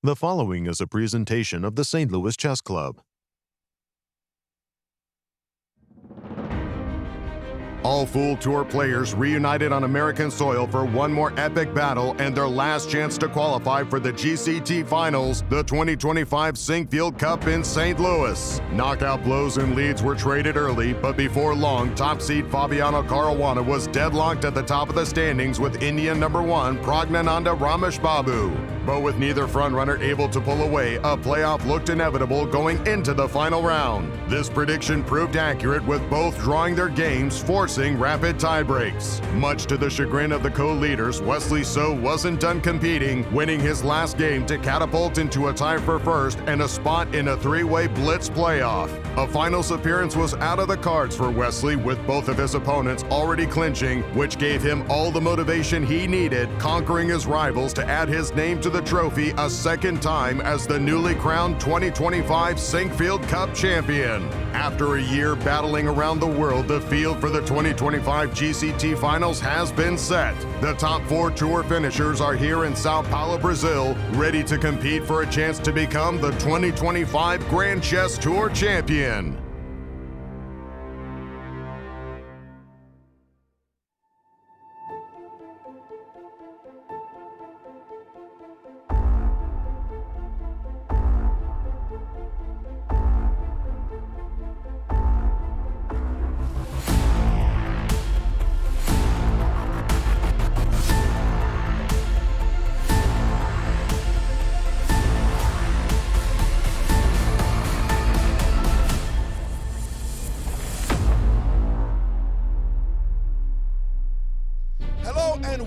The following is a presentation of the St. Louis Chess Club. All Fool Tour players reunited on American soil for one more epic battle and their last chance to qualify for the GCT Finals, the 2025 Sinkfield Cup in St. Louis. Knockout blows and leads were traded early, but before long, top seed Fabiano Caruana was deadlocked at the top of the standings with Indian number 1 Praggnanandhaa Ramesh Babu. But with neither frontrunner able to pull away, a playoff looked inevitable going into the final round. This prediction proved accurate with both drawing their games, forcing rapid tiebreaks. Much to the chagrin of the co-leaders, Wesley So wasn't done competing, winning his last game to catapult into a tie for first and a spot in a three-way blitz playoff. A finals appearance was out of the cards for Wesley, with both of his opponents already clinching, which gave him all the motivation he needed, conquering his rivals to add his name to the trophy a second time as the newly crowned 2025 Sinkfield Cup champion. After a year battling around the world, the field for the 2025 GCT Finals has been set. The top 4 tour finishers are here in Sao Paulo, Brazil, ready to compete for a chance to become the 2025 Grand Chess Tour champion.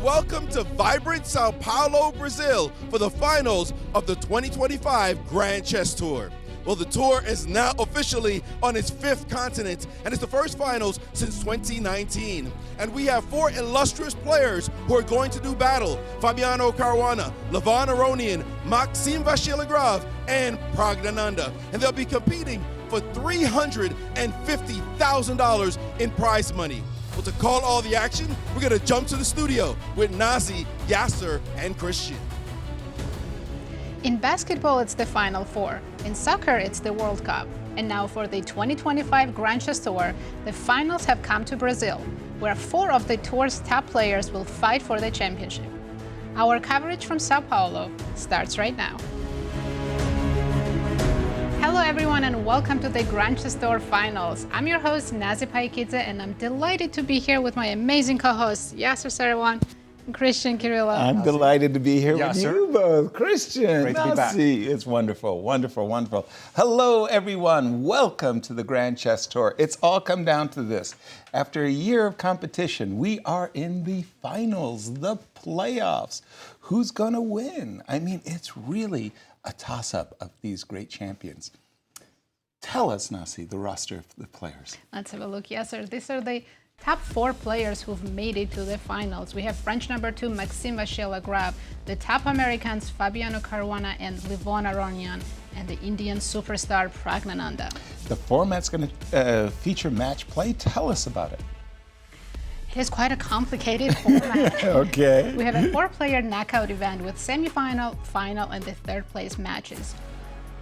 Welcome to vibrant Sao Paulo, Brazil for the finals of the 2025 Grand Chess Tour. Well, the tour is now officially on its 5th continent, and it's the first finals since 2019. And we have 4 illustrious players who are going to do battle: Fabiano Caruana, Levon Aronian, Maxime Vachier-Lagrave, and Praggnanandhaa. And they'll be competing for $350,000 in prize money. Well, to call all the action, we're going to jump to the studio with Nazi, Yasser, and Cristian. In basketball, it's the Final Four. In soccer, it's the World Cup. And now for the 2025 Grand Chess Tour, the finals have come to Brazil, where 4 of the tour's top players will fight for the championship. Our coverage from Sao Paulo starts right now. Hello everyone and welcome to the Grand Chess Tour Finals. I'm your host Nazi Paikidze and I'm delighted to be here with my amazing co-hosts Yasser Seirawan and Cristian Chirila. I'm delighted to be here with you both. Cristian, Great to be back. It's wonderful, wonderful, wonderful. Hello everyone, welcome to the Grand Chess Tour. It's all come down to this. After a year of competition, we are in the finals, the playoffs. Who's gonna win? I mean, it's really a toss-up of these great champions. Tell us, Nasi, the roster of the players. Let's have a look. Yes, sir. These are the top 4 players who've made it to the finals. We have French number 2, Maxime Vachier-Lagrave, the top Americans, Fabiano Caruana and Levon Aronian, and the Indian superstar, Praggnanandhaa. The format's going to feature match play. Tell us about it. It is quite a complicated format. Okay. We have a 4-player knockout event with semifinal, final, and the 3rd place matches.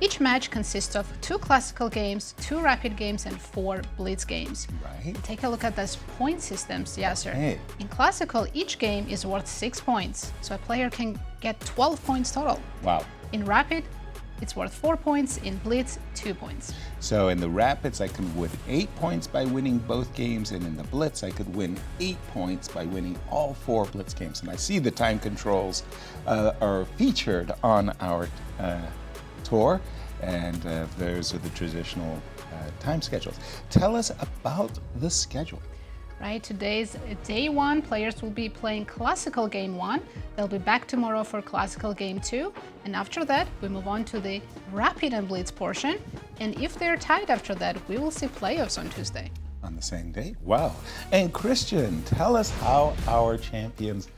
Each match consists of 2 classical games, 2 rapid games, and 4 blitz games. Right. Take a look at those point systems, Yasser. Hey. In classical, each game is worth 6 points, so a player can get 12 points total. Wow. In rapid, it's worth 4 points. In blitz, 2 points. So in the rapids, I can win 8 points by winning both games, and in the blitz, I could win 8 points by winning all 4 blitz games. And I see the time controls are featured on our tour, and those are the traditional time schedules. Tell us about the schedule. Right, today's day 1, players will be playing classical game 1. They'll be back tomorrow for classical game 2. And after that, we move on to the rapid and blitz portion. And if they're tied after that, we will see playoffs on Tuesday. On the same day? Wow. And Cristian, tell us how our champions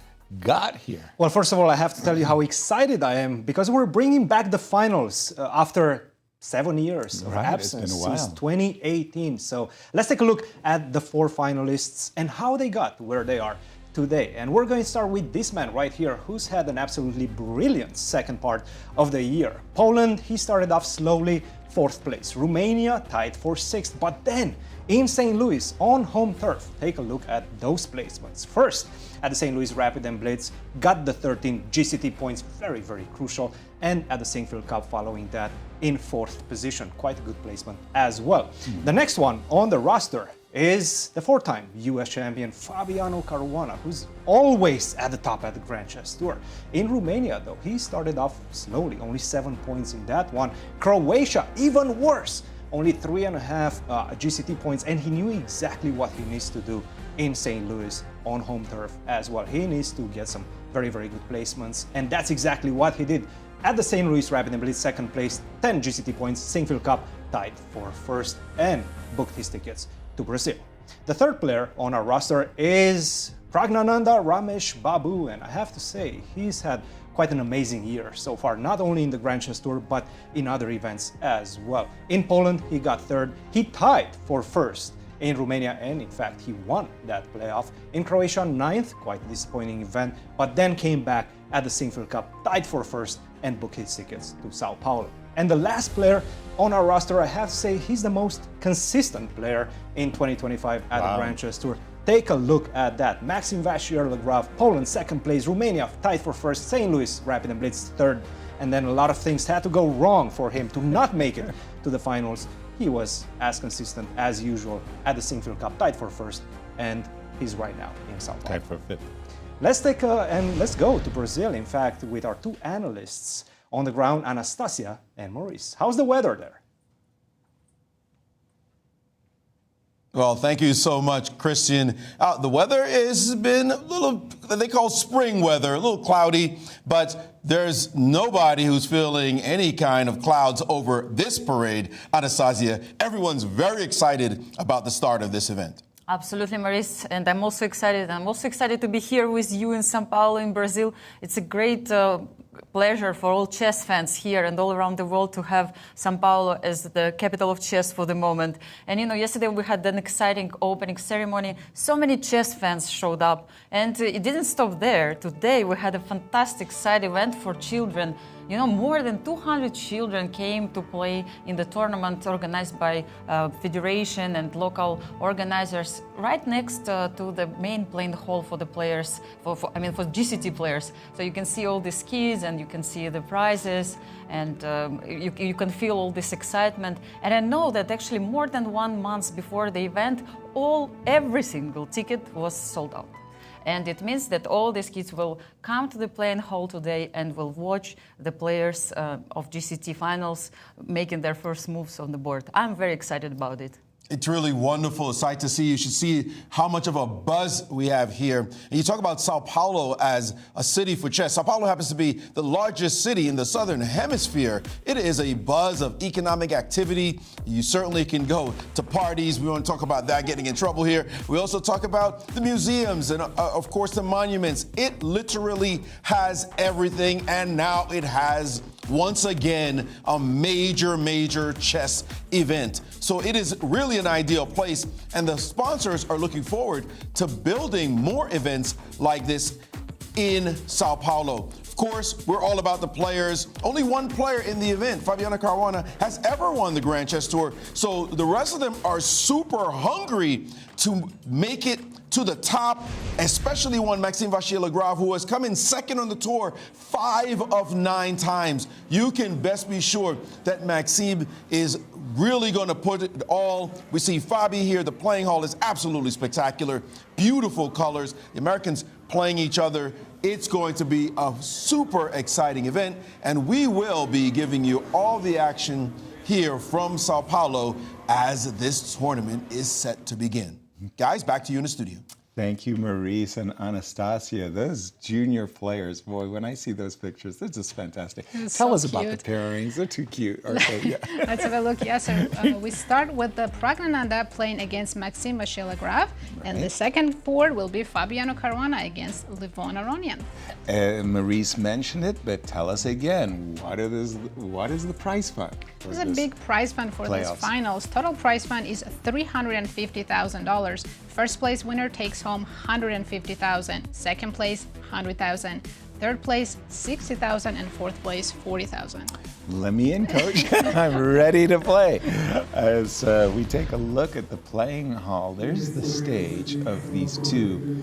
got here. Well, first of all, I have to tell you how excited I am because we're bringing back the finals after 7 years of absence, it's been a while. since 2018. So let's take a look at the 4 finalists and how they got where they are. today. And we're going to start with this man right here, who's had an absolutely brilliant second part of the year. Poland, he started off slowly, 4th place. Romania tied for 6th, but then in St. Louis on home turf, take a look at those placements. First, at the St. Louis Rapid and Blitz, got the 13 GCT points, very, very crucial. And at the Sinkfield Cup following that, in 4th position, quite a good placement as well. The next one on the roster is the 4-time US champion Fabiano Caruana, who's always at the top at the Grand Chess Tour. In Romania, though, he started off slowly, only 7 points in that one. Croatia, even worse, only 3.5 GCT points, and he knew exactly what he needs to do in St. Louis on home turf as well. He needs to get some very, very good placements, and that's exactly what he did. At the St. Louis Rapid and Blitz, 2nd place, 10 GCT points, Sinkfield Cup, tied for 1st, and booked his tickets to Brazil. The 3rd player on our roster is Praggnanandhaa Ramesh Babu, and I have to say, he's had quite an amazing year so far, not only in the Grand Chess Tour, but in other events as well. In Poland, he got 3rd. He tied for 1st in Romania, and in fact, he won that playoff. In Croatia, 9th, quite a disappointing event, but then came back at the Sinkfield Cup, tied for 1st, and booked his tickets to Sao Paulo. And the last player on our roster, I have to say, he's the most consistent player in 2025 at the Grand Chess Tour. Take a look at that. Maxime Vachier-Lagrave, Poland, 2nd place. Romania, tied for 1st. St. Louis Rapid and Blitz, 3rd. And then a lot of things had to go wrong for him to not make it to the finals. He was as consistent as usual at the Sinkfield Cup, tied for 1st. And he's right now in Sao Paulo. Tied for 5th. Let's go to Brazil, in fact, with our 2 analysts on the ground, Anastasiya and Maurice. How's the weather there? Well, thank you so much, Cristian. The weather has been a little, they call spring weather, a little cloudy, but there's nobody who's feeling any kind of clouds over this parade, Anastasiya. Everyone's very excited about the start of this event. Absolutely, Maurice, and I'm also excited. I'm also excited to be here with you in Sao Paulo, in Brazil. It's a great pleasure for all chess fans here and all around the world to have Sao Paulo as the capital of chess for the moment. And you know, yesterday we had an exciting opening ceremony. So many chess fans showed up, and it didn't stop there. Today we had a fantastic side event for children. You know, more than 200 children came to play in the tournament organized by Federation and local organizers right next to the main playing hall for the players, for GCT players. So you can see all these kids and you can see the prizes, and you can feel all this excitement. And I know that actually more than 1 month before the event, every single ticket was sold out. And it means that all these kids will come to the playing hall today and will watch the players of GCT finals making their first moves on the board. I'm very excited about it. It's really wonderful, a sight to see. You should see how much of a buzz we have here. And you talk about Sao Paulo as a city for chess. Sao Paulo happens to be the largest city in the Southern Hemisphere. It is a buzz of economic activity. You certainly can go to parties. We won't talk about that, getting in trouble here. We also talk about the museums and, of course, the monuments. It literally has everything, and now it has, once again, a major chess event. So it is really an ideal place, and the sponsors are looking forward to building more events like this in Sao Paulo. Of course, we're all about the players. Only one player in the event, Fabiano Caruana, has ever won the Grand Chess Tour. So the rest of them are super hungry to make it to the top, especially one Maxime Vachier-Lagrave, who has come in second on the tour 5 of 9 times. You can best be sure that Maxime is really going to put it all. We see Fabi here. The playing hall is absolutely spectacular. Beautiful colors. The Americans playing each other. It's going to be a super exciting event, and we will be giving you all the action here from Sao Paulo as this tournament is set to begin. Guys, back to you in the studio. Thank you, Maurice and Anastasiya. Those junior players, boy, when I see those pictures, they're just fantastic. Tell us about the pairings. They're too cute, aren't they? Yeah. Let's have a look. Yes, sir. We start with the Praggnanandhaa playing against Maxime Vachier-Lagrave, and the second board will be Fabiano Caruana against Levon Aronian. Maurice mentioned it, but tell us again, what is the prize fund? There's a big prize fund for these finals. Total prize fund is $350,000. First place winner takes takes home 150,000. Second place, 100,000. Third place, 60,000, and fourth place, 40,000. Let me in, Coach. I'm ready to play. As we take a look at the playing hall, there's the stage of these two,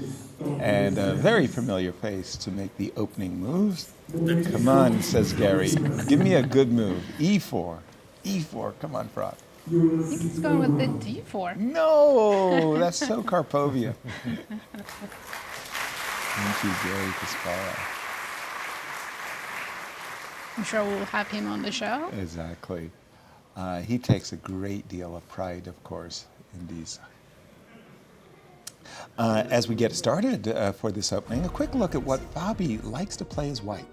and a very familiar face to make the opening moves. Come on, says Garry. Give me a good move. E4. E4. Come on, Frog. I think he's going with the D4. No, that's so Karpovia. Thank you, Garry Kasparov. I'm sure we'll have him on the show. Exactly. He takes a great deal of pride, of course, in these. As we get started for this opening, a quick look at what Fabi likes to play as white.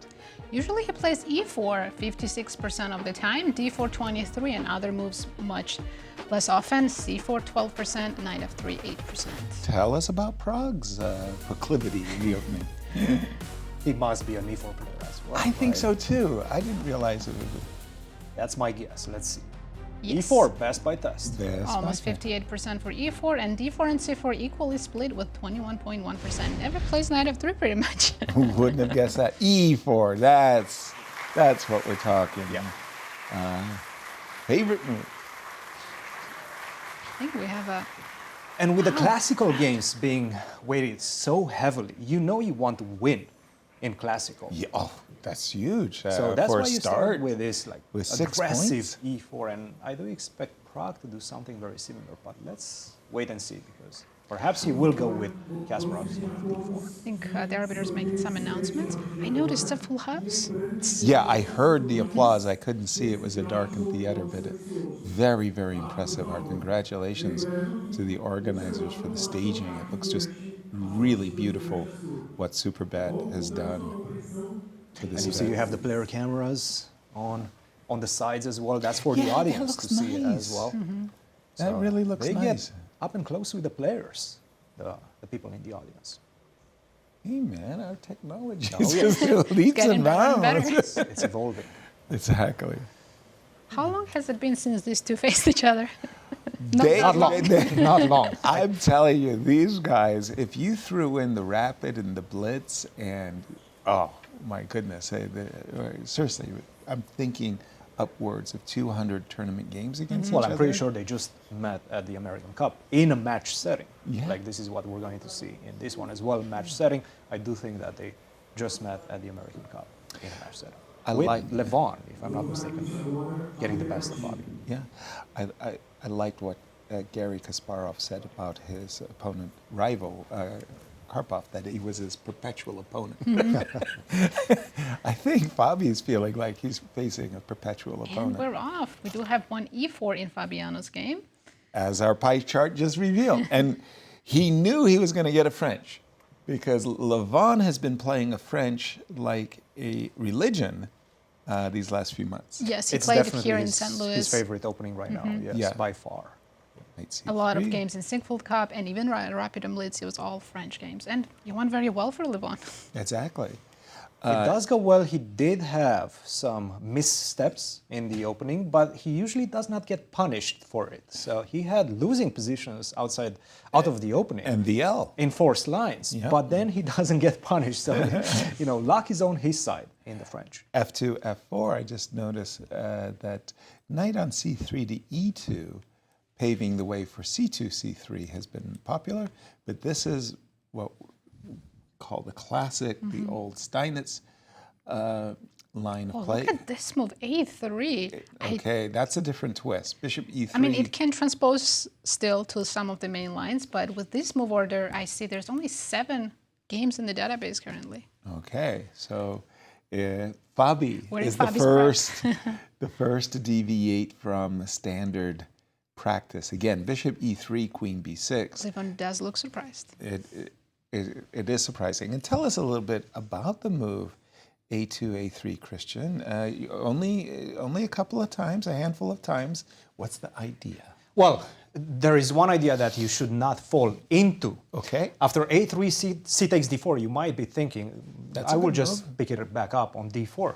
Usually he plays E4 56% of the time, D4 23%, and other moves much less often, C4 12%, Knight F3 8%. Tell us about Prag's proclivity in the opening. He must be an E4 player as well. I think right? so too. I didn't realize it was That's my guess. Let's see. Yes. E4, best by test. best. Almost 58% for E4, and D4 and C4 equally split with 21.1%. Never plays Knight F3 pretty much. Who wouldn't have guessed that? E4. That's what we're talking. Yeah. Favorite move. I think we have a... And with the classical games being weighted so heavily, you know you want to win in classical. Yeah, oh, that's huge. So that's for why a you start with this like with 6 aggressive points. E4, and I do expect Pragg to do something very similar, but let's wait and see, because perhaps he will go with Kasparov's D4. I think the arbiter's making some announcements. I noticed a full house. Yeah, I heard the applause. I couldn't see it was a darkened theater, but very, very impressive. Our congratulations to the organizers for the staging. It looks just really beautiful what Superbad has done to this And you see event. you have the player cameras on the sides as well. That's for the Yeah, that audience to looks see it nice. as well. That really looks they nice. get up and close with the players, the people in the audience. Hey man, our technology Oh, yeah. just leaps Getting and better and better. bounds. It's evolving. Exactly. How long has it been since these two faced each other? Not long. Not long. I'm telling you, these guys, if you threw in the rapid and the blitz and, oh my goodness, seriously, I'm thinking upwards of 200 tournament games against Well, each I'm other. pretty sure they just met at the American Cup in a match setting. Yeah. Like this is what we're going to see in this one as well, match setting. I do think that they just met at the American Cup in a match setting. I With like- Levon, if I'm not mistaken, getting the best of Bobby. Yeah, I liked what Garry Kasparov said about his opponent, rival, Karpov, that he was his perpetual opponent. I think Fabi's feeling like he's facing a perpetual And opponent. we're off. We do have one E4 in Fabiano's game. As our pie chart just revealed. And he knew he was going to get a French because Levon has been playing a French like a religion these last few months. Yes, he It's played it definitely here in his, St. Louis. his favorite opening right now, yes, Yeah. by far. Knight A lot of C3. games in Sinkfield Cup and even Rapid and Blitz, it was all French games. And he won very well for Levon. Exactly. It does go well. He did have some missteps in the opening, but he usually does not get punished for it. So he had losing positions out of the opening. And the L. In forced lines, Yep. but then he doesn't get punished. So, luck is on his side in the French. F2, F4, I just noticed that knight on C3 to E2, paving the way for C2, C3 has been popular, but this is what we call the classic, the old Steinitz line of Oh, play. look at this move, A3. Okay, that's a different twist. Bishop E3. I mean, it can transpose still to some of the main lines, but with this move order, I see there's only 7 games in the database currently. Okay, so Fabi Where is is the Fabi's first, the first to deviate from standard practice. Again, Bishop E3, Queen B6. Levon does look surprised. It is surprising. And tell us a little bit about the move A2, A3, Cristian. Only a couple of times, a handful of times. What's the idea? Well, there is one idea that you should not fall into. Okay. After A3, C takes D4, you might be thinking, That's I a will good just pick it back up on D4.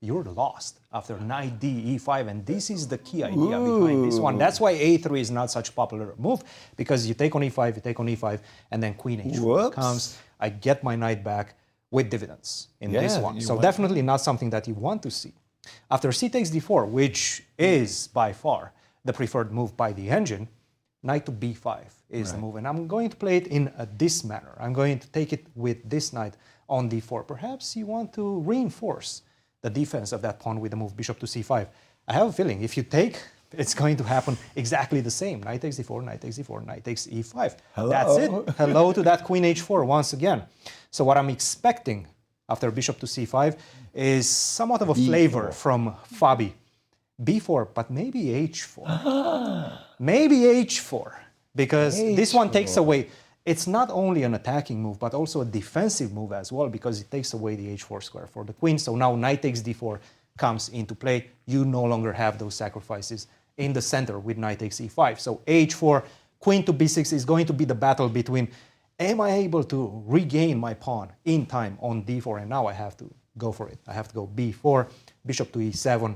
you're lost after knight d e5, and this is the key idea behind this one. That's why a3 is not such a popular move, because you take on e5, you take on e5, and then queen h4 comes. I get my knight back with dividends in this one. So definitely not something that you want to see. After c takes d4, which is by far the preferred move by the engine, knight to b5 is the move. And I'm going to play it in this manner. I'm going to take it with this knight on d4. Perhaps you want to reinforce the defense of that pawn with the move bishop to c5. I have a feeling if you take, it's going to happen exactly the same. Knight takes d4, knight takes d4, knight takes e5. Hello. That's it. Hello to that queen h4 once again. So what I'm expecting after bishop to c5 is somewhat of a flavor from Fabi. b4, but maybe h4. Maybe h4, because this one takes away. It's not only an attacking move, but also a defensive move as well, because it takes away the h4 square for the queen. So now knight takes d4 comes into play. You no longer have those sacrifices in the center with knight takes e5. So h4, queen to b6 is going to be the battle between, am I able to regain my pawn in time on d4? And now I have to go for it. I have to go b4, bishop to e7.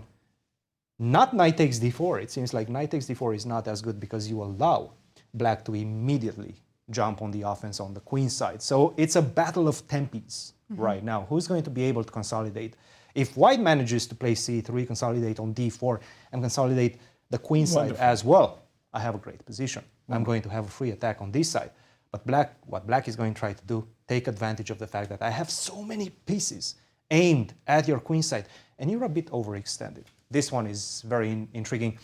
Not knight takes d4. It seems like knight takes d4 is not as good because you allow black to immediately jump on the offense on the queen side. So it's a battle of tempes right now. Who's going to be able to consolidate? If white manages to play c3, consolidate on d4, and consolidate the queen side as well, I have a great position. I'm going to have a free attack on this side. But black, what black is going to try to do, take advantage of the fact that I have so many pieces aimed at your queen side, and you're a bit overextended. This one is very intriguing.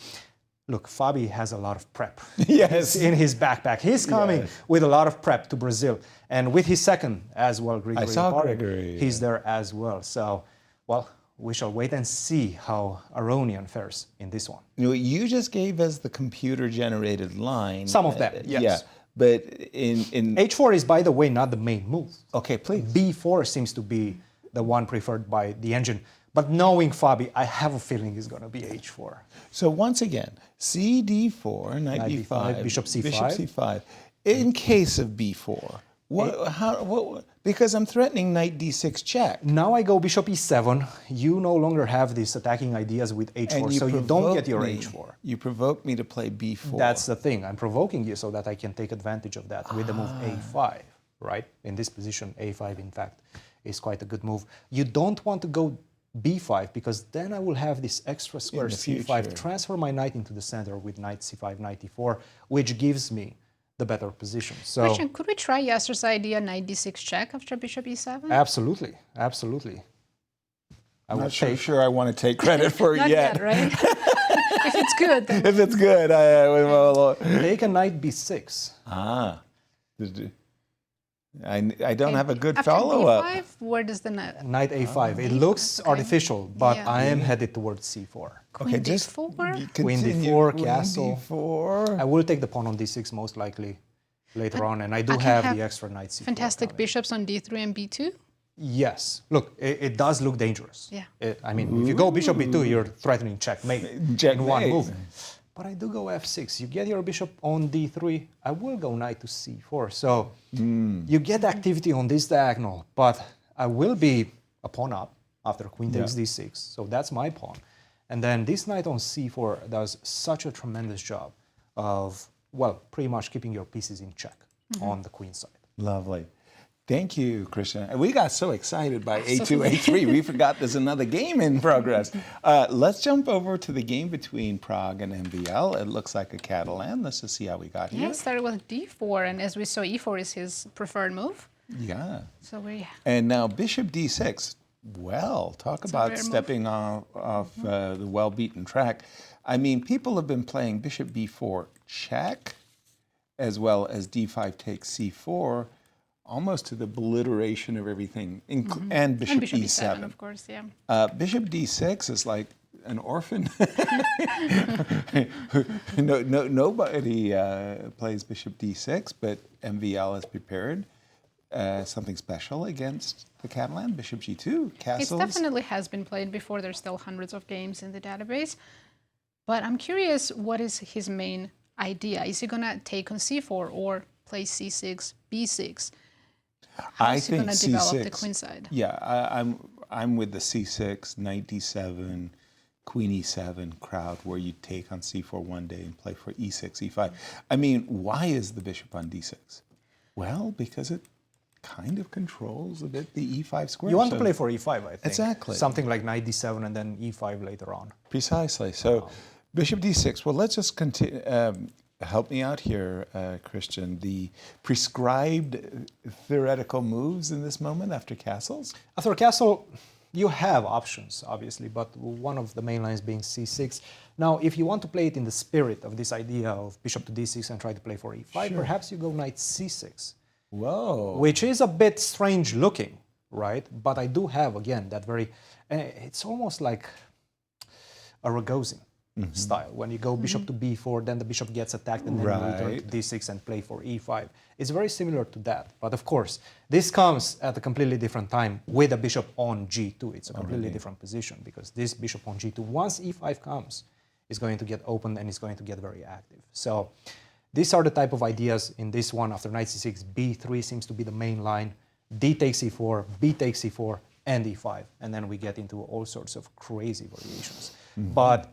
Look, Fabi has a lot of prep in his backpack. He's coming with a lot of prep to Brazil. And with his second as well, Gregory, he's there as well. So, well, we shall wait and see how Aronian fares in this one. You just gave us the computer-generated line. Some of that, yes. Yeah, but in H4 is, by the way, not the main move. Okay, please. B4 seems to be the one preferred by the engine. But knowing Fabi, I have a feeling it's going to be h4. So once again, c d4, knight b5, bishop c5. Bishop c5. In case of b4, because I'm threatening knight d6 check. Now I go bishop e7. You no longer have these attacking ideas with h4, so you don't get your h4. You provoke me to play b4. That's the thing. I'm provoking you so that I can take advantage of that with the move a5, right? In this position, a5, in fact, is quite a good move. You don't want to go b5, because then I will have this extra square c5 to transfer my knight into the center with knight c5, knight e4, which gives me the better position. So, Christian, could we try Yasser's idea knight d6 check after bishop e7? Absolutely, absolutely. I'm not sure I want to take credit for it Not yet. right? If it's good. Then. If it's good, take a knight b6. I don't have a good After follow-up. b5, where does the knight? Knight a5. It looks artificial, but I am headed towards c4. Queen d4? Queen d4, castle. D4. I will take the pawn on d6 most likely later on, and I do have the extra knight c4. Fantastic bishops on d3 and b2? Yes. Look, it does look dangerous. Yeah. I mean, if you go bishop b2, you're threatening checkmate in one move. But I do go f6. You get your bishop on d3. I will go knight to c4. So you get activity on this diagonal, but I will be a pawn up after queen takes d6. So that's my pawn. And then this knight on c4 does such a tremendous job of, well, pretty much keeping your pieces in check on the queen side. Lovely. Thank you, Christian. We got so excited by A2, A3, we forgot there's another game in progress. Let's jump over to the game between Prague and MVL. It looks like a Catalan. Let's just see how we got here. Yeah, it started with d4, and as we saw, e4 is his preferred move. Yeah. So And now bishop d6. Well, talk about stepping off the well-beaten track. I mean, people have been playing bishop b4 check, as well as d5 takes c4, almost to the obliteration of everything, and bishop e7. Of course, yeah. Bishop d6 is like an orphan. Nobody plays bishop d6, but MVL has prepared something special against the Catalan. Bishop g2, castles. It definitely has been played before. There's still hundreds of games in the database. But I'm curious, what is his main idea? Is he going to take on c4 or play c6, b6? How is he going to develop the queen side? Yeah, I'm with the C6, knight d7, queen e7 crowd, where you take on c4 one day and play for e6, e5. I mean, why is the bishop on d6? Well, because it kind of controls a bit the e5 square. You want to play for e5, I think. Exactly. Something like knight d7 and then e5 later on. Precisely. So bishop d6. Well, let's just continue. Help me out here, Cristian. The prescribed theoretical moves in this moment after castles? After castle, you have options, obviously, but one of the main lines being c6. Now, if you want to play it in the spirit of this idea of bishop to d6 and try to play for e5, perhaps you go knight c6. Whoa. Which is a bit strange looking, right? But I do have, again, that very... it's almost like a Rogozin style. When you go bishop to b4, then the bishop gets attacked, and then you return to d6 and play for e5. It's very similar to that. But of course, this comes at a completely different time with a bishop on g2. It's a completely different position, because this bishop on g2, once e5 comes, is going to get opened and is going to get very active. So these are the type of ideas in this one. After knight c6, b3 seems to be the main line. D takes e4, b takes e4, and e5. And then we get into all sorts of crazy variations. But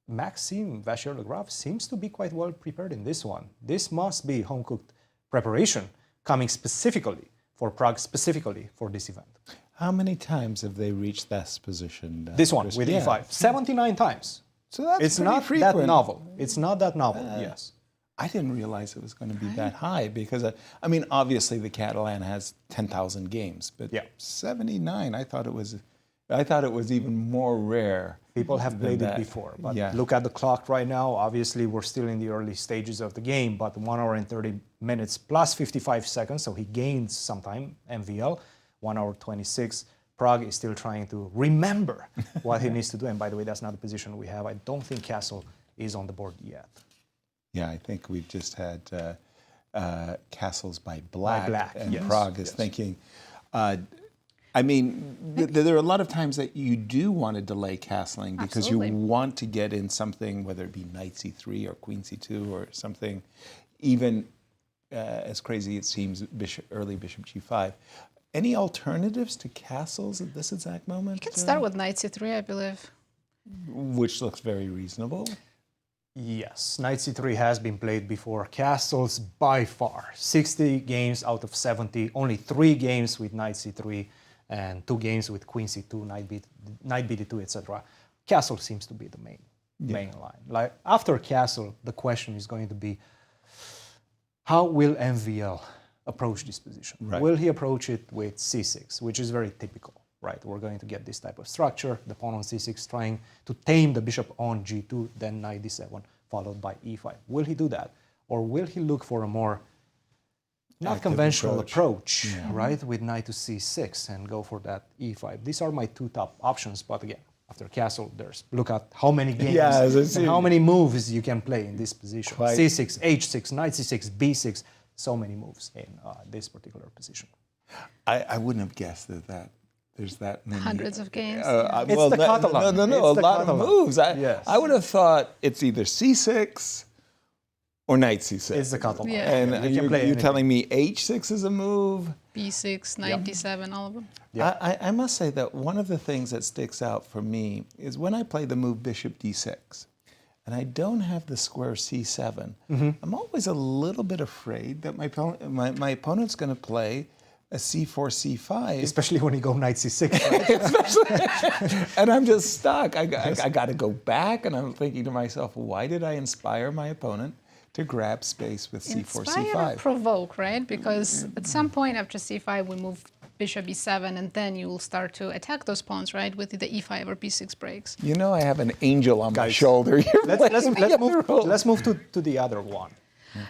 Maxime Vachier-Lagrave seems to be quite well prepared in this one. This must be home-cooked preparation coming specifically for Prague, specifically for this event. How many times have they reached this position? This one with e5, 79 times. So that's it's not frequent. that novel. It's not that novel, yes. I didn't realize it was going to be that high, because, I mean, obviously the Catalan has 10,000 games, but 79, I thought it was even more rare. People have played it before, but look at the clock right now. Obviously, we're still in the early stages of the game, but 1 hour and 30 minutes plus 55 seconds, so he gained some time, MVL, 1 hour 26. Prague is still trying to remember what he needs to do, and by the way, that's not the position we have. I don't think castle is on the board yet. Yeah, I think we've just had castles by black, and yes, Prague is thinking... I mean, there are a lot of times that you do want to delay castling because you want to get in something, whether it be knight c3 or queen c2 or something, even as crazy it seems, early bishop g5. Any alternatives to castles at this exact moment? You can start with knight c3, I believe. Which looks very reasonable. Yes, knight c3 has been played before. Castles by far, 60 games out of 70, only 3 games with knight c3, and 2 games with queen c2, knight bd2, etc. Castle seems to be the main line. Like after castle, the question is going to be, how will MVL approach this position? Will he approach it with c6, which is very typical, right? We're going to get this type of structure, the pawn on c6 trying to tame the bishop on g2, then knight d7, followed by e5. Will he do that? Or will he look for a more not conventional approach, right, with knight to c6 and go for that e5. These are my 2 top options, but again, after castle, look at how many games and how many moves you can play in this position. C6, h6, knight c6, b6, so many moves in this particular position. I wouldn't have guessed that there's that many. Hundreds of games. It's the Catalan. No, a lot of moves. I would have thought it's either c6 or knight c6. It's the Catalan. Yeah. And you're telling me h6 is a move? b6, knight d7, all of them. I must say that one of the things that sticks out for me is when I play the move bishop d6, and I don't have the square c7, I'm always a little bit afraid that my opponent's going to play a c4, c5. Especially when you go knight c6, right? And I'm just stuck. I got to go back, and I'm thinking to myself, why did I inspire my opponent to grab space with c4, Inspire c5? or provoke, right? Because at some point after c5, we move bishop e7, and then you will start to attack those pawns, right, with the e5 or b6 breaks. You know, I have an angel on my shoulder. Let's move to the other one.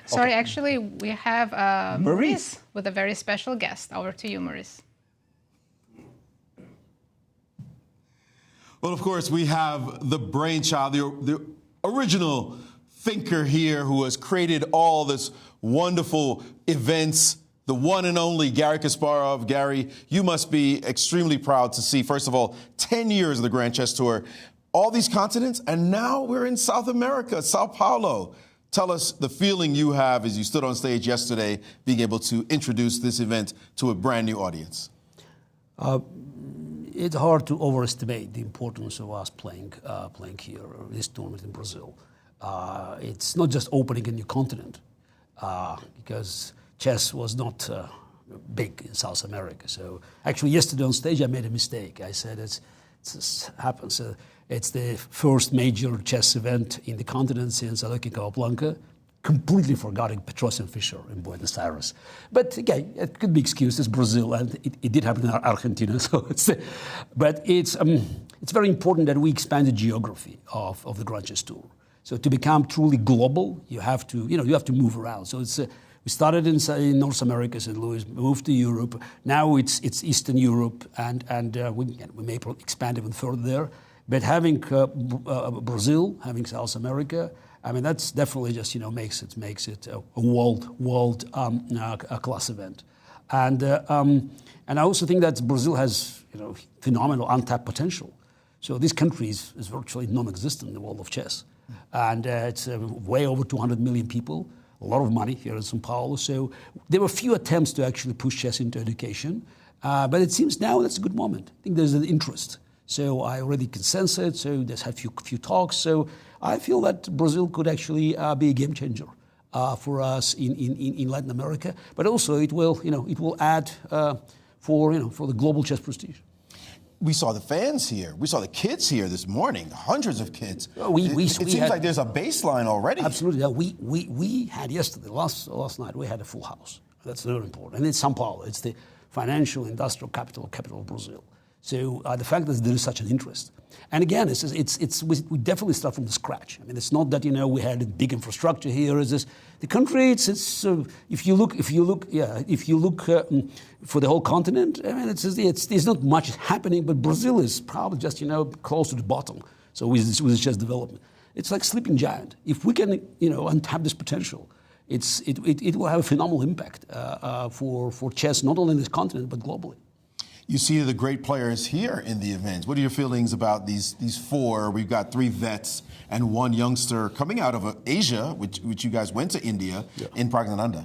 Sorry, actually, we have Maurice with a very special guest. Over to you, Maurice. Well, of course, we have the brainchild, the original thinker here who has created all this wonderful events, the one and only Garry Kasparov. Garry, you must be extremely proud to see, first of all, 10 years of the Grand Chess Tour, all these continents, and now we're in South America, Sao Paulo. Tell us the feeling you have as you stood on stage yesterday, being able to introduce this event to a brand new audience. it's hard to overestimate the importance of us playing here, this tournament in Brazil. It's not just opening a new continent, because chess was not big in South America. So actually yesterday on stage I made a mistake. I said it happens. It's the first major chess event in the continent since Alecki Capablanca. Completely forgetting Petrosian Fischer in Buenos Aires. But again, it could be excused as Brazil, and it did happen in Argentina. So but it's very important that we expand the geography of the Grand Chess Tour. So to become truly global, you have to move around. So we started in North America, St. Louis, moved to Europe. Now it's Eastern Europe, and we may expand even further there. But having Brazil, having South America, I mean, that's definitely just, makes it a world class event. And I also think that Brazil has, phenomenal untapped potential. So this country is virtually non-existent in the world of chess. And it's way over 200 million people, a lot of money here in São Paulo. So there were few attempts to actually push chess into education. But it seems now that's a good moment. I think there's an interest. So I already can sense it. So there's a few talks. So I feel that Brazil could actually be a game changer for us in Latin America. But also it will add for the global chess prestige. We saw the fans here. We saw the kids here this morning. Hundreds of kids. It seems like there's a baseline already. Absolutely. Yeah, we had yesterday, last night, we had a full house. That's very important. And it's São Paulo. It's the financial, industrial capital of Brazil. So the fact that there is such an interest, and again, we definitely start from the scratch. I mean, it's not that we had a big infrastructure here. The country? If you look for the whole continent, I mean, there's not much happening. But Brazil is probably just close to the bottom. So with chess development, it's like sleeping giant. If we can untap this potential, it will have a phenomenal impact for chess, not only in this continent but globally. You see the great players here in the events. What are your feelings about these four? We've got 3 vets and 1 youngster coming out of Asia, which you guys went to India in Praggnanandhaa.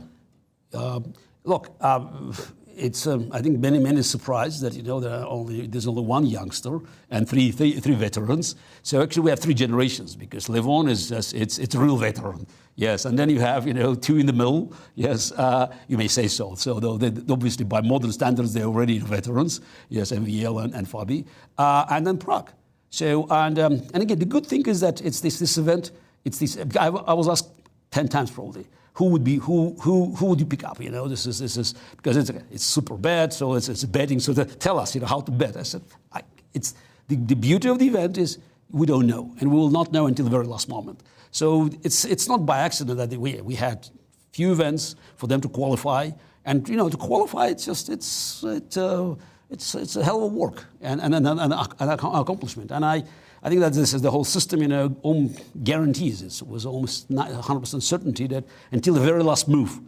It's I think many is surprised that there's only 1 youngster and three veterans. So actually we have 3 generations because Levon is it's a real veteran. Yes, and then you have 2 in the middle. Yes, you may say so. So though obviously by modern standards they're already veterans. Yes, MVL and Fabi, and then Prag. So and again the good thing is that it's this event. It's this. I was asked 10 times probably. Who would you pick up? This is because it's super bad. So it's betting. So tell us how to bet. I said it's the beauty of the event is we don't know, and we will not know until the very last moment. So it's not by accident that we had few events for them to qualify, and to qualify it's a hell of a work and an accomplishment. And I think that this is the whole system, guarantees. It was almost 100% certainty that until the very last move,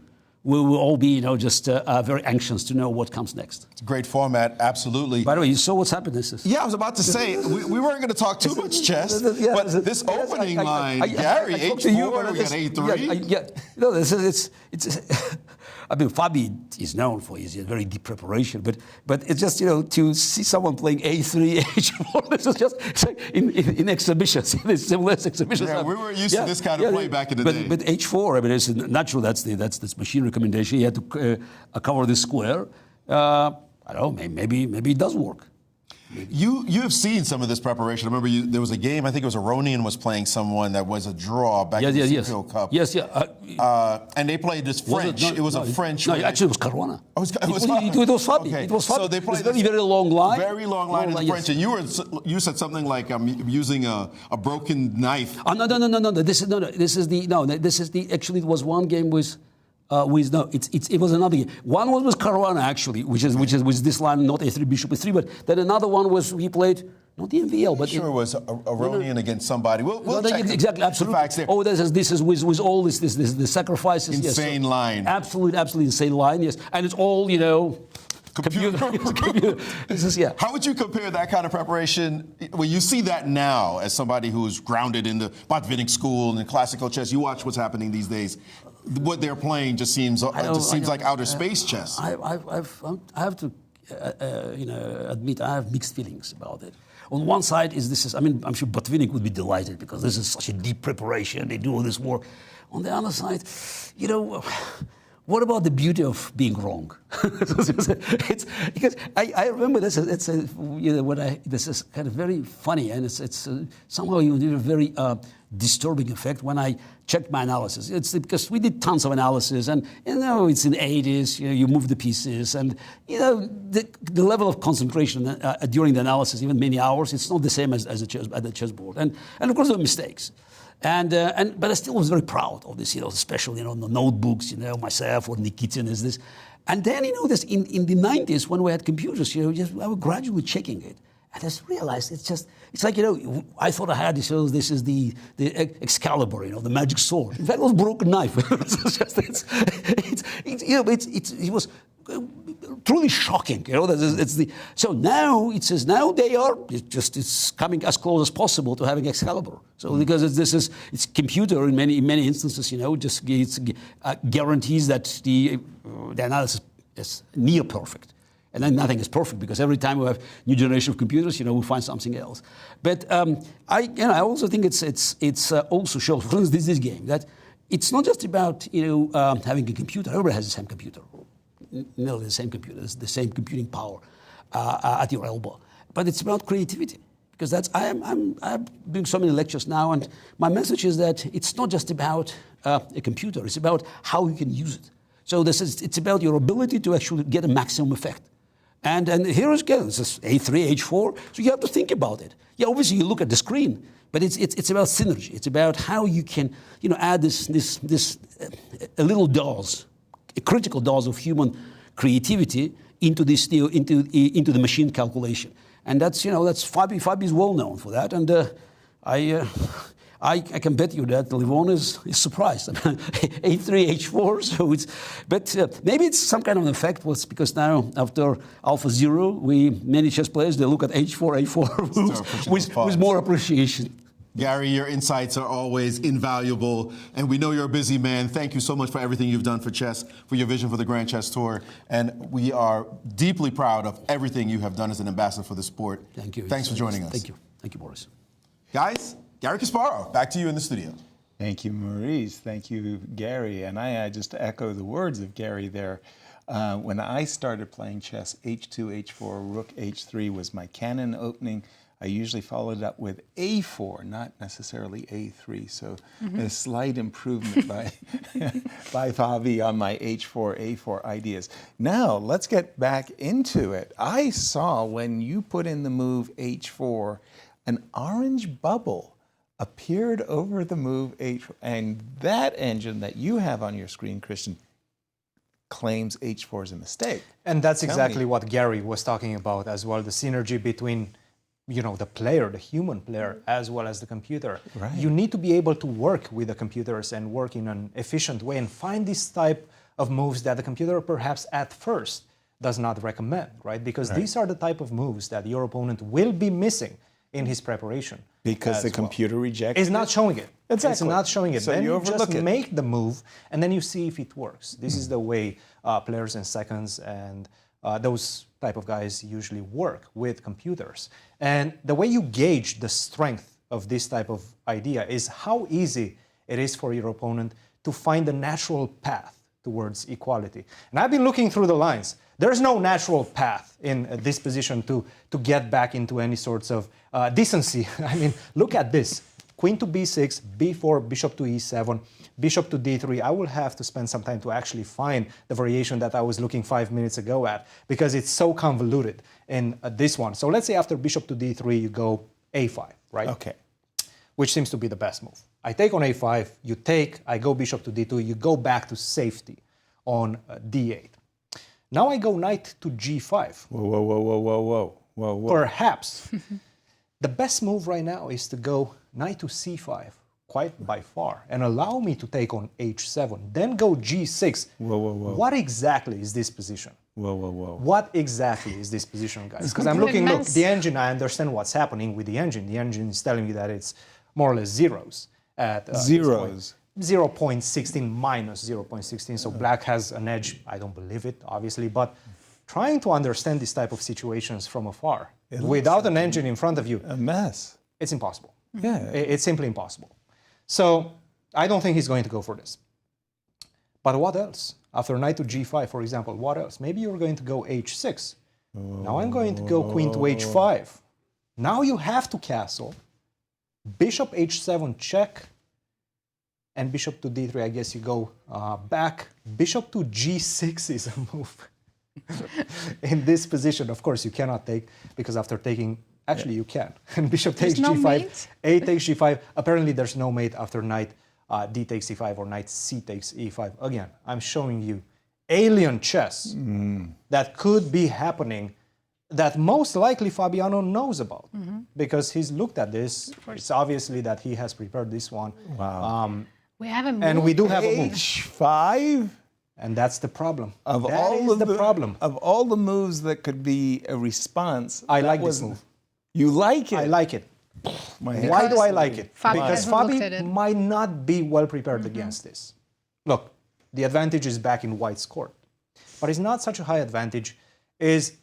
we will all be, just very anxious to know what comes next. It's a great format, absolutely. By the way, you saw what's happened. Yeah, I was about to say, we weren't going to talk too much chess, but this opening line, Garry, H4, we got A3. I mean, Fabi is known for his very deep preparation, but it's just, to see someone playing A3, H4, this is just like in exhibitions, in similar exhibitions. Yeah, we were used to this kind of play back in the day. But H4, I mean, it's natural, that's this machine recommendation. You had to cover this square. I don't know, maybe it does work. You have seen some of this preparation. I remember there was a game, I think it was Aronian was playing someone that was a draw back in the Sinkfield Cup. Yes. And they played this French. It was a French. No, actually it was Caruana. It was Fabi. Okay. It was Fabi. So they played this very long line. Very long line in French. And you said something like, I'm using a broken knife. No. This is actually it was one game with. It was another game. One was with Caruana actually, which is this line, not A3 Bishop A3, but then another one was he played not the MVL, but it was Aronian against somebody. We'll check exactly, absolutely. The facts there. Oh, this is with all this the sacrifices. Insane line. Absolutely insane line. Yes, and it's all Computer. How would you compare that kind of preparation when you see that now as somebody who's grounded in the Botvinnik school and classical chess? You watch what's happening these days. What they're playing just seems like outer space chess. I have to admit I have mixed feelings about it. On one side I'm sure Botvinnik would be delighted because this is such a deep preparation. They do all this work. On the other side, what about the beauty of being wrong? It's because I remember this. This is kind of very funny, and it's somehow a very disturbing effect when I checked my analysis. It's because we did tons of analysis, and it's in the 80s. You move the pieces, and the level of concentration during the analysis, even many hours, it's not the same as at the chessboard, and of course there were mistakes. But I still was very proud of this, especially the notebooks, myself or Nikitin is this. And then, this in the 90s when we had computers, I was gradually checking it. And I just realized it's like, I thought I had this is the Excalibur, the magic sword. In fact, it was a broken knife. It was truly shocking, so now it says it's coming as close as possible to having Excalibur. So because it's computer in many instances, guarantees that the analysis is near perfect. And then nothing is perfect because every time we have new generation of computers, we find something else. But I also think it's also shows, for instance, this game that it's not just about having a computer. Everybody has the same computer. Nearly the same computer, the same computing power at your elbow. But it's about creativity, because I'm doing so many lectures now, and my message is that it's not just about a computer. It's about how you can use it. So it's about your ability to actually get a maximum effect. And here again, this is A3, H4. So you have to think about it. Yeah, obviously you look at the screen, but it's about synergy. It's about how you can add this a little dose, a critical dose of human creativity into this into the machine calculation, and that's Fabi is well known for that, and I can bet you that Levon is surprised. A3, H4, so maybe it's some kind of an effect. Because now after Alpha Zero, many chess players they look at H4 moves with more appreciation. Garry, your insights are always invaluable, and we know you're a busy man. Thank you so much for everything you've done for chess, for your vision for the Grand Chess Tour, and we are deeply proud of everything you have done as an ambassador for the sport. Thank you. Thanks for joining us. Thank you, Boris. Guys, Garry Kasparov, back to you in the studio. Thank you, Maurice. Thank you, Garry. And I just echo the words of Garry there. When I started playing chess, H2, H4, Rook H3 was my cannon opening. I usually followed up with A4, not necessarily A3. So a slight improvement by Fabi on my H4, A4 ideas. Now, let's get back into it. I saw when you put in the move H4, an orange bubble appeared over the move H4. And that engine that you have on your screen, Cristian, claims H4 is a mistake. And that's exactly what Garry was talking about as well, the synergy between the player, the human player, as well as the computer. Right. You need to be able to work with the computers and work in an efficient way and find this type of moves that the computer perhaps at first does not recommend, right? Because these are the type of moves that your opponent will be missing in his preparation. Because the computer rejects It's not showing it. Exactly. It's not showing it. So then you just overlook it. make the move, and then you see if it works. This is the way players in seconds and those type of guys usually work with computers. And the way you gauge the strength of this type of idea is how easy it is for your opponent to find a natural path towards equality. And I've been looking through the lines. There's no natural path in this position to get back into any sorts of decency. I mean, look at this. Queen to b6, b4, bishop to e7, bishop to d3. I will have to spend some time to actually find the variation that I was looking 5 minutes ago at, because it's so convoluted in this one. So let's say after bishop to d3, you go a5, right? Okay. Which seems to be the best move. I take on a5, you take, I go bishop to d2, you go back to safety on d8. Now I go knight to g5. Whoa. Perhaps the best move right now is to go knight to c5, quite by far, and allow me to take on h7, then go g6. Whoa. What exactly is this position? Whoa. What exactly is this position, guys? Because I'm looking, look, the engine, I understand what's happening with the engine. The engine is telling me that it's more or less zeros at zeros. 0.16 minus 0.16, so black has an edge. I don't believe it, obviously, but trying to understand these type of situations from afar without an engine in front of you, A mess. it's impossible. Yeah. It's simply impossible. So I don't think he's going to go for this. But what else? After knight to g5, for example, what else? Maybe you're going to go h6. Now I'm going to go queen to h5. Now you have to castle. Bishop h7 check. And bishop to d3, I guess you go back. Bishop to g6 is a move. In this position, of course, you cannot take, because after taking, actually you can. And bishop takes There's no g5, mate? a takes g5. Apparently there's no mate after knight d takes e5 or knight c takes e5. Again, I'm showing you alien chess that could be happening that most likely Fabiano knows about because he's looked at this. It's obviously that he has prepared this one. Wow. We have a move. And we do have a move. H5? And that's the problem. Of That all is of the problem. Of all the moves that could be a response, I that like this was- move. You like it? I like it. My Why do I like it? Fabi Because hasn't looked at Fabi it. might not be well prepared against this. Look, the advantage is back in White's court. But it's not such a high advantage. Is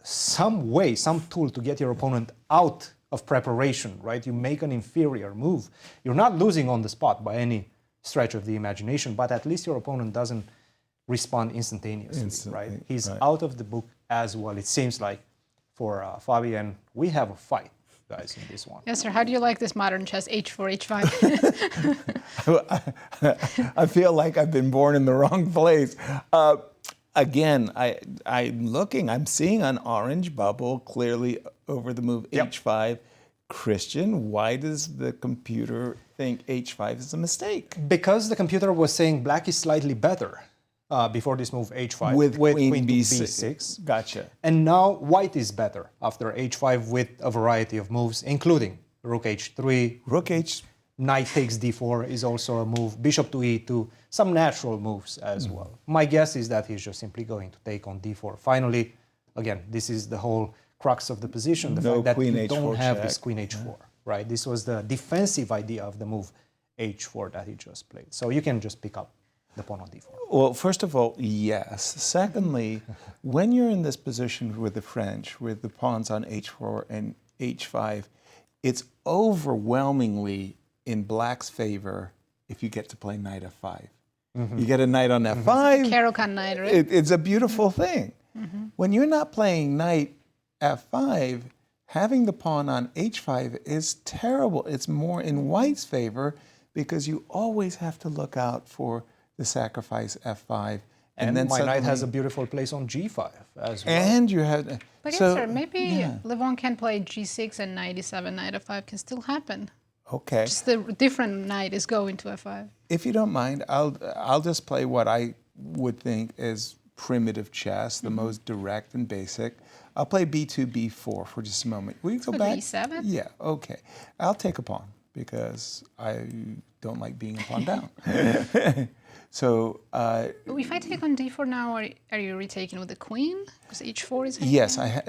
some way, some tool to get your opponent out of preparation, right? You make an inferior move. You're not losing on the spot by any stretch of the imagination, but at least your opponent doesn't respond instantaneously, right? He's out of the book as well, it seems like, for Fabi, and we have a fight, guys, in this one. Yes, sir. How do you like this modern chess? H4, H5. I feel like I've been born in the wrong place. Again, I'm seeing an orange bubble clearly over the move H5. Cristian, why does the computer think H5 is a mistake? Because the computer was saying black is slightly better before this move H5 With queen to B6. B6. Gotcha. And now white is better after H5 with a variety of moves, including rook H3, Rook H. knight takes D4 is also a move, bishop to E2, some natural moves as well. My guess is that he's just simply going to take on D4. Finally, again, this is the whole crux of the position, the No fact that queen you don't H4 have check. this queen H4, right? This was the defensive idea of the move H4 that he just played. So you can just pick up the pawn on D4. Well, first of all, yes. Secondly, when you're in this position with the French, with the pawns on H4 and H5, it's overwhelmingly in black's favor if you get to play knight F5. You get a knight on F5. Caro-Kann knight, right? It's a beautiful thing. When you're not playing knight F5, having the pawn on H5 is terrible. It's more in white's favor because you always have to look out for the sacrifice F5. And then my knight has a suddenly- beautiful place on G5 as well. And you have... But so, yes, sir, maybe yeah. Levon can play G6 and knight E7, knight F5 can still happen. Okay. Just the different knight is going to F5. If you don't mind, I'll just play what I would think is primitive chess, the most direct and basic. I'll play B2, B4 for just a moment. Will you go So back? B7? Yeah, okay. I'll take a pawn because I don't like being a pawn down. So, If I take on D4 now, are you retaking with the queen? Because H4 is hanging yes, out?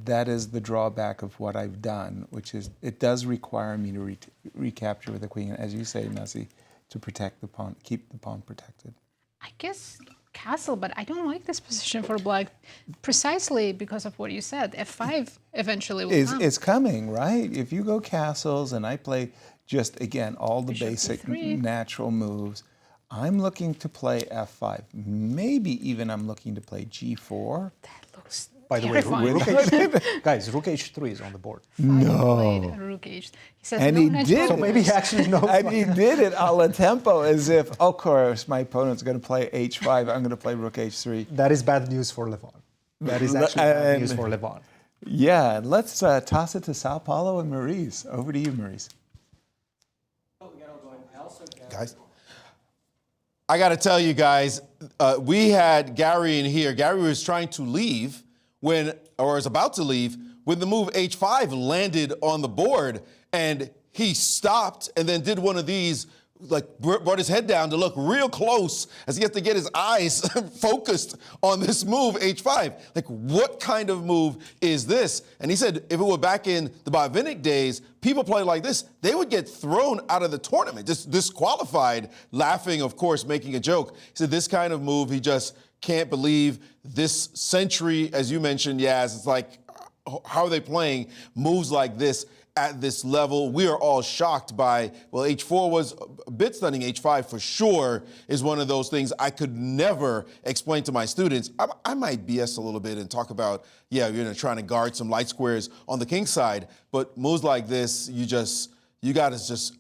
that is the drawback of what I've done, which is it does require me to recapture with the queen, as you say, Nazi, to protect the pawn, keep the pawn protected. I guess castle, but I don't like this position for black precisely because of what you said. F5 eventually will come. It's coming, right? If you go castles and I play just, again, all the Bishop basic E3. natural moves, I'm looking to play F5. Maybe even I'm looking to play G4. That looks By the way, terrifying. rook H3, guys, rook H3 is on the board. Played rook H. He says And no he natural did. So maybe he actually knows. And he did it a la tempo, as if, of course, my opponent's going to play H5, I'm going to play rook H3. That is bad news for Levon. That is actually bad news for Levon. Yeah, let's toss it to Sao Paulo and Maurice. Over to you, Maurice. Guys, I got to tell you guys, we had Garry in here. Garry was trying to leave or is about to leave when the move H5 landed on the board, and he stopped and then did one of these, like brought his head down to look real close as he has to get his eyes focused on this move H5. Like, what kind of move is this? And he said if it were back in the Botvinnik days, people play like this, they would get thrown out of the tournament, just disqualified, laughing, of course, making a joke. He said this kind of move, he just can't believe this century, as you mentioned, Yaz, it's like, how are they playing moves like this at this level? We are all shocked by, well, H4 was a bit stunning. H5 for sure is one of those things I could never explain to my students. I might BS a little bit and talk about, yeah, trying to guard some light squares on the king side, but moves like this, you got to just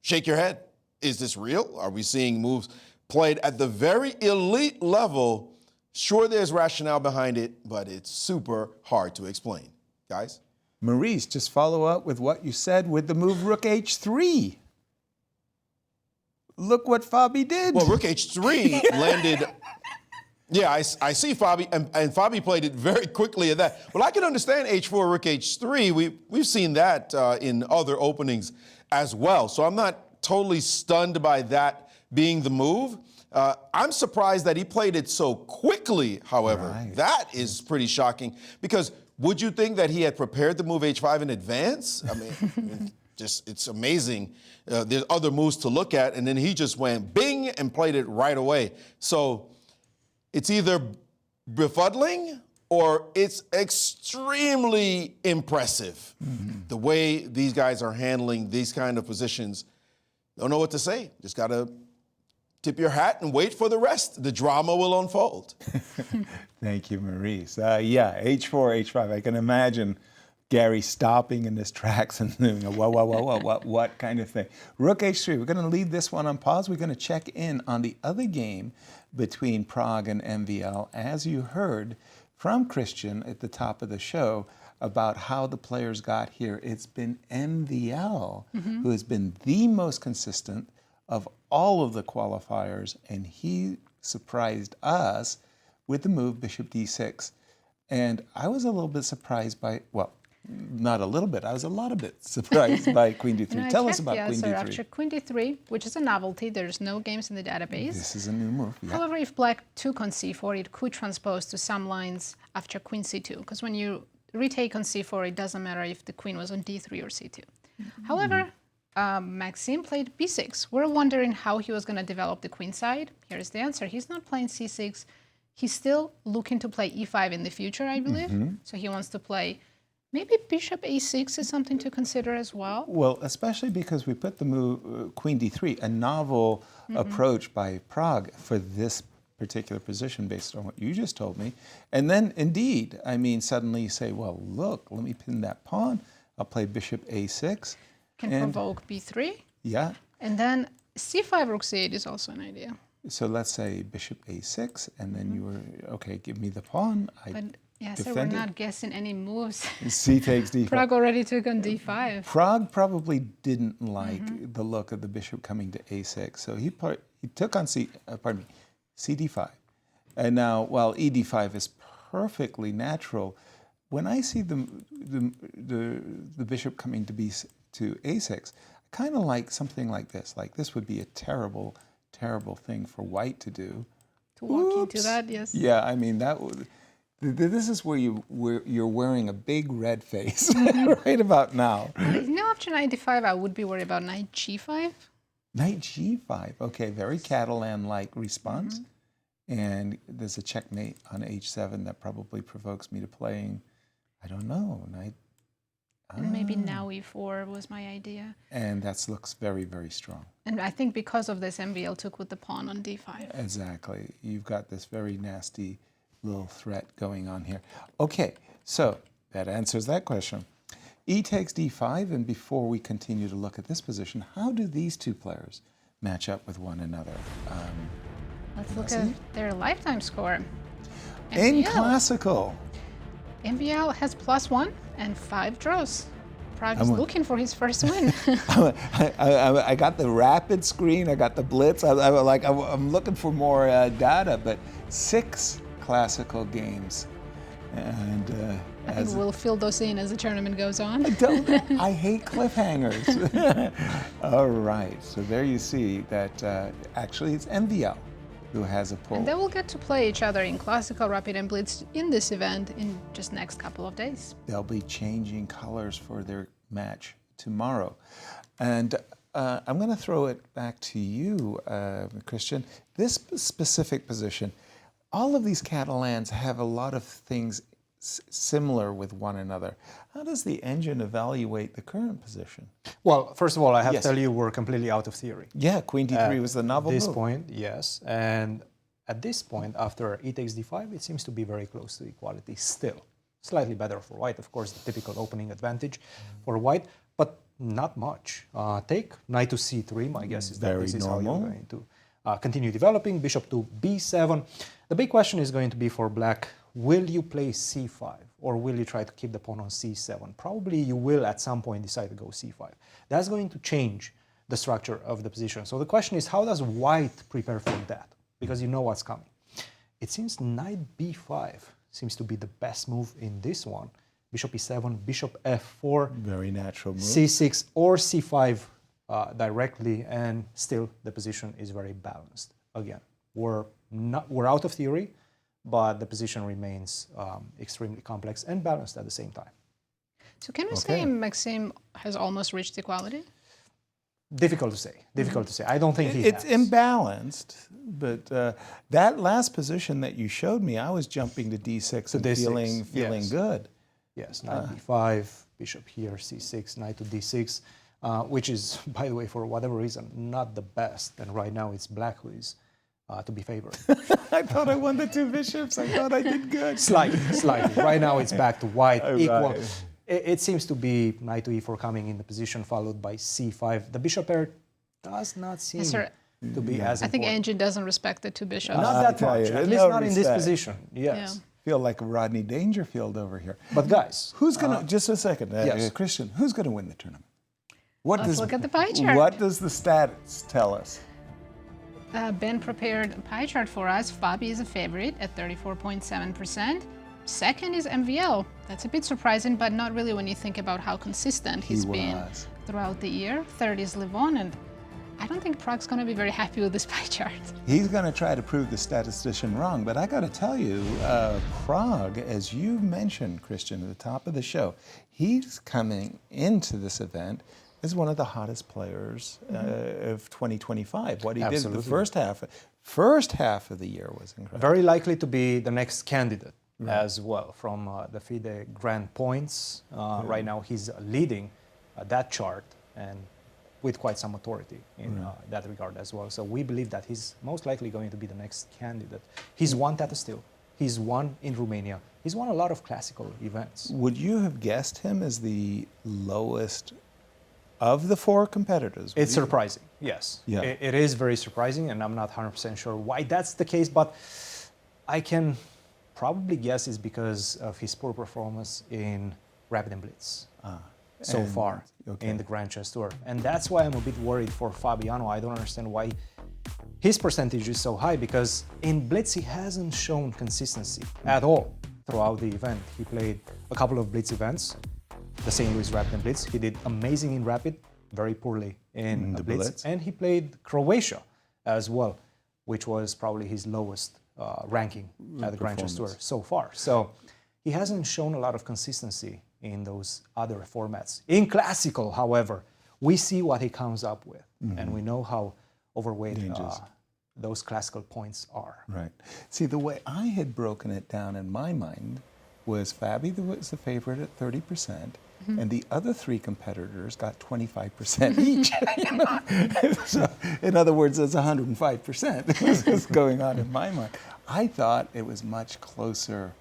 shake your head. Is this real? Are we seeing moves played at the very elite level? Sure, there's rationale behind it, but it's super hard to explain. Guys? Maurice, just follow up with what you said with the move Rook H3. Look what Fabi did. Well, Rook H3 landed. Yeah, I see Fabi, and Fabi played it very quickly at that. Well, I can understand H4, Rook H3. We've seen that in other openings as well. So I'm not totally stunned by that being the move. I'm surprised that he played it so quickly, however. Right. That is pretty shocking, because would you think that he had prepared the move H5 in advance? I mean, it's amazing. There's other moves to look at, and then he just went bing and played it right away. So it's either befuddling or it's extremely impressive, the way these guys are handling these kind of positions. Don't know what to say. Just got to tip your hat and wait for the rest. The drama will unfold. Thank you, Maurice. Yeah, H4, H5. I can imagine Garry stopping in his tracks and doing a what kind of thing. Rook H3. We're going to leave this one on pause. We're going to check in on the other game between Prague and MVL, as you heard from Cristian at the top of the show about how the players got here. It's been MVL who has been the most consistent of all of the qualifiers, and he surprised us with the move Bishop D6. And I was a little bit surprised by, well, not a little bit, I was a lot of bit surprised by Queen D3. Tell us about Queen D3. After Queen D3, which is a novelty, there's no games in the database. This is a new move. Yeah. However, if Black took on C4, it could transpose to some lines after Queen C2, because when you retake on C4, it doesn't matter if the Queen was on D3 or C2. However, Maxime played B6. We're wondering how he was going to develop the queen side. Here's the answer. He's not playing C6. He's still looking to play E5 in the future, I believe. So he wants to play, maybe Bishop A6 is something to consider as well. Well, especially because we put the move Queen D3, a novel approach by Prague for this particular position based on what you just told me. And then, indeed, I mean, suddenly you say, well, look, let me pin that pawn. I'll play Bishop A6. Can provoke B3. Yeah. And then C5, Rook C8 is also an idea. So let's say Bishop A6, and then you were, okay, give me the pawn. Yeah, so we're not guessing any moves. C takes D4. Prague already took on D5. Prague probably didn't like the look of the bishop coming to A6, so he took on CD5. And now, while ED5 is perfectly natural, when I see the bishop coming to A6, I kind of like something like this. Like, this would be a terrible, terrible thing for white to do. To walk into that, yes. Yeah, I mean, that would. This is where you're wearing a big red face right about now. After knight d5, I would be worried about knight g5. Knight g5, okay, very Catalan-like response. And there's a checkmate on h7 that probably provokes me to playing, I don't know, knight. And maybe now e4 was my idea. And that looks very, very strong. And I think because of this, MVL took with the pawn on d5. Exactly. You've got this very nasty little threat going on here. Okay, so that answers that question. E takes d5, and before we continue to look at this position, how do these two players match up with one another? Let's look at their lifetime score. In classical. MVL has +1 and 5 draws. Prague is looking for his first win. I got the rapid screen, I got the blitz. I'm looking for more data, but 6 classical games. And I think we'll fill those in as the tournament goes on. I hate cliffhangers. All right, so there you see that actually it's MVL who has a pull. And they will get to play each other in classical, rapid, and blitz in this event in just next couple of days. They'll be changing colors for their match tomorrow. And I'm going to throw it back to you, Cristian. This specific position, all of these Catalans have a lot of things similar with one another. How does the engine evaluate the current position? Well, first of all, I have Yes. to tell you we're completely out of theory. Yeah, Queen D3 was the novel At this move. point, yes. And at this point, after e takes d5, it seems to be very close to equality still. Slightly better for white, of course, the typical opening advantage for white, but not much. Take knight to c3, my guess is that Very this is how normal. you're going to continue developing. Bishop to b7. The big question is going to be for black, will you play c5 or will you try to keep the pawn on c7? Probably you will at some point decide to go c5. That's going to change the structure of the position. So the question is, how does white prepare for that? Because you know what's coming. It seems knight b5 seems to be the best move in this one. Bishop e7, bishop f4, Very natural move. c6 or c5 directly, and still the position is very balanced. Again, we're out of theory, but the position remains extremely complex and balanced at the same time. So can we say Maxime has almost reached equality? Difficult to say. Difficult to say. I don't think he It's has. imbalanced, but that last position that you showed me, I was jumping to d6 To and d6, feeling yes. good. Yes, knight b5, bishop here, c6, knight to d6, which is, by the way, for whatever reason, not the best. And right now it's black who is to be favored. I thought I won the two bishops. I thought I did good. Slightly. Right now it's back to white, equal. Right. It seems to be knight to e4 coming in the position, followed by c5. The bishop pair does not seem Yes, sir. to be as I think important. engine doesn't respect the two bishops. Not I that tell much, you, at no least not in this respect. position. Yes. Feel like Rodney Dangerfield over here. But guys, Who's gonna? Just a second, yes. Christian. Who's gonna win the tournament? What Let's look at the pie chart. What does the stats tell us? Ben prepared a pie chart for us. Fabi is a favorite at 34.7%. Second is MVL. That's a bit surprising, but not really when you think about how consistent he's been was. throughout the year. Third is Levon, and I don't think Prag's going to be very happy with this pie chart. He's going to try to prove the statistician wrong, but I got to tell you, Prague, as you mentioned, Christian, at the top of the show, he's coming into this event as one of the hottest players of 2025. What he did Absolutely. the first half of the year was incredible. very likely to be the next candidate as well from the FIDE Grand Points. Right now he's leading that chart and with quite some authority in that regard as well. So we believe that he's most likely going to be the next candidate. He's won Tata Steel. He's won in Romania. He's won a lot of classical events. Would you have guessed him as the lowest of the four competitors? It's surprising, yes. Yeah. It is very surprising, and I'm not 100% sure why that's the case, but I can probably guess it's because of his poor performance in Rapid and Blitz so far in the Grand Chess Tour. And that's why I'm a bit worried for Fabiano. I don't understand why his percentage is so high, because in Blitz he hasn't shown consistency at all throughout the event. He played a couple of Blitz events, the same with Rapid and Blitz. He did amazing in Rapid, very poorly in the Blitz. Blitz. And he played Croatia as well, which was probably his lowest ranking at the Grand Chess Tour so far. So he hasn't shown a lot of consistency in those other formats. In Classical, however, we see what he comes up with, and we know how overweight those Classical points are. Right. See, the way I had broken it down in my mind was Fabi was the favorite at 30%, and the other three competitors got 25% each. You know? So, in other words, that's 105% was going on in my mind. I thought it was much closer.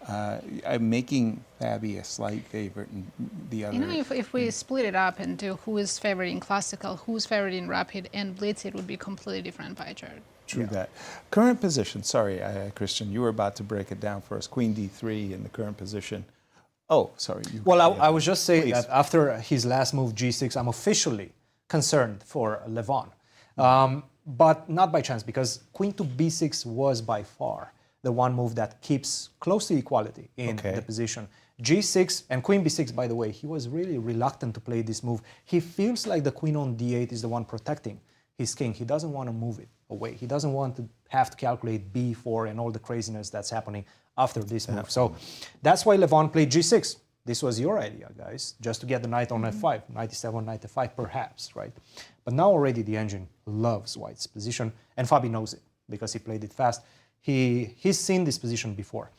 I'm making Fabi a slight favorite, and the other. You know, if we split it up into who is favored in Classical, who's favored in Rapid and Blitz, it would be a completely different pie chart. True that. Current position, sorry, Christian, you were about to break it down for us. Queen d3 in the current position. Oh, sorry. Well, I was just saying that after his last move, g6, I'm officially concerned for Levon. But not by chance, because queen to b6 was by far the one move that keeps close to equality in the position. g6 and queen b6, by the way, he was really reluctant to play this move. He feels like the queen on d8 is the one protecting his king. He doesn't want to move it away. He doesn't want to have to calculate b4 and all the craziness that's happening after this move. So that's why Levon played g6. This was your idea, guys, just to get the knight on f5, knight e7, knight f5, perhaps, right? But now already the engine loves white's position, and Fabi knows it because he played it fast. He's seen this position before.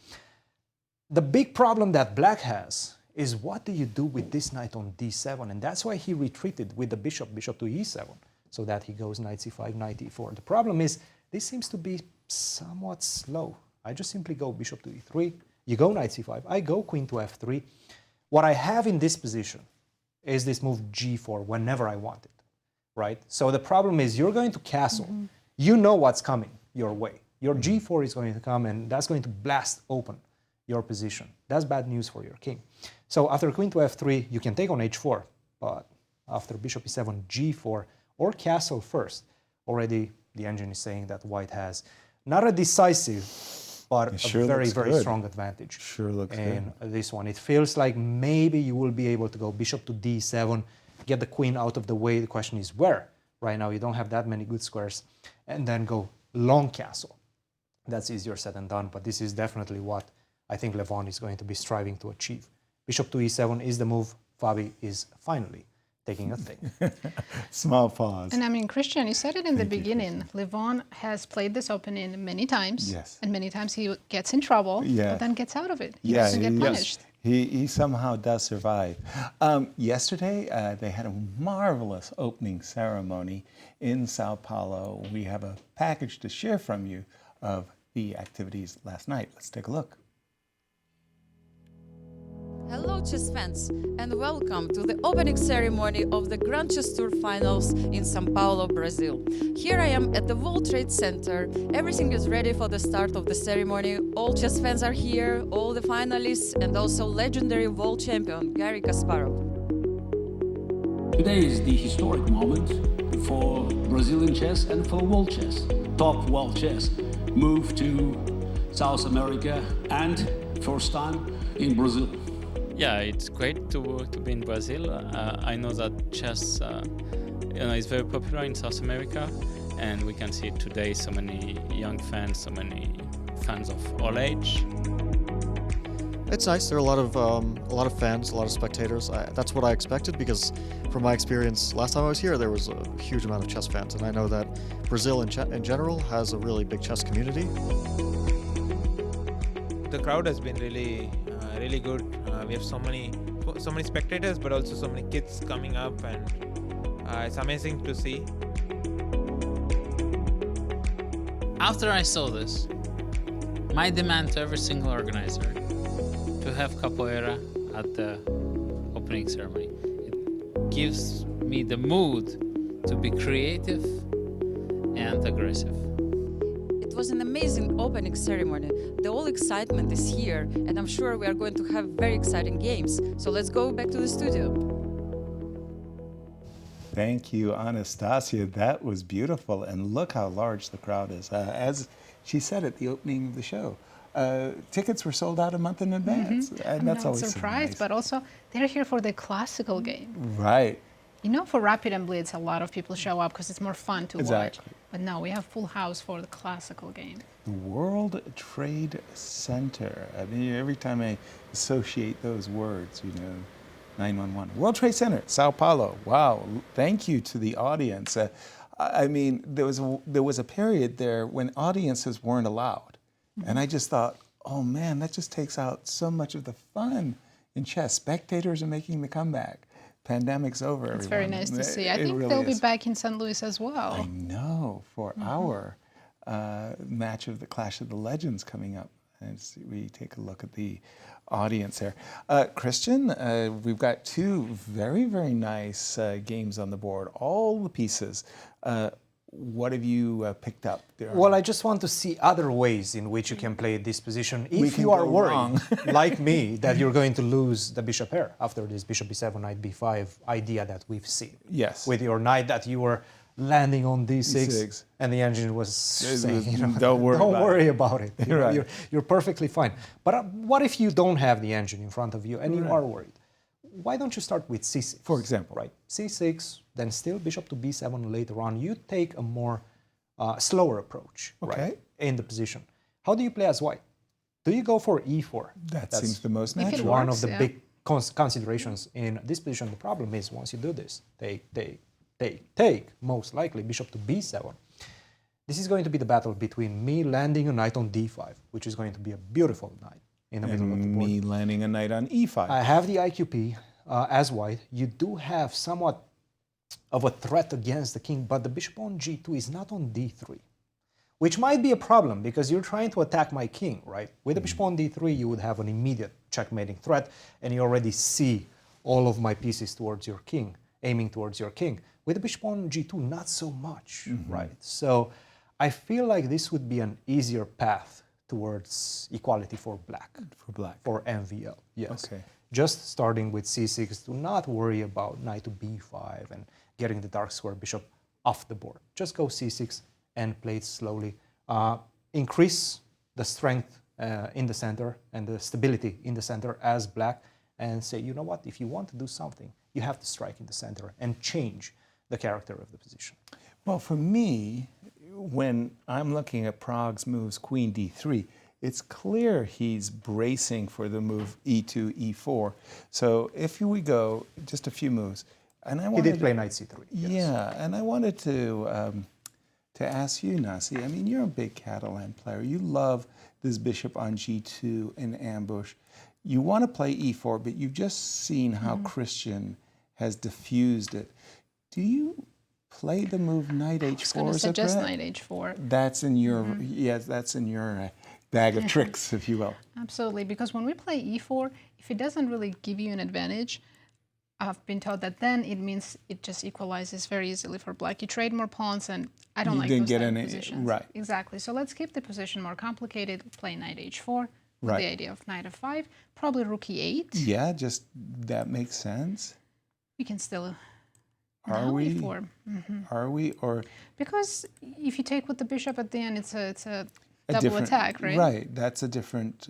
The big problem that black has is what do you do with this knight on d7? And that's why he retreated with the bishop to e7, so that he goes knight c5, knight e4. The problem is this seems to be somewhat slow. I just simply go bishop to e3, you go knight c5, I go queen to f3. What I have in this position is this move g4 whenever I want it, right? So the problem is you're going to castle. You know what's coming your way. Your g4 is going to come, and that's going to blast open your position. That's bad news for your king. So after queen to f3, you can take on h4, but after bishop e7, g4, or castle first, already the engine is saying that white has not a decisive, but a very, very strong advantage. Sure looks in this one. It feels like maybe you will be able to go bishop to d7, get the queen out of the way. The question is where? Right now you don't have that many good squares. And then go long castle. That's easier said than done, but this is definitely what I think Levon is going to be striving to achieve. Bishop to e7 is the move. Fabi is finally taking a thing. Small pause. And I mean, Cristian, you said it in the beginning. Levon has played this opening many times. Yes. And many times he gets in trouble, but then gets out of it. He doesn't get punished. He somehow does survive. Yesterday, they had a marvelous opening ceremony in Sao Paulo. We have a package to share from you of the activities last night. Let's take a look. Hello chess fans, and welcome to the opening ceremony of the Grand Chess Tour Finals in São Paulo, Brazil. Here I am at the World Trade Center. Everything is ready for the start of the ceremony. All chess fans are here, all the finalists, and also legendary world champion Garry Kasparov. Today is the historic moment for Brazilian chess and for world chess. Top world chess move to South America and first time in Brazil. Yeah, it's great to be in Brazil. I know that chess is very popular in South America, and we can see today so many young fans, so many fans of all age. It's nice. There are a lot of fans, a lot of spectators. That's what I expected, because from my experience last time I was here, there was a huge amount of chess fans, and I know that Brazil in general has a really big chess community. The crowd has been really good. We have so many spectators, but also so many kids coming up, and it's amazing to see. After I saw this, my demand to every single organizer to have capoeira at the opening ceremony. It gives me the mood to be creative and aggressive. It was an amazing opening ceremony. The whole excitement is here, and I'm sure we are going to have very exciting games. So let's go back to the studio. Thank you, Anastasiya. That was beautiful, and look how large the crowd is. As she said at the opening of the show, tickets were sold out a month in advance, and that's always surprised, nice. but also they're here for the classical game. Right. You know, for Rapid and Blitz, a lot of people show up because it's more fun to watch. Exactly. But no, we have full house for the classical game. The World Trade Center. I mean, every time I associate those words, 911. World Trade Center, Sao Paulo. Wow. Thank you to the audience. I mean, there was a period there when audiences weren't allowed. And I just thought, oh man, that just takes out so much of the fun in chess. Spectators are making the comeback. Pandemic's over. It's very nice to see. I think really they'll be back in St. Louis as well. I know, for our match of the Clash of the Legends coming up. As we take a look at the audience here. Cristian, we've got two very, very nice games on the board. All the pieces. What have you picked up there? Well, I just want to see other ways in which you can play this position. If you are worried, like me, that you're going to lose the bishop pair after this bishop b7, knight b5 idea that we've seen. Yes. With your knight that you were landing on d6, and the engine was saying, don't worry about it. You're perfectly fine. But what if you don't have the engine in front of you and you are worried? Why don't you start with c6? For example. Right. c6, then still bishop to b7 later on. You take a more slower approach in the position. How do you play as white? Do you go for e4? That seems the most natural. Works, one of the big considerations in this position. The problem is once you do this, take, most likely bishop to b7. This is going to be the battle between me landing a knight on d5, which is going to be a beautiful knight in the middle of the board. Me landing a knight on e5. I have the IQP as white. You do have somewhat of a threat against the king, but the bishop on g2 is not on d3, which might be a problem because you're trying to attack my king, right? With the bishop on d3, you would have an immediate checkmating threat, and you already see all of my pieces towards your king, aiming towards your king. With the bishop on g2, not so much, right? So I feel like this would be an easier path towards equality for black. For MVL, yes. Okay. Just starting with c6, do not worry about knight to b5 and getting the dark square bishop off the board. Just go c6 and play it slowly. Increase the strength in the center and the stability in the center as black, and say, you know what, if you want to do something, you have to strike in the center and change the character of the position. Well, for me, when I'm looking at Prag's moves, queen d3, it's clear he's bracing for the move e2, e4. So if we go just a few moves, and I wanted He did play knight c3. Yes. Yeah, and I wanted to ask you, Nazi. I mean, you're a big Catalan player. You love this bishop on g2 in ambush. You want to play e4, but you've just seen how Cristian has diffused it. Do you play the move knight h4? I was going to suggest knight h4. That's in your yes, that's in your bag of tricks, if you will. Absolutely, because when we play e4, if it doesn't really give you an advantage, I've been told that then it means it just equalizes very easily for black. You trade more pawns, and I don't like those type of positions. Right. Exactly. So let's keep the position more complicated. Play knight h4. With Right. the idea of knight f5, probably rook e8. Yeah, just that makes sense. We can still. Are now we? e4. Are we? Or Because if you take with the bishop at the end, it's a a double different attack, right? Right. That's a different.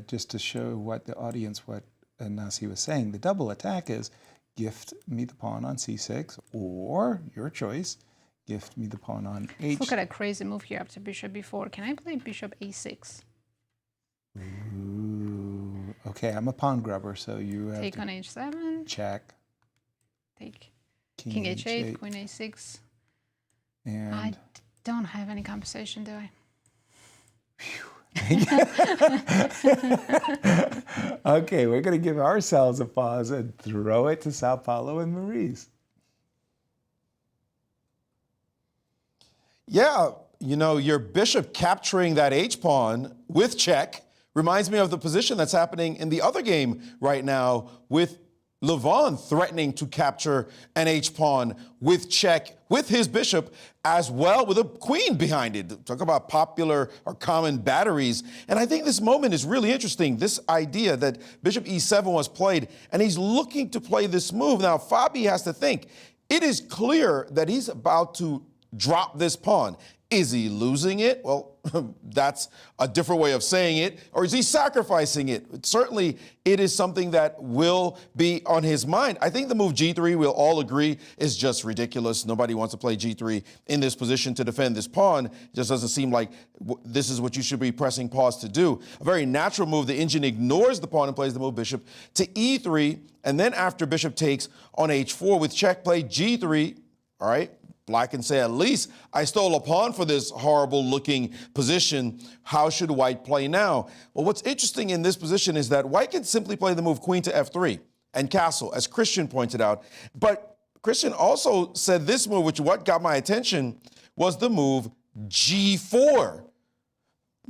Just to show what the audience, what Nazi was saying, the double attack is gift me the pawn on c6, or your choice, gift me the pawn on h. Look at a crazy move here after bishop b4. Can I play bishop a6? Ooh. Okay, I'm a pawn grubber, so you have Take to on h7. check. Take king h8, queen a6. And I don't have any compensation, do I? okay, we're going to give ourselves a pause and throw it to Sao Paulo and Maurice. Yeah, you know, your bishop capturing that h-pawn with check reminds me of the position that's happening in the other game right now with Levon threatening to capture an h-pawn with check with his bishop as well, with a queen behind it. Talk about popular or common batteries. And I think this moment is really interesting, this idea that bishop e7 was played, and he's looking to play this move. Now, Fabi has to think, it is clear that he's about to drop this pawn. Is he losing it? Well, that's a different way of saying it. Or is he sacrificing it? Certainly, it is something that will be on his mind. I think the move g3, we'll all agree, is just ridiculous. Nobody wants to play g3 in this position to defend this pawn. It just doesn't seem like this is what you should be pressing pawns to do. A very natural move. The engine ignores the pawn and plays the move bishop to e3. And then after bishop takes on h4 with check, play g3. All right. Black can say, at least I stole a pawn for this horrible looking position. How should white play now? Well, what's interesting in this position is that white can simply play the move queen to f3 and castle, as Cristian pointed out. But Cristian also said this move, which what got my attention, was the move g4.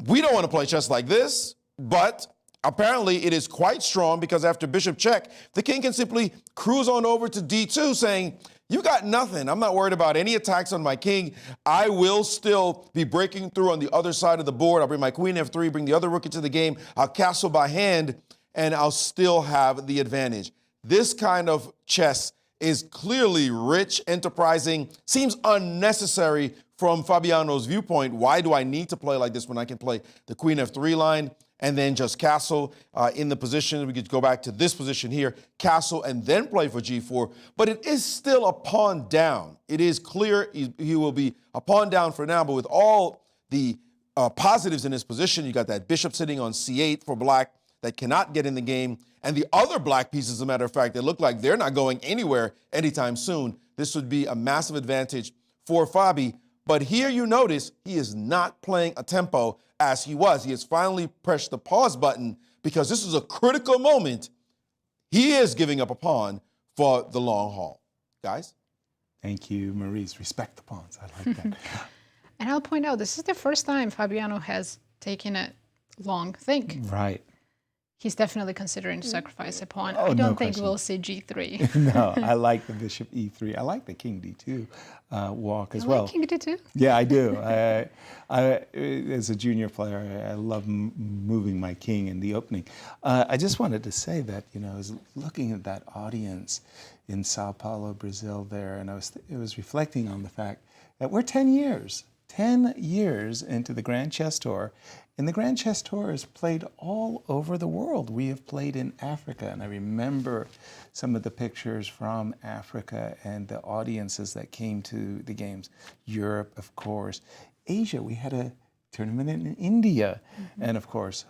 We don't want to play chess like this, but apparently it is quite strong because after bishop check, the king can simply cruise on over to d2 saying, you got nothing. I'm not worried about any attacks on my king. I will still be breaking through on the other side of the board. I'll bring my queen f3, bring the other rook into the game. I'll castle by hand, and I'll still have the advantage. This kind of chess is clearly rich, enterprising, seems unnecessary from Fabiano's viewpoint. Why do I need to play like this when I can play the queen f3 line and then just castle in the position? We could go back to this position here, castle, and then play for g4. But it is still a pawn down. It is clear he will be a pawn down for now, but with all the positives in his position, you got that bishop sitting on c8 for black that cannot get in the game, and the other black pieces, as a matter of fact, that look like they're not going anywhere anytime soon. This would be a massive advantage for Fabi. But here you notice he is not playing a tempo as he was. He has finally pressed the pause button because this is a critical moment. He is giving up a pawn for the long haul. Guys? Thank you, Maurice. Respect the pawns. I like that. And I'll point out, this is the first time Fabiano has taken a long think. Right. He's definitely considering to sacrifice a pawn. Oh, I don't no think question. we'll see g3. No, I like the bishop e3. I like the king d2 walk as You well. like king d2? Yeah, I do. As a junior player, I love moving my king in the opening. I just wanted to say that, you know, I was looking at that audience in Sao Paulo, Brazil there, and I was reflecting on the fact that we're 10 years into the Grand Chess Tour, and the Grand Chess Tour is played all over the world. We have played in Africa, and I remember some of the pictures from Africa and the audiences that came to the games. Europe, of course. Asia, we had a tournament in India, and of course,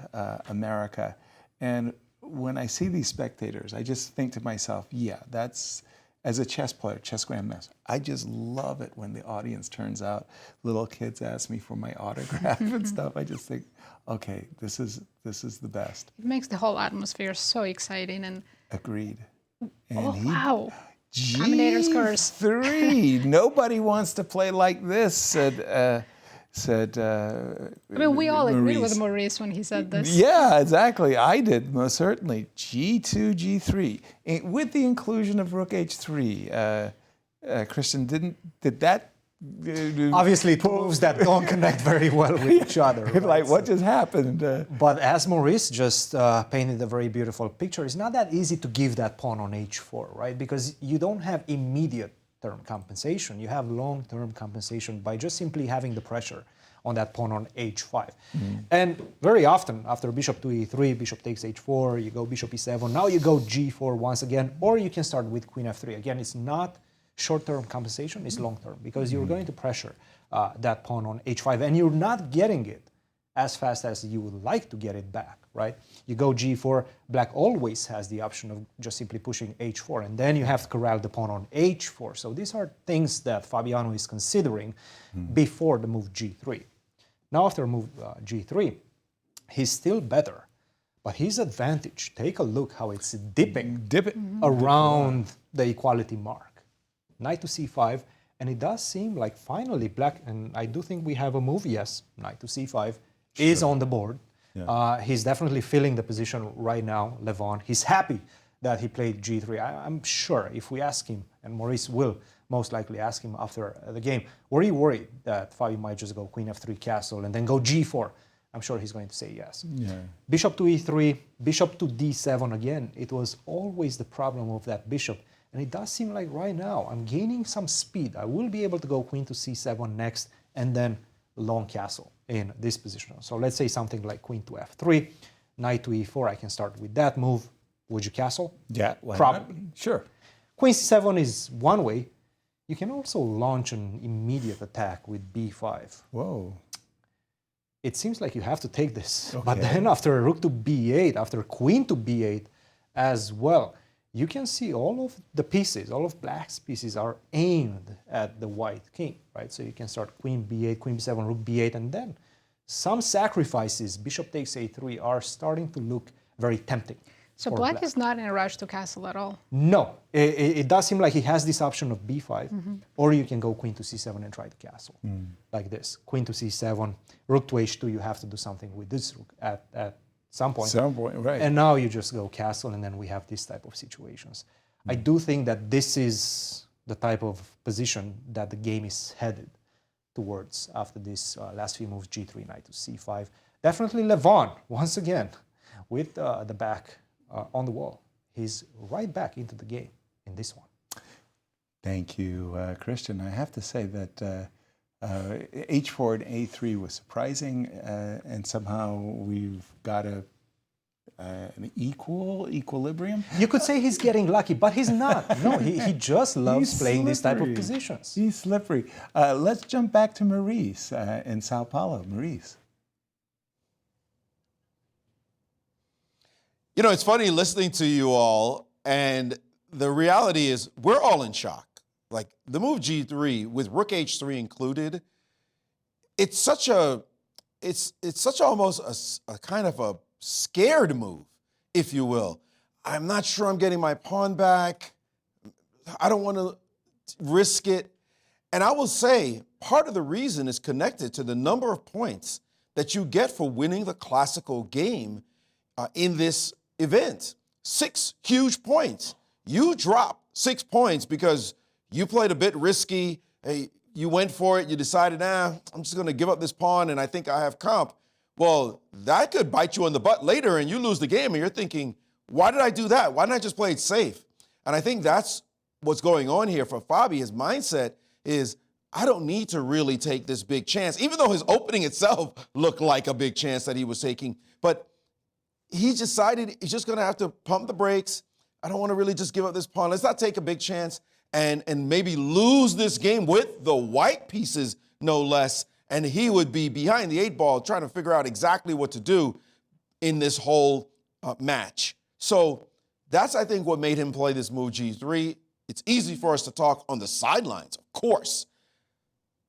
America. And when I see these spectators, I just think to myself, yeah, that's, as a chess player, chess grandmaster, I just love it when the audience turns out. Little kids ask me for my autograph and stuff. I just think, okay, this is the best. It makes the whole atmosphere so exciting. And Agreed. And oh, wow. G3. Terminator's curse. Nobody wants to play like this, said I mean, we all agreed with Maurice when he said this. Yeah, exactly. I did, most certainly. G2, G3. With the inclusion of rook h3, Cristian, did that... Obviously, it moves that don't connect very well with each other. Right? Like, what just happened? But as Maurice just painted a very beautiful picture, it's not that easy to give that pawn on h4, right? Because you don't have immediate term compensation. You have long-term compensation by just simply having the pressure on that pawn on h5. And very often, after bishop to e3, bishop takes h4, you go bishop e7, now you go g4 once again, or you can start with queen f3. Again, it's not short-term compensation, it's long-term, because you're going to pressure that pawn on h5, and you're not getting it as fast as you would like to get it back, right? You go g4, black always has the option of just simply pushing h4, and then you have to corral the pawn on h4. So these are things that Fabiano is considering before the move g3. Now after move g3, he's still better, but his advantage, take a look how it's dipping around the equality mark. Knight to c5, and it does seem like finally black, and I do think we have a move, yes, knight to c5 is on the board. Yeah. He's definitely filling the position right now, Levon. He's happy that he played g3. I'm sure if we ask him, and Maurice will most likely ask him after the game, were you worried that Fabi might just go queen f3 castle and then go g4? I'm sure he's going to say yes. Yeah. Bishop to e3, bishop to d7 again. It was always the problem of that bishop. And it does seem like right now I'm gaining some speed. I will be able to go queen to c7 next and then long castle in this position. So let's say something like queen to f3, knight to e4. I can start with that move. Would you castle? Yeah, why probably. Not? Sure. Queen c7 is one way. You can also launch an immediate attack with b5. Whoa. It seems like you have to take this. Okay. But then after rook to b8, after queen to b8 as well, you can see all of the pieces, all of black's pieces are aimed at the white king, right? So you can start queen b8, queen b7, rook b8, and then some sacrifices, bishop takes a3, are starting to look very tempting. So black is not in a rush to castle at all? No. It does seem like he has this option of b5, or you can go queen to c7 and try to castle, like this. Queen to c7, rook to h2, you have to do something with this rook at some point. Right. And now you just go castle, and then we have this type of situations. I do think that this is the type of position that the game is headed towards after this last few moves, g3, knight to c5. Definitely Levon, once again, with the back on the wall. He's right back into the game in this one. Thank you, Cristian. I have to say that h4 and a3 was surprising, and somehow we've got an equilibrium. You could say he's getting lucky, but he's not. No, he just loves playing this type of positions. He's slippery. Let's jump back to Maurice in Sao Paulo. Maurice. You know, it's funny listening to you all, and the reality is we're all in shock. Like, the move g3 with rook h3 included, it's such almost a kind of a scared move, if you will. I'm not sure I'm getting my pawn back. I don't want to risk it. And I will say part of the reason is connected to the number of points that you get for winning the classical game in this event. 6 huge points. You drop 6 points because you played a bit risky. You went for it. You decided, I'm just going to give up this pawn and I think I have comp. Well, that could bite you in the butt later and you lose the game and you're thinking, why did I do that? Why didn't I just play it safe? And I think that's what's going on here for Fabi. His mindset is, I don't need to really take this big chance, even though his opening itself looked like a big chance that he was taking. But he decided he's just going to have to pump the brakes. I don't want to really just give up this pawn. Let's not take a big chance and maybe lose this game with the white pieces, no less. And he would be behind the 8 ball trying to figure out exactly what to do in this whole match. So that's, I think, what made him play this move G3. It's easy for us to talk on the sidelines, of course.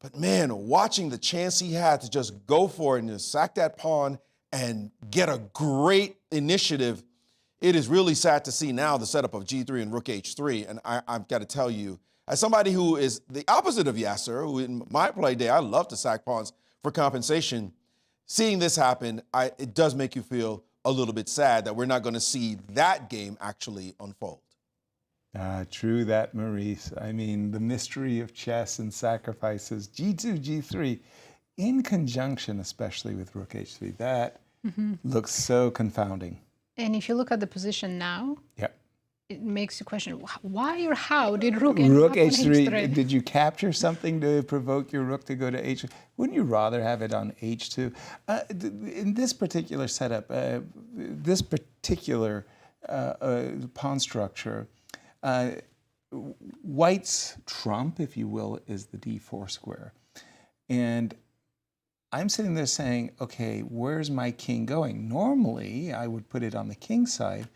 But, man, watching the chance he had to just go for it and just sack that pawn and get a great initiative, it is really sad to see now the setup of G3 and Rook H3. And I've got to tell you, as somebody who is the opposite of Yasser, who in my play day, I love to sack pawns for compensation, seeing this happen, it does make you feel a little bit sad that we're not going to see that game actually unfold. True that, Maurice. I mean, the mystery of chess and sacrifices, G2, G3, in conjunction, especially with Rook H3, that looks so confounding. And if you look at the position now, it makes you question, why or how did Rook Rook H3, did you capture something to provoke your Rook to go to H3? Wouldn't you rather have it on H2? In this particular setup, this particular pawn structure, White's trump, if you will, is the D4 square. And I'm sitting there saying, okay, where's my king going? Normally, I would put it on the king side,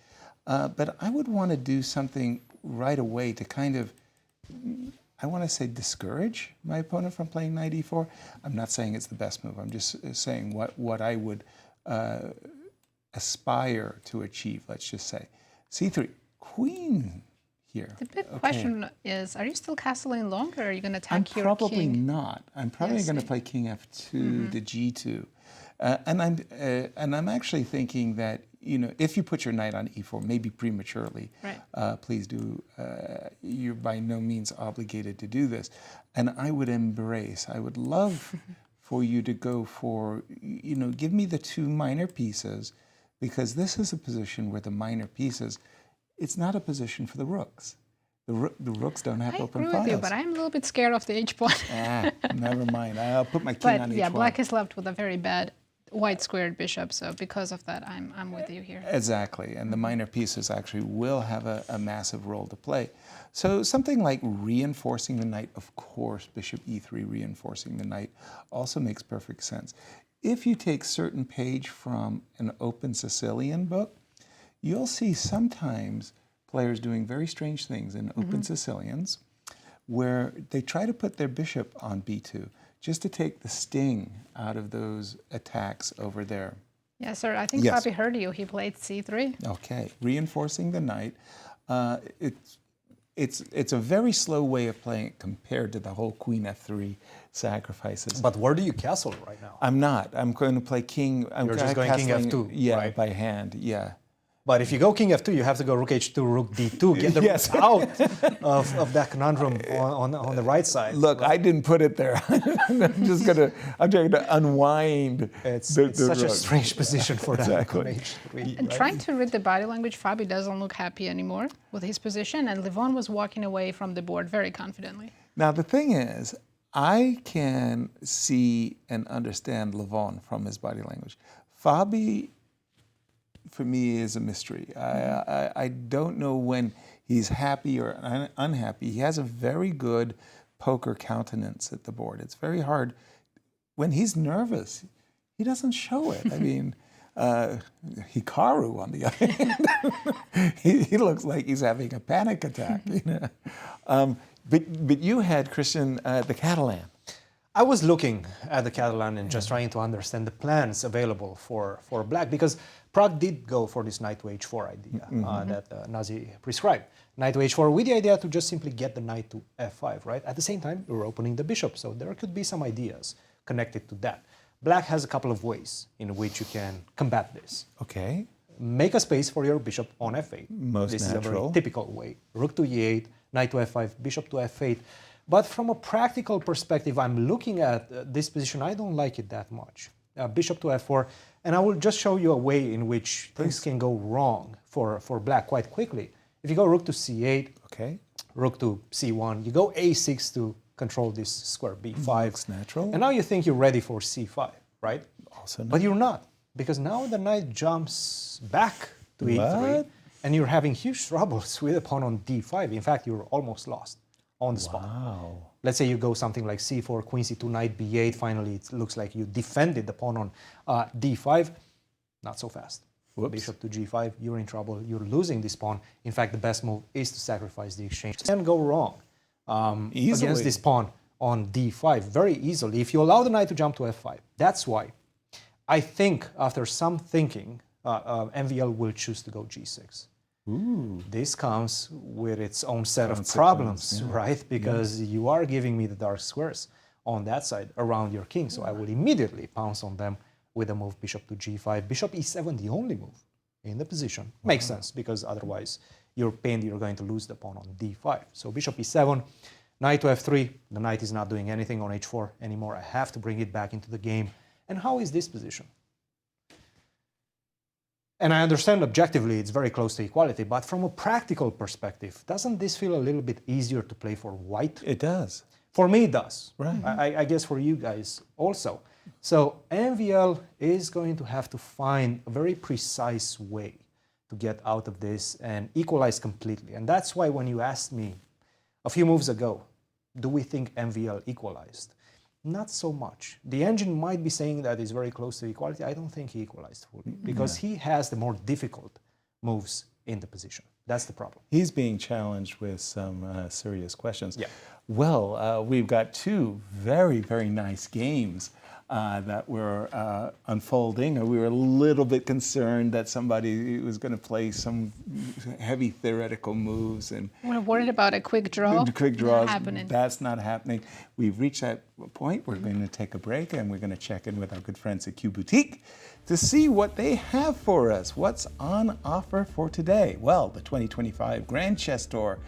but I would want to do something right away to kind of, I want to say, discourage my opponent from playing knight e4. I'm not saying it's the best move. I'm just saying what I would aspire to achieve, let's just say. C3, queen here. The big question is, are you still castling longer, or are you going to attack your king? I'm probably not. I'm probably going to play king f2 to g2. And I'm actually thinking that, you know, if you put your knight on e4, maybe prematurely, please do. You're by no means obligated to do this. And I would I would love for you to go for, you know, give me the 2 minor pieces, because this is a position where the minor pieces, it's not a position for the rooks. The rooks don't have open files. I agree with you, but I'm a little bit scared of the h-pawn. Never mind. I'll put my king on h1. Yeah, black is left with a very bad white squared bishop, so because of that, I'm with you here. Exactly, and the minor pieces actually will have a massive role to play. So something like reinforcing the knight, of course, bishop e3 reinforcing the knight also makes perfect sense. If you take certain page from an open Sicilian book, you'll see sometimes players doing very strange things in open Sicilians where they try to put their bishop on b2 just to take the sting out of those attacks over there. Yes, sir. I think Fabi heard you. He played c3. Okay, reinforcing the knight. It's a very slow way of playing it compared to the whole queen f3 sacrifices. But where do you castle right now? I'm not. I'm going to play king. You're just going king f2, right? By hand, But if you go king f2, you have to go rook h2, rook d2, get the rooks out of that conundrum on the right side. Look, I didn't put it there. I'm trying to unwind. It's such a strange position for that on h3. And trying to read the body language, Fabi doesn't look happy anymore with his position, and Levon was walking away from the board very confidently. Now the thing is, I can see and understand Levon from his body language. Fabi, for me, is a mystery. I don't know when he's happy or unhappy. He has a very good poker countenance at the board. It's very hard. When he's nervous, he doesn't show it. I mean, Hikaru, on the other hand, he looks like he's having a panic attack. You know? But you had, Cristian, the Catalan. I was looking at the Catalan and just trying to understand the plans available for black, because Pragg did go for this knight to h4 idea that Nazi prescribed. Knight to h4 with the idea to just simply get the knight to f5, right? At the same time, we're opening the bishop, so there could be some ideas connected to that. Black has a couple of ways in which you can combat this. Okay. Make a space for your bishop on f8. Most this natural. is a very typical way. Rook to e8, knight to f5, bishop to f8. But from a practical perspective, I'm looking at this position. I don't like it that much. Bishop to f4. And I will just show you a way in which things can go wrong for black quite quickly. If you go rook to c8, Okay. rook to c1, you go a6 to control this square b5. Looks natural. And now you think you're ready for c5, right? Also But you're not, because now the knight jumps back to e3, What? and you're having huge troubles with the pawn on d5. In fact, you're almost lost on the spot. Wow. Let's say you go something like c4, queen c2, knight b8. Finally, it looks like you defended the pawn on d5. Not so fast. Whoops. Bishop to g5, you're in trouble. You're losing this pawn. In fact, the best move is to sacrifice the exchange. It can go wrong Easily. against this pawn on d5 very easily if you allow the knight to jump to f5. That's why I think after some thinking, MVL will choose to go g6. Ooh. This comes with its own set of Consequence, problems, yeah. right? Because you are giving me the dark squares on that side around your king, so I will immediately pounce on them with the move bishop to g5. Bishop e7, the only move in the position. Makes sense, because otherwise you're pained you're going to lose the pawn on d5. So bishop e7, knight to f3. The knight is not doing anything on h4 anymore. I have to bring it back into the game. And how is this position? And I understand objectively it's very close to equality, but from a practical perspective, doesn't this feel a little bit easier to play for white? It does. For me, it does. Right. I guess for you guys also. So MVL is going to have to find a very precise way to get out of this and equalize completely. And that's why when you asked me a few moves ago, do we think MVL equalized? Not so much. The engine might be saying that it's very close to equality. I don't think he equalized fully because he has the more difficult moves in the position. That's the problem. He's being challenged with some serious questions. Yeah. Well, we've got two very, very nice games that were unfolding. We were a little bit concerned that somebody was going to play some heavy theoretical moves and We're worried about a quick draw. quick draws. Not happening. That's not happening. We've reached that point. We're going to take a break and we're going to check in with our good friends at Q Boutique to see what they have for us. What's on offer for today? Well, the 2025 Grand Chess Tour.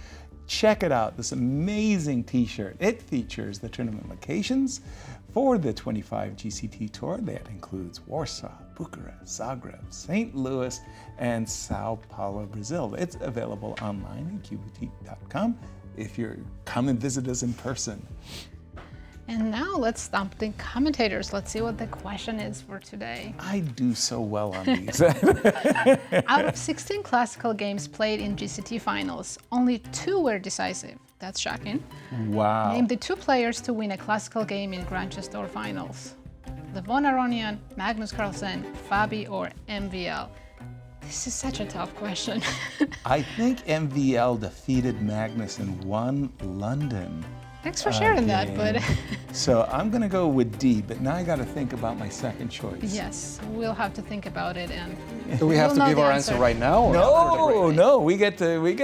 Check it out, this amazing t-shirt. It features the tournament locations for the 25 GCT Tour. That includes Warsaw, Bucharest, Zagreb, St. Louis, and Sao Paulo, Brazil. It's available online at qboutique.com if you're come and visit us in person. And now let's stump the commentators. Let's see what the question is for today. I do so well on these. Out of 16 classical games played in GCT finals, only 2 were decisive. That's shocking. Wow. Name the 2 players to win a classical game in Grand Chess Tour finals. Levon Aronian, Magnus Carlsen, Fabi, or MVL? This is such a tough question. I think MVL defeated Magnus and won London. Thanks for sharing that, but So I'm going to go with D, but now I got to think about my second choice. yes, we'll have to think about it. And Do we have we'll to know give the our answer right now? Or after the break? No, we get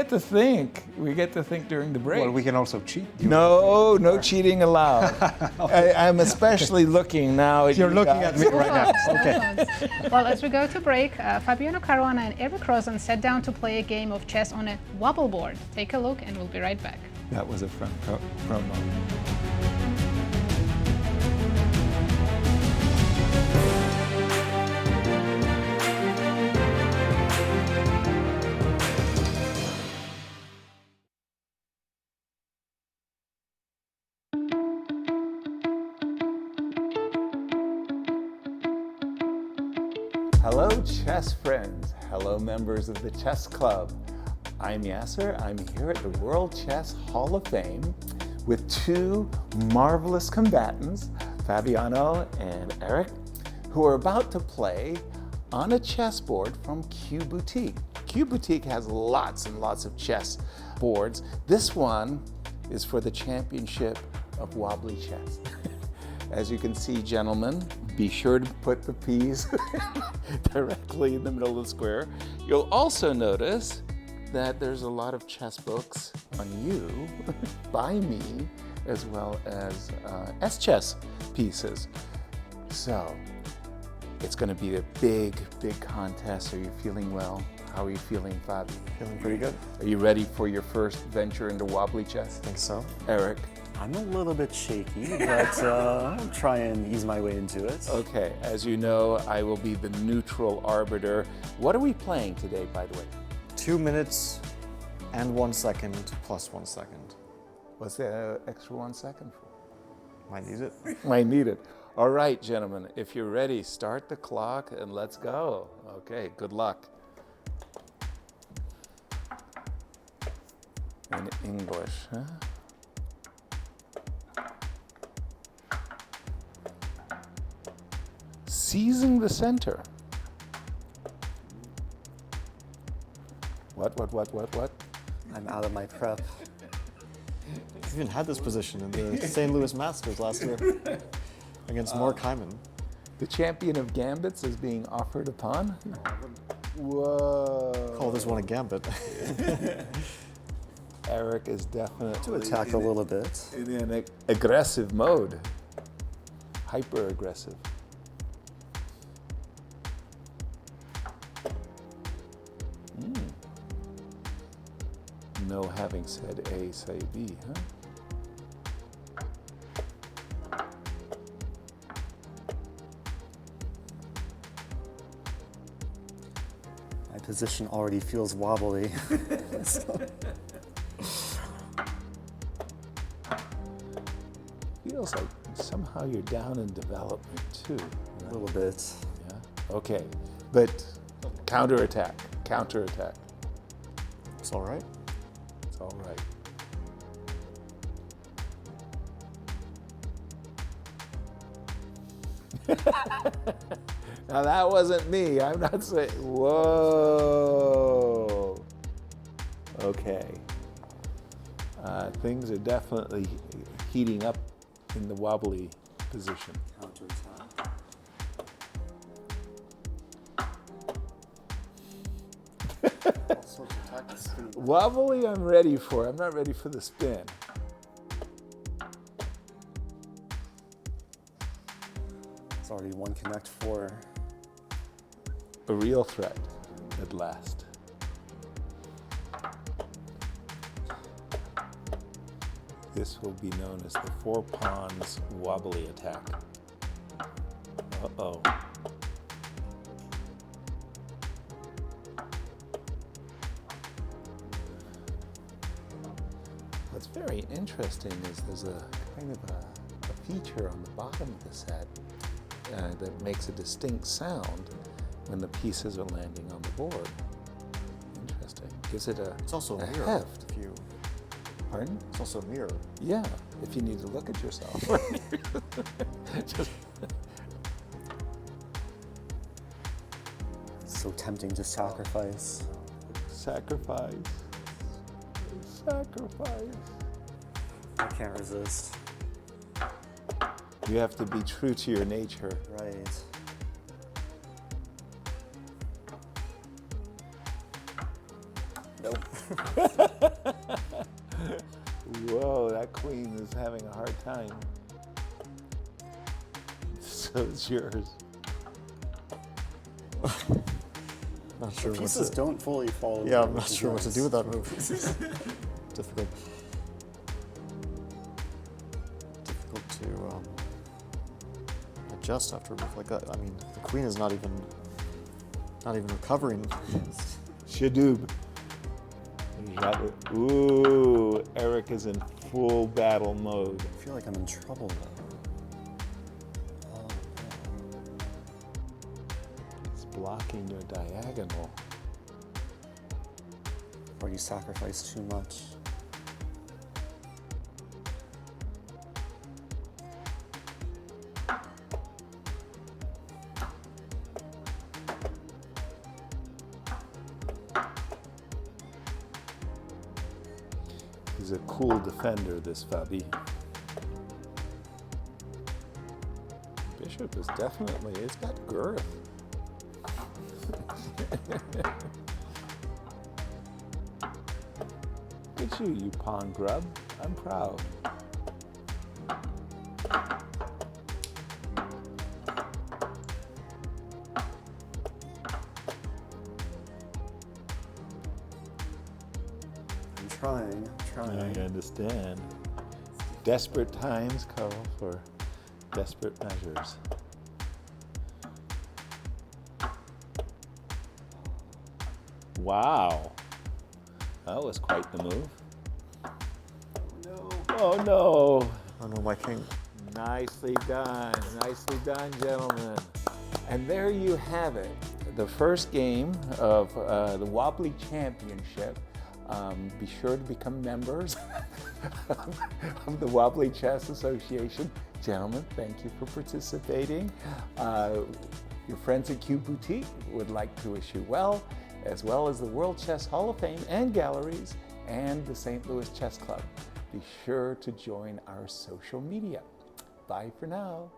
to think. We get to think during the break. Well, we can also cheat. No cheating allowed. I'm especially looking now at You're you looking guys. at me right now. Okay. well, as we go to break, Fabiano Caruana and Eric Rosen sat down to play a game of chess on a wobble board. Take a look, and we'll be right back. That was a front promo. Hello, chess friends. Hello, members of the Chess Club. I'm Yasser. I'm here at the World Chess Hall of Fame with 2 marvelous combatants, Fabiano and Eric, who are about to play on a chessboard from Q Boutique. Q Boutique has lots and lots of chess boards. This one is for the championship of wobbly chess. As you can see, gentlemen, be sure to put the P's directly in the middle of the square. You'll also notice that there's a lot of chess books on you by me, as well as S-chess pieces. So it's going to be a big, big contest. Are you feeling well? How are you feeling, Fabi? Feeling pretty good. Are you ready for your first venture into wobbly chess? Think so. Eric? I'm a little bit shaky, but I'll try and ease my way into it. Okay, as you know, I will be the neutral arbiter. What are we playing today, by the way? 2 minutes and 1 second plus 1 second. What's that extra 1 second for? Might need it. Might need it. All right, gentlemen, if you're ready, start the clock and let's go. Okay, good luck. In English, huh? Seizing the center. What? I'm out of my prep. He's even had this position in the St. Louis Masters last year against Mark Hyman. The champion of gambits is being offered upon. Whoa. Call this one a gambit. Eric is definitely To attack a little bit. in an aggressive mode. Hyper aggressive. No having said A, say B, huh? My position already feels wobbly. Feels like somehow you're down in development too. A little bit. Yeah. Okay, but counterattack. It's all right. It's all right. Now that wasn't me. I'm not saying. Whoa. Okay. Things are definitely heating up in the wobbly position. Counterattack. All sorts of tactics. Wobbly, I'm ready for. I'm not ready for the spin. It's already one connect for. A real threat at last. This will be known as the 4 pawns wobbly attack. Uh-oh. What's very interesting is there's a kind of a feature on the bottom of the set that makes a distinct sound when the pieces are landing on the board. Interesting. Gives it a It's also a mirror. heft. If you, Pardon? it's also a mirror. Yeah, if you need to look at yourself. Just, It's so tempting to sacrifice. sacrifice. I can't resist. You have to be true to your nature. Right. Nope. Whoa, that queen is having a hard time. So it's yours. Not sure what Pieces to. don't fully follow. Yeah, the I'm not sure what to do with that move. Difficult. Difficult to adjust after a move like that. I mean, the queen is not even recovering. Shadoob. You got it. Ooh, Eric is in full battle mode. I feel like I'm in trouble though. Oh, It's blocking your diagonal. or you sacrifice too much. He's a cool defender, this Fabi. Bishop is definitely, it's got girth. Good at you pawn grub. I'm proud. I'm trying. I understand. Desperate times call for desperate measures. Wow. That was quite the move. No. Oh no. Oh no, my king. Nicely done, gentlemen. And there you have it, the first game of the Wobbly Championship. Be sure to become members of the Wobbly Chess Association. Gentlemen, thank you for participating. Your friends at Q Boutique would like to wish you well as the World Chess Hall of Fame and Galleries and the St. Louis Chess Club. Be sure to join our social media. Bye for now.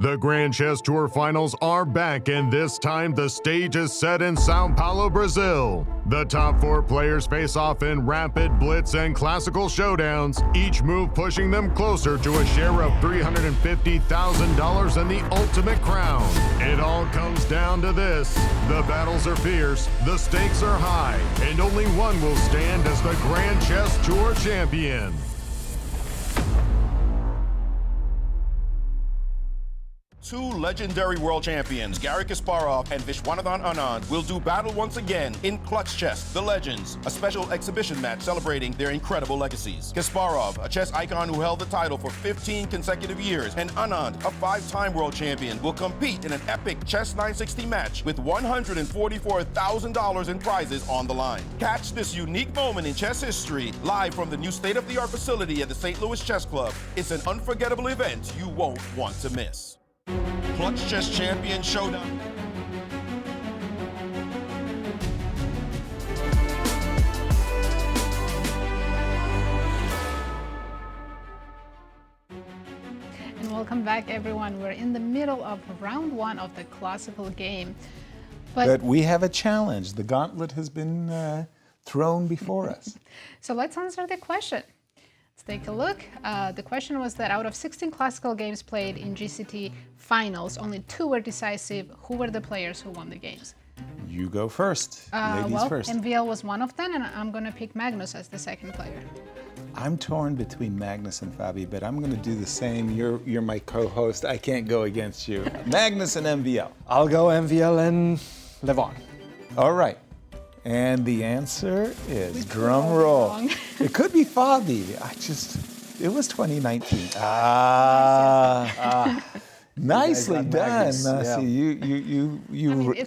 The Grand Chess Tour Finals are back, and this time the stage is set in Sao Paulo, Brazil. The top 4 players face off in rapid, blitz, and classical showdowns, each move pushing them closer to a share of $350,000 and the ultimate crown. It all comes down to this. The battles are fierce, the stakes are high, and only one will stand as the Grand Chess Tour champion. Two legendary world champions, Garry Kasparov and Vachier-Lagrave Anand, will do battle once again in Clutch Chess, The Legends, a special exhibition match celebrating their incredible legacies. Kasparov, a chess icon who held the title for 15 consecutive years, and Anand, a 5-time world champion, will compete in an epic Chess 960 match with $144,000 in prizes on the line. Catch this unique moment in chess history live from the new state-of-the-art facility at the St. Louis Chess Club. It's an unforgettable event you won't want to miss. Clutch Chess Champion Showdown. And welcome back, everyone. We're in the middle of round 1 of the classical game. But we have a challenge. The gauntlet has been thrown before us. So let's answer the question. Let's take a look. The question was that out of 16 classical games played in GCT finals, only 2 were decisive. Who were the players who won the games? You go first. Ladies first. MVL was one of them, and I'm going to pick Magnus as the second player. I'm torn between Magnus and Fabi, but I'm going to do the same. You're my co-host. I can't go against you. Magnus and MVL. I'll go MVL and Levon. All right. And the answer is, drum roll. It could be Fabi. It was 2019. Nicely done, Nazi. You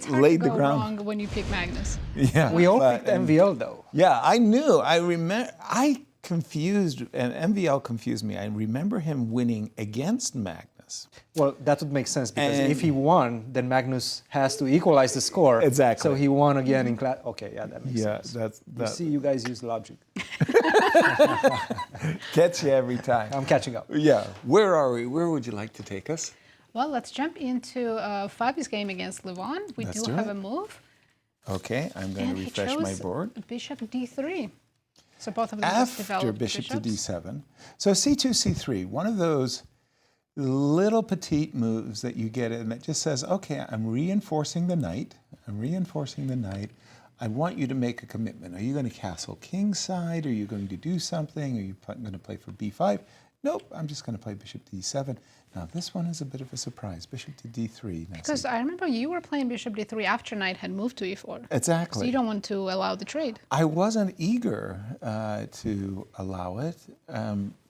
laid the ground. Wrong when you pick Magnus. Yeah. We all picked MVL though. Yeah, I knew. I remember. I confused, and MVL confused me. I remember him winning against Magnus. Well, that would make sense because if he won, then Magnus has to equalize the score. Exactly. So he won again in class. Okay, yeah, that makes sense. Yeah, You see, you guys use logic. Gets you every time. I'm catching up. Yeah. Where are we? Where would you like to take us? Well, let's jump into Fabi's game against Levon. We do have a move. Okay, I'm going to refresh my board. Bishop d3. So both of them After bishop to d7. So c2, c3, one of those little petite moves that you get in that just says, okay, I'm reinforcing the knight. I want you to make a commitment. Are you going to castle kingside? Are you going to do something? Are you going to play for b5? Nope, I'm just going to play bishop to d7. Now this one is a bit of a surprise. Bishop to d3. Because I remember you were playing bishop d3 after knight had moved to e4. Exactly. So you don't want to allow the trade. I wasn't eager to allow it.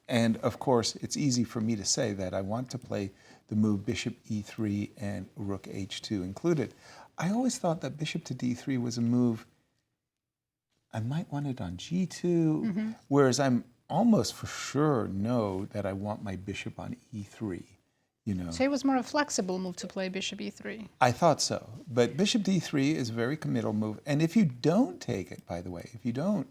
And of course, it's easy for me to say that I want to play the move bishop e3 and rook h2 included. I always thought that bishop to d3 was a move I might want it on g2, whereas I'm almost for sure know that I want my bishop on e3. you know. So it was more a flexible move to play bishop e3. I thought so. But bishop d3 is a very committal move. And if you don't take it, by the way, if you don't,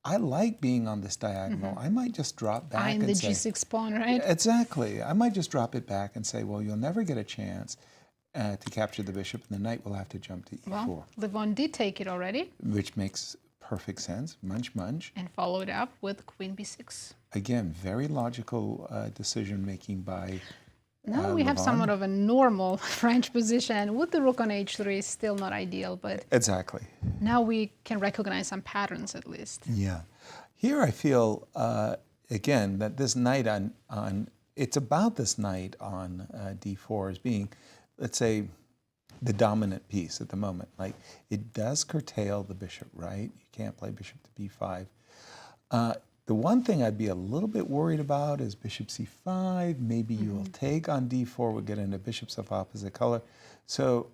I like being on this diagonal. I might just drop back Eyeing and the say, g6 pawn, right? Exactly. I might just drop it back and say, well, you'll never get a chance to capture the bishop, and the knight will have to jump to e4. Well, Levon did take it already. Which makes perfect sense. Munch, munch. And followed up with queen b6. Again, very logical decision-making by Now we have Levon. somewhat of a normal French position. With the rook on h3 is still not ideal, but Exactly. now we can recognize some patterns at least. Yeah. Here I feel, again, that this knight it's about this knight on d4 as being, let's say, the dominant piece at the moment. Like, it does curtail the bishop, right? You can't play bishop to b5. The one thing I'd be a little bit worried about is bishop c5. Maybe you will take on d4. We'll get into bishops of opposite color. So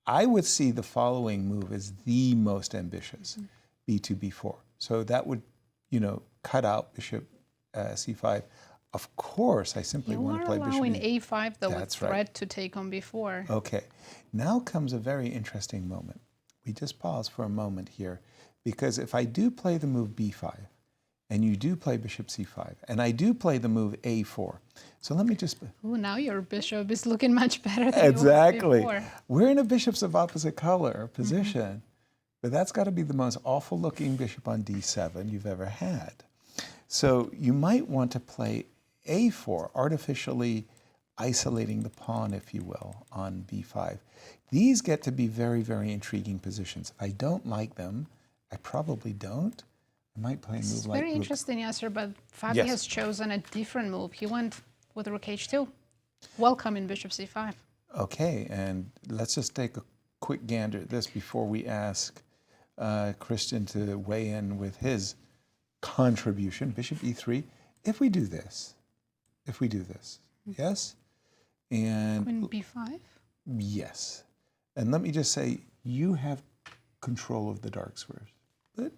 I would see the following move as the most ambitious, b2, b4. So that would, you know, cut out bishop c5. Of course, I simply want to play bishop. You are allowing a5, though, with That's threat right. to take on b4. Okay. Now comes a very interesting moment. We just pause for a moment here, because if I do play the move b5, and you do play bishop c5, and I do play the move a4. So let me just... Ooh, now your bishop is looking much better than Exactly. it was before. We're in a bishops of opposite color position, but that's got to be the most awful looking bishop on d7 you've ever had. So you might want to play a4, artificially isolating the pawn, if you will, on b5. These get to be very, very intriguing positions. If I don't like them, I probably don't. I might play a move It's like very rook. interesting, Yasser, but Fabi Yes. has chosen a different move. He went with rook h2. Welcome in bishop c5. Okay, and let's just take a quick gander at this before we ask Cristian to weigh in with his contribution. Bishop e3. If we do this, yes? And Queen b5. yes. And let me just say, you have control of the dark squares. But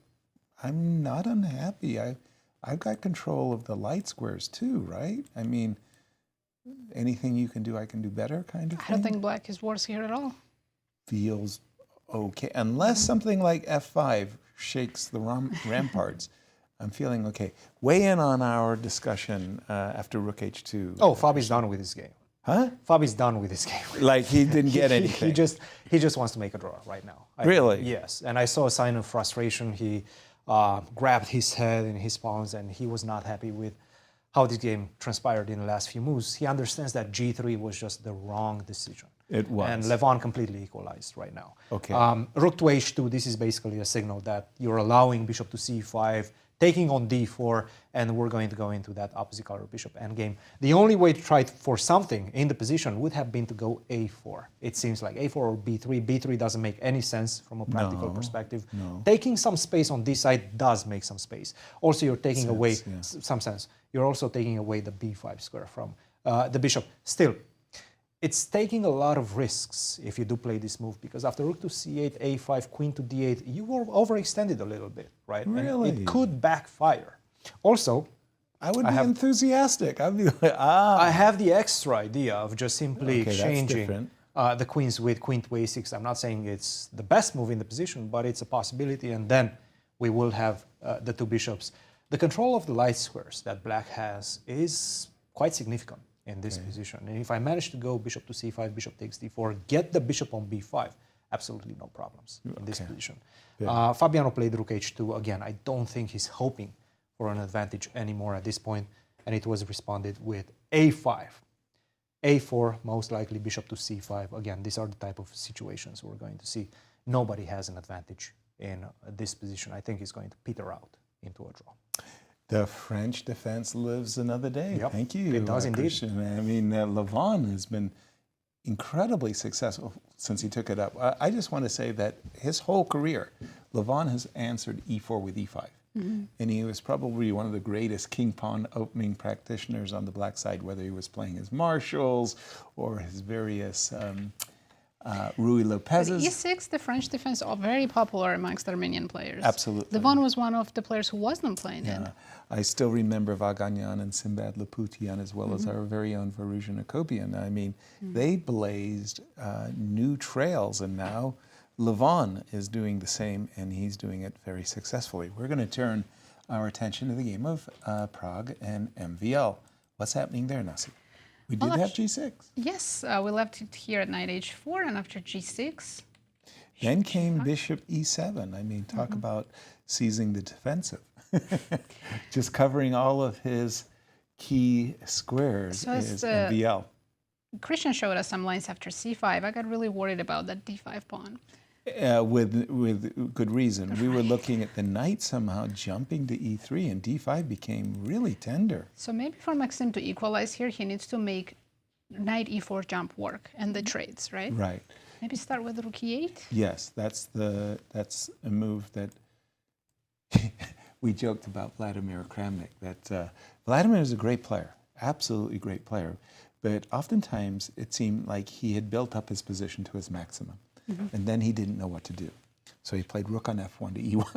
I'm not unhappy. I've got control of the light squares too, right? I mean, anything you can do, I can do better kind of thing. I don't think black is worse here at all. Feels okay. Unless something like f5 shakes the ramparts, I'm feeling okay. Weigh in on our discussion after rook h2. Oh, Fabi's done with this game. Huh? Fabi's done with this game. Like he didn't get anything. He just wants to make a draw right now. Really? Yes. And I saw a sign of frustration. He grabbed his head in his palms, and he was not happy with how this game transpired in the last few moves. He understands that g3 was just the wrong decision. It was. And Levon completely equalized right now. Okay. Rook to h2, this is basically a signal that you're allowing bishop to c5, taking on d4, and we're going to go into that opposite color bishop endgame. The only way to try for something in the position would have been to go a4. It seems like a4 or b3. b3 doesn't make any sense from a practical perspective. No. Taking some space on this side does make some space. Also, you're taking away some sense. You're also taking away the b5 square from the bishop. Still, it's taking a lot of risks if you do play this move, because after rook to c8, a5, queen to d8, you were overextended a little bit, right? Really? And it could backfire. Also, I would be enthusiastic. I'd be like, I have the extra idea of just simply Okay, changing the queens with queen to a6. I'm not saying it's the best move in the position, but it's a possibility, and then we will have the two bishops. The control of the light squares that black has is quite significant in this position. And if I manage to go bishop to c5, bishop takes d4, get the bishop on b5, absolutely no problems in this position. Fabiano played rook h2. Again, I don't think he's hoping for an advantage anymore at this point, and it was responded with a5. a4, most likely bishop to c5. Again, these are the type of situations we're going to see. Nobody has an advantage in this position. I think he's going to peter out into a draw. The French defense lives another day. Yep, Thank you. it does indeed. Cristian. I mean, Levon has been incredibly successful since he took it up. I just want to say that his whole career, Levon has answered e4 with e5. And he was probably one of the greatest king-pawn opening practitioners on the black side, whether he was playing his marshals or his various Rui But Lopez's. E6, the French defense, are very popular amongst Armenian players. Absolutely. Levon was one of the players who wasn't playing it. I still remember Vaganyan and Simbad Laputian, as well as our very own Varuzhin Akobian. I mean, they blazed new trails, and now Levon is doing the same, and he's doing it very successfully. We're going to turn our attention to the game of Prague and MVL. What's happening there, Nasi? We did have G6. Yes, we left it here at knight h4, and after G6. Then came bishop e7. I mean, talk about seizing the defensive. Just covering all of his key squares So is MVL. Cristian showed us some lines after c5. I got really worried about that d5 pawn. With good reason. We were looking at the knight somehow jumping to e3, and d5 became really tender. So maybe for Maxime to equalize here, he needs to make knight e4 jump work and the trades, right? Right. Maybe start with rook e8? Yes, that's a move that we joked about Vladimir Kramnik, that Vladimir is a great player, absolutely great player, but oftentimes it seemed like he had built up his position to his maximum, and then he didn't know what to do. So he played rook on f1 to e1,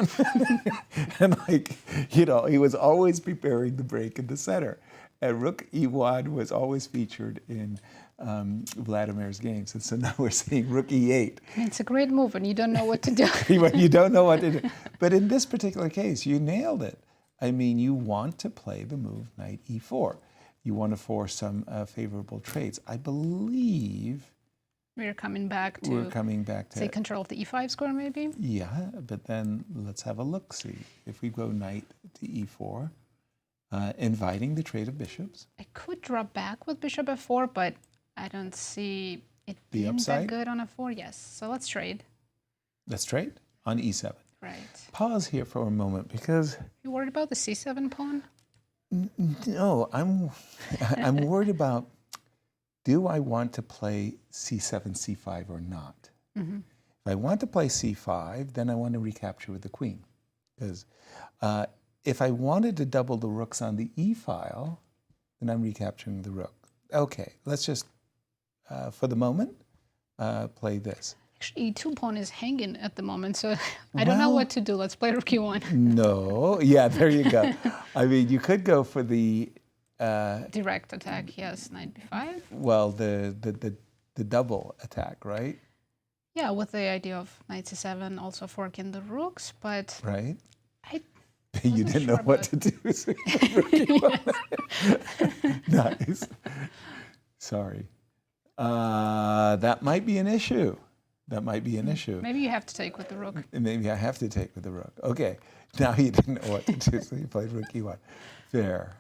and he was always preparing the break in the center. And rook e1 was always featured in Vladimir's games, and so now we're seeing rook e8. It's a great move, and you don't know what to do. You don't know what to do. But in this particular case, you nailed it. I mean, you want to play the move knight e4. You want to force some favorable trades. I believe We're coming back to take control of the e5 square, maybe? Yeah, but then let's have a look-see. If we go knight to e4, inviting the trade of bishops. I could drop back with bishop f4, but I don't see it being that good on f4. Yes, so let's trade. Let's trade on e7. Right. Pause here for a moment, because... You worried about the c7 pawn? No, I'm worried about, do I want to play c7, c5 or not? If I want to play c5, then I want to recapture with the queen. Because if I wanted to double the rooks on the e-file, then I'm recapturing the rook. Okay, let's just, for the moment, play this. Actually, e2 pawn is hanging at the moment, so I don't know what to do. Let's play rook e1. No, yeah, there you go. I mean, you could go for the... direct attack, yes, knight b5. Well, the double attack, right? Yeah, with the idea of knight c7 also forking the rooks, but... Right. You didn't know what to do. So nice. Sorry. That might be an issue. That might be an issue. Maybe you have to take with the rook. Maybe I have to take with the rook. Okay. Now you didn't know what to do, so you played rook e1. Fair.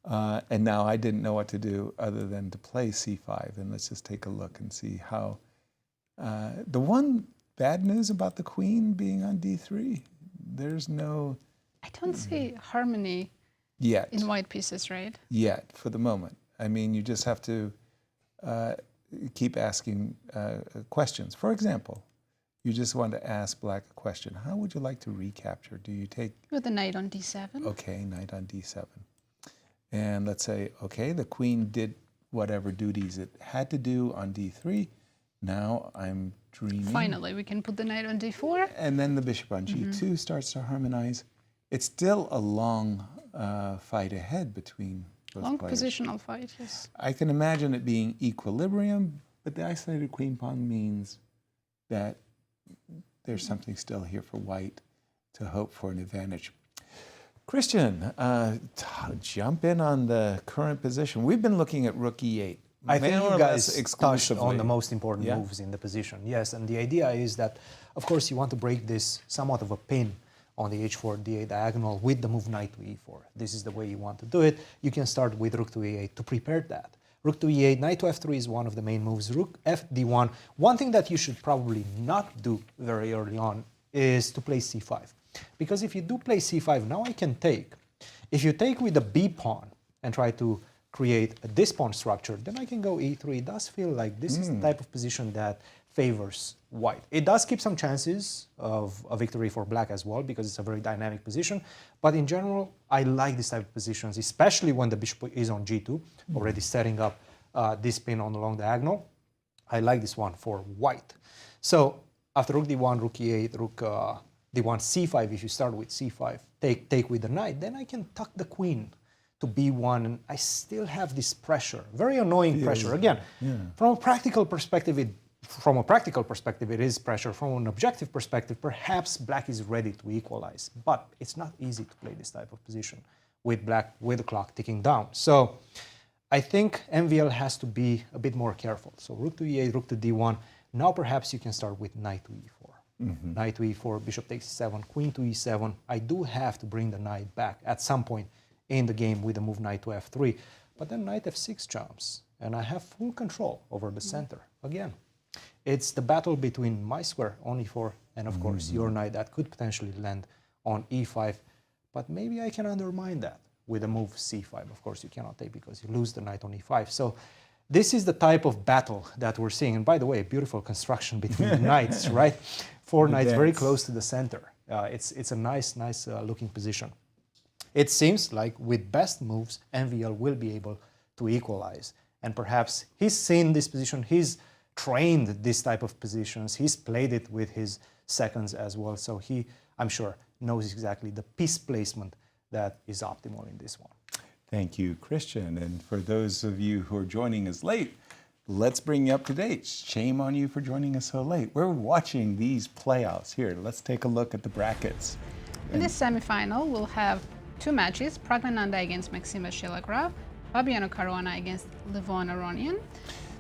And now I didn't know what to do other than to play c5. And let's just take a look and see how... the one bad news about the queen being on d3, there's no... I don't see harmony yet in white pieces, right? Yet, for the moment. I mean, you just have to keep asking questions. For example, you just want to ask black a question. How would you like to recapture? Do you take... With the knight on d7. Okay, knight on d7. And let's say, okay, the queen did whatever duties it had to do on d3. Now I'm dreaming. Finally, we can put the knight on d4. And then the bishop on g2 starts to harmonize. It's still a long fight ahead between both long players. Positional fight, yes. I can imagine it being equilibrium, but the isolated queen pawn means that there's something still here for white to hope for an advantage. Cristian, jump in on the current position. We've been looking at rook e8. I think you guys touched on the most important moves in the position. Yes, and the idea is that, of course, you want to break this somewhat of a pin on the h4, d8 diagonal with the move knight to e4. This is the way you want to do it. You can start with rook to e8 to prepare that. Rook to e8, knight to f3 is one of the main moves. Rook f d1. One thing that you should probably not do very early on is to play c5. Because if you do play c5, now I can take. If you take with the b pawn and try to create this pawn structure, then I can go e3. It does feel like this is the type of position that favors white. It does keep some chances of a victory for black as well, because it's a very dynamic position. But in general, I like this type of positions, especially when the bishop is on g2, already setting up this pin on the long diagonal. I like this one for white. So after rook d1, rook e8, rook d1, c5, if you start with c5, take with the knight, then I can tuck the queen to b1, and I still have this pressure, very annoying pressure. Again, from a practical perspective, it is pressure. From an objective perspective, perhaps black is ready to equalize, but it's not easy to play this type of position with black with the clock ticking down. So I think MVL has to be a bit more careful. So rook to e8, rook to d1. Now perhaps you can start with knight to e4. Knight to e4, bishop takes e7, queen to e7. I do have to bring the knight back at some point in the game with the move knight to f3. But then knight f6 jumps, and I have full control over the center. Again, it's the battle between my square on e4 and, of course, your knight that could potentially land on e5. But maybe I can undermine that with a move c5. Of course, you cannot take because you lose the knight on e5. So this is the type of battle that we're seeing. And by the way, beautiful construction between the knights, right? Four knights very close to the center. It's a nice looking position. It seems like with best moves, MVL will be able to equalize. And perhaps he's seen this position. He's trained this type of positions. He's played it with his seconds as well. So he, I'm sure, knows exactly the piece placement that is optimal in this one. Thank you, Cristian. And for those of you who are joining us late, let's bring you up to date. Shame on you for joining us so late. We're watching these playouts here. Let's take a look at the brackets. In the semifinal, we'll have two matches, Praggnanandhaa against Maxime Vachier-Lagrave, Fabiano Caruana against Levon Aronian.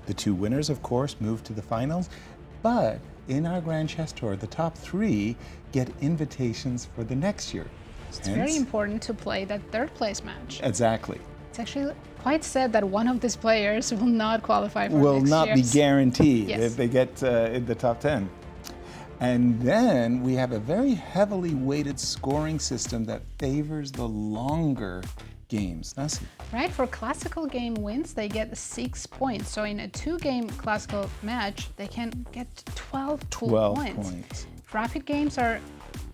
The two winners, of course, move to the finals, but in our Grand Chess Tour, the top three get invitations for the next year. It's very important to play that third place match. Exactly. It's actually quite sad that one of these players will not qualify for will next not be year's. guaranteed Yes. if they get in the top 10. And then we have a very heavily weighted scoring system that favors the longer games. Nazi. Right, for classical game wins, they get 6 points. So in a 2-game classical match, they can get 12 points. Rapid games are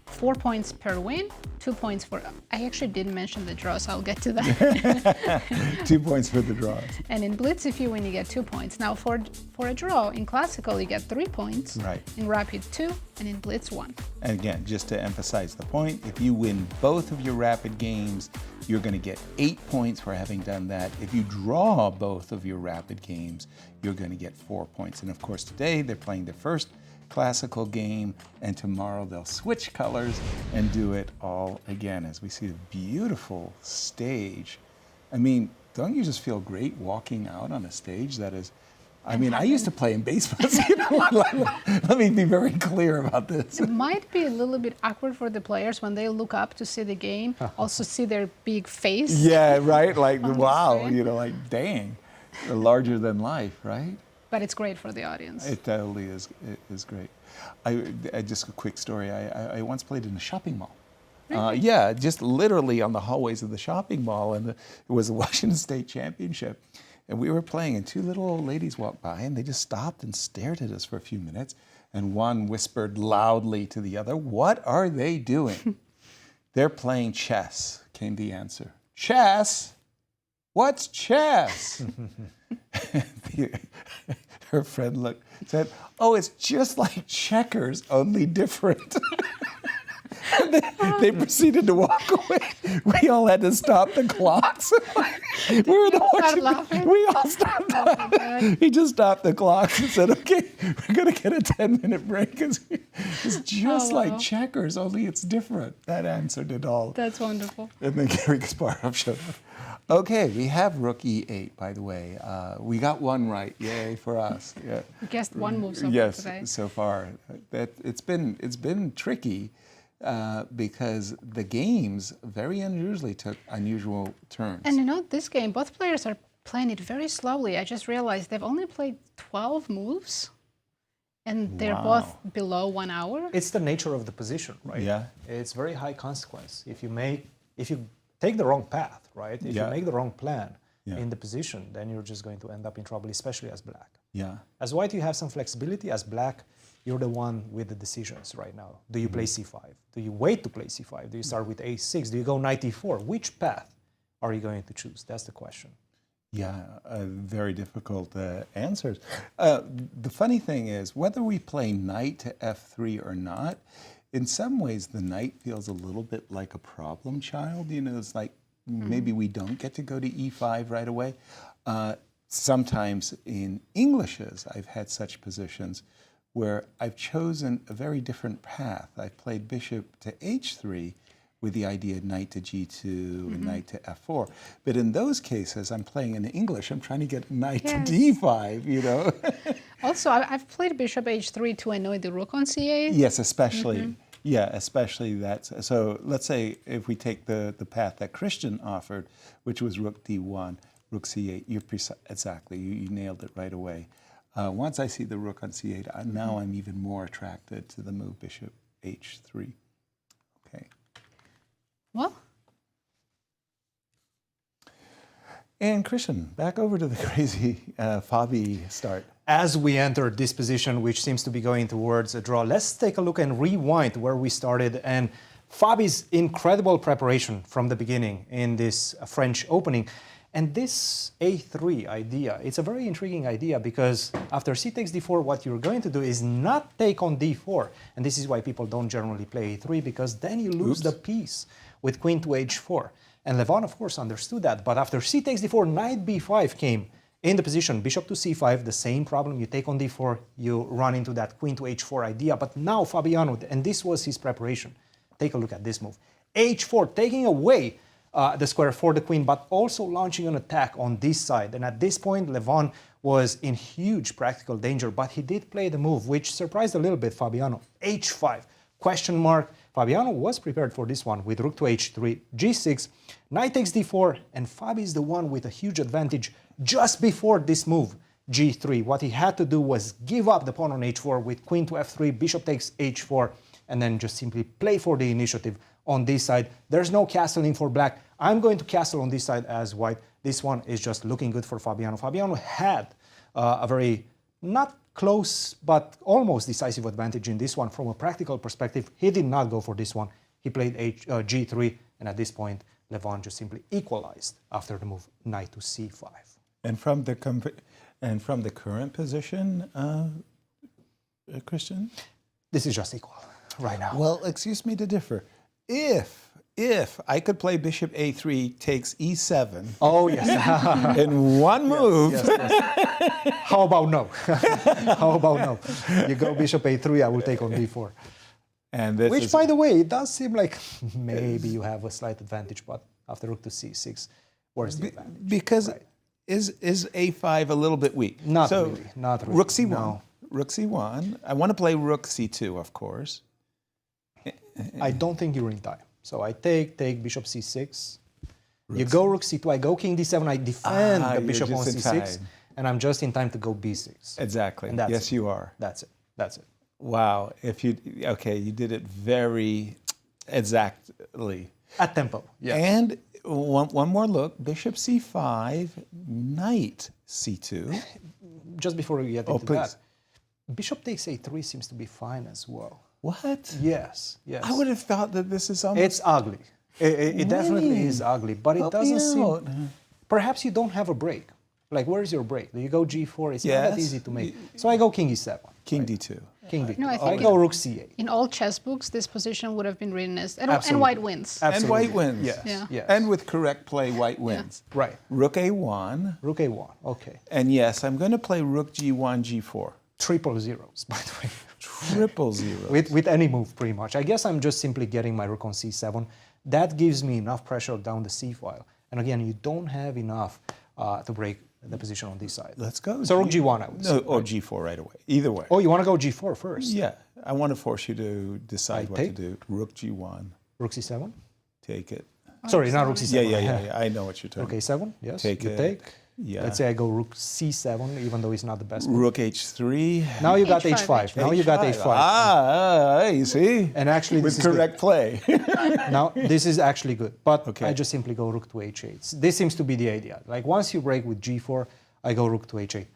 4 points per win, 2 points for... I actually didn't mention the draw, so I'll get to that. 2 points for the draws. And in blitz, if you win, you get 2 points. Now, for a draw, in classical, you get 3 points. Right. In rapid, 2, and in blitz, 1. And again, just to emphasize the point, if you win both of your rapid games, you're going to get 8 points for having done that. If you draw both of your rapid games, you're going to get 4 points. And of course, today they're playing the first classical game, and tomorrow they'll switch colors and do it all again as we see a beautiful stage. I mean, don't you just feel great walking out on a stage that is, I mean, I used to play in baseball. So, you know, let me be very clear about this. It might be a little bit awkward for the players when they look up to see the game, also see their big face. Yeah, right? Like, wow, you know, like, dang, they're larger than life, right? But it's great for the audience. It totally is. It is great. Just a quick story. I once played in a shopping mall. Really? Yeah, just literally on the hallways of the shopping mall, and it was the Washington State Championship. And we were playing, and two little old ladies walked by, and they just stopped and stared at us for a few minutes. And one whispered loudly to the other, "What are they doing?" "They're playing chess," came the answer. "Chess? What's chess?" Her friend said, "Oh, it's just like checkers, only different." They proceeded to walk away. We all had to stop the clocks. We all stopped laughing. He just stopped the clocks and said, "Okay, we're going to get a 10-minute break." It's just like checkers, only it's different. That answered it all. That's wonderful. And then Garry Kasparov showed up. Okay, we have rook e8, by the way. We got one right. Yay for us. Yeah. We guessed one move so far today. Yes, so far. It's been tricky because the games very unusually took unusual turns. And you know, this game, both players are playing it very slowly. I just realized they've only played 12 moves, and they're both below 1 hour. It's the nature of the position, right? Yeah. It's very high consequence. If you take the wrong path, right? If you make the wrong plan in the position, then you're just going to end up in trouble, especially as black. Yeah. As white, you have some flexibility. As black, you're the one with the decisions right now. Do you play c5? Do you wait to play c5? Do you start with a6? Do you go knight e4? Which path are you going to choose? That's the question. Yeah, very difficult answers. The funny thing is, whether we play knight to f3 or not, in some ways the knight feels a little bit like a problem child. You know, it's like maybe we don't get to go to e5 right away. Sometimes in Englishes, I've had such positions where I've chosen a very different path. I've played bishop to h3 with the idea knight to g2 and knight to f4. But in those cases, I'm playing in English. I'm trying to get knight to d5, you know. Also, I've played bishop h3 to annoy the rook on c8. Yes, especially. Yeah, especially that. So let's say if we take the path that Cristian offered, which was rook d1, rook c8, exactly, you nailed it right away. Once I see the rook on c8, now I'm even more attracted to the move bishop h3. Okay. Well. And Cristian, back over to the crazy Fabi start. As we enter this position, which seems to be going towards a draw, let's take a look and rewind where we started and Fabi's incredible preparation from the beginning in this French opening. And this a3 idea, it's a very intriguing idea because after c takes d4, what you're going to do is not take on d4. And this is why people don't generally play a3, because then you lose the piece with queen to h4. And Levon, of course, understood that. But after c takes d4, knight b5 came in the position, bishop to c5, the same problem. You take on d4, you run into that queen to h4 idea. But now Fabiano, and this was his preparation. Take a look at this move. h4, taking away the square for the queen, but also launching an attack on this side. And at this point, Levon was in huge practical danger, but he did play the move, which surprised a little bit Fabiano. h5, question mark. Fabiano was prepared for this one with rook to h3, g6, knight takes d4, and Fabi is the one with a huge advantage just before this move, g3. What he had to do was give up the pawn on h4 with queen to f3, bishop takes h4, and then just simply play for the initiative on this side. There's no castling for black. I'm going to castle on this side as white. This one is just looking good for Fabiano. Fabiano had a very not close but almost decisive advantage in this one from a practical perspective. He did not go for this one. He played g3, and at this point Levon just simply equalized after the move knight to c5. And from the current position, Cristian? This is just equal right now. Well, excuse me to differ. If I could play bishop a3 takes e7. Oh, yes. in one move. Yes, yes. How about no? How about no? You go bishop a3, I will take on d4. And this Which, by the way, it does seem like maybe you have a slight advantage, but after rook to c6, where's the advantage? Because is a5 a little bit weak? Not really. Rook c1. No. Rook c1. I want to play rook c2, of course. I don't think you're in time. So I take bishop c6. You go rook c2, I go king d7, I defend the bishop on c6, and I'm just in time to go b6. Exactly. And yes, you are. That's it. That's it. Wow. You did it very exactly. At tempo. Yeah. And one more look, bishop c5, knight c2. Just before we get into that, bishop takes a3 seems to be fine as well. What? Yes, yes. I would have thought that this is almost... It's ugly. It definitely is ugly, but it doesn't seem... Perhaps you don't have a break. Like, where's your break? Do you go g4? It's not that easy to make. So I go king e7. King d2. King d2. No, I go rook c8. In all chess books, this position would have been written as... And white wins. Absolutely. And white wins. Yes. Yeah. Yes. And with correct play, white wins. Yeah. Right. Rook a1. Rook a1, okay. And yes, I'm going to play rook g1, g4. Triple zeros, by the way. Triple zeros. With any move, pretty much. I guess I'm just simply getting my rook on c7. That gives me enough pressure down the c file. And again, you don't have enough to break the position on this side. Let's go. So rook g1, I would say. No, or g4 right away. Either way. Oh, you want to go g4 first? Yeah. I want to force you to decide what to do. Rook g1. Rook c7? Take it. Sorry, not rook c7. Yeah. I know what you're talking about. Rook a7, yes. Take you it. take. Yeah. Let's say I go rook c7, even though it's not the best move. Rook h3. Now you got h5. Now you got h5. You see? And actually, with correct play. Now, this is actually good. But I just simply go rook to h8. This seems to be the idea. Like, once you break with g4, I go rook to h8.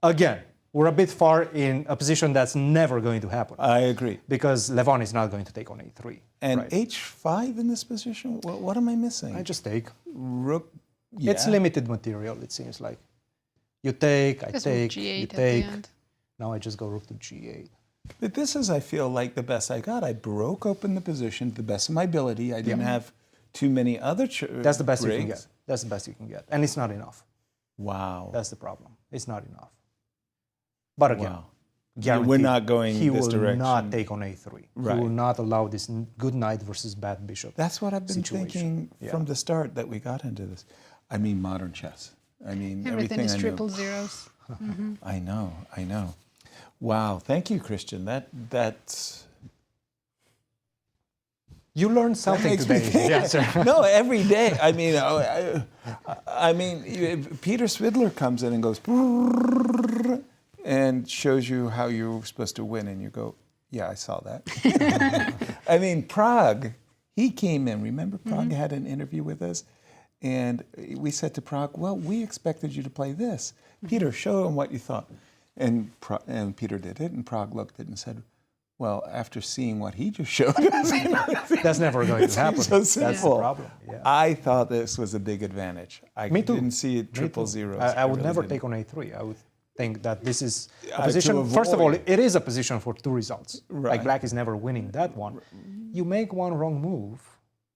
Again, we're a bit far in a position that's never going to happen. I agree. Because Levon is not going to take on a3. And h5 in this position? What am I missing? I just take. Rook It's limited material, it seems like. You take, I take, G8 you at the take. end. Now I just go rook to G8. But this is, I feel like, the best I got. I broke open the position to the best of my ability. I didn't have too many other That's the best you can breaks. get. That's the best you can get. And it's not enough. Wow. That's the problem. It's not enough. But again, Wow. guaranteed, We're not going he this will direction. not take on A3. Right. He will not allow this good knight versus bad bishop. That's what I've been situation. thinking Yeah. from the start that we got into this. I mean, modern chess. I mean, Everything is I knew. triple zeros. I know. Wow, thank you, Cristian. That's You learned something makes me today. think. Yes, sir. No, every day. I mean, Peter Svidler comes in and goes and shows you how you're supposed to win, and you go, "Yeah, I saw that." I mean, Prague. He came in. Remember, Prague had an interview with us, and we said to Prague, "Well, we expected you to play this." Peter, show him what you thought, and Peter did it, and Prague looked at it and said, "Well, after seeing what he just showed us, That's never going to happen. so That's the simple." problem. Yeah. I thought this was a big advantage. I Me too. didn't see it Me triple too. zeros. I would really never didn't. take on A3. I would think that this is a To position. First of all, avoid. it is a position for two results. Right. Like black is never winning that one. You make one wrong move,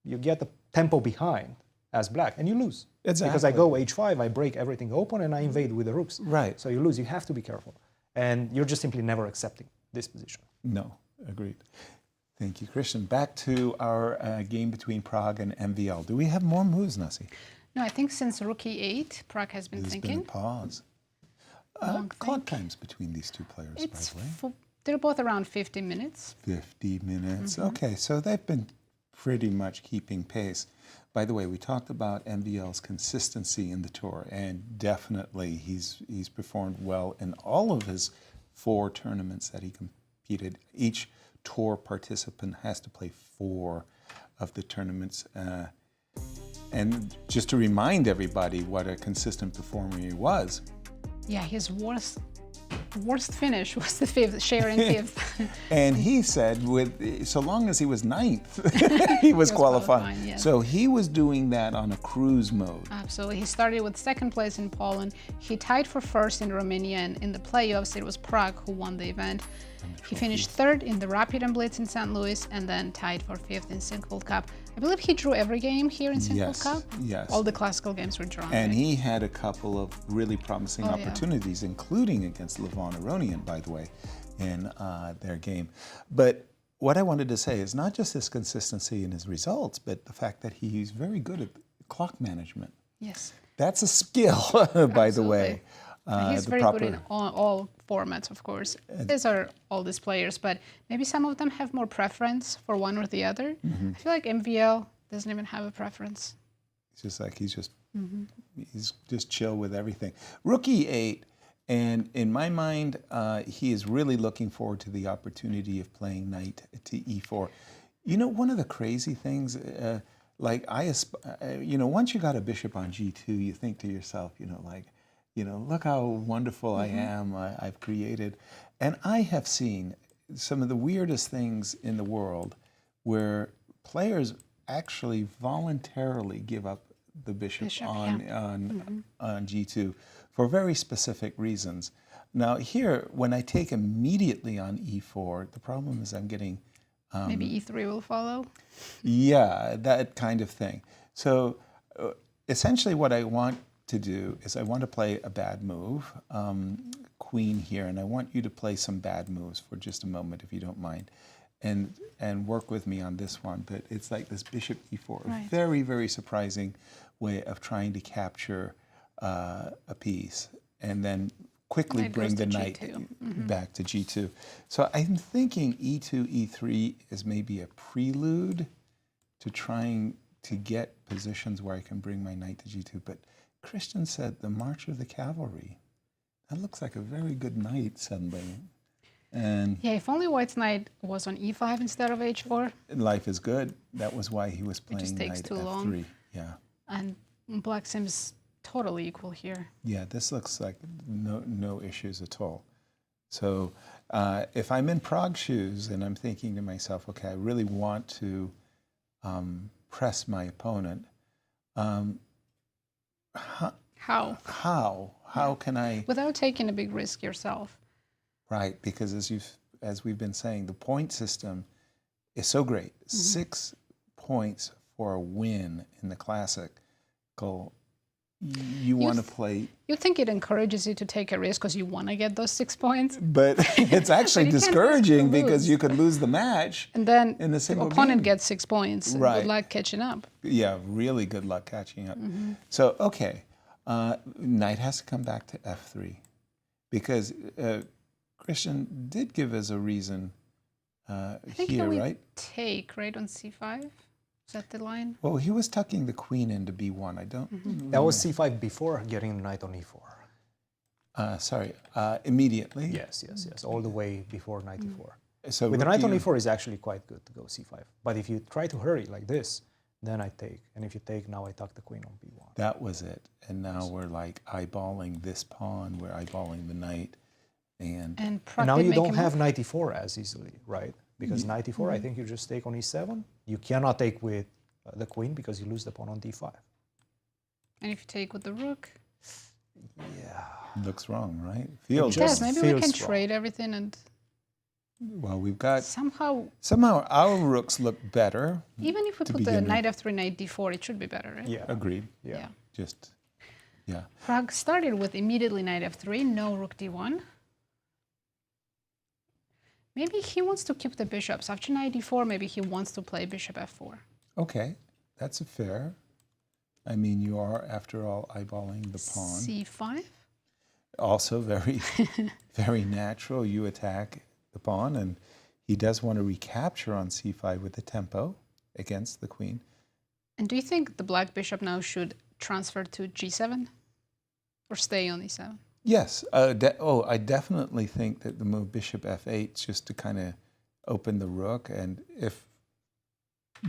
you get the tempo behind as black, and you lose. Because I go H5, I break everything open, and I invade with the rooks. Right. So you lose. You have to be careful. And you're just simply never accepting this position. No, agreed. Thank you, Cristian. Back to our game between Prague and MVL. Do we have more moves, Nazi? No, I think since rook e8, Prague has been There's thinking. been a pause. Long Clock times between these two players, It's by the way. they're both around 50 minutes. 50 minutes. Okay, so they've been pretty much keeping pace. By the way, we talked about MVL's consistency in the tour, and definitely he's performed well in all of his 4 tournaments that he competed. Each tour participant has to play 4 of the tournaments. And just to remind everybody what a consistent performer he was, Yeah, his worst finish was the fifth, sharing fifth. and he said, so long as he was 9th, he was qualifying. qualifying, yes. So he was doing that on a cruise mode. Absolutely. He started with 2nd place in Poland. He tied for 1st in Romania, and in the playoffs, it was Prague who won the event. He finished 3rd in the Rapid and Blitz in St. Louis, and then tied for 5th in Sinkfield Cup. I believe he drew every game here in Sinkfield Yes, Cup. yes. All the classical games were drawn. And he had a couple of really promising Oh, yeah. opportunities, including against Levon Aronian, by the way, in their game. But what I wanted to say is not just his consistency in his results, but the fact that he's very good at clock management. Yes. That's a skill, by the way. He's very good in all formats, of course. These are all these players, but maybe some of them have more preference for one or the other. I feel like MVL doesn't even have a preference. It's just like he's just chill with everything. Rook e8, and in my mind, he is really looking forward to the opportunity of playing knight to e4. You know, one of the crazy things, once you got a bishop on g2, you think to yourself, look how wonderful I am, I've created. And I have seen some of the weirdest things in the world where players actually voluntarily give up the bishop on g2 for very specific reasons. Now here, when I take immediately on e4, the problem is I'm getting... maybe e3 will follow? Yeah, that kind of thing. So essentially what I want to do is I want to play a bad move, queen here, and I want you to play some bad moves for just a moment, if you don't mind, and work with me on this one. But it's like this bishop e4, Right. a very, very surprising way of trying to capture a piece, and then quickly Knight bring goes the to knight G2. back to g2. So I'm thinking e2, e3 is maybe a prelude to trying to get positions where I can bring my knight to g2, but Cristian said the March of the Cavalry. That looks like a very good knight suddenly. And Yeah, if only White's knight was on e5 instead of h4. life is good. That was why he was playing just takes knight too f3. long. Yeah. And Black seems totally equal here. Yeah, this looks like no issues at all. So if I'm in Prague shoes and I'm thinking to myself, okay, I really want to press my opponent, How? How can I? Without taking a big risk yourself. Right, because as we've been saying, the point system is so great. 6 points for a win in the classic. You want to play. You think it encourages you to take a risk because you want to get those 6 points. But it's actually But you can't discouraging risk to because lose. you could lose the match. And then in a the single opponent game. gets 6 points. Right. Good luck catching up. Yeah, really good luck catching up. So, okay, knight has to come back to f3 because Cristian did give us a reason I think here, we right? take, right, on c5? Is that the line? Well, he was tucking the queen into b1. I don't. That was c5 before getting knight on e4. Sorry, immediately. Yes, all the way before knight e4. So With the rook knight on to- e4 is actually quite good to go c5. But if you try to hurry like this, then I take. And if you take, now I tuck the queen on b1. That was it. And now we're like eyeballing this pawn. We're eyeballing the knight. And And now you don't have have knight e4 as easily, right? Because knight e4, I think you just take on e7. You cannot take with the queen because you lose the pawn on d5. And if you take with the rook? Yeah. looks wrong, right? Feels Yes, wrong. maybe we can feels wrong. trade everything and Well, we've got somehow, our rooks look better. even if we to put the begin knight f3, knight d4, it should be better, right? Yeah. Agreed. Yeah. Just, yeah. Pragg started with immediately knight f3, no rook d1. Maybe he wants to keep the bishops. After knight d4, maybe he wants to play bishop f4. Okay, that's a fair. I mean, you are, after all, eyeballing the pawn. c5. Also very, very natural. You attack the pawn, and he does want to recapture on c5 with the tempo against the queen. And do you think the black bishop now should transfer to g7 or stay on e7? Yes. I definitely think that the move bishop f8 is just to kind of open the rook, and if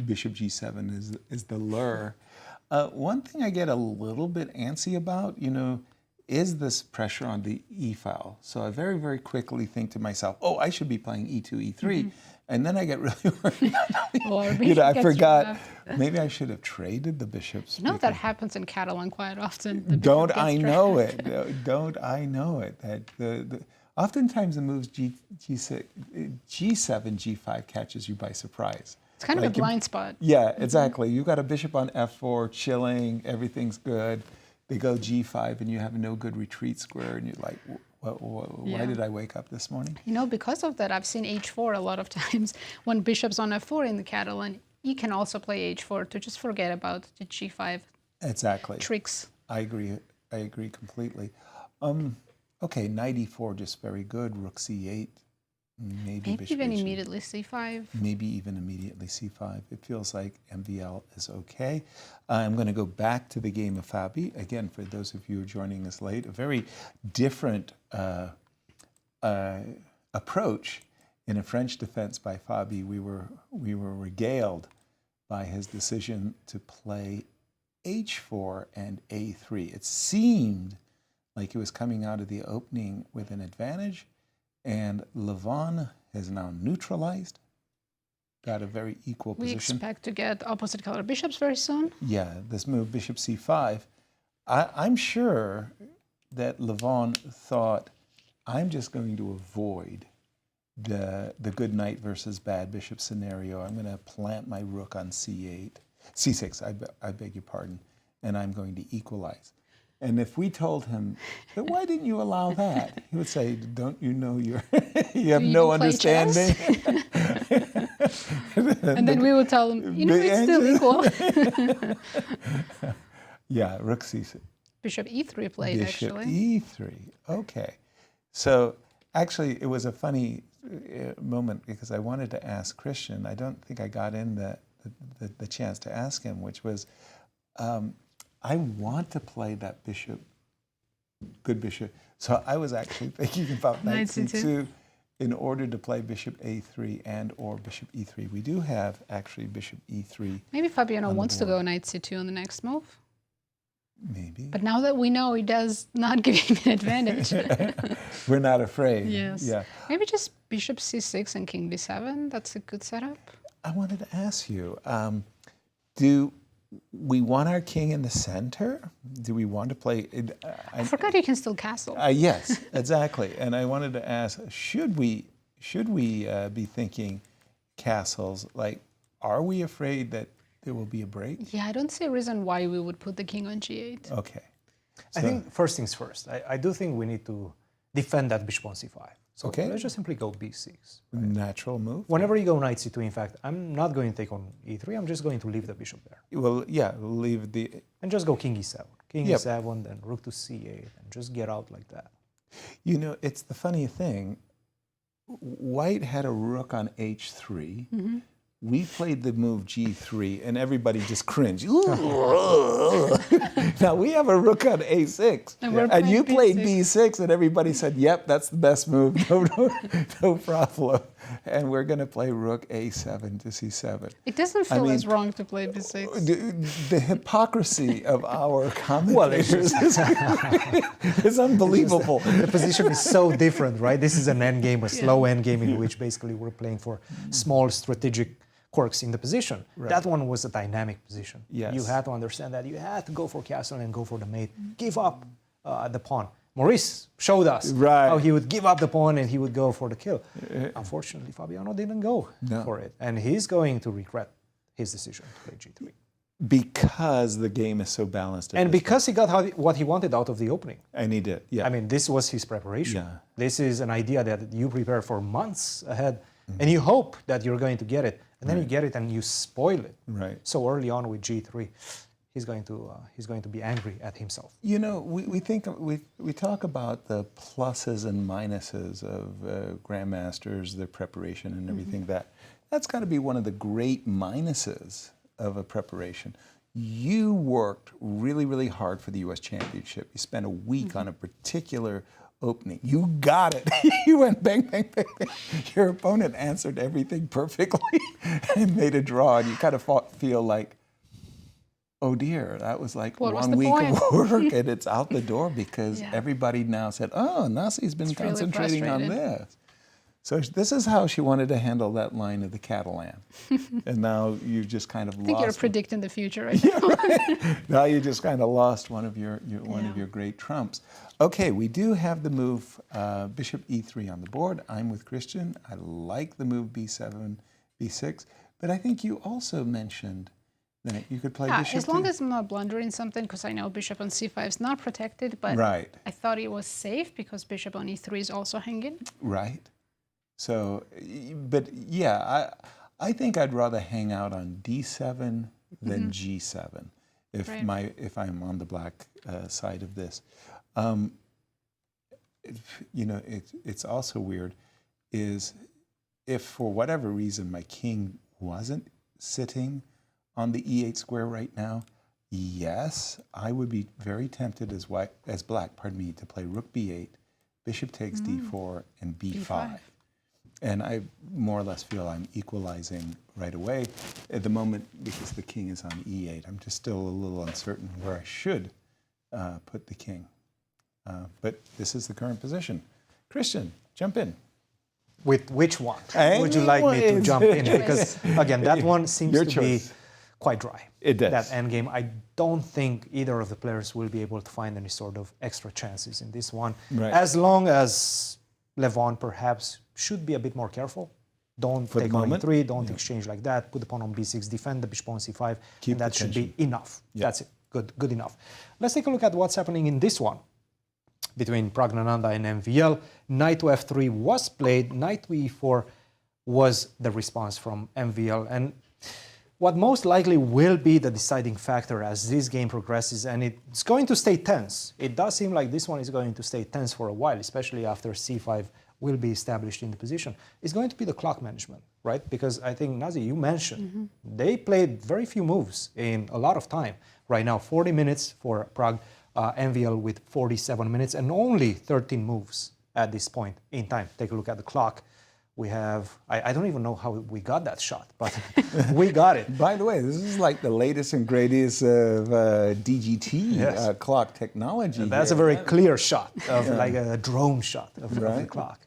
bishop g7 is the lure. One thing I get a little bit antsy about, is this pressure on the e file. So I very, very quickly think to myself, oh, I should be playing e2, e3. And then I get really worried. I forgot. Maybe I should have traded the bishops. That happens in Catalan quite often. The Don't bishop I gets know it? Don't I know it? That oftentimes the moves G7, G5 catches you by surprise. It's kind of a blind spot. Yeah, exactly. You got a bishop on f4, chilling, everything's good. They go g5, and you have no good retreat square, and you're like, why did I wake up this morning? Because of that, I've seen h4 a lot of times. When bishop's on f4 in the Catalan, you can also play h4 to just forget about the g5 tricks. I agree completely. Okay, knight e4, just very good. Rook c8, maybe bishop even h8. immediately c5. Maybe even immediately c5. It feels like MVL is okay. I'm going to go back to the game of Fabi. Again, for those of you who are joining us late, a very different approach in a French defense by Fabi. We were regaled by his decision to play h4 and a3. It seemed like he was coming out of the opening with an advantage, and Levon has now neutralized, got a very equal We position. expect to get opposite color bishops very soon. Yeah, this move, bishop c5. I'm sure that Levon thought, I'm just going to avoid the good knight versus bad bishop scenario. I'm going to plant my rook on c8, c6, I beg your pardon, and I'm going to equalize. And if we told him, but why didn't you allow that? He would say, don't you know you have no understanding? And then we would tell him, it's still equal. Yeah, rook c6. Bishop e3 played, Bishop actually. e3, okay. So actually, it was a funny moment because I wanted to ask Cristian. I don't think I got in the chance to ask him, which was, I want to play that bishop, good bishop. So I was actually thinking about knight c2 in order to play bishop a3 and or bishop e3. We do have actually bishop e3. Maybe Fabiano wants to go knight c2 on the next move. Maybe. But now that we know, he does not give him an advantage. We're not afraid. Yes. Yeah. Maybe just bishop c6 and king b7. That's a good setup. I wanted to ask you, we want our king in the center? Do we want to play? I forgot you can still castle. Yes, exactly. And I wanted to ask, should we be thinking castles? Like, are we afraid that there will be a break? Yeah, I don't see a reason why we would put the king on g8. Okay. So, I think first things first. I do think we need to defend that bishop on c5. So okay. let's just simply go b6. Right? Natural move. Whenever you go knight c2, in fact, I'm not going to take on e3. I'm just going to leave the bishop there. Well, yeah, we'll leave the... And just go king e7. King Yep. e7, then rook to c8, and just get out like that. You know, it's the funny thing. White had a rook on h3. Mm-hmm. We played the move g3, and everybody just cringed. Now we have a rook on a6, and you played b6, and everybody said, "Yep, that's the best move. No problem." And we're going to play rook a7 to c7. It doesn't feel as wrong to play b6. The hypocrisy of our commentators is unbelievable. The position is so different, right? This is an endgame, a slow endgame in which basically we're playing for small strategic quirks in the position. Right. That one was a dynamic position. Yes. You had to understand that you had to go for castle and go for the mate. Give up the pawn. Maurice showed us how he would give up the pawn and he would go for the kill. Unfortunately, Fabiano didn't go for it. And he's going to regret his decision to play g3. Because the game is so balanced. And because he got what he wanted out of the opening. And he did, yeah. I mean, this was his preparation. Yeah. This is an idea that you prepare for months ahead, and you hope that you're going to get it. And then you get it and you spoil it. Right. So early on with g3, he's going to be angry at himself. You know, we talk about the pluses and minuses of grandmasters, their preparation and everything. That's got to be one of the great minuses of a preparation. You worked really, really hard for the U.S. Championship. You spent a week on a particular opening. You got it. You went bang, bang, bang, bang. Your opponent answered everything perfectly and made a draw, and you kind of feel like, oh dear, that was like one week of work, and it's out the door because everybody now said, oh, Nazi's been concentrating on this. So this is how she wanted to handle that line of the Catalan. And now you've just kind of lost. I think you're predicting the future right now. Right. Now you just kind of lost one of your great trumps. Okay, we do have the move bishop e3 on the board. I'm with Cristian. I like the move b7, b6. But I think you also mentioned that you could play bishop. As long as I'm not blundering something, because I know bishop on c5 is not protected, but I thought it was safe because bishop on e3 is also hanging. Right. So, but yeah, I think I'd rather hang out on d7 than g7 if I'm on the black side of this. You know, it's also weird is if for whatever reason my king wasn't sitting on the e8 square right now, yes, I would be very tempted as black, to play rook b8, bishop takes d4, and b5. And I more or less feel I'm equalizing right away at the moment because the king is on e8. I'm just still a little uncertain where I should put the king. But this is the current position. Cristian, jump in. With which one would you like me to jump in? Because, again, that one seems to be quite dry. It does. That endgame. I don't think either of the players will be able to find any sort of extra chances in this one. Right. As long as Levon perhaps should be a bit more careful. Don't take on e3, don't exchange like that. Put the pawn on b6, defend the bishop on c5, and that should be enough. Yeah. That's it. Good enough. Let's take a look at what's happening in this one between Praggnanandhaa and MVL. Knight to f3 was played. Knight to e4 was the response from MVL. And what most likely will be the deciding factor as this game progresses, and it's going to stay tense. It does seem like this one is going to stay tense for a while, especially after c5 will be established in the position. It's going to be the clock management, right? Because I think, Nazi, you mentioned, they played very few moves in a lot of time. Right now, 40 minutes for Prague, MVL with 47 minutes, and only 13 moves at this point in time. Take a look at the clock. We have, I don't even know how we got that shot, but we got it. By the way, this is like the latest and greatest of DGT clock technology. And that's a very clear shot, of like a drone shot of the clock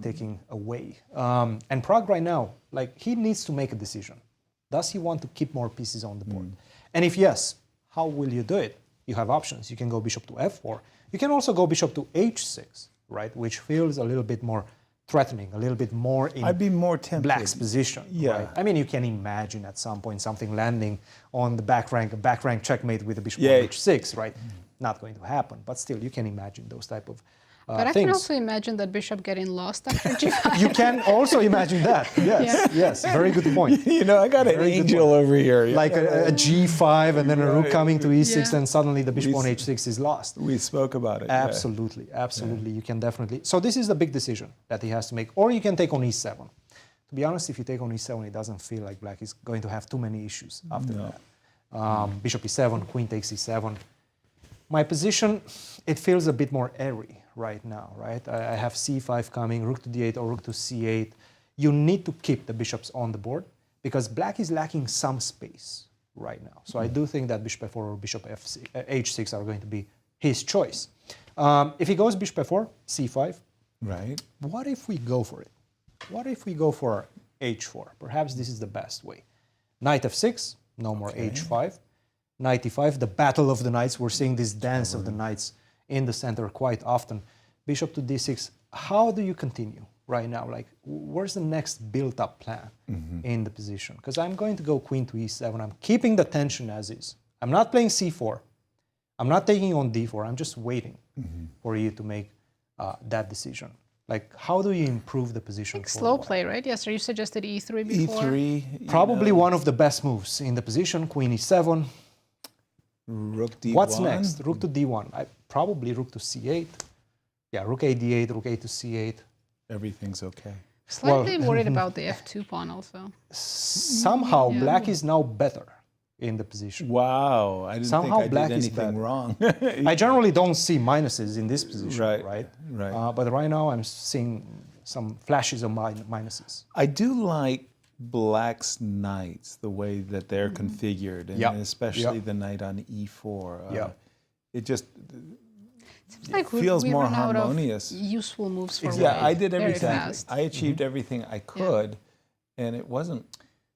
ticking away. And Prague right now, like he needs to make a decision. Does he want to keep more pieces on the board? And if yes, how will you do it? You have options. You can go bishop to f4. You can also go bishop to h6, right? Which feels a little bit more threatening, a little bit more in I'd be more tempted. Black's position. Yeah. Right? I mean, you can imagine at some point something landing on the back rank, a back rank checkmate with a bishop on h6, right? Not going to happen, but still you can imagine those type of But I things. can also imagine that bishop getting lost after g5. You can also imagine that. Yes, yes, very good point. You know, I got an Very good angel point. over here. Like a g5 and then a rook coming to e6 Yeah. and suddenly the bishop on h6 is lost. We spoke about it. yeah. Absolutely, absolutely. You can definitely. So this is the big decision that he has to make. Or you can take on e7. To be honest, if you take on e7, it doesn't feel like Black is going to have too many issues after that. Bishop e7, queen takes e7. My position, it feels a bit more airy right now, right? I have c5 coming, rook to d8 or rook to c8. You need to keep the bishops on the board because Black is lacking some space right now. So I do think that bishop f4 or bishop h6 are going to be his choice. If he goes bishop f4, c5, Right. what if we go for it? What if we go for h4? Perhaps this is the best way. Knight f6, no more h5. Knight e5, the battle of the knights. We're seeing this dance of the knights in the center quite often. Bishop to d6. How do you continue right now? Like, where's the next built-up plan in the position? Because I'm going to go queen to e7. I'm keeping the tension as is. I'm not playing c4. I'm not taking on d4. I'm just waiting for you to make that decision. Like, how do you improve the position? Slow play, right? Yes, sir. You suggested e3 before. E3. Probably one of the best moves in the position. Queen e7. Rook d1. What's next? Rook to d1. Probably rook to c8. Yeah, rook a d8, rook a to c8. Everything's okay. Slightly worried about the f2 pawn also. Somehow Black is now better in the position. Wow. I didn't Somehow think I Black did is anything better. wrong. I generally don't see minuses in this position, Right. But right now I'm seeing some flashes of minuses. I do like Black's knights, the way that they're configured, and especially the knight on e4. It just Seems like feels we more run out harmonious. of useful moves for Yeah, white I did very everything. fast. I achieved everything I could, and it wasn't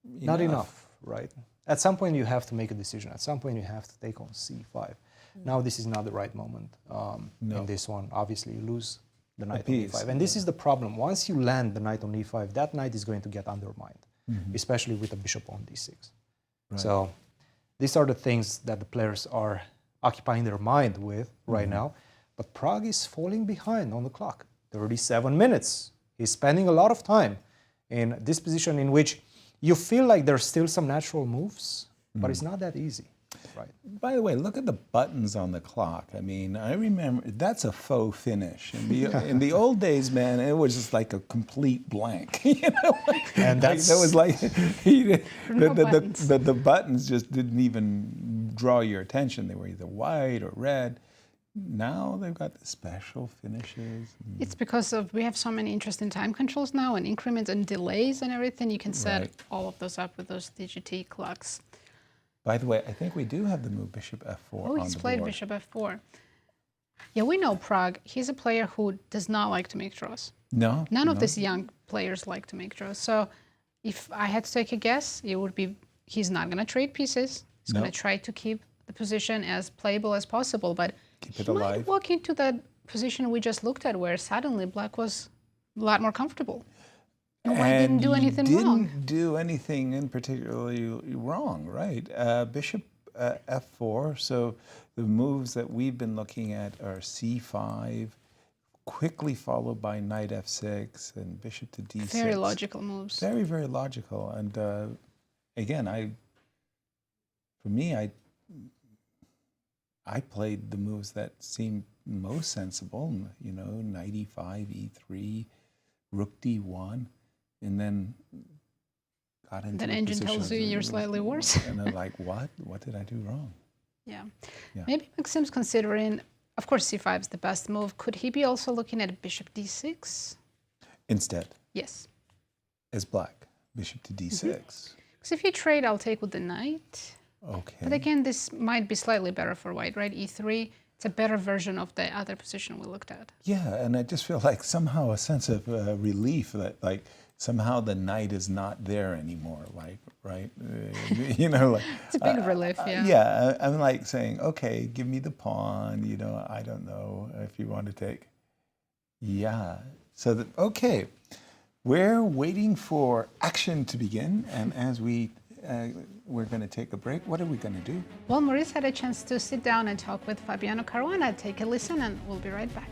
Not enough, right? At some point you have to make a decision. At some point you have to take on c5. Now this is not the right moment in this one. Obviously you lose the knight on e5. And this is the problem. Once you land the knight on e5, that knight is going to get undermined, especially with a bishop on d6. Right. So these are the things that the players are occupying their mind with right now. But Pragg is falling behind on the clock. 37 minutes. He's spending a lot of time in this position in which you feel like there's still some natural moves, but it's not that easy. Right. By the way, look at the buttons on the clock. I mean, I remember that's a faux finish. In the old days, man, it was just like a complete blank. You know, and that's that was like the buttons just didn't even draw your attention. They were either white or red. Now they've got the special finishes. It's because we have so many interesting time controls now and increments and delays and everything. You can set all of those up with those DGT clocks. By the way, I think we do have the move bishop f4 Oh, he's played bishop f4. Yeah, we know Pragg. He's a player who does not like to make draws. No. None of these young players like to make draws. So if I had to take a guess, it would be he's not going to trade pieces. He's going to try to keep the position as playable as possible. But he might walk into that position we just looked at where suddenly Black was a lot more comfortable. And White didn't do anything wrong. Didn't do anything in particularly wrong, right? Bishop f4, so the moves that we've been looking at are c5, quickly followed by knight f6 and bishop to d6. Very logical moves. Very, very logical. And again, for me, I played the moves that seemed most sensible, you know, knight e5, e3, rook d1. And then got into that engine tells you you're slightly worse. And I'm like, what? What did I do wrong? Yeah. Maybe Maxime's considering, of course, c5 is the best move. Could he be also looking at bishop d6? Instead? Yes. As Black, bishop to d6. Because if you trade, I'll take with the knight. Okay. But again, this might be slightly better for White, right? e3. It's a better version of the other position we looked at. Yeah, and I just feel like somehow a sense of relief that, like, somehow the night is not there anymore, like, right? You know, like, it's a big relief, yeah. Yeah, I'm like saying, okay, give me the pawn, you know, I don't know if you want to take. Yeah, so, okay, we're waiting for action to begin, and as we're going to take a break. What are we going to do? Well, Maurice had a chance to sit down and talk with Fabiano Caruana. Take a listen, and we'll be right back.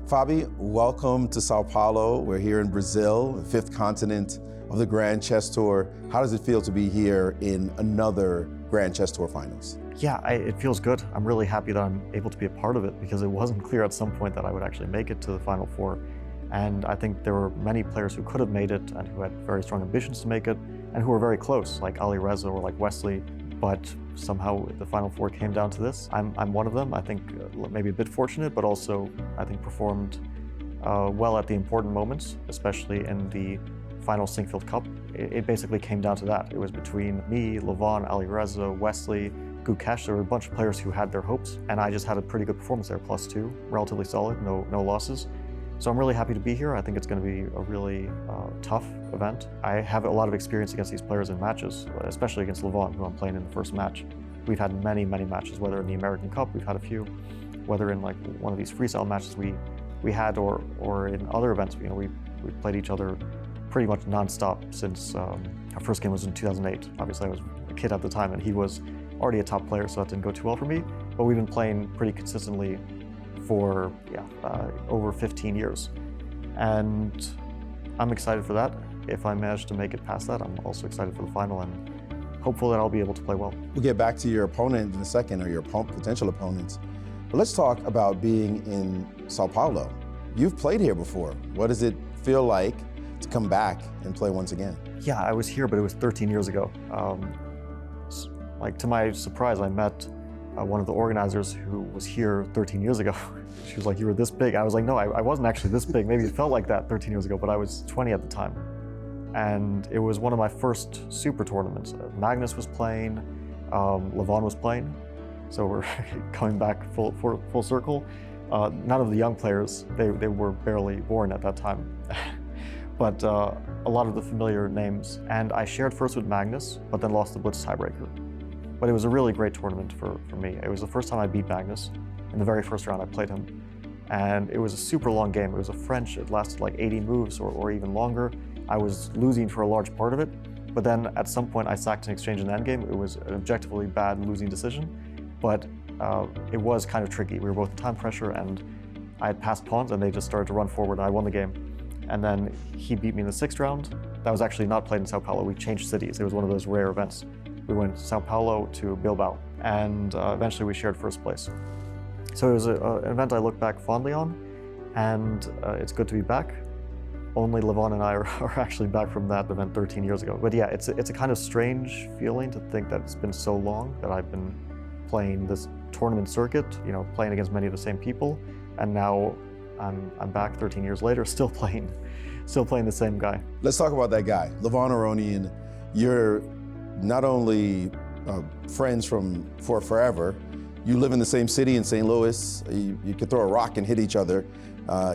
Fabi, welcome to Sao Paulo. We're here in Brazil, the fifth continent of the Grand Chess Tour. How does it feel to be here in another Grand Chess Tour finals? Yeah, it feels good. I'm really happy that I'm able to be a part of it because it wasn't clear at some point that I would actually make it to the Final Four. And I think there were many players who could have made it and who had very strong ambitions to make it and who were very close, like Ali Reza or like Wesley. But somehow the Final Four came down to this. I'm one of them. I think maybe a bit fortunate, but also I think performed well at the important moments, especially in the final Sinkfield Cup. It basically came down to that. It was between me, Levon, Ali Reza, Wesley, Gukesh. There were a bunch of players who had their hopes, and I just had a pretty good performance there, +2, relatively solid, no losses. So I'm really happy to be here. I think it's going to be a really tough event. I have a lot of experience against these players in matches, especially against Levon, who I'm playing in the first match. We've had many matches, whether in the American Cup, we've had a few, whether in like one of these freestyle matches we had, or in other events, you know, we played each other pretty much nonstop since our first game was in 2008. Obviously, I was a kid at the time, and he was already a top player, so that didn't go too well for me. But we've been playing pretty consistently for over 15 years. And I'm excited for that. If I manage to make it past that, I'm also excited for the final and hopeful that I'll be able to play well. We'll get back to your opponent in a second, or your potential opponents. But let's talk about being in Sao Paulo. You've played here before. What does it feel like to come back and play once again? Yeah, I was here, but it was 13 years ago. Like, to my surprise, I met one of the organizers who was here 13 years ago. She was like, "You were this big." I was like, "No, I wasn't actually this big." Maybe it felt like that 13 years ago, but I was 20 at the time. And it was one of my first super tournaments. Magnus was playing, Levon was playing. So we're coming back full circle. None of the young players, they were barely born at that time. But a lot of the familiar names. And I shared first with Magnus, but then lost the blitz tiebreaker. But it was a really great tournament for me. It was the first time I beat Magnus. In the very first round, I played him. And it was a super long game. It was a French. It lasted like 80 moves or even longer. I was losing for a large part of it. But then at some point, I sacked an exchange in the endgame. It was an objectively bad losing decision. But it was kind of tricky. We were both in time pressure, and I had passed pawns, and they just started to run forward, and I won the game. And then he beat me in the 6th round. That was actually not played in Sao Paulo. We changed cities. It was one of those rare events. We went Sao Paulo to Bilbao, and eventually we shared first place. So it was an event I look back fondly on, and it's good to be back. Only Levon and I are actually back from that event 13 years ago. But yeah, it's a kind of strange feeling to think that it's been so long that I've been playing this tournament circuit, you know, playing against many of the same people, and now I'm back 13 years later, still playing the same guy. Let's talk about that guy, Levon Aronian. You're not only friends for forever, you live in the same city in St. Louis. You could throw a rock and hit each other.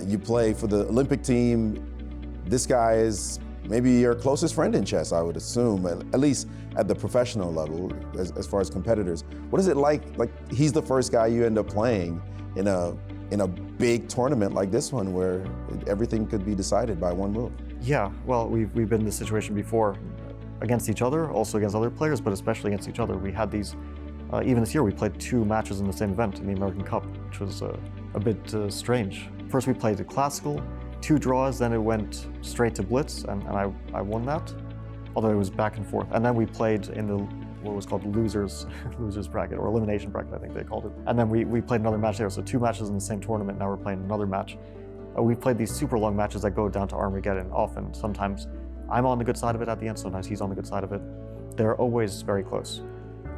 You play for the Olympic team. This guy is maybe your closest friend in chess, I would assume, at least at the professional level, as far as competitors. What is it like he's the first guy you end up playing in a big tournament like this one, where everything could be decided by one move? Yeah, well, we've been in this situation before, against each other, also against other players, but especially against each other. We had these, even this year, we played 2 matches in the same event in the American Cup, which was a bit strange. First we played the classical, 2 draws, then it went straight to blitz, and I won that, although it was back and forth. And then we played in the what was called losers bracket, or elimination bracket, I think they called it. And then we played another match there, so 2 matches in the same tournament. Now we're playing another match. We've played these super long matches that go down to Armageddon often. Sometimes I'm on the good side of it at the end, sometimes he's on the good side of it. They're always very close.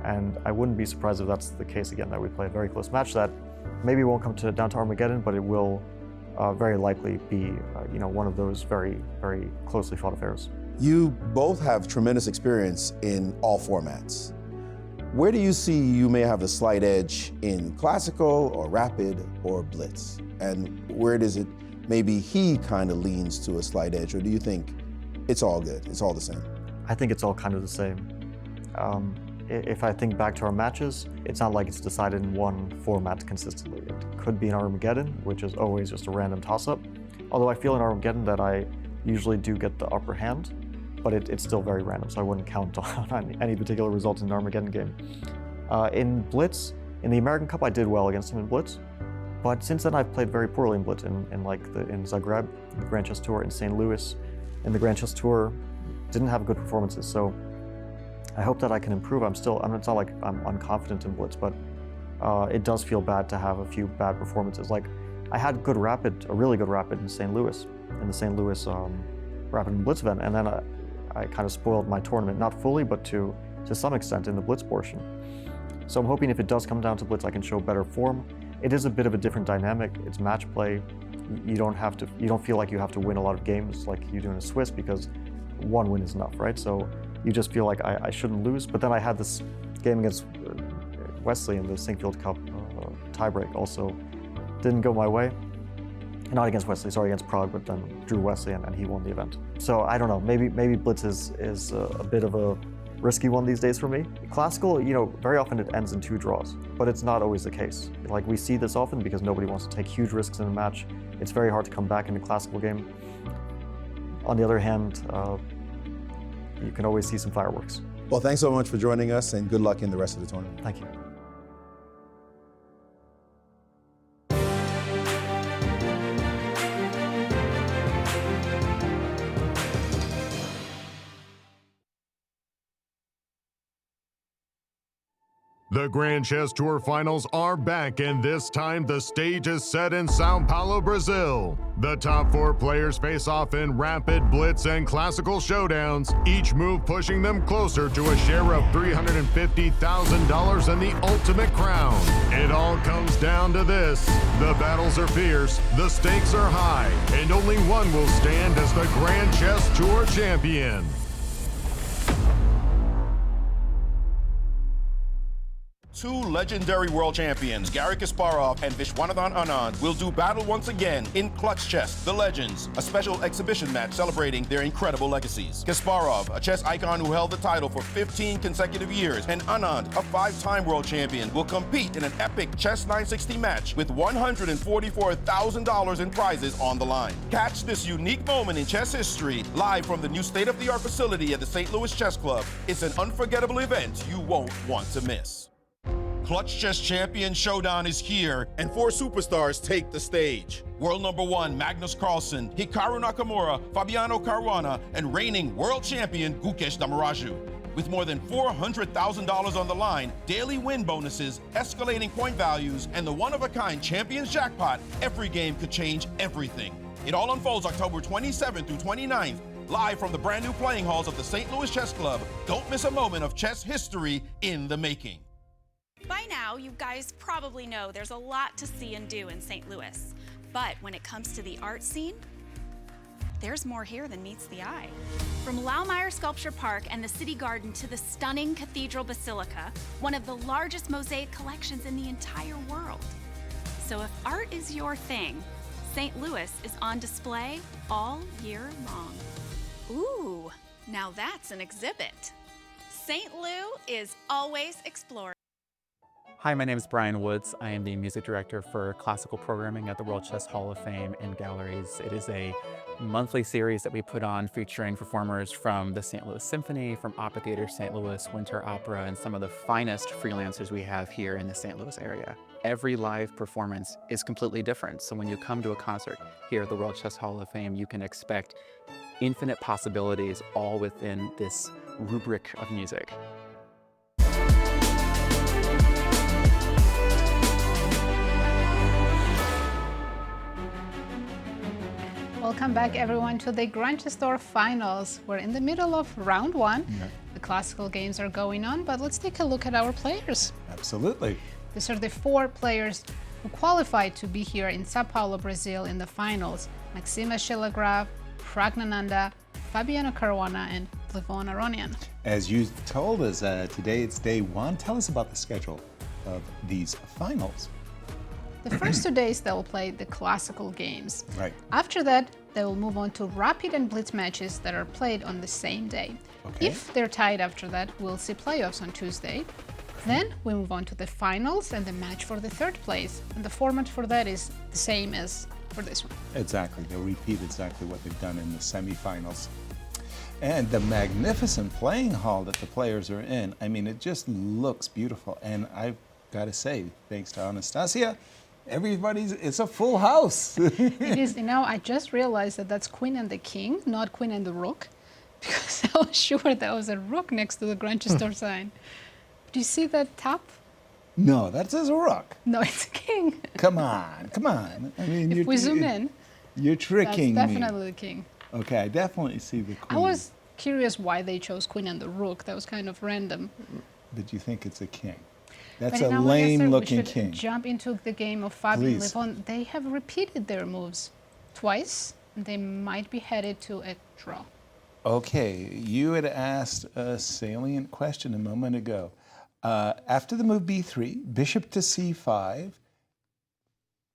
And I wouldn't be surprised if that's the case again, that we play a very close match that maybe won't come down to Armageddon, but it will very likely be one of those very, very closely fought affairs. You both have tremendous experience in all formats. Where do you see you may have a slight edge in classical or rapid or blitz? And where does it maybe he kind of leans to a slight edge, or do you think it's all good, it's all the same? I think it's all kind of the same. If I think back to our matches, it's not like it's decided in one format consistently. It could be an Armageddon, which is always just a random toss-up. Although I feel in Armageddon that I usually do get the upper hand, but it's still very random, so I wouldn't count on any particular result in an Armageddon game. In Blitz, in the American Cup, I did well against him in Blitz, but since then I've played very poorly in Blitz, in Zagreb, in the Grand Chess Tour, in St. Louis, in the Grand Chess Tour, didn't have good performances. So I hope that I can improve. It's not like I'm unconfident in Blitz, but it does feel bad to have a few bad performances. Like I had a really good rapid in St. Louis, in the St. Louis Rapid and Blitz event, and then I kind of spoiled my tournament, not fully, but to some extent in the Blitz portion. So I'm hoping if it does come down to Blitz, I can show better form. It is a bit of a different dynamic. It's match play. You don't feel like you have to win a lot of games like you do in a Swiss, because one win is enough, right? So you just feel like I shouldn't lose. But then I had this game against Wesley in the Sinkfield Cup tiebreak. Also didn't go my way. Not against Wesley, sorry, against Prague, but then drew Wesley and he won the event. So I don't know, maybe Blitz is a bit of a risky one these days for me. Classical, very often it ends in 2 draws, but it's not always the case. Like we see this often because nobody wants to take huge risks in a match. It's very hard to come back in a classical game. On the other hand, you can always see some fireworks. Well, thanks so much for joining us, and good luck in the rest of the tournament. Thank you. The Grand Chess Tour Finals are back, and this time the stage is set in Sao Paulo, Brazil. The top 4 players face off in rapid, blitz, and classical showdowns, each move pushing them closer to a share of $350,000 and the ultimate crown. It all comes down to this. The battles are fierce, the stakes are high, and only one will stand as the Grand Chess Tour champion. Two legendary world champions, Garry Kasparov and Vachier-Lagrave Anand, will do battle once again in Clutch Chess, The Legends, a special exhibition match celebrating their incredible legacies. Kasparov, a chess icon who held the title for 15 consecutive years, and Anand, a 5-time world champion, will compete in an epic Chess 960 match with $144,000 in prizes on the line. Catch this unique moment in chess history live from the new state-of-the-art facility at the St. Louis Chess Club. It's an unforgettable event you won't want to miss. Clutch Chess Champion Showdown is here, and 4 superstars take the stage. World number 1, Magnus Carlsen, Hikaru Nakamura, Fabiano Caruana, and reigning world champion, Gukesh Damaraju. With more than $400,000 on the line, daily win bonuses, escalating point values, and the one-of-a-kind Champions Jackpot, every game could change everything. It all unfolds October 27th through 29th, live from the brand new playing halls of the St. Louis Chess Club. Don't miss a moment of chess history in the making. By now, you guys probably know there's a lot to see and do in St. Louis. But when it comes to the art scene, there's more here than meets the eye. From Laumeier Sculpture Park and the City Garden to the stunning Cathedral Basilica, one of the largest mosaic collections in the entire world. So if art is your thing, St. Louis is on display all year long. Ooh, now that's an exhibit. St. Lou is always exploring. Hi, my name is Brian Woods. I am the music director for classical programming at the World Chess Hall of Fame and Galleries. It is a monthly series that we put on featuring performers from the St. Louis Symphony, from Opera Theater St. Louis, Winter Opera, and some of the finest freelancers we have here in the St. Louis area. Every live performance is completely different. So when you come to a concert here at the World Chess Hall of Fame, you can expect infinite possibilities all within this rubric of music. Welcome back, everyone, to the Grand Chess Tour Finals. We're in the middle of round 1. Yeah. The classical games are going on, but let's take a look at our players. Absolutely. These are the 4 players who qualified to be here in Sao Paulo, Brazil in the finals: Maxime Vachier-Lagrave, Praggnanandhaa, Fabiano Caruana, and Levon Aronian. As you told us, today it's day one. Tell us about the schedule of these finals. The first 2 days they will play the classical games. Right. After that, they will move on to rapid and blitz matches that are played on the same day. Okay. If they're tied after that, we'll see playoffs on Tuesday. Then we move on to the finals and the match for the third place. And the format for that is the same as for this one. Exactly. They'll repeat exactly what they've done in the semifinals. And the magnificent playing hall that the players are in, I mean, it just looks beautiful. And I've got to say, thanks to Anastasiya, it's a full house. It is, I just realized that that's Queen and the King, not Queen and the Rook, because I was sure that was a rook next to the Grantchester sign. Do you see that top? No, that says a rook. No, it's a king. Come on, come on. I mean, if we zoom in, you're tricking that's definitely the king. Okay, I definitely see the queen. I was curious why they chose Queen and the Rook. That was kind of random. But you think it's a king? That's but a lame-looking we should king. Jump into the game of Fabi and Levon. They have repeated their moves twice. And they might be headed to a draw. Okay, you had asked a salient question a moment ago. After the move b3, bishop to c5,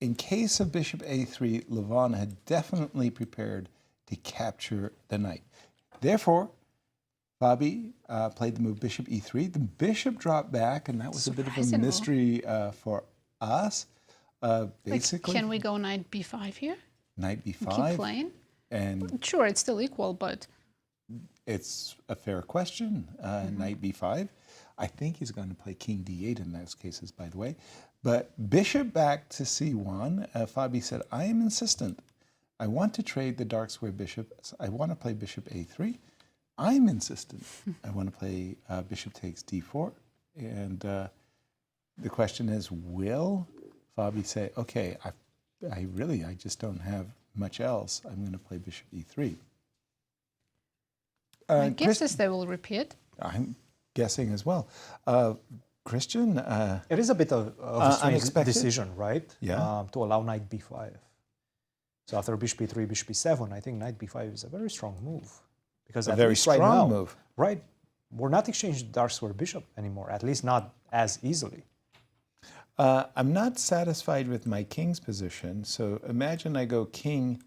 in case of bishop a3, Levon had definitely prepared to capture the knight. Therefore, Fabi played the move bishop e3. The bishop dropped back, and that was a bit of a mystery for us. Basically, can we go knight b5 here? Knight b5. Keep playing? And sure, it's still equal, but... It's a fair question. Knight b5. I think he's going to play king d8 in those cases, by the way. But bishop back to c1. Fabi said, I am insistent. I want to trade the dark square bishop. I want to play bishop a3. I'm insistent. I want to play bishop takes d4. And the question is, will Fabi say, okay, I just don't have much else. I'm going to play bishop e3. My guess is they will repeat. I'm guessing as well. Cristian? It is a bit of a strange decision, right? Yeah. To allow knight b5. So after bishop b3, bishop b7, I think knight b5 is a very strong move. Because a very strong right now, move. Right. We're not exchanging dark square bishop anymore, at least not as easily. I'm not satisfied with my king's position, so imagine I go king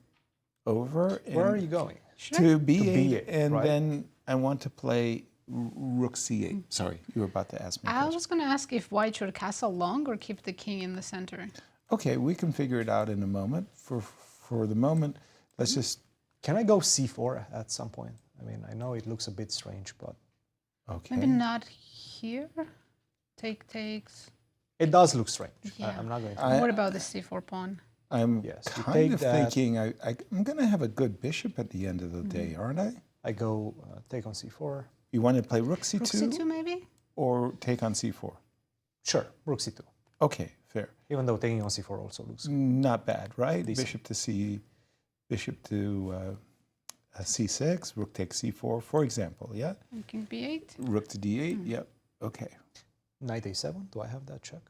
over. Where are you going? To b8, and right? then I want to play rook c8. Sorry, you were about to ask me. I was going to ask if white should castle long or keep the king in the center. Okay, we can figure it out in a moment. For the moment, let's just... Can I go c4 at some point? I mean, I know it looks a bit strange, but... Okay. Maybe not here. Takes. It does look strange. Yeah. I'm not going to... What about the c4 pawn? I'm kind of thinking I'm going to have a good bishop at the end of the day, aren't I? I go take on c4. You want to play rook c2? Rook c2 maybe? Or take on c4? Sure, rook c2. Okay, fair. Even though taking on c4 also looks not bad, right? Decent. Bishop to c6, rook takes c4, for example, yeah? And king b8. Rook to d8, yep, okay. Knight a7, do I have that check?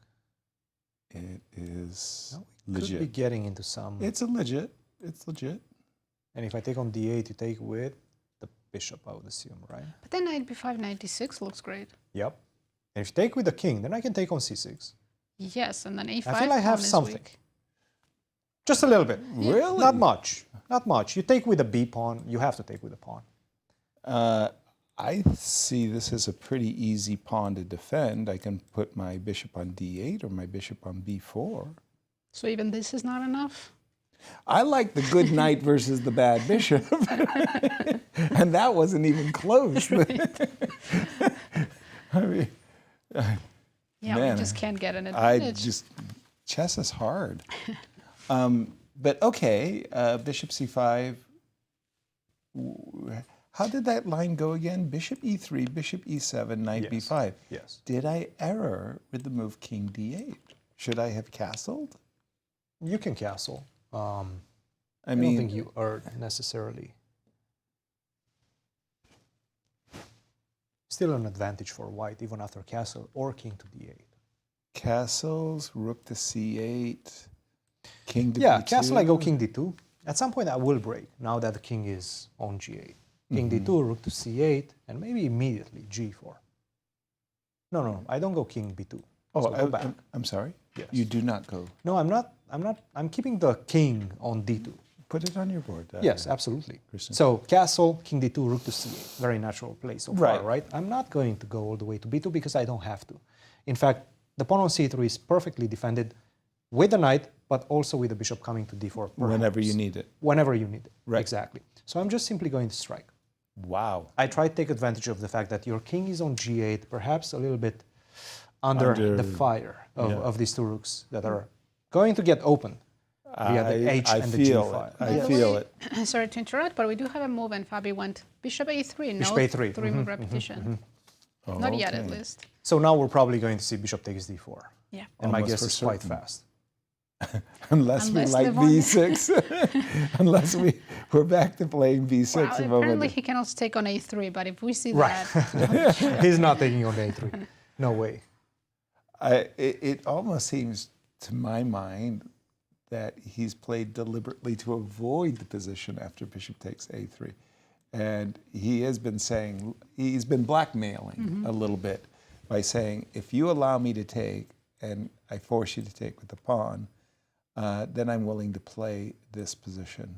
It is legit. Could be getting into some... It's legit. And if I take on d8, you take with the bishop, I would assume, right? But then knight b5, knight d6 looks great. Yep. And if you take with the king, then I can take on c6. Yes, and then a5 I feel I have something. Weak. Just a little bit. Really? Not much. Not much. You take with the b pawn, you have to take with the pawn. I see this as a pretty easy pawn to defend. I can put my bishop on d8 or my bishop on b4. So even this is not enough? I like the good knight versus the bad bishop. And that wasn't even close. Right. I mean, yeah, man, we just can't get an advantage. Chess is hard. But okay, bishop c5. How did that line go again? Bishop e3, bishop e7, knight b5. Yes. Did I error with the move king d8? Should I have castled? You can castle. I mean, don't think you are necessarily. Still an advantage for white, even after castle or king to d8. castles, rook to c8, king to Yeah, b2. castle I go king d2. At some point I will break, now that the king is on g8. King d2, rook to c8, and maybe immediately g4. No, I don't go king b2. Oh, So go back. I'm sorry? Yes. You do not go. No, I'm not. I'm keeping the king on d2. Put it on your board. Yes, absolutely. Cristian. So castle, king d2, rook to c8. Very natural play so far, Right. right? I'm not going to go all the way to b2 because I don't have to. In fact, the pawn on c3 is perfectly defended with the knight, but also with the bishop coming to d4. Whenever you perhaps. need it. Whenever you need it. Right. Exactly. So I'm just simply going to strike. Wow. I try to take advantage of the fact that your king is on g8, perhaps a little bit under the fire of these two rooks that are going to get open via the h and the g5. I feel it. Sorry to interrupt, but we do have a move, and Fabi went bishop a3. Bishop No a3. three-move repetition. Not yet, at least. So now we're probably going to see bishop takes d4. Yeah. And my Almost guess for is quite certain. fast. Unless we like Levon- b6. Unless we're back to playing b6 Well, a apparently moment. he can also take on a3, but if we see Right. that... He's not taking on a3. No way. It almost seems, to my mind, that he's played deliberately to avoid the position after bishop takes a3. And he has been saying, he's been blackmailing a little bit by saying, if you allow me to take, and I force you to take with the pawn, then I'm willing to play this position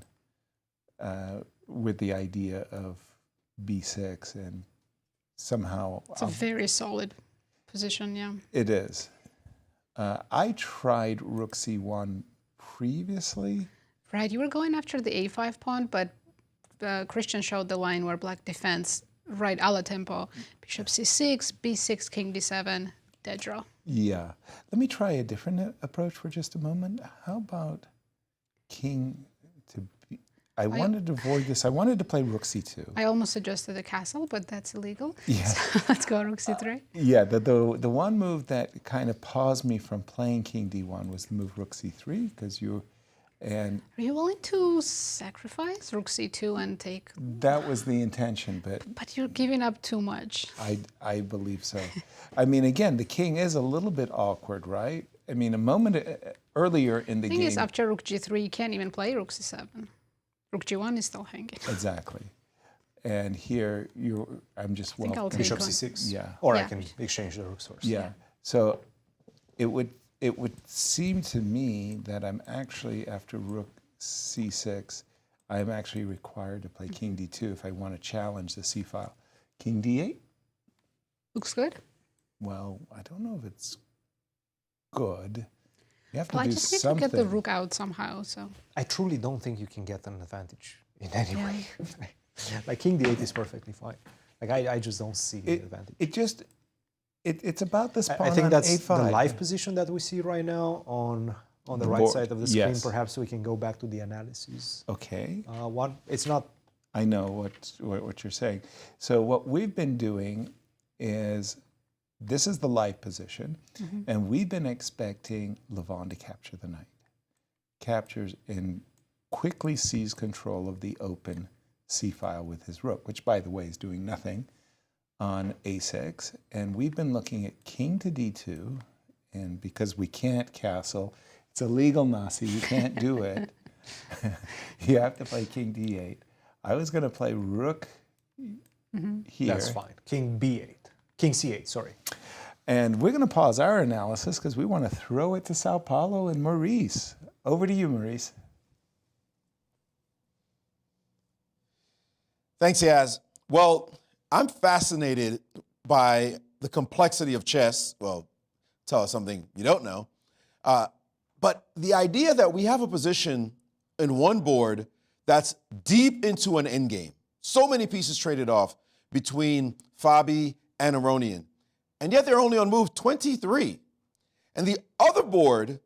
with the idea of b6, and somehow... It's a very solid position, yeah. It is. I tried rook c1 previously. Right, you were going after the a5 pawn, but Cristian showed the line where black defends right a la tempo. Bishop c6, b6, king d7, dead draw. Yeah. Let me try a different approach for just a moment. How about king to b... I wanted to avoid this. I wanted to play rook c2. I almost suggested a castle, but that's illegal. Yeah. So let's go rook c3. Yeah, the one move that kind of paused me from playing king d1 was the move rook c3, because you... And Are you willing to sacrifice rook c2 and take... that was the intention, but But you're giving up too much. I believe so. I mean, again, the king is a little bit awkward, right? I mean, a moment earlier in the The thing game... is, after rook g3, you can't even play rook c7. Rook g1 is still hanging. Exactly. And here, I'm just... I think I'll take Bishop on. c6. Yeah. Or I Yeah. can exchange the rooks first. Yeah. So it would seem to me that I'm actually, after rook c6, I'm actually required to play king d2 if I want to challenge the c file. King d8? Looks good. Well, I don't know if it's good. You have to Well, I do just need something. to get the rook out somehow, so... I truly don't think you can get an advantage in any way. Like king d8 is perfectly fine. Like I just don't see the advantage. It's about this pawn I think on that's a5. the live position that we see right now on the right board. side of the screen. Yes. Perhaps we can go back to the analysis. Okay. It's not... I know what you're saying. So what we've been doing is, this is the live position, and we've been expecting Levon to capture the knight. Captures and quickly seize control of the open c-file with his rook, which, by the way, is doing nothing on a6. And we've been looking at king to d2, and because we can't castle, it's illegal, Nazi, you can't do it. You have to play king d8. I was going to play rook here. That's fine. King b8. King c8, sorry. And we're going to pause our analysis because we want to throw it to Sao Paulo and Maurice. Over to you, Maurice. Thanks, Yaz. Well, I'm fascinated by the complexity of chess. Well, tell us something you don't know. But the idea that we have a position in one board that's deep into an endgame. So many pieces traded off between Fabi and Aronian. And yet they're only on move 23. And the other board,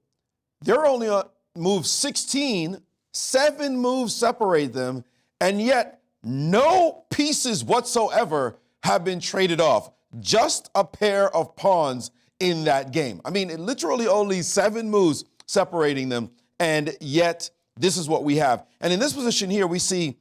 they're only on move 16. 7 moves separate them. And yet no pieces whatsoever have been traded off. Just a pair of pawns in that game. I mean, literally only 7 moves separating them. And yet this is what we have. And in this position here, we see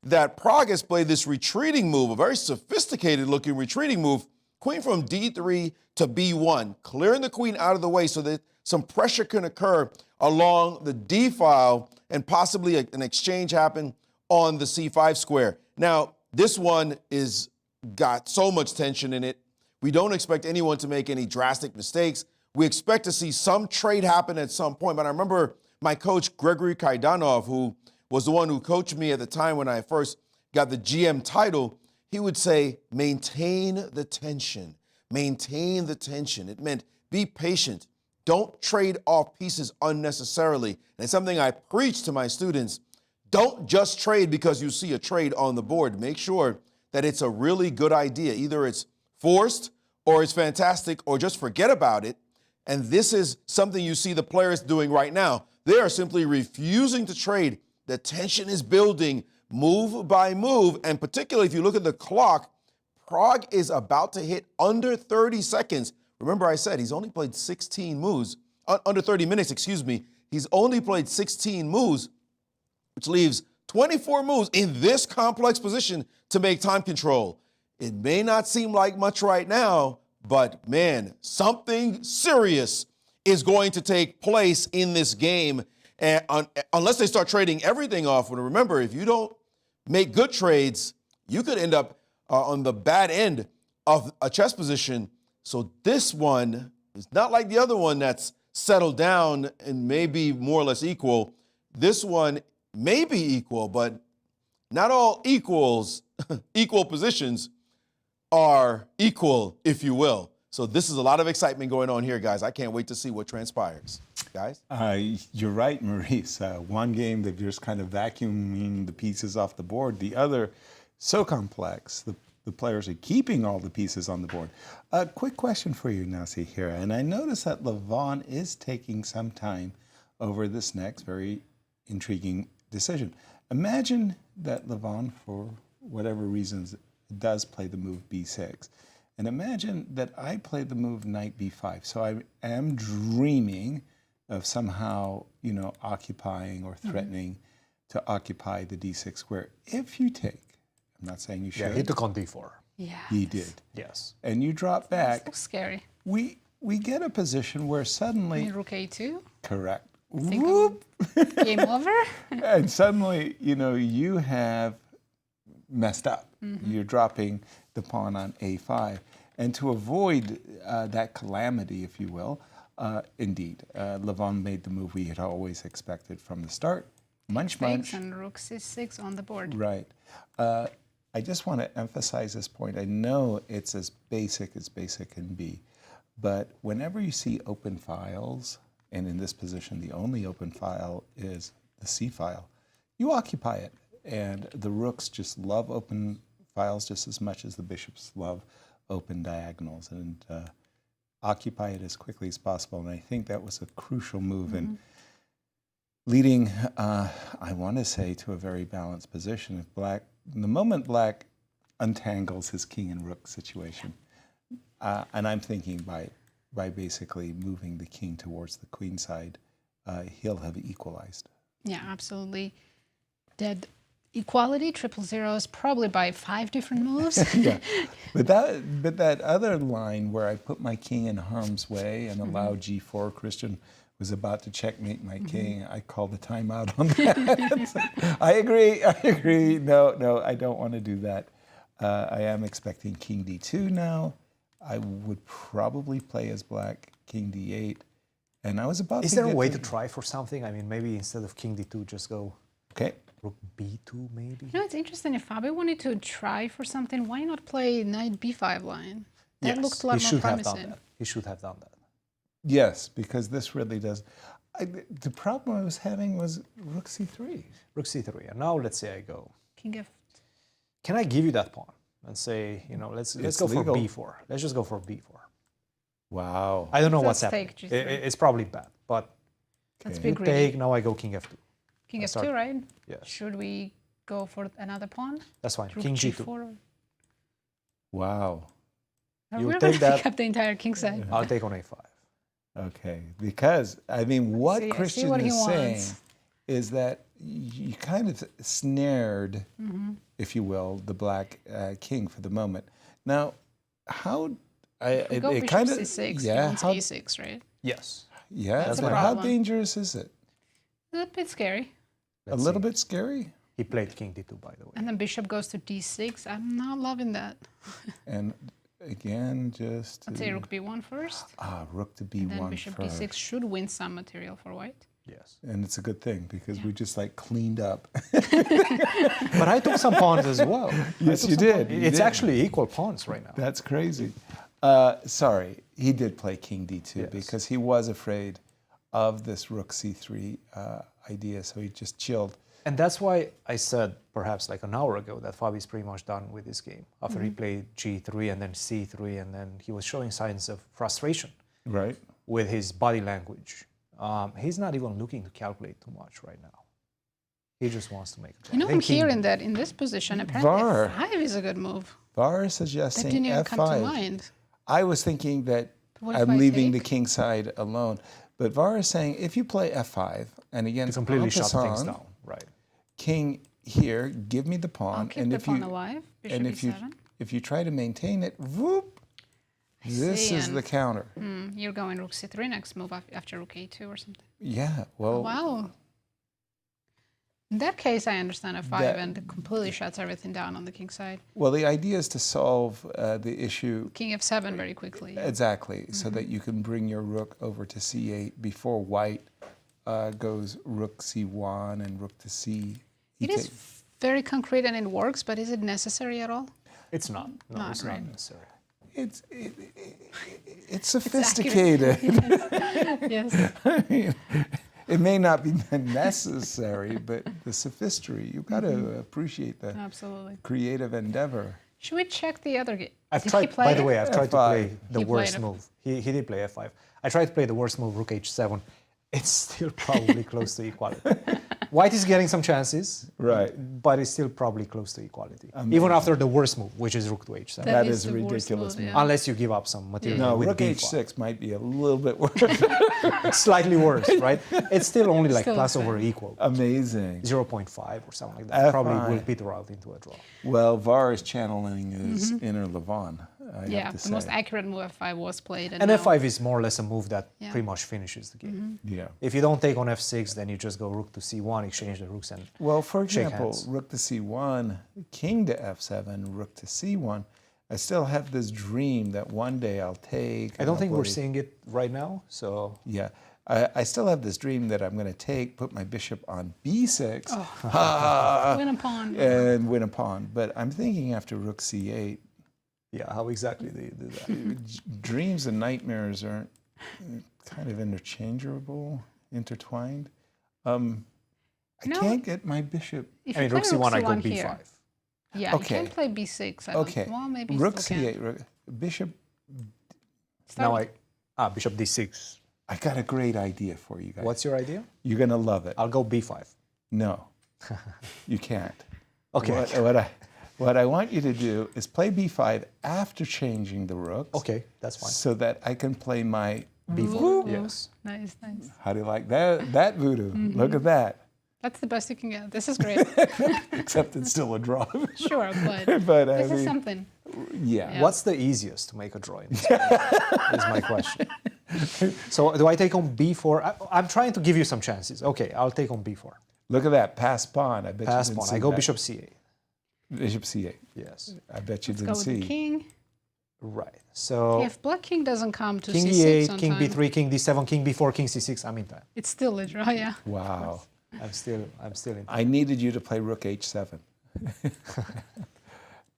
that Pragg has played this retreating move, a very sophisticated looking retreating move, queen from d3 to B1, clearing the queen out of the way so that some pressure can occur along the D file and possibly an exchange happen on the C5 square. Now, this one is got so much tension in it. We don't expect anyone to make any drastic mistakes. We expect to see some trade happen at some point. But I remember my coach, Gregory Kaidanov, who was the one who coached me at the time when I first got the GM title, he would say, maintain the tension. Maintain the tension. It meant be patient. Don't trade off pieces unnecessarily. And it's something I preach to my students. Don't just trade because you see a trade on the board. Make sure that it's a really good idea. Either it's forced or it's fantastic or just forget about it. And this is something you see the players doing right now. They are simply refusing to trade. The tension is building move by move. And particularly if you look at the clock, Pragg is about to hit under 30 seconds. Remember I said he's only played 16 moves, under 30 minutes, excuse me. He's only played 16 moves, which leaves 24 moves in this complex position to make time control. It may not seem like much right now, but man, something serious is going to take place in this game unless they start trading everything off. And remember, if you don't make good trades, you could end up on the bad end of a chess position. So this one is not like the other one that's settled down and maybe more or less equal. This one may be equal, but not all equals, equal positions are equal, if you will. So this is a lot of excitement going on here, guys. I can't wait to see what transpires. Guys? You're right, Maurice. One game, they're just kind of vacuuming the pieces off the board. The other, so complex. The players are keeping all the pieces on the board. A quick question for you, Nazi, here. And I notice that Levon is taking some time over this next very intriguing decision. Imagine that Levon, for whatever reasons, does play the move b6. And imagine that I play the move knight b5. So I am dreaming of somehow, occupying or threatening to occupy the d6 square. If you take, I'm not saying you should. Yeah, he took on d4. Yeah. He did. Yes. And you drop back. That's scary. We get a position where suddenly. Rook a2. Correct. Whoop. Game over. And suddenly, you have messed up. Mm-hmm. You're dropping the pawn on a5. And to avoid that calamity, if you will, indeed, Levon made the move we had always expected from the start. Munch. And rook c6 on the board. Right. I just want to emphasize this point. I know it's as basic can be, but whenever you see open files, and in this position the only open file is the C file, you occupy it. And the rooks just love open files just as much as the bishops love open diagonals, and occupy it as quickly as possible. And I think that was a crucial move in leading, I want to say, to a very balanced position. If the moment Black untangles his king and rook situation, and I'm thinking by basically moving the king towards the queen side, he'll have equalized. Yeah, absolutely. Dead equality, 000 is probably by 5 different moves. Yeah, but that other line where I put my king in harm's way and allowed g4, Cristian was about to checkmate my king. I called the timeout on that. I agree. No, I don't want to do that. I am expecting king d2 now. I would probably play as Black king d8, and I was about. Is there a way to try for something? I mean, maybe instead of king d2, just go. Okay. Rook b2 maybe? It's interesting. If Fabio wanted to try for something, why not play knight b5 line? That looked a lot more promising. He should have done that. Yes, because this really does. The problem I was having was rook c3. Rook c3. And now let's say I go. King f. Can I give you that pawn and say, let's go legal. for b4. Let's just go for b4. Wow. I don't know what's happening. It's probably bad, but let's be greedy. Take, now I go king f2. King f2, right? Yes. Should we go for another pawn? That's fine. Rook King g4. g2. We're Wow. going to pick up the entire king side. I'll take on a5. Okay, because what Cristian is saying is that you kind of snared, if you will, the Black king for the moment. Now, how We go bishop kind of c6, yeah. he wants e6, right? Yes. Yeah, That's a but how problem. dangerous is it? A bit scary. A little bit scary. He played king d2, by the way. And then bishop goes to d6. I'm not loving that. And again, just Let's say rook b1 first. rook to b1 And then bishop first. d6 should win some material for white. Yes. And it's a good thing because we just like cleaned up. But I took some pawns as well. Yes, you did. You It's did. actually equal pawns right now. That's crazy. Sorry, he did play king d2 because he was afraid of this rook c3 idea, so he just chilled. And that's why I said perhaps like an hour ago that Fabi's pretty much done with this game. After he played g3 and then c3, and then he was showing signs of frustration Right. with his body language. He's not even looking to calculate too much right now. He just wants to make a draw. You know, I'm Thinking- hearing that in this position, apparently Var. f5 is a good move. Var That suggesting didn't even f5. come to mind. I was thinking that What if I'm I leaving the take? king side alone. But Var is saying if you play f5 and to against completely en shut things passant, down. Right. king here, give me the pawn. I'll keep and the if pawn you alive. Bishop and if you e7. if you try to maintain it, whoop, this see, is and- the counter. You're going rook c3 next move after rook a2 or something. Yeah, well, Wow. In that case, I understand f5 That- and it completely shuts everything down on the king side. well, the idea is to solve the issue King f7 very quickly. Yeah. exactly, so that you can bring your rook over to c8 before white goes rook c1 and rook to c. It is very concrete and it works, but is it necessary at all? It's not. No, Not it's right. not necessary. It's sophisticated. Yes. I mean, it may not be necessary, but the sophistry, you've got to appreciate the Absolutely. creative endeavor. Should we check the other game? I've Did he tried, play by the it? way, I've tried to F5. play the He worst played move. He did play f5. I tried to play the worst move, rook h7. It's still probably close to equality. White is getting some chances, Right. but it's still probably close to equality. Even after the worst move, which is rook to h7. That is is a the worst ridiculous move, move. yeah. Unless you give up some material No, with rook b5. h6 might be a little bit worse. Slightly worse, right? It's still only like Still plus the same. over equal. Amazing. 0.5 or something like that. Probably F5. will peter out into a draw. Well, Var is channeling his inner Levon, I Yeah, have to the say. most accurate move f5 was played. And now- f5 is more or less a move that Yeah. pretty much finishes the game. Yeah. If you don't take on f6, then you just go rook to c1, exchange the rooks, and Well, for shake example, hands. rook to c1, king to f7, rook to c1. I still have this dream that one day I'll take. I don't think we're play- seeing it right now. So Yeah. I still have this dream that I'm going to put my bishop on b6 Win a pawn. and win a pawn. But I'm thinking after rook c8, yeah, how exactly do you do that? dreams and nightmares are kind of intertwined. I No. can't get my bishop. If I mean, you rook play c1, I go c1 b5. here, yeah, Okay. you can play b6. I don't, Okay. Well, maybe Rook still can. c8, bishop. Now bishop d6. I got a great idea for you guys. What's your idea? You're going to love it. I'll go b5. No, you can't. Okay. What I want you to do is play b5 after changing the rooks. Okay, that's fine. So that I can play my b4. Yes. Nice, nice. How do you like that voodoo? Look at that. That's the best you can get. This is great. Except it's still a draw. Sure, but, But I this is mean, something. yeah. What's the easiest to make a draw in this game? Is my question. So do I take on b4? I'm trying to give you some chances. Okay, I'll take on b4. Look at that, pass pawn. I bet Pass you didn't pawn. see I go that. bishop c8. Bishop c8. Yes. I bet you Let's go didn't with the see. king. Right. So If black king doesn't come to king c6 e8, on king time, b3, king d7, king b4, king c6. I'm in time. it's still a draw, yeah. Wow. I'm still in time. I needed you to play rook h7.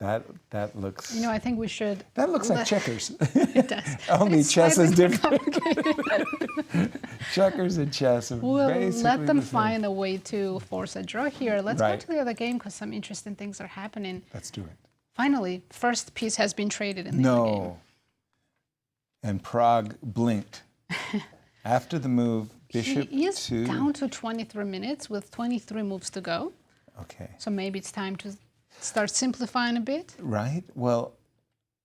That looks. You know, I think we should. That looks like checkers. It does. Only It's chess is slightly different. Checkers and chess are We'll basically let them the same. find a way to force a draw here. Let's Right. go to the other game because some interesting things are happening. Let's do it. Finally, first piece has been traded in the other game. No. And Prague blinked. After the move, bishop He is to. down to 23 minutes with 23 moves to go. Okay. So maybe it's time to start simplifying a bit. Right. Well,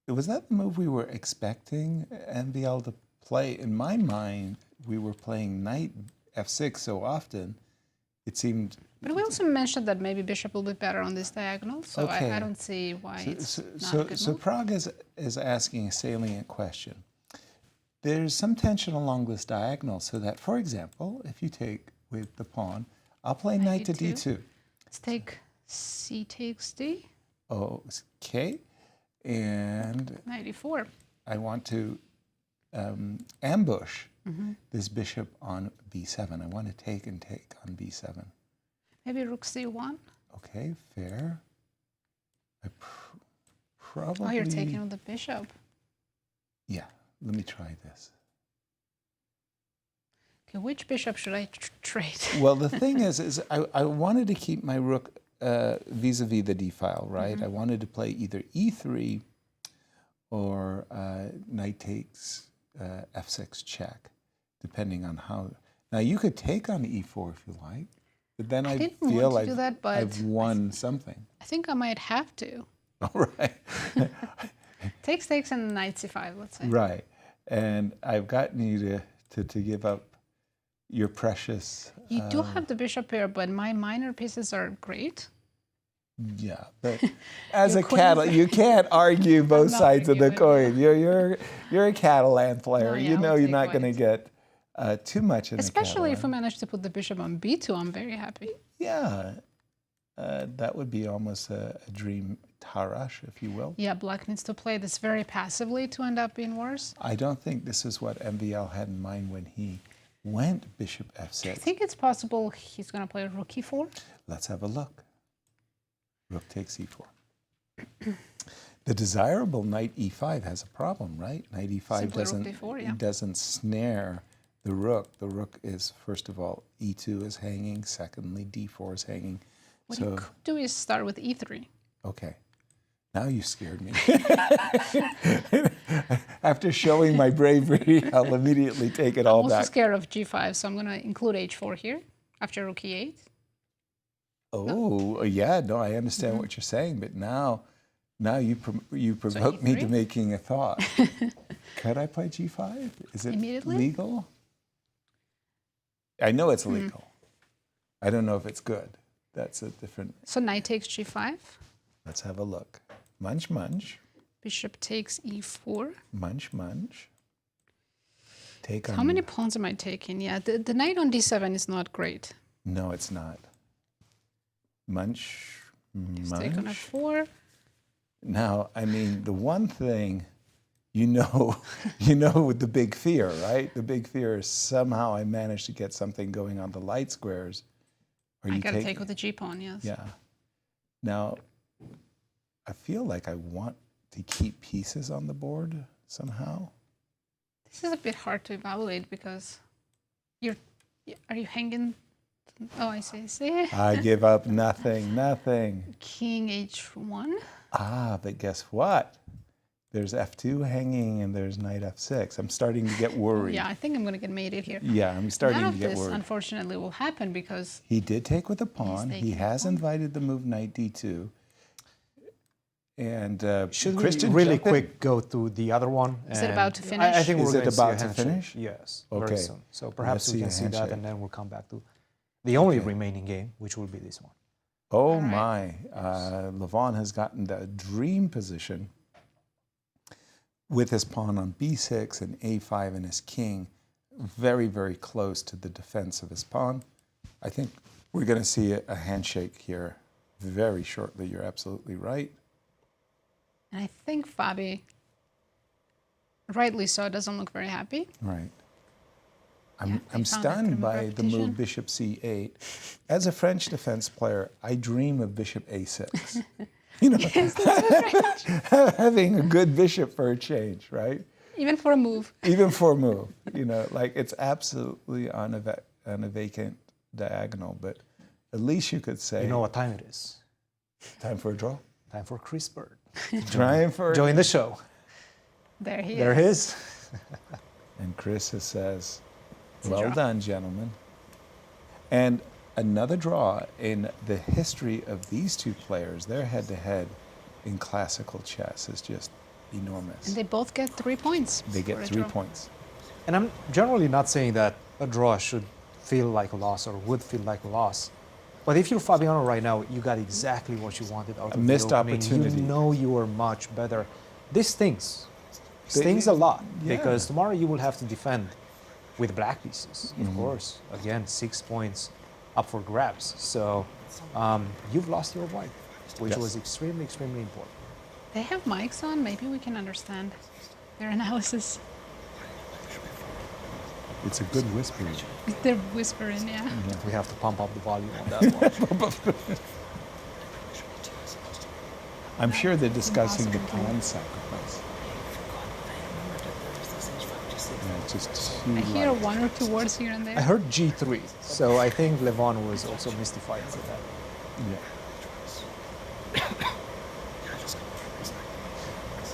was that the move we were expecting NBL to play? In my mind, we were playing knight f6 so often, it seemed But we also mentioned that maybe bishop will be better on this diagonal, so Okay. I don't see why it's not a good So move. Pragg is asking a salient question. There's some tension along this diagonal, so that, for example, if you take with the pawn, I'll play knight to d2. Let's take c takes d. Okay, and Knight e4. I want to ambush this bishop on b7. I want to take and take on b7. Maybe rook c1. Okay, fair. I probably... Oh, you're taking with the bishop. Yeah, let me try this. Okay, which bishop should I trade? Well, the thing is I wanted to keep my rook vis-a-vis the d file, right? I wanted to play either e3 or knight takes f6 check, depending on how. Now you could take on e4 if you like, but then I feel like I've won something. I think I might have to. All right. Takes and knight c5, let's say. Right, and I've gotten you to give up your precious. You do have the bishop here, but my minor pieces are great. Yeah, but as a Catalan, you can't argue both sides of the coin. You're a Catalan player. No, yeah, you know I'll you're take not going to get too much in Especially the if we manage to put the bishop on b2, I'm very happy. Yeah, that would be almost a dream tarash, if you will. Yeah, black needs to play this very passively to end up being worse. I don't think this is what MVL had in mind when he went bishop f6. I think it's possible he's going to play rook e4. Let's have a look. Rook takes e4. The desirable knight e5 has a problem, right? Knight e5 Simply doesn't snare the rook. The rook is, first of all, e2 is hanging. Secondly, d4 is hanging. What you could do is start with e3. Okay. Now you scared me. After showing my bravery, I'll immediately take it all I'm back. also scared of g5, so I'm going to include h4 here after rook e8. Oh, yeah, no, I understand what you're saying, but now you provoke me to making a thought. Could I play g5? Is it legal? I know it's legal. I don't know if it's good. That's a different... So knight takes g5. Let's have a look. Munch, munch. Bishop takes e4. Munch, munch. Take on... How many pawns am I taking? Yeah, the knight on d7 is not great. No, it's not. Munch, munch. Take on f4. Now, I mean, the one thing you know with the big fear, right? The big fear is somehow I managed to get something going on the light squares. I got to take with the g-pawn, yes. Yeah. Now, I feel like I want to keep pieces on the board somehow. This is a bit hard to evaluate because are you hanging? Oh, I see. I give up nothing. King h1. Ah, but guess what? There's f2 hanging and there's knight f6. I'm starting to get worried. Yeah, I think I'm going to get mated here. Yeah, I'm starting to get None of this, worried. unfortunately, will happen because... He did take with a pawn. He has invited the move knight d2. And should Cristian we really quick go to the other one? Is it about to finish? I think is we're it about to handshake. finish? Yes, okay. very soon. So perhaps we can see that and then we'll come back to the only remaining game, which will be this one. Oh my, Levon has gotten the dream position with his pawn on b6 and a5 and his king very, very close to the defense of his pawn. I think we're going to see a handshake here very shortly. You're absolutely right. And I think Fabi, rightly so, doesn't look very happy. Right. I'm stunned by the move bishop c8. As a French defense player, I dream of bishop a6. You know, yes, having a good bishop for a change, right? Even for a move. Even for a move. You know, like it's absolutely on a vacant diagonal, but at least you could say... You know what time it is? Time for a draw? Time for Chris Bird. Join the show. There he is. There he is. And Chris says, well done, gentlemen. And another draw in the history of these two players, their head-to-head in classical chess is just enormous. And they both get 3 points. They get 3 points. And I'm generally not saying that a draw should feel like a loss or would feel like a loss. But if you're Fabiano right now, you got exactly what you wanted out of the missed opening. opportunity. You know you are much better. This stings a lot, because tomorrow you will have to defend with black pieces, of course. Again, 6 points up for grabs. So you've lost your white, which was extremely, extremely important. They have mics on. Maybe we can understand their analysis. It's a good whispering. They're whispering, yeah. We have to pump up the volume on that one. I'm sure they're discussing the pawn sacrifice. Just I hear one or two words here and there. I heard G3, so I think Levon was also mystified with that. Yeah.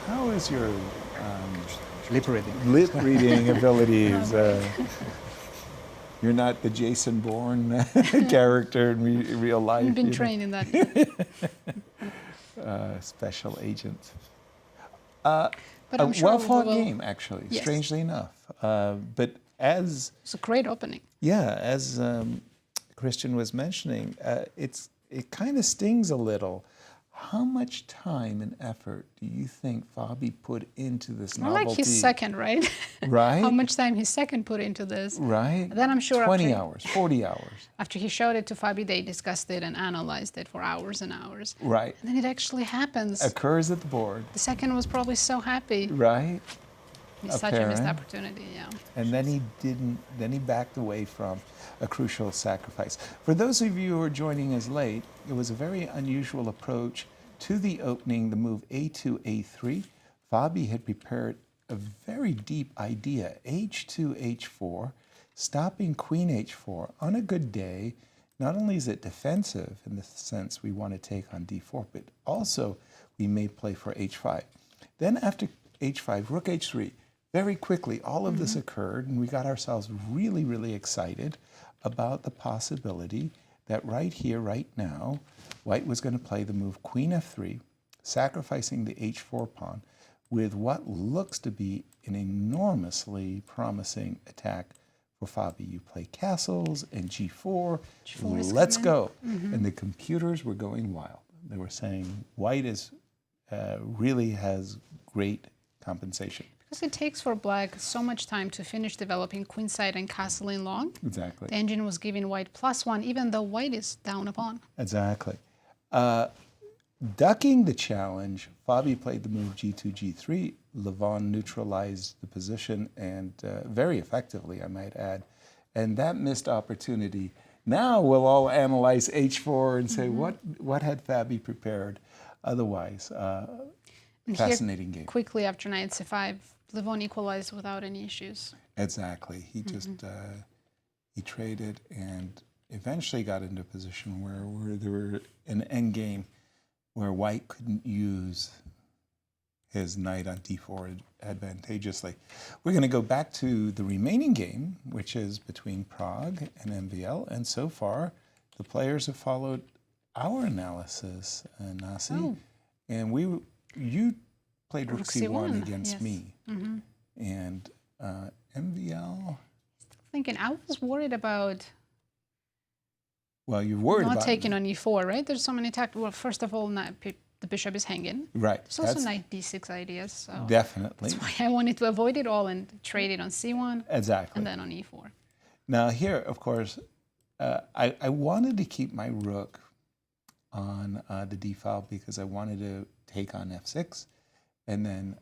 How is your lip reading abilities? You're not the Jason Bourne character in real life. I've been trained in that. Special agent. But I'm sure well-fought game, actually, yes. strangely enough. But as... It's a great opening. Yeah, as Cristian was mentioning, it kind of stings a little. How much time and effort do you think Fabi put into this novelty? More like his second, right? Right. How much time his second put into this. Right. Then I'm sure 20 hours, 40 hours. After he showed it to Fabi, they discussed it and analyzed it for hours and hours. Right. And then it actually happens. Occurs at the board. The second was probably so happy. Right. It's such a missed opportunity, yeah. And then he backed away from a crucial sacrifice. For those of you who are joining us late, it was a very unusual approach to the opening, the move A2, A3. Fabi had prepared a very deep idea, H2, H4, stopping Queen H4. On a good day, not only is it defensive in the sense we want to take on D4, but also we may play for H5. Then after H5, Rook H3. Very quickly, all of this occurred, and we got ourselves really, really excited about the possibility that right here, right now, White was going to play the move Queen F3, sacrificing the H4 pawn with what looks to be an enormously promising attack for Fabi. You play castles and G4, let's go. And the computers were going wild. They were saying White really has great compensation. Because it takes for Black so much time to finish developing queenside and castling long. Exactly. The engine was giving White +1, even though White is down a pawn. Exactly. Ducking the challenge, Fabi played the move G2, G3. Levon neutralized the position, and very effectively, I might add. And that missed opportunity. Now we'll all analyze H4 and say, what had Fabi prepared otherwise? Fascinating game. Quickly after knight c5, Levon equalized without any issues. Exactly. He just he traded and eventually got into a position where there were an endgame where White couldn't use his knight on d4 advantageously. We're going to go back to the remaining game, which is between Prague and MVL, and so far the players have followed our analysis, Nazi, and you played Rook C1 against me, and MVL. Thinking, I was worried about. Well, you're worried not about taking on e4, right? There's so many tactics. Well, first of all, the bishop is hanging. Right. There's also knight d6 ideas. So definitely. That's why I wanted to avoid it all and trade it on c1. Exactly. And then on e4. Now here, of course, I wanted to keep my rook on the d file because I wanted to take on f6 and then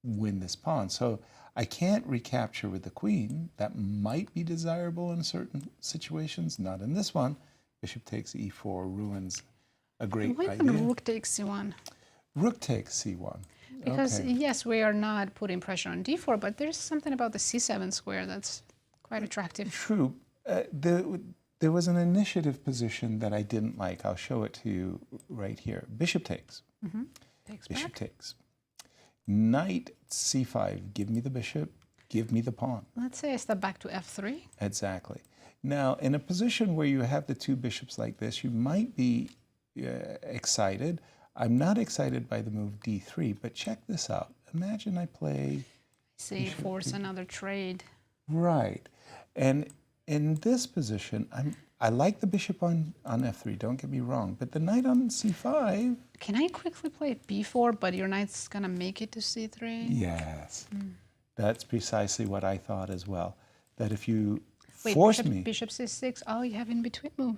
win this pawn. So I can't recapture with the queen. That might be desirable in certain situations, not in this one. Bishop takes e4 ruins a great idea. Why rook takes c1? Rook takes c1. Because yes, we are not putting pressure on d4, but there's something about the c7 square that's quite attractive. True. There was an initiative position that I didn't like. I'll show it to you right here. Bishop takes. Bishop takes. Knight c5. Give me the bishop. Give me the pawn. Let's say I step back to f3. Exactly. Now, in a position where you have the two bishops like this, you might be excited. I'm not excited by the move d3, but check this out. Imagine I play... Say force another trade. Right. And in this position, I like the bishop on f3, don't get me wrong, but the knight on c5... Can I quickly play b4, but your knight's gonna make it to c3? Yes. That's precisely what I thought as well. That if you Wait, force bishop, me... Bishop c6, oh, you have in between move.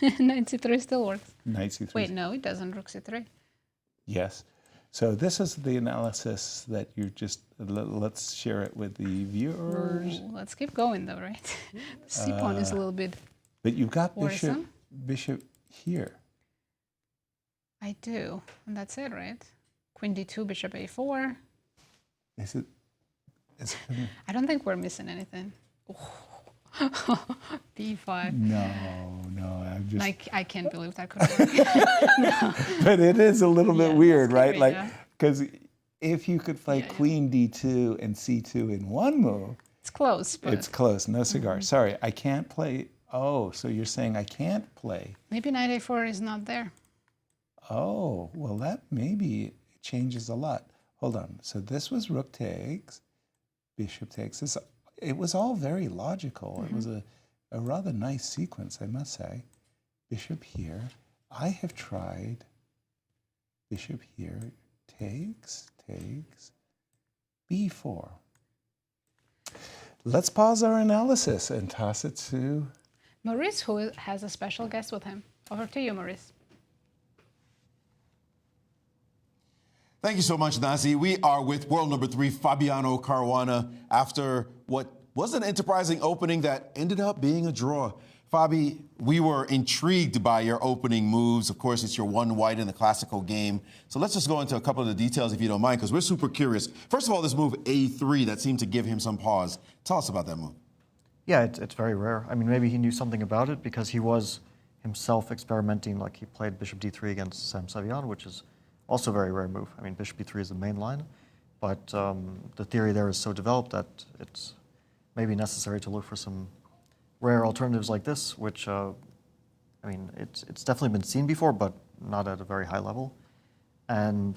Knight c3 still works. Knight c3. Wait, no, it doesn't, rook c3. Yes. So this is the analysis that you just... Let's share it with the viewers. Ooh, let's keep going though, right? The c-pawn is a little bit... But you've got worrisome. bishop here. I do, and that's it, right? Queen d2, bishop a4. Is it? I don't think we're missing anything. d5. No, I'm just... Like, I can't believe that could work. No. But it is a little bit weird, right? scary, Like, yeah. because if you could play queen d2 and c2 in one move... It's close, but... It's close, no cigar. Sorry, I can't play... Oh, so you're saying I can't play... Maybe knight a4 is not there. Oh, well, that maybe changes a lot. Hold on. So this was rook takes, bishop takes. It was all very logical. It was a rather nice sequence, I must say. Bishop here. I have tried bishop here, takes, b4. Let's pause our analysis and toss it to... Maurice, who has a special guest with him. Over to you, Maurice. Thank you so much, Nazi. We are with world number 3, Fabiano Caruana, after what was an enterprising opening that ended up being a draw. Fabi, we were intrigued by your opening moves. Of course, it's your one white in the classical game. So let's just go into a couple of the details, if you don't mind, because we're super curious. First of all, this move A3 that seemed to give him some pause. Tell us about that move. Yeah, it's very rare. I mean, maybe he knew something about it because he was himself experimenting, like he played bishop d3 against Sam Saviano, which is also a very rare move. I mean, bishop b3 is the main line, but the theory there is so developed that it's maybe necessary to look for some rare alternatives like this, which, I mean, it's definitely been seen before, but not at a very high level. And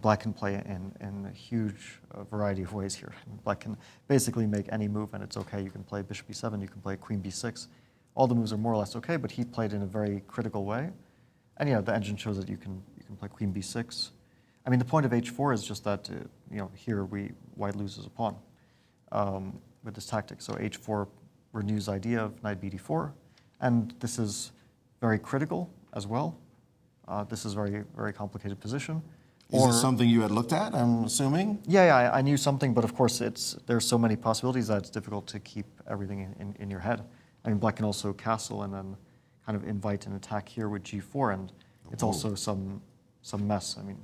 Black can play in a huge variety of ways here. Black can basically make any move and it's okay. You can play bishop b7, you can play queen b6. All the moves are more or less okay, but he played in a very critical way. And yeah, the engine shows that you can play queen b6. I mean, the point of h4 is just that, here white loses a pawn with this tactic. So h4 renews the idea of knight bd4. And this is very critical as well. This is a very, very complicated position. Is this something you had looked at, I'm assuming? Yeah, I knew something, but of course there's so many possibilities that it's difficult to keep everything in your head. I mean, Black can also castle and then kind of invite an attack here with g4, and it's also some mess. I mean,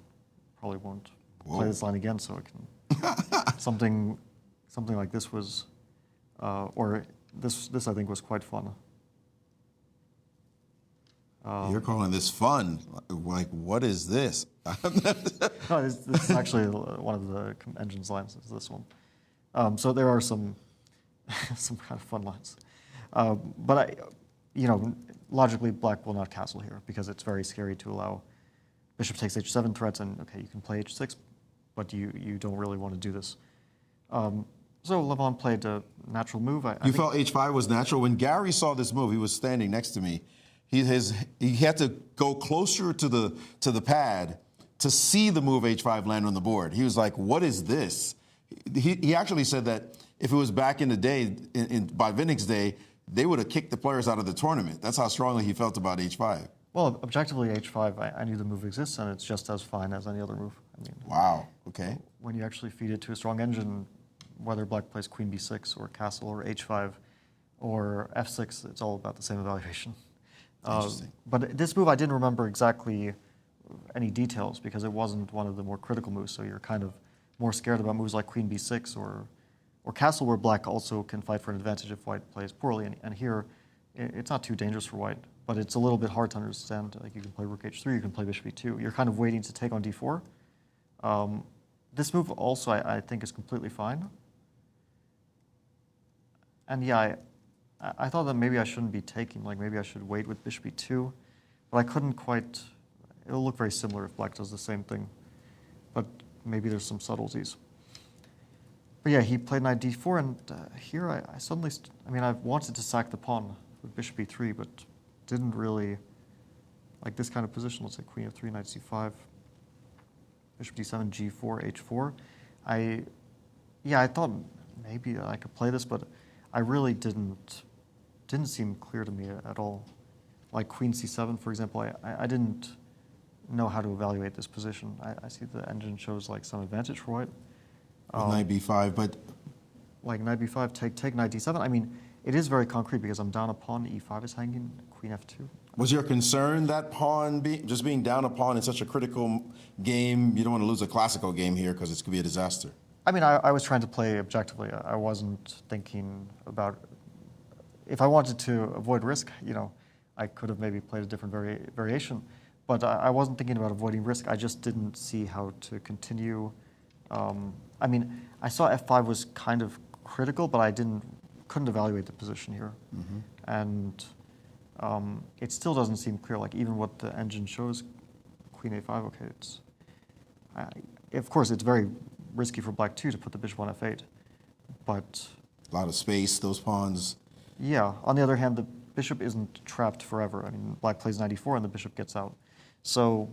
probably won't play this line again, so it can something like this was, or this I think was quite fun. You're calling this fun? Like, what is this? No, this is actually one of the engine's lines. Is this one? So there are some kind of fun lines, but logically, Black will not castle here because it's very scary to allow bishop takes h7 threats, and okay, you can play h6, but you don't really want to do this. So Levon played a natural move. I think felt h5 was natural. When Garry saw this move, he was standing next to me. He had to go closer to the pad to see the move h5 land on the board. He was like, "What is this?" He actually said that if it was back in the day, by Vinnick's day, they would have kicked the players out of the tournament. That's how strongly he felt about h5. Well, objectively, h5, I knew the move exists, and it's just as fine as any other move. I mean, wow. Okay. When you actually feed it to a strong engine, whether Black plays queen b6 or castle or h5 or f6, it's all about the same evaluation. Interesting. But this move, I didn't remember exactly any details because it wasn't one of the more critical moves. So you're kind of more scared about moves like queen b6 or castle, where Black also can fight for an advantage if White plays poorly. And here, it's not too dangerous for White, but it's a little bit hard to understand. Like, you can play rook h3, you can play bishop e2. You're kind of waiting to take on d4. This move also, I think, is completely fine. And yeah, I thought that maybe I shouldn't be taking, like maybe I should wait with bishop e2, but I couldn't quite. It'll look very similar if Black does the same thing, but maybe there's some subtleties. But yeah, he played knight d4, and here I suddenly, I mean, I've wanted to sack the pawn with bishop e3, but didn't really like this kind of position. Let's say queen f3, knight c5, bishop d7, g4, h4. I thought maybe I could play this, but I really didn't seem clear to me at all. Like queen c7, for example, I didn't know how to evaluate this position. I see the engine shows like some advantage for white. Knight b5, but like knight b5, take knight d7. I mean, it is very concrete because I'm down a pawn, e5 is hanging, queen f2. was your concern that pawn just being down a pawn in such a critical game? You don't want to lose a classical game here because it could be a disaster. I mean, I was trying to play objectively. I wasn't thinking about, if I wanted to avoid risk, you know, I could have maybe played a different variation. But I wasn't thinking about avoiding risk. I just didn't see how to continue. I mean, I saw f5 was kind of critical, but I couldn't evaluate the position here. Mm-hmm. And it still doesn't seem clear, like even what the engine shows, queen a5, okay, of course it's very risky for black too to put the bishop on f8, but... A lot of space, those pawns. Yeah, on the other hand, the bishop isn't trapped forever. I mean, black plays knight e4 and the bishop gets out. So,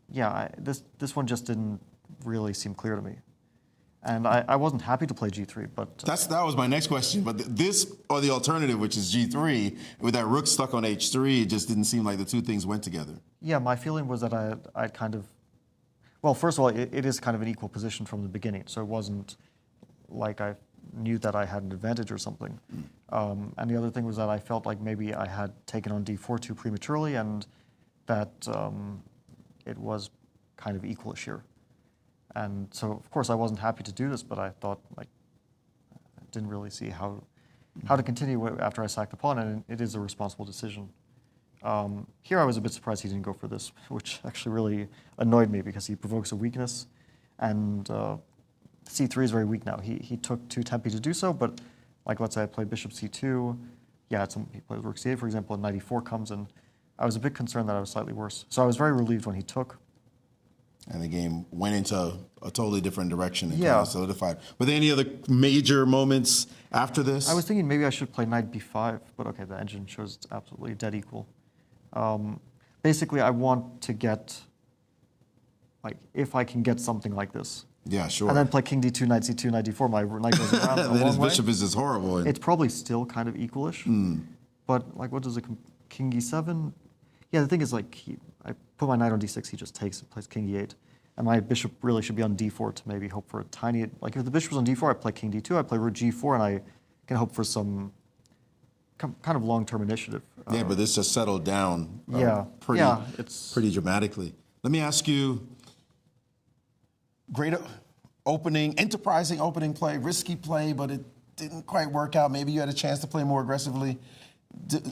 this one just didn't really seem clear to me. And I wasn't happy to play g3, but... That was my next question, but this or the alternative, which is g3, with that rook stuck on h3, it just didn't seem like the two things went together. Yeah, my feeling was that I'd kind of... Well, first of all, it is kind of an equal position from the beginning, so it wasn't like I knew that I had an advantage or something. And the other thing was that I felt like maybe I had taken on d4 too prematurely and that it was kind of equalish here. And so, of course, I wasn't happy to do this, but I thought, like, I didn't really see how to continue after I sacked the pawn, and it is a responsible decision. Here I was a bit surprised he didn't go for this, which actually really annoyed me because he provokes a weakness, and c3 is very weak now. He took too tempi to do so, but like let's say I played bishop c2, yeah, he plays rook c8, for example, and knight e4 comes, and I was a bit concerned that I was slightly worse. So I was very relieved when he took. And the game went into a totally different direction and yeah. kind of solidified. Were there any other major moments after this? I was thinking maybe I should play knight b5, but okay, the engine shows it's absolutely dead equal. Basically, I want to get, like, if I can get something like this. Yeah, sure. And then play king d2, knight c2, knight d4, my knight goes around a long his way. bishop is just horrible. It's probably still kind of equalish. But, like, what does a king e7? Yeah, the thing is, like, I put my knight on d6, he just takes and plays king e8. And my bishop really should be on d4 to maybe hope for a tiny... Like, if the bishop was on d4, I play king d2, I play rook g4, and I can hope for some kind of long-term initiative. Yeah, but this just settled down pretty dramatically. Let me ask you, great enterprising opening play, risky play, but it didn't quite work out. Maybe you had a chance to play more aggressively.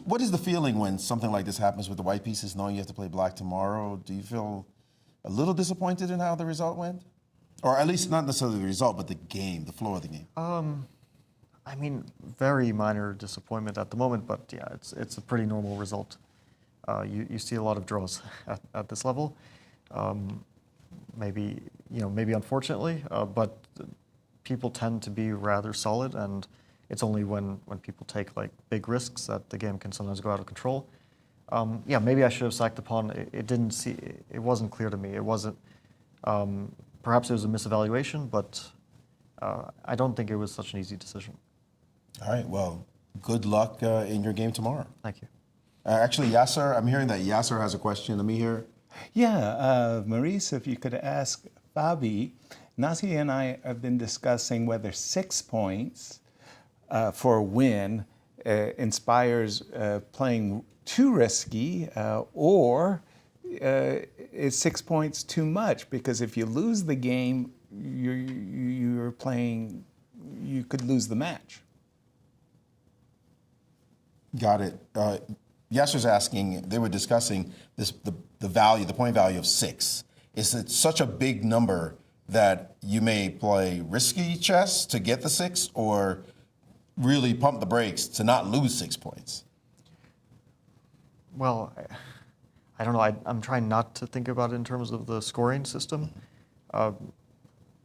What is the feeling when something like this happens with the white pieces, knowing you have to play black tomorrow? Do you feel a little disappointed in how the result went? Or at least not necessarily the result, but the game, the flow of the game. I mean, very minor disappointment at the moment, but yeah, it's a pretty normal result. You see a lot of draws at this level. Maybe unfortunately, but people tend to be rather solid, and it's only when people take like big risks that the game can sometimes go out of control. Yeah, maybe I should have sacked the pawn. It wasn't clear to me. It wasn't. Perhaps it was a misevaluation, but I don't think it was such an easy decision. All right. Well, good luck in your game tomorrow. Thank you. Actually, Yasser, I'm hearing that Yasser has a question. Let me hear. Yeah, Maurice, if you could ask Fabi, Nazi and I have been discussing whether 6 points for a win inspires playing too risky, or is 6 points too much? Because if you lose the game, you could lose the match. Got it. Yasser's asking, they were discussing the point value of 6. Is it such a big number that you may play risky chess to get the 6, or really pump the brakes to not lose 6 points? Well, I don't know. I'm trying not to think about it in terms of the scoring system.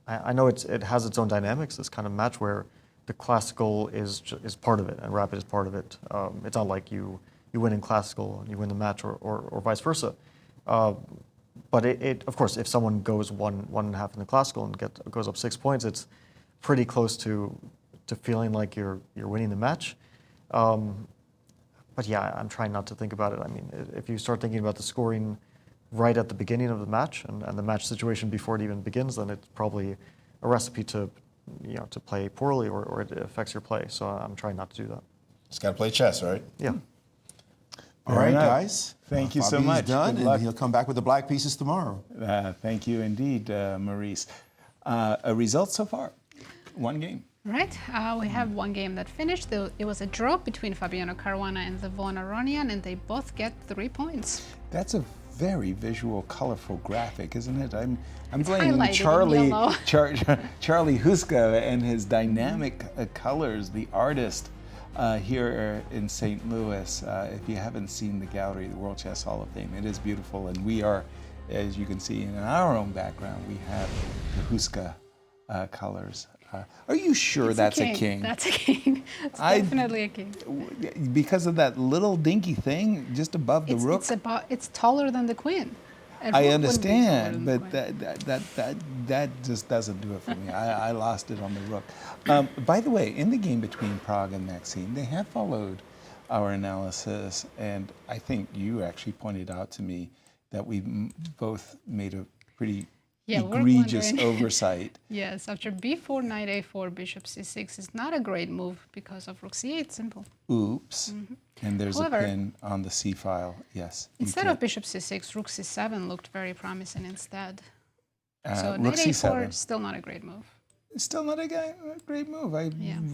I know it has its own dynamics, this kind of match where the classical is part of it and rapid is part of it. It's not like you win in classical and you win the match or vice versa. But of course, if someone goes 1.5 in the classical and goes up 6 points, it's pretty close to feeling like you're winning the match. But yeah, I'm trying not to think about it. I mean, if you start thinking about the scoring right at the beginning of the match and the match situation before it even begins, then it's probably a recipe to play poorly or it affects your play. So I'm trying not to do that. Just got to play chess, right? Yeah. All right, guys. Thank you so Fabi's much. done, Good luck. and he'll come back with the black pieces tomorrow. Thank you indeed, Maurice. A result so far? One game. Right, we have one game that finished. It was a draw between Fabiano Caruana and Levon Aronian, and they both get 3 points. That's a very visual, colorful graphic, isn't it? I'm It's blaming highlighted in Charlie yellow. Charlie Huska and his dynamic colors, the artist here in St. Louis. If you haven't seen the gallery, the World Chess Hall of Fame, it is beautiful, and we are, as you can see in our own background, we have the Huska colors. Are you sure that's a king? That's a king. It's definitely a king. Because of that little dinky thing just above the rook? It's taller than the queen. I understand, but that just doesn't do it for me. I lost it on the rook. By the way, in the game between Pragg and Maxime, they have followed our analysis, and I think you actually pointed out to me that we both made a pretty egregious oversight. Yes, after b4, knight a4, bishop c6 is not a great move because of rook c8, simple. Oops. And there's However, a pin on the c file. Yes. Instead of bishop c6, rook c7 looked very promising instead. So rook knight c7. a4, still not a great move. Still not a great move. I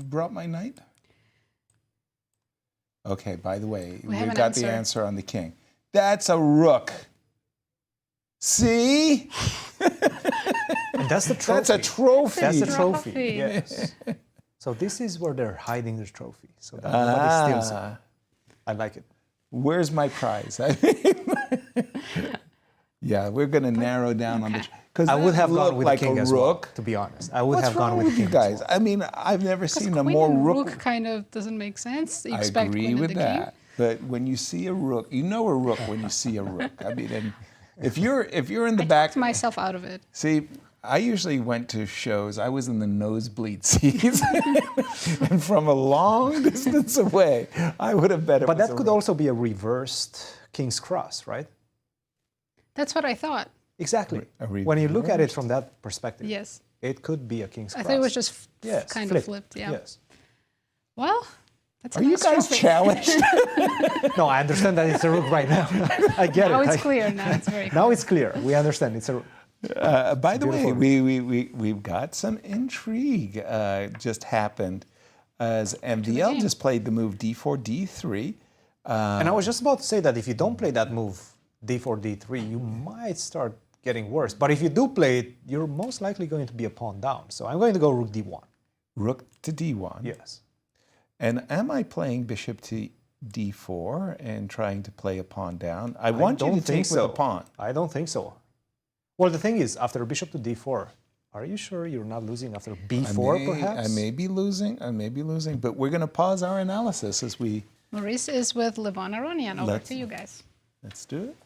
brought my knight. Okay, by the way, we've got the answer on the king. That's a rook. See? And that's the trophy. That's a trophy. That's a trophy. Yes. So this is where they're hiding their trophy, so that nobody steals it. I like it. Where's my prize? Yeah, we're going to narrow down on the. I would have gone with like the king a as rook. well, to be honest. I would What's have gone wrong with the you king guys? as well. I mean, I've never seen a Queen more and rook. rook kind of doesn't make sense. You I expect agree queen with and the king. that. But when you see a rook, you know a rook when you see a rook. I mean, and if you're in the back, talked myself out of it. See, I usually went to shows. I was in the nosebleed seats, and from a long distance away, I would have bet it was But that a could rook. also be a reversed king's cross, right? That's what I thought. Exactly. When you look at it from that perspective, Yes. it could be a king's cross. I thought it was just kind of flipped. Yeah. Yes. Well, that's Are you guys challenged? No, I understand that it's a rook right now. I get Now it. it's clear. Now it's very clear. Now it's clear. We understand. It's a. By the way, beautiful. we've got some intrigue just happened as MVL just played the move d4, d3. And I was just about to say that if you don't play that move, d4, d3, you might start getting worse. But if you do play it, you're most likely going to be a pawn down. So I'm going to go rook d1. Rook to d1. Yes. And am I playing bishop to d4 and trying to play a pawn down? I want you to take with a pawn. I don't think so. Well, the thing is, after bishop to d4, are you sure you're not losing after b4, perhaps? I may be losing. But we're going to pause our analysis as we... Maurice is with Levon Aronian. Over to you guys. Let's do it.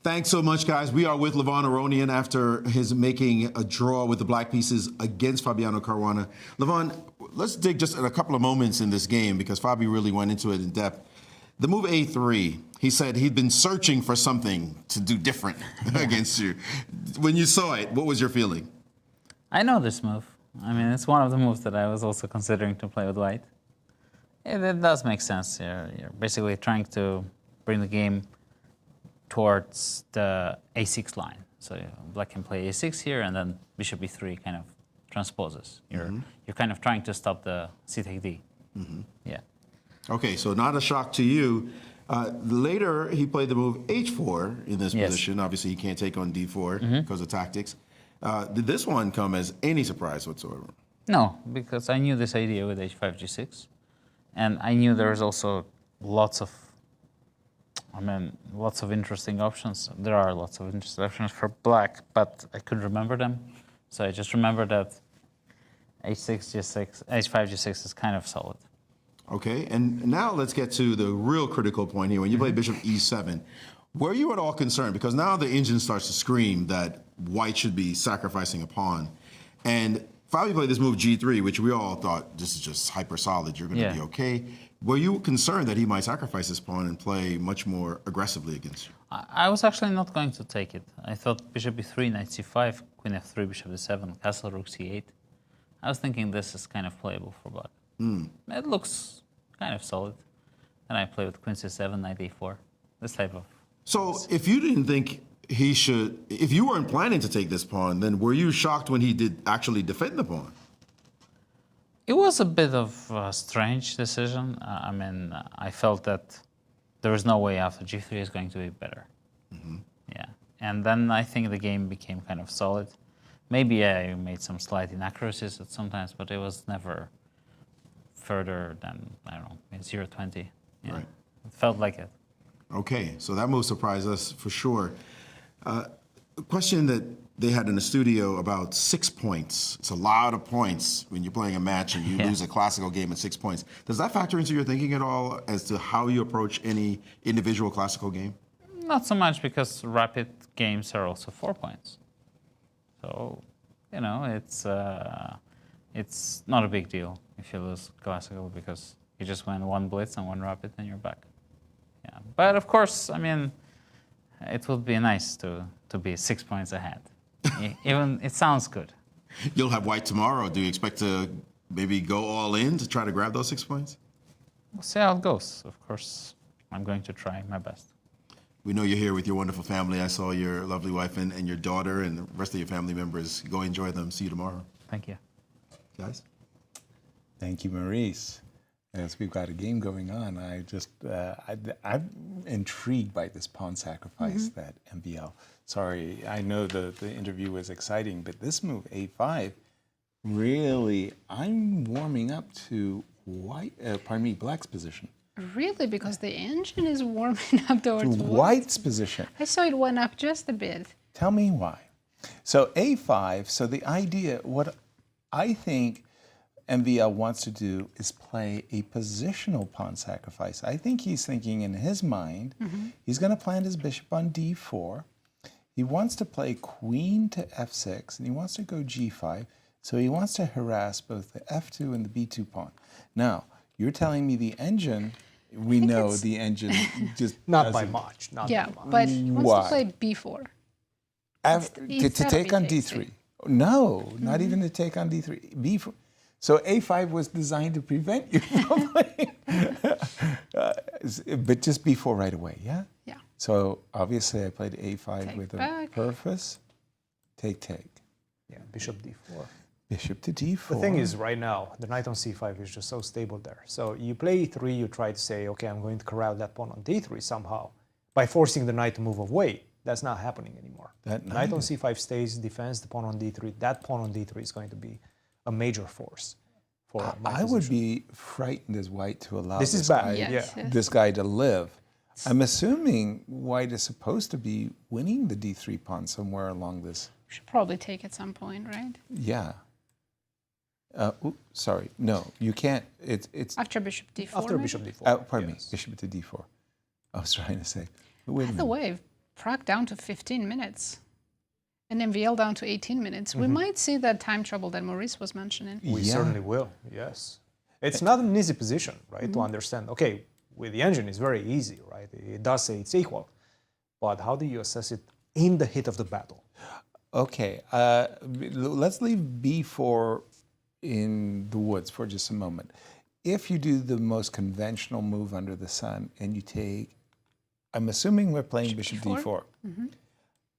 Thanks so much, guys. We are with Levon Aronian after his making a draw with the black pieces against Fabiano Caruana. Levon, let's dig just in a couple of moments in this game because Fabi really went into it in depth. The move a3, he said he'd been searching for something to do different against you. When you saw it, what was your feeling? I know this move. I mean, it's one of the moves that I was also considering to play with white. It does make sense. You're basically trying to bring the game towards the a6 line. So black can play a6 here, and then bishop e3 kind of transposes. You're kind of trying to stop the c take d. Yeah. Okay, so not a shock to you. Later, he played the move h4 in this position. Obviously, he can't take on d4 because of tactics. Did this one come as any surprise whatsoever? No, because I knew this idea with h5, g6. And I knew there was also lots of I mean, lots of interesting options. There are lots of interesting options for black, but I couldn't remember them. So I just remember that h6, g6, h5, g6 is kind of solid. Okay, and now let's get to the real critical point here. When you play bishop e7, were you at all concerned? Because now the engine starts to scream that white should be sacrificing a pawn. And Fabi played this move g3, which we all thought this is just hyper solid. You're going to be okay. Were you concerned that he might sacrifice his pawn and play much more aggressively against you? I was actually not going to take it. I thought bishop e3, knight c5, queen f3, bishop e7, castle, rook c8. I was thinking this is kind of playable for black. It looks kind of solid. And I play with queen c7, knight a4, this type of... So if you didn't think he should, if you weren't planning to take this pawn, then were you shocked when he did actually defend the pawn? It was a bit of a strange decision. I mean, I felt that there was no way after g3 is going to be better. Yeah, and then I think the game became kind of solid. Maybe I made some slight inaccuracies at sometimes, but it was never further than, I don't know, 0-20. Yeah. Right. It felt like it. Okay, so that move surprised us for sure. A question that they had in the studio about 6 points. It's a lot of points when you're playing a match and you lose a classical game at 6 points. Does that factor into your thinking at all as to how you approach any individual classical game? Not so much, because rapid games are also 4 points. So, you know, it's not a big deal if you lose classical, because you just win one blitz and one rapid and you're back. Yeah, but of course, I mean, it would be nice to be 6 points ahead. Even it sounds good. You'll have white tomorrow. Do you expect to maybe go all in to try to grab those 6 points? We'll see how it goes. Of course, I'm going to try my best. We know you're here with your wonderful family. I saw your lovely wife and your daughter and the rest of your family members. Go enjoy them. See you tomorrow. Thank you. Guys? Thank you, Maurice. As we've got a game going on, I'm intrigued by this pawn sacrifice that MVL. Sorry, I know the interview was exciting, but this move, a5, really, I'm warming up to black's position. Really? Because the engine is warming up towards white's position. I saw it went up just a bit. Tell me why. So a5, so the idea, what I think MVL wants to do is play a positional pawn sacrifice. I think he's thinking in his mind, he's going to plant his bishop on d4. He wants to play queen to f6, and he wants to go g5. So he wants to harass both the f2 and the b2 pawn. Now, you're telling me the engine, we know the engine just not by much. Not yeah, by much. but he wants to play b4. To take on d3. No, not even to take on d3. b4. So a5 was designed to prevent you from playing. But just b4 right away, yeah? Yeah. So obviously I played a5 Take with back. a purpose. Take. Yeah, bishop d4. Bishop to d4. The thing is, right now, the knight on c5 is just so stable there. So you play e3, you try to say, okay, I'm going to corral that pawn on d3 somehow by forcing the knight to move away. That's not happening anymore. Knight on c5 stays, defends the pawn on d3. That pawn on d3 is going to be a major force for my I would be frightened as white to allow this is bad. Yes. This guy to live. I'm assuming white is supposed to be winning the d3 pawn somewhere along this. Should probably take at some point, right? Yeah. Sorry, no, you can't. It's after bishop d4. After bishop d4. Pardon me, bishop to d4. I was trying to say. By the way, Pragg down to 15 minutes. And MVL down to 18 minutes. We might see that time trouble that Maurice was mentioning. We certainly will, yes. It's not an easy position, right, to understand. Okay, with the engine, it's very easy, right? It does say it's equal. But how do you assess it in the heat of the battle? Okay, let's leave b4 in the woods for just a moment. If you do the most conventional move under the sun and you take, I'm assuming we're playing bishop d4.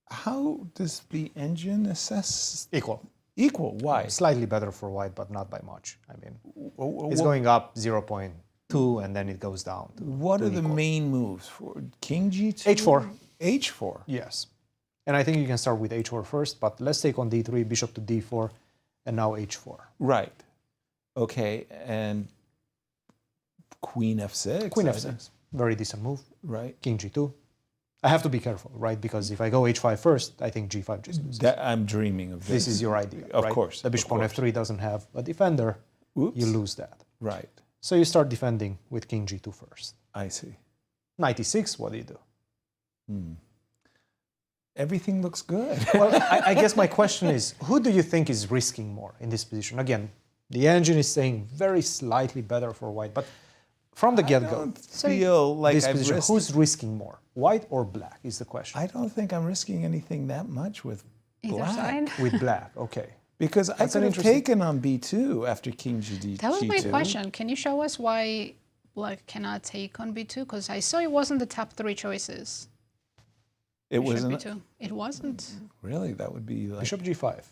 How does the engine assess? Equal. Equal, why? Slightly better for white, but not by much. I mean, it's going up 0.2 and then it goes down. What are the main moves for king g2? h4. h4? Yes. And I think you can start with h4 first, but let's take on d3, bishop to d4, and now h4. Right. Okay, and queen f6? Queen f6. very decent move. Right. King G2. I have to be careful, right? Because if I go H5 first, I think G5 just loses. I'm dreaming of this. This is your idea, Of right? course. The bishop on F3 doesn't have a defender. Oops. You lose that. Right. So you start defending with King G2 first. I see. Knight E6, what do you do? Everything looks good. Well, I guess my question is, who do you think is risking more in this position? Again, the engine is saying very slightly better for white, but from the get-go, feel like this I've position, risked who's risking more, white or black is the question. I don't think I'm risking anything that much with Either black. side. With black, okay. Because I That's an could have interesting- taken on B2 after King G2. That was my question. Can you show us why black cannot take on B2? Because I saw it wasn't the top 3 choices. It Bishop wasn't. B2. It wasn't. Really? That would be like. Bishop G5.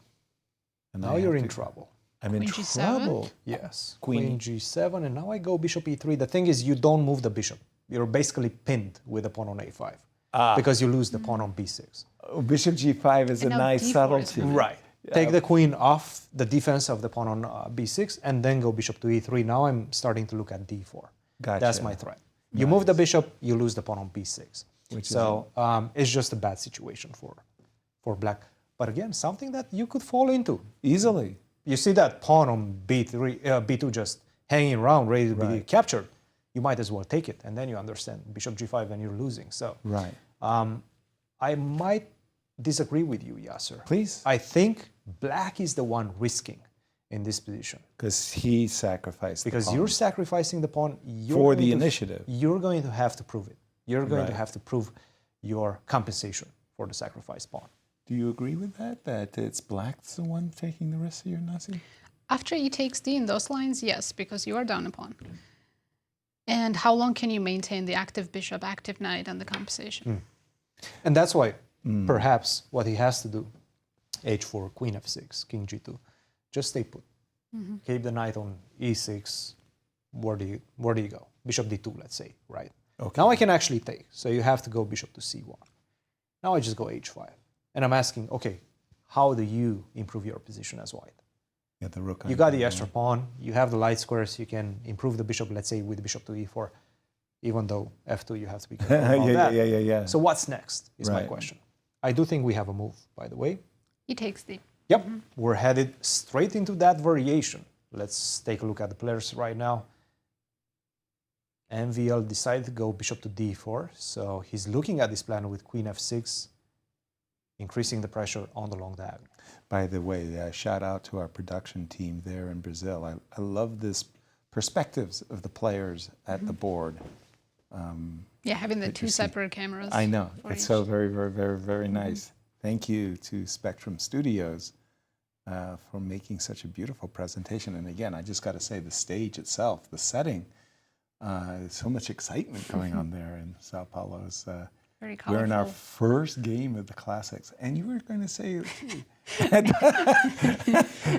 And Now I you're have in to- trouble. I'm in Queen G7? trouble. Yes. Queen. Queen G7, and now I go Bishop E3. The thing is, you don't move the bishop. You're basically pinned with the pawn on A5 because you lose the pawn on B6. Oh, Bishop G5 is And a now nice D4 is subtlety. fine. Right. Take the queen off the defense of the pawn on B6 and then go bishop to E3. Now I'm starting to look at D4. Gotcha. That's my threat. You move the bishop, you lose the pawn on B6. So it's just a bad situation for black. But again, something that you could fall into. Easily. You see that pawn on B2 just hanging around, ready to be captured. You might as well take it, and then you understand Bishop G5 and you're losing. So Right. I might disagree with you, Yasser. Please. I think black is the one risking in this position. Because he sacrificed Because the pawn. you're sacrificing the pawn For the initiative. You're going to have to prove it. You're going to Right. have to prove your compensation for the sacrificed pawn. Do you agree with that? That it's black's the one taking the risk here, Nazi? After E takes D in those lines, yes, because you are down a pawn. And how long can you maintain the active bishop, active knight, and the compensation? And that's why perhaps what he has to do, H4, Queen F6, King G2, just stay put. Keep the knight on E6. Where do you go? Bishop D2, let's say, right? Okay. Now I can actually take. So you have to go bishop to C1. Now I just go H5. And I'm asking, okay, how do you improve your position as white? Yeah, the rook. You got the extra pawn. You have the light squares. You can improve the bishop, let's say, with bishop to E4, even though F2 you have to be careful about that. Yeah. So what's next is my Right. question. I do think we have a move, by the way. E takes D. Yep, we're headed straight into that variation. Let's take a look at the players right now. MVL decided to go bishop to D4, so he's looking at this plan with Queen F6, increasing the pressure on the long diagonal. By the way, shout out to our production team there in Brazil. I love this perspectives of the players at the board. Yeah, having the Good to two see. separate cameras. I know. for It's each. so very, very, very, very nice. Thank you to Spectrum Studios for making such a beautiful presentation. And again, I just got to say the stage itself, the setting, so much excitement going on there in Sao Paulo's. Very We're in our colorful. first game of the classics. And you were going to say it too.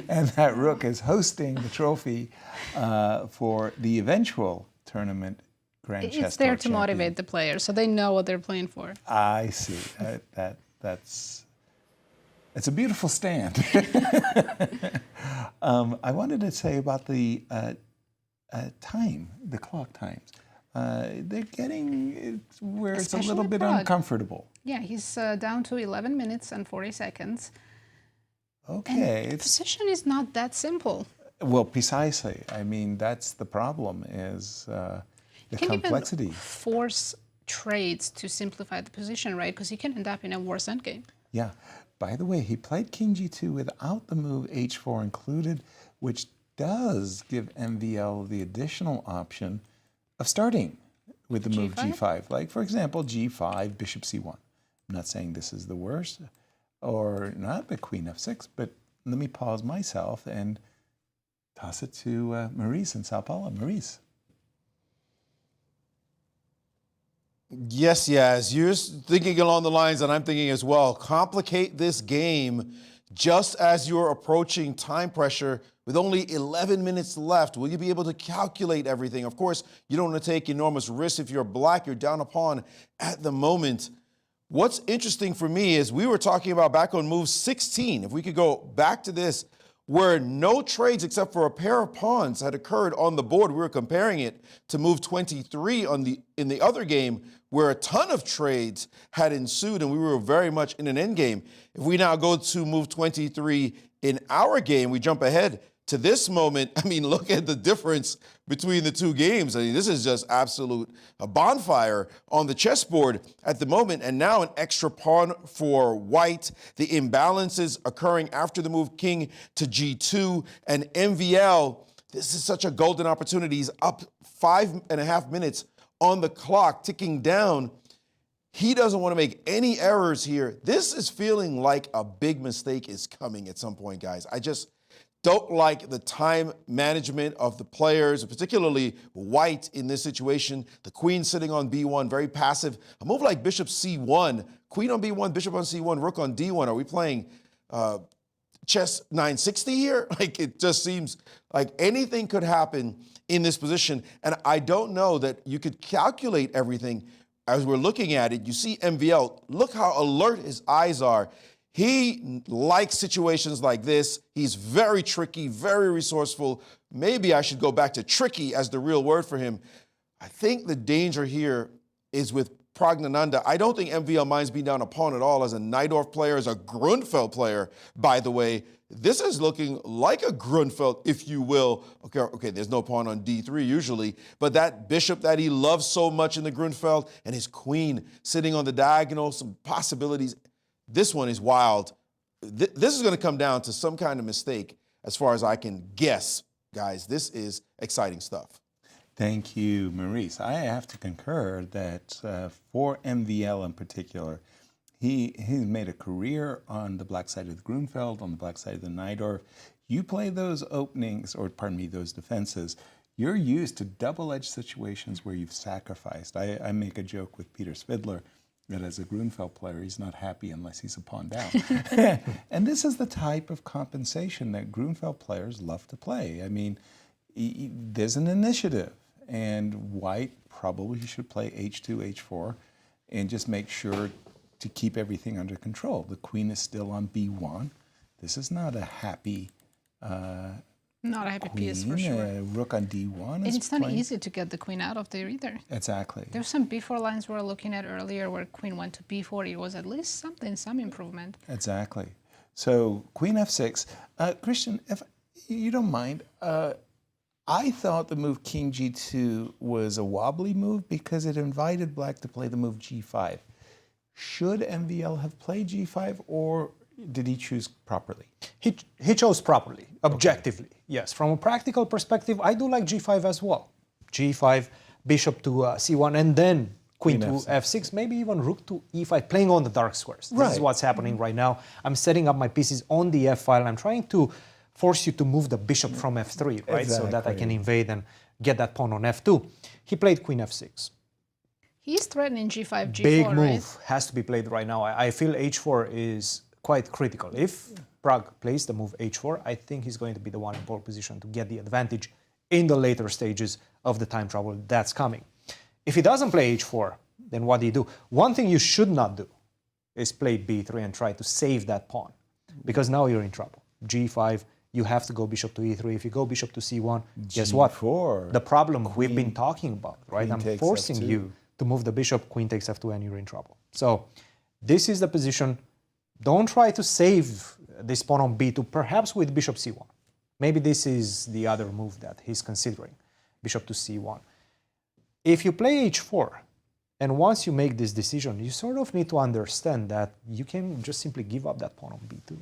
And that rook is hosting the trophy for the eventual tournament Grand Chess It's there Tour to champion. motivate the players, so they know what they're playing for. I see. It's a beautiful stand. I wanted to say about the time, the clock times. They're getting where it's a Especially little bit Prague. uncomfortable. Yeah, he's down to 11 minutes and 40 seconds. Okay. And the position is not that simple. Well, precisely. I mean, that's the problem is the You can complexity. even force trades to simplify the position, right? Because you can end up in a worse endgame. Yeah. By the way, he played King G2 without the move H4 included, which does give MVL the additional option of starting with the move G5? G5. Like, for example, G5, Bishop C1. I'm not saying this is the worst or not, but Queen F6. But let me pause myself and toss it to Maurice in Sao Paulo. Maurice. Yes, you're thinking along the lines that I'm thinking as well. Complicate this game just as you're approaching time pressure with only 11 minutes left. Will you be able to calculate everything? Of course, you don't want to take enormous risks. If you're black, you're down a pawn at the moment. What's interesting for me is we were talking about back on move 16. If we could go back to this, where no trades except for a pair of pawns had occurred on the board. We were comparing it to move 23 in the other game, where a ton of trades had ensued and we were very much in an endgame. If we now go to move 23 in our game, we jump ahead to this moment. I mean, look at the difference between the two games. I mean, this is just a bonfire on the chessboard at the moment. And now an extra pawn for white. The imbalances occurring after the move king to g2. And MVL, this is such a golden opportunity. He's up 5.5 minutes on the clock, ticking down. He doesn't want to make any errors here. This is feeling like a big mistake is coming at some point, guys. I just don't like the time management of the players, particularly white in this situation. The queen sitting on b1, very passive. A move like bishop c1, queen on b1, bishop on c1, rook on d1. Are we playing chess 960 here? Like, it just seems like anything could happen in this position. And I don't know that you could calculate everything as we're looking at it. You see MVL, look how alert his eyes are. He likes situations like this. He's very tricky, very resourceful. Maybe I should go back to tricky as the real word for him. I think the danger here is with Praggnanandhaa. I don't think MVL minds being down a pawn at all as a Najdorf player, as a Grunfeld player, by the way. This is looking like a Grunfeld, if you will. Okay, there's no pawn on d3 usually, but that bishop that he loves so much in the Grunfeld and his queen sitting on the diagonal, some possibilities. This one is wild. This is going to come down to some kind of mistake as far as I can guess, guys. This is exciting stuff. Thank you, Maurice. I have to concur that for MVL in particular, he's made a career on the black side of the Grunfeld, on the black side of the Najdorf. You play those openings, or pardon me, those defenses, you're used to double-edged situations where you've sacrificed. I make a joke with Peter Svidler that as a Grunfeld player, he's not happy unless he's a pawn down. And this is the type of compensation that Grunfeld players love to play. I mean, there's an initiative, and white probably should play h2, h4, and just make sure to keep everything under control. The queen is still on b1. This is not a happy not a happy piece for sure. Rook on d1. And it's not easy to get the queen out of there either. Exactly. There's some b4 lines we were looking at earlier where queen went to b4. It was at least something, some improvement. Exactly. So queen f6. Cristian, if you don't mind, I thought the move king g2 was a wobbly move because it invited black to play the move g5. Should MVL have played g5, or did he choose properly? He chose properly, objectively, yes. From a practical perspective, I do like g5 as well. g5, bishop to c1, and then queen to f6, maybe even rook to e5, playing on the dark squares. This is what's happening right now. I'm setting up my pieces on the f file. I'm trying to force you to move the bishop from f3, right? So that I can invade and get that pawn on f2. He played queen f6. He's threatening g5, g4, Big move right? has to be played right now. I feel h4 is quite critical. If Pragg plays the move h4, I think he's going to be the one in pole position to get the advantage in the later stages of the time travel that's coming. If he doesn't play h4, then what do you do? One thing you should not do is play b3 and try to save that pawn, because now you're in trouble. g5, you have to go bishop to e3. If you go bishop to c1, guess what? The problem we've been talking about, right? I'm forcing you to move the bishop, queen takes f2, and you're in trouble. So this is the position. Don't try to save this pawn on b2, perhaps with bishop c1. Maybe this is the other move that he's considering, bishop to c1. If you play h4, and once you make this decision, you sort of need to understand that you can just simply give up that pawn on b2.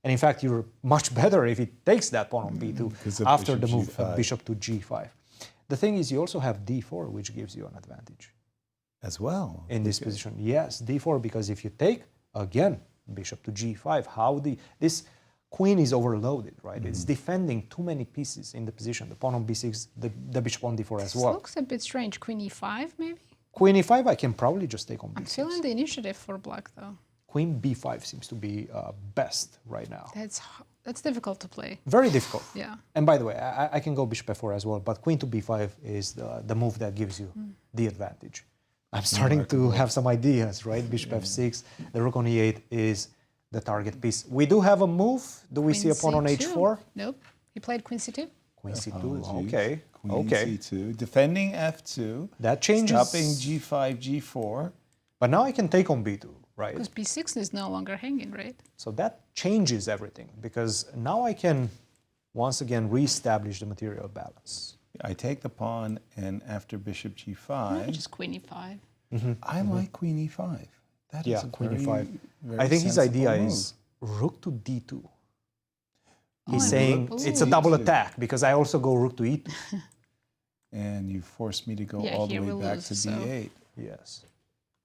And in fact, you're much better if he takes that pawn on b2 after the move of bishop to g5. The thing is, you also have d4, which gives you an advantage. As well. In this position. Yes, d4, because if you take, again, bishop to g5, this queen is overloaded, right? It's defending too many pieces in the position. The pawn on b6, the bishop on d4 as well. This looks a bit strange. Queen e5, maybe? Queen e5, I can probably just take on b6. I'm feeling the initiative for black, though. Queen b5 seems to be best right now. That's difficult to play. Very difficult. Yeah. And by the way, I can go bishop f4 as well, but queen to b5 is the move that gives you the advantage. I'm starting to have some ideas, right? Bishop f6, the rook on e8 is the target piece. We do have a move. Do we see a pawn on C2. h4? Nope. He played Queen C2. Queen c2. Apologies. Okay. Queen okay. C2. Defending F2. That changes. Stopping G5, G4. But now I can take on b2, right? Because B6 is no longer hanging, right? So that changes everything because now I can once again reestablish the material balance. I take the pawn, and after bishop G5. No, just Queen E5. I like Queen E5. That is a Queen very, e5. very I think his sensible idea move. is rook to d2. He's and saying rook it's to a double e2. attack because I also go rook to e2. And you forced me to go Yeah, all the here way we back lose, to so- D8. Yes.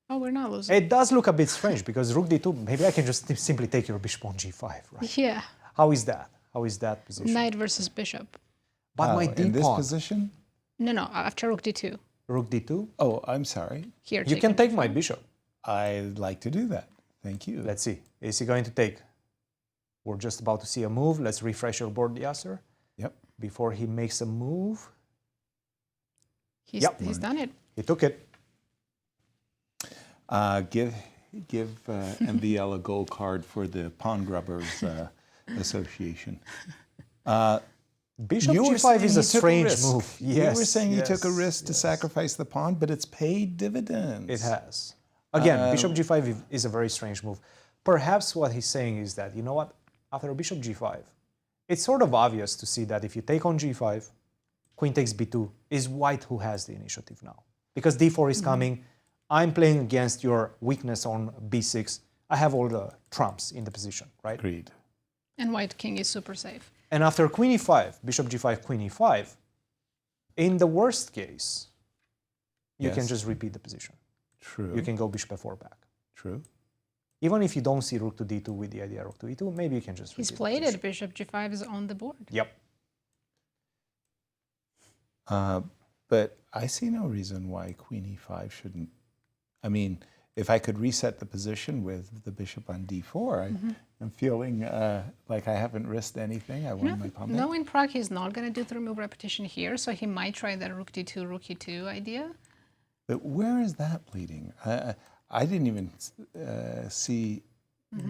Oh, we're not losing. It does look a bit strange because rook d2, maybe I can just simply take your bishop on g5, right? Yeah. How is that? How is that position? Knight versus bishop. But my in this d-pawn, position? No, after rook D2. rook d2, Oh, I'm sorry. Here, you can on take D4. my bishop. I'd like to do that. Thank you. Let's see. Is he going to take? We're just about to see a move. Let's refresh your board, Yasser. Yep. Before he makes a move. He's done it. He took it. Give MVL a gold card for the Pawn Grubbers Association. Bishop You were g5 is saying a he took strange risk. move. You were saying you took a risk to sacrifice the pawn, but it's paid dividends. It has. Again, bishop g5 is a very strange move. Perhaps what he's saying is that, you know what, after bishop g5, it's sort of obvious to see that if you take on g5, queen takes b2, is white who has the initiative now. Because d4 is coming, I'm playing against your weakness on b6. I have all the trumps in the position, right? Agreed. And white king is super safe. And after queen e5, bishop g5, queen e5, in the worst case, you can just repeat the position. True. You can go bishop f4 back. True. Even if you don't see rook to d2 with the idea rook to e2, maybe you can just He's repeat played the it. Bishop G5 is on the board. Yep. But I see no reason why queen e5 shouldn't. I mean, if I could reset the position with the bishop on d4, I'm feeling like I haven't risked anything. I won my pawn. No, in Prague, he's not going to do the remove repetition here, so he might try the rook d2, rook e2 idea. But where is that leading? I didn't even see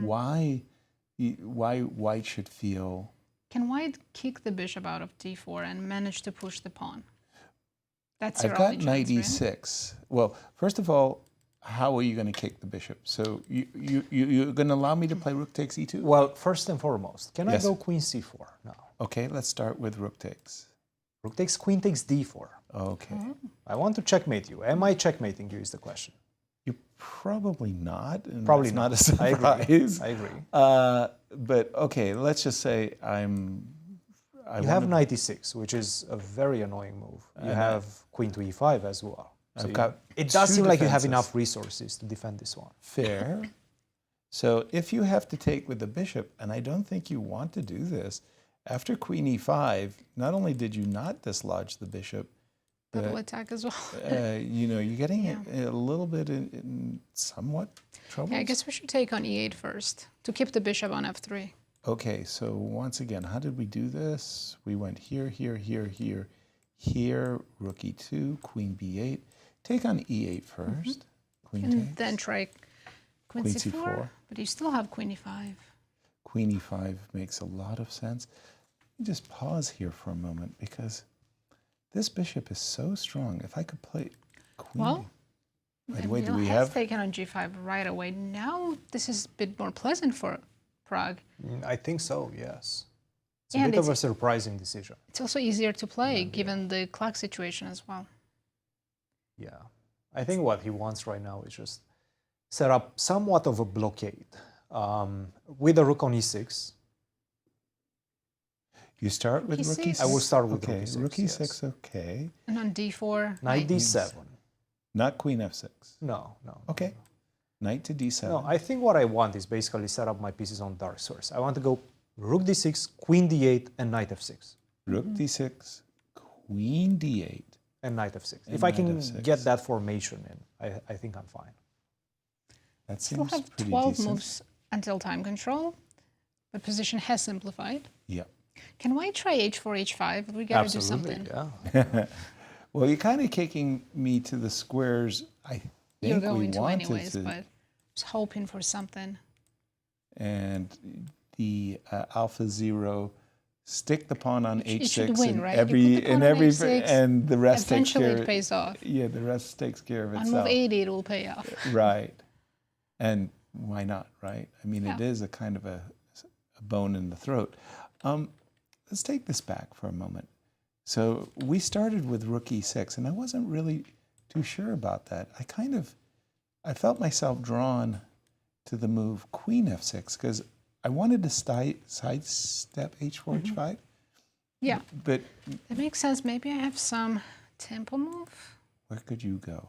why white should feel. Can white kick the bishop out of d4 and manage to push the pawn? That's your I've got only knight chance, right? e6. Well, first of all, how are you going to kick the bishop? So you're going to allow me to play rook takes e2? Well, first and foremost, can Yes. I go queen c4 now? Okay, let's start with rook takes. Rook takes, queen takes d4. Okay. I want to checkmate you. Am I checkmating you is the question. You're probably not. And Probably that's not a I surprise. agree. I agree. But okay, let's just say I You have knight e6, which is a very annoying move. You have queen to e5 as well. So it does seem like you have enough resources to defend this one. Fair. So if you have to take with the bishop, and I don't think you want to do this, after queen e5, not only did you not dislodge the bishop, Double attack as well. you're getting a little bit in somewhat trouble. Yeah, I guess we should take on e8 first to keep the bishop on f3. Okay, so once again, how did we do this? We went here, here, here, here, here, rook e2, queen b8. Take on e8 first. Queen And takes. then try queen c4, but you still have queen e5. Queen e5 makes a lot of sense. Let me just pause here for a moment because this bishop is so strong. If I could play queen... Well, by the way, do we has have... taken on g5 right away. Now this is a bit more pleasant for Prague. I think so, yes. It's a And bit of a surprising decision. It's also easier to play given the clock situation as well. Yeah. I think what he wants right now is just set up somewhat of a blockade with a rook on e6. You start with rook e6? I will start with okay, rook e6. Rook e6, yes. okay. And on d4, Knight d7. Not queen f6? No. Okay. Knight to d7. No, I think what I want is basically set up my pieces on dark source. I want to go rook d6, queen d8, and knight f6. Rook d6, queen d8. And knight f6. And If I knight can f6. get that formation in, I think I'm fine. That still seems have pretty 12 decent. moves until time control. The position has simplified. Yeah. Can white try h4, h5? We gotta do something. Yeah. Well, you're kind of kicking me to the squares I You're think we going to wanted anyways, to. but just hoping for something. and the alpha 0 stick the pawn on h6 should win, and right? and the rest takes eventually care. it pays off. Yeah, the rest takes care of On itself. move 80, it will pay off. Right, and why not, right? I mean, it Yeah. is a kind of a bone in the throat. Let's take this back for a moment. So we started with rook e6, and I wasn't really too sure about that. I felt myself drawn to the move queen f6 because I wanted to sidestep h4, h5. Yeah. But That makes sense. Maybe I have some tempo move. where could you go?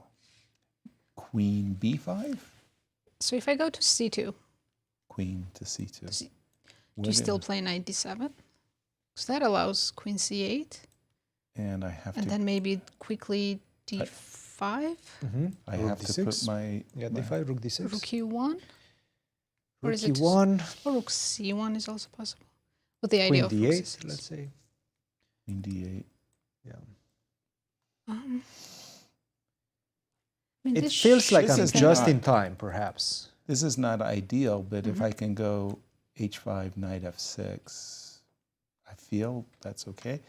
Queen b5? So if I go to c2, Queen to c2. do you still play knight d7? Because that allows queen c8. And I have And to... then maybe quickly d5. I Rook have to d6. put my... Yeah, my- d5, rook d6. Rook e1. Or Rook is it e1, or rook c1 is also possible. With the queen idea of rook d8, c6. let's say. Queen d8. Yeah. I mean, It this feels like this I'm is just not- in time, perhaps. This is not ideal, but if I can go h5, knight f6, I feel that's okay.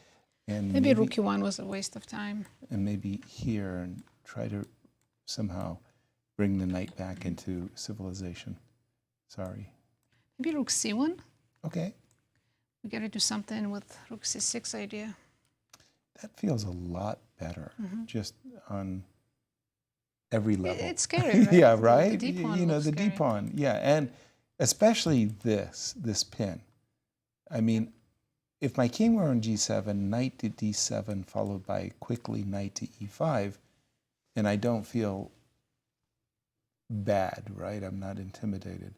And maybe rook e1 was a waste of time. and maybe here and try to somehow bring the knight back into civilization. Sorry. Maybe rook c1. Okay. We gotta do something with rook c6 idea. That feels a lot better, just on every level. It's scary, right? Yeah, The right? d pawn You know, looks the scary. d pawn. Yeah, and especially this pin. I mean, if my king were on g7, knight to d7, followed by quickly knight to e5, and I don't feel bad, right? I'm not intimidated.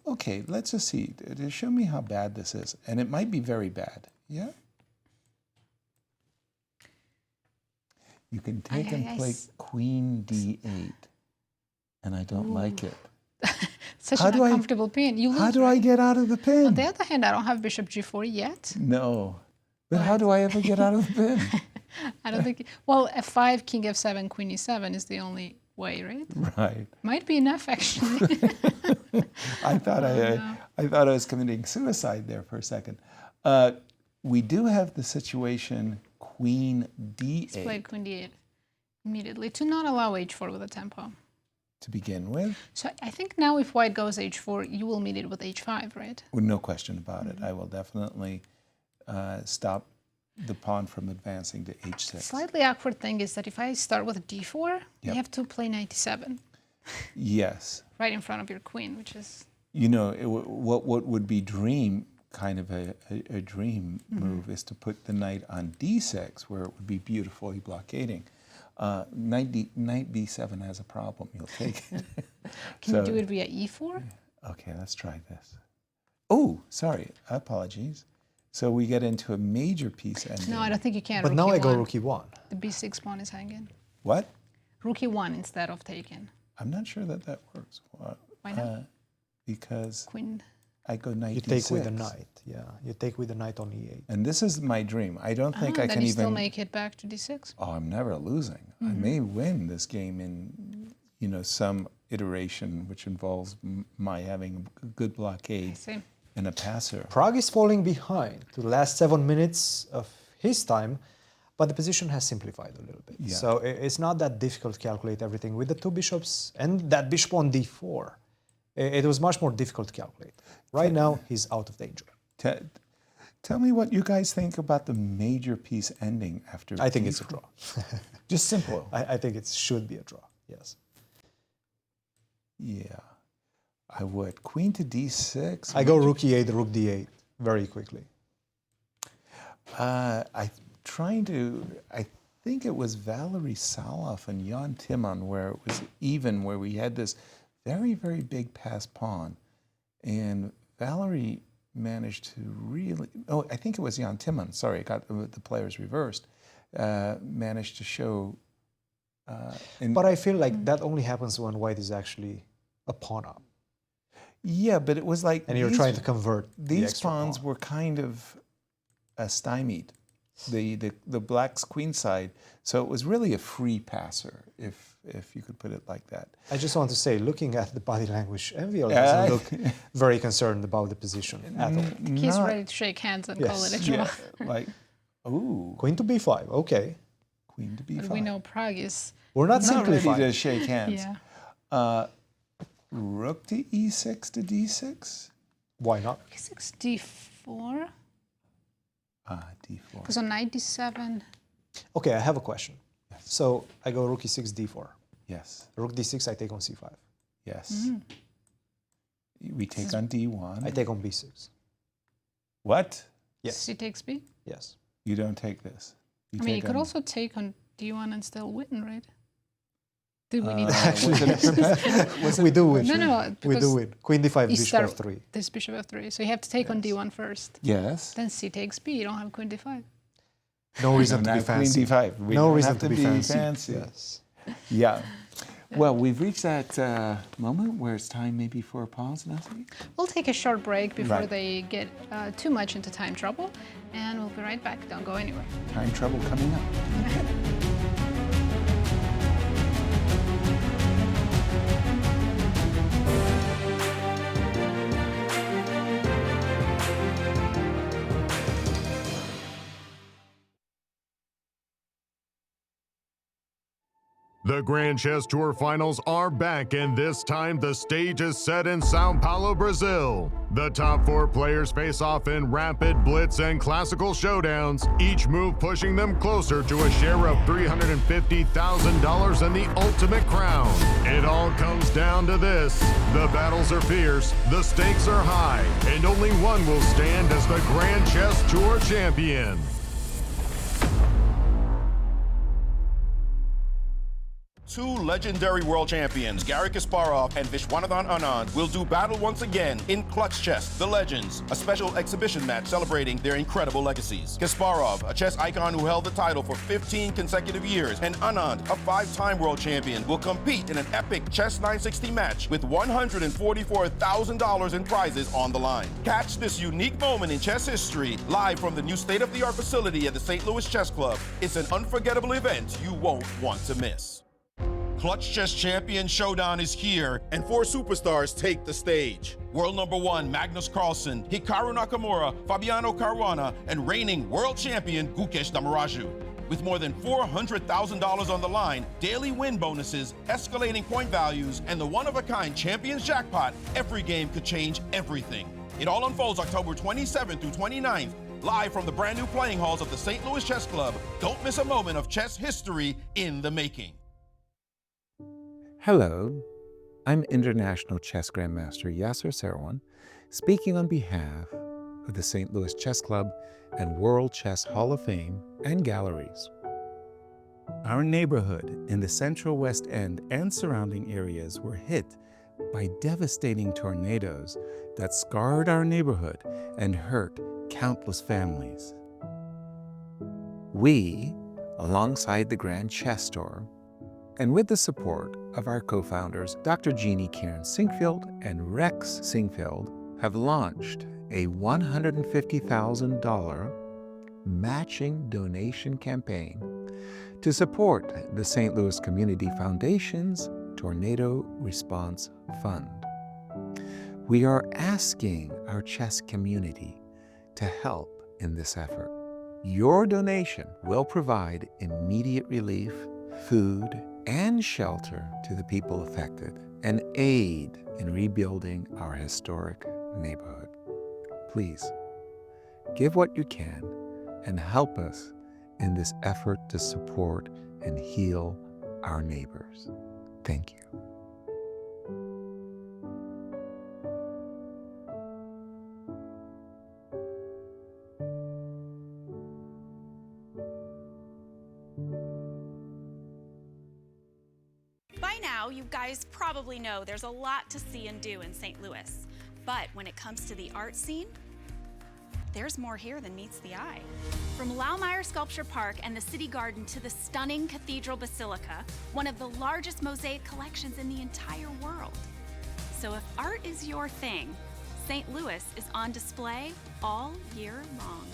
Okay, let's just see. Show me how bad this is. And it might be very bad. Yeah? You can take and play queen d8, and I don't like it. Such How an do I- uncomfortable pin. You How lose, do I right? get out of the pin? On the other hand, I don't have bishop g4 yet. No. But how do I ever get out of the pin? I don't think. Well, f5, king f7, queen e7 is the only way, right? Right. Might be enough, actually. I thought I thought I was committing suicide there for a second. We do have the situation queen Let's play d8 queen d8 immediately to not allow h4 with a tempo. to begin with. So I think now if white goes h4, you will meet it with h5, right? Well, no question about it. I will definitely stop the pawn from advancing to h6. Slightly awkward thing is that if I start with d4, you Yep. have to play knight d7 Yes. right in front of your queen, which is You know, what would be kind of a dream move is to put the knight on d6, where it would be beautifully blockading. Knight b7 has a problem. You'll take it. Can you do it via e4? Okay, let's try this. Oh, sorry. Apologies. So we get into a major piece ending. No, I don't think you can. But rook now I go e1. rook e1. The b6 pawn is hanging. What? Rook e1 instead of taken. I'm not sure that works. Why not? Because Queen. I go knight You d6. take with the knight, yeah. You take with the knight on e8. And this is my dream. I don't think I then can you even... still make it back to d6. Oh, I'm never losing. I may win this game in, some iteration which involves my having a good blockade See. and a passer. Prague is falling behind to the last 7 minutes of his time, but the position has simplified a little bit. Yeah. So it's not that difficult to calculate everything with the two bishops and that bishop on d4. It was much more difficult to calculate. Right now, he's out of danger. Tell me what you guys think about the major piece ending after... I think it's a draw. Just simple. I think it should be a draw, yes. Yeah, I would. Queen to d6. I go rook e8, rook d8 very quickly. I think it was Valery Saloff and Jan Timman where it was even, where we had this very, very big pass pawn. And Valery managed to really, I think it was Jan Timman, sorry, I got the players reversed, managed to show... But I feel like that only happens when white is actually a pawn up. Yeah, but it was like... And you're trying to convert these the extra pawns pawn. were kind of stymied. the blacks queenside. So it was really a free passer, if you could put it like that. I just want to say, looking at the body language, MVL doesn't look very concerned about the position at all. He's ready to shake hands and call it a draw. Yeah, like, ooh. Queen to b5, okay. Queen to b5. But we know Prague is... We're not ready to shake hands. Yeah. Rook to e6 to d6? Why not? e6, d4. D4. Because on knight d7... Okay, I have a question. Yes. So I go rook e6, d4. Yes. Rook d6, I take on c5. Yes. We take on d1. I take on b6. What? Yes. C takes b? Yes. You don't take this. You could also take on d1 and still win, right? Do we need we do win. No. We do win. Queen d5, bishop f3. This bishop f3. So you have to take on d1 first. Yes. Then c takes b. You don't have queen d5. No reason to be fancy. Queen d5. No reason to be fancy. Yes. Yeah. Well, we've reached that moment where it's time maybe for a pause, Nazi. We'll take a short break before they get too much into time trouble, and we'll be right back. Don't go anywhere. Time trouble coming up. The Grand Chess Tour Finals are back, and this time the stage is set in Sao Paulo, Brazil. The top 4 players face off in rapid, blitz, and classical showdowns, each move pushing them closer to a share of $350,000 and the ultimate crown. It all comes down to this. The battles are fierce, the stakes are high, and only one will stand as the Grand Chess Tour champion. Two legendary world champions, Garry Kasparov and Vachier-Lagrave Anand, will do battle once again in Clutch Chess, The Legends, a special exhibition match celebrating their incredible legacies. Kasparov, a chess icon who held the title for 15 consecutive years, and Anand, a 5-time world champion, will compete in an epic Chess 960 match with $144,000 in prizes on the line. Catch this unique moment in chess history live from the new state-of-the-art facility at the St. Louis Chess Club. It's an unforgettable event you won't want to miss. Clutch Chess Champion Showdown is here, and 4 superstars take the stage. World number 1, Magnus Carlsen, Hikaru Nakamura, Fabiano Caruana, and reigning world champion, Gukesh Damaraju. With more than $400,000 on the line, daily win bonuses, escalating point values, and the one-of-a-kind Champions Jackpot, every game could change everything. It all unfolds October 27th through 29th, live from the brand new playing halls of the St. Louis Chess Club. Don't miss a moment of chess history in the making. Hello, I'm International Chess Grandmaster Yasser Seirawan, speaking on behalf of the St. Louis Chess Club and World Chess Hall of Fame and Galleries. Our neighborhood in the Central West End and surrounding areas were hit by devastating tornadoes that scarred our neighborhood and hurt countless families. We, alongside the Grand Chess Tour, and with the support of our co-founders, Dr. Jeannie Karen Sinkfield and Rex Sinkfield, have launched a $150,000 matching donation campaign to support the St. Louis Community Foundation's Tornado Response Fund. We are asking our chess community to help in this effort. Your donation will provide immediate relief, food, and shelter to the people affected, and aid in rebuilding our historic neighborhood. Please, give what you can and help us in this effort to support and heal our neighbors. Thank you. By now, you guys probably know there's a lot to see and do in St. Louis. But when it comes to the art scene, there's more here than meets the eye. From Laumeier Sculpture Park and the City Garden to the stunning Cathedral Basilica, one of the largest mosaic collections in the entire world. So if art is your thing, St. Louis is on display all year long.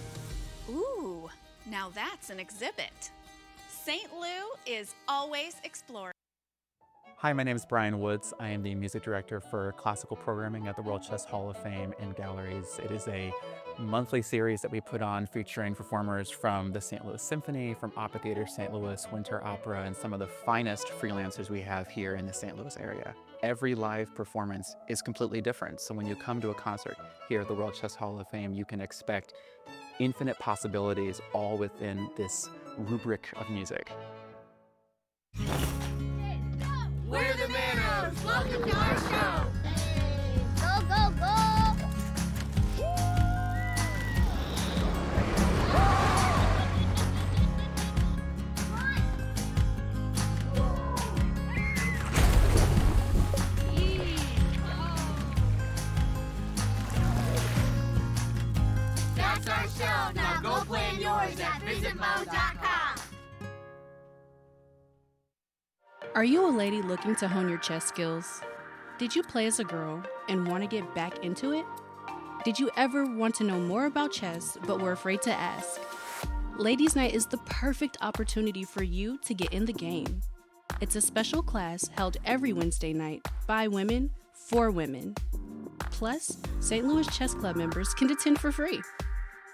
Ooh, Now that's an exhibit. St. Lou is always exploring. Hi, my name is Brian Woods. I am the music director for classical programming at the World Chess Hall of Fame and Galleries. It is a monthly series that we put on featuring performers from the St. Louis Symphony, from Opera Theater St. Louis, Winter Opera, and some of the finest freelancers we have here in the St. Louis area. Every live performance is completely different. So when you come to a concert here at the World Chess Hall of Fame, you can expect infinite possibilities all within this rubric of music. We're the Manos! Welcome to our show! Go, go, go! That's our show! Now go plan yours at visitmo.com! Are you a lady looking to hone your chess skills? Did you play as a girl and want to get back into it? Did you ever want to know more about chess but were afraid to ask? Ladies' Night is the perfect opportunity for you to get in the game. It's a special class held every Wednesday night by women for women. Plus, St. Louis Chess Club members can attend for free.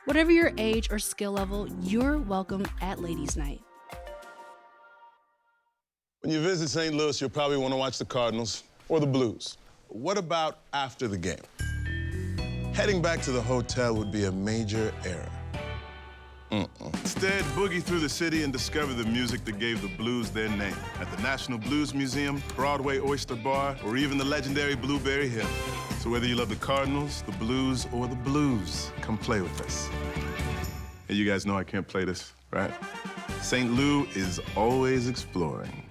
Whatever your age or skill level, you're welcome at Ladies' Night. When you visit St. Louis, you'll probably want to watch the Cardinals or the Blues. What about after the game? Heading back to the hotel would be a major error. Instead, boogie through the city and discover the music that gave the Blues their name at the National Blues Museum, Broadway Oyster Bar, or even the legendary Blueberry Hill. So whether you love the Cardinals, the Blues, or the Blues, come play with us. Hey, you guys know I can't play this, right? St. Lou is always exploring.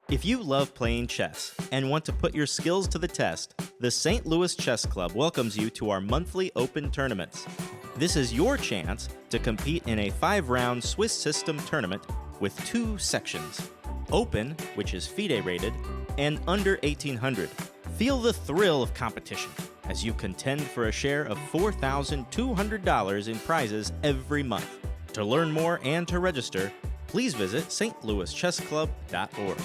If you love playing chess and want to put your skills to the test, the St. Louis Chess Club welcomes you to our monthly open tournaments. This is your chance to compete in a 5-round Swiss system tournament with 2 sections: Open, which is FIDE rated, and Under 1800. Feel the thrill of competition as you contend for a share of $4,200 in prizes every month. To learn more and to register, please visit stlouischessclub.org.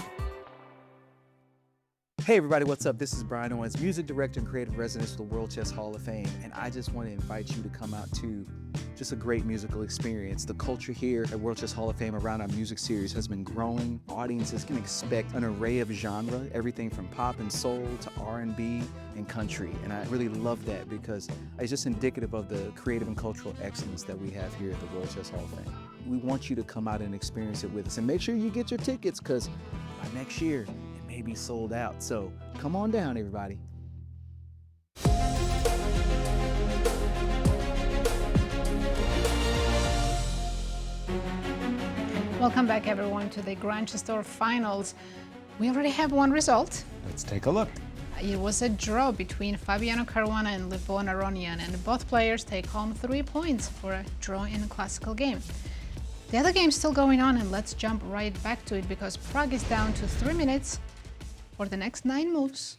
Hey everybody, what's up? This is Brian Owens, Music Director and Creative Resident for the World Chess Hall of Fame, and I just want to invite you to come out to just a great musical experience. The culture here at World Chess Hall of Fame around our music series has been growing. Audiences can expect an array of genre, everything from pop and soul to R&B and country, and I really love that because it's just indicative of the creative and cultural excellence that we have here at the World Chess Hall of Fame. We want you to come out and experience it with us, and make sure you get your tickets because by next year, may be sold out. So come on down, everybody. Welcome back, everyone, to the Grand Chess Tour Finals. We already have one result. Let's take a look. It was a draw between Fabiano Caruana and Levon Aronian, and both players take home 3 points for a draw in a classical game. The other game's still going on, and let's jump right back to it because Prague is down to 3 minutes for the next 9 moves.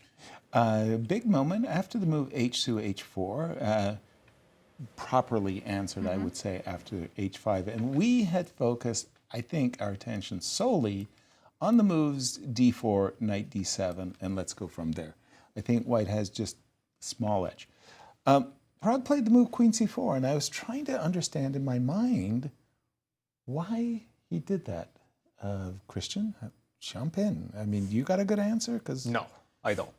Big moment after the move h2, h4, properly answered, I would say, after h5. And we had focused, I think, our attention solely on the moves d4, knight d7, and let's go from there. I think white has just small edge. Prague played the move queen c4, and I was trying to understand in my mind why he did that. Cristian? Jump in. I mean, you got a good answer? Because no, I don't.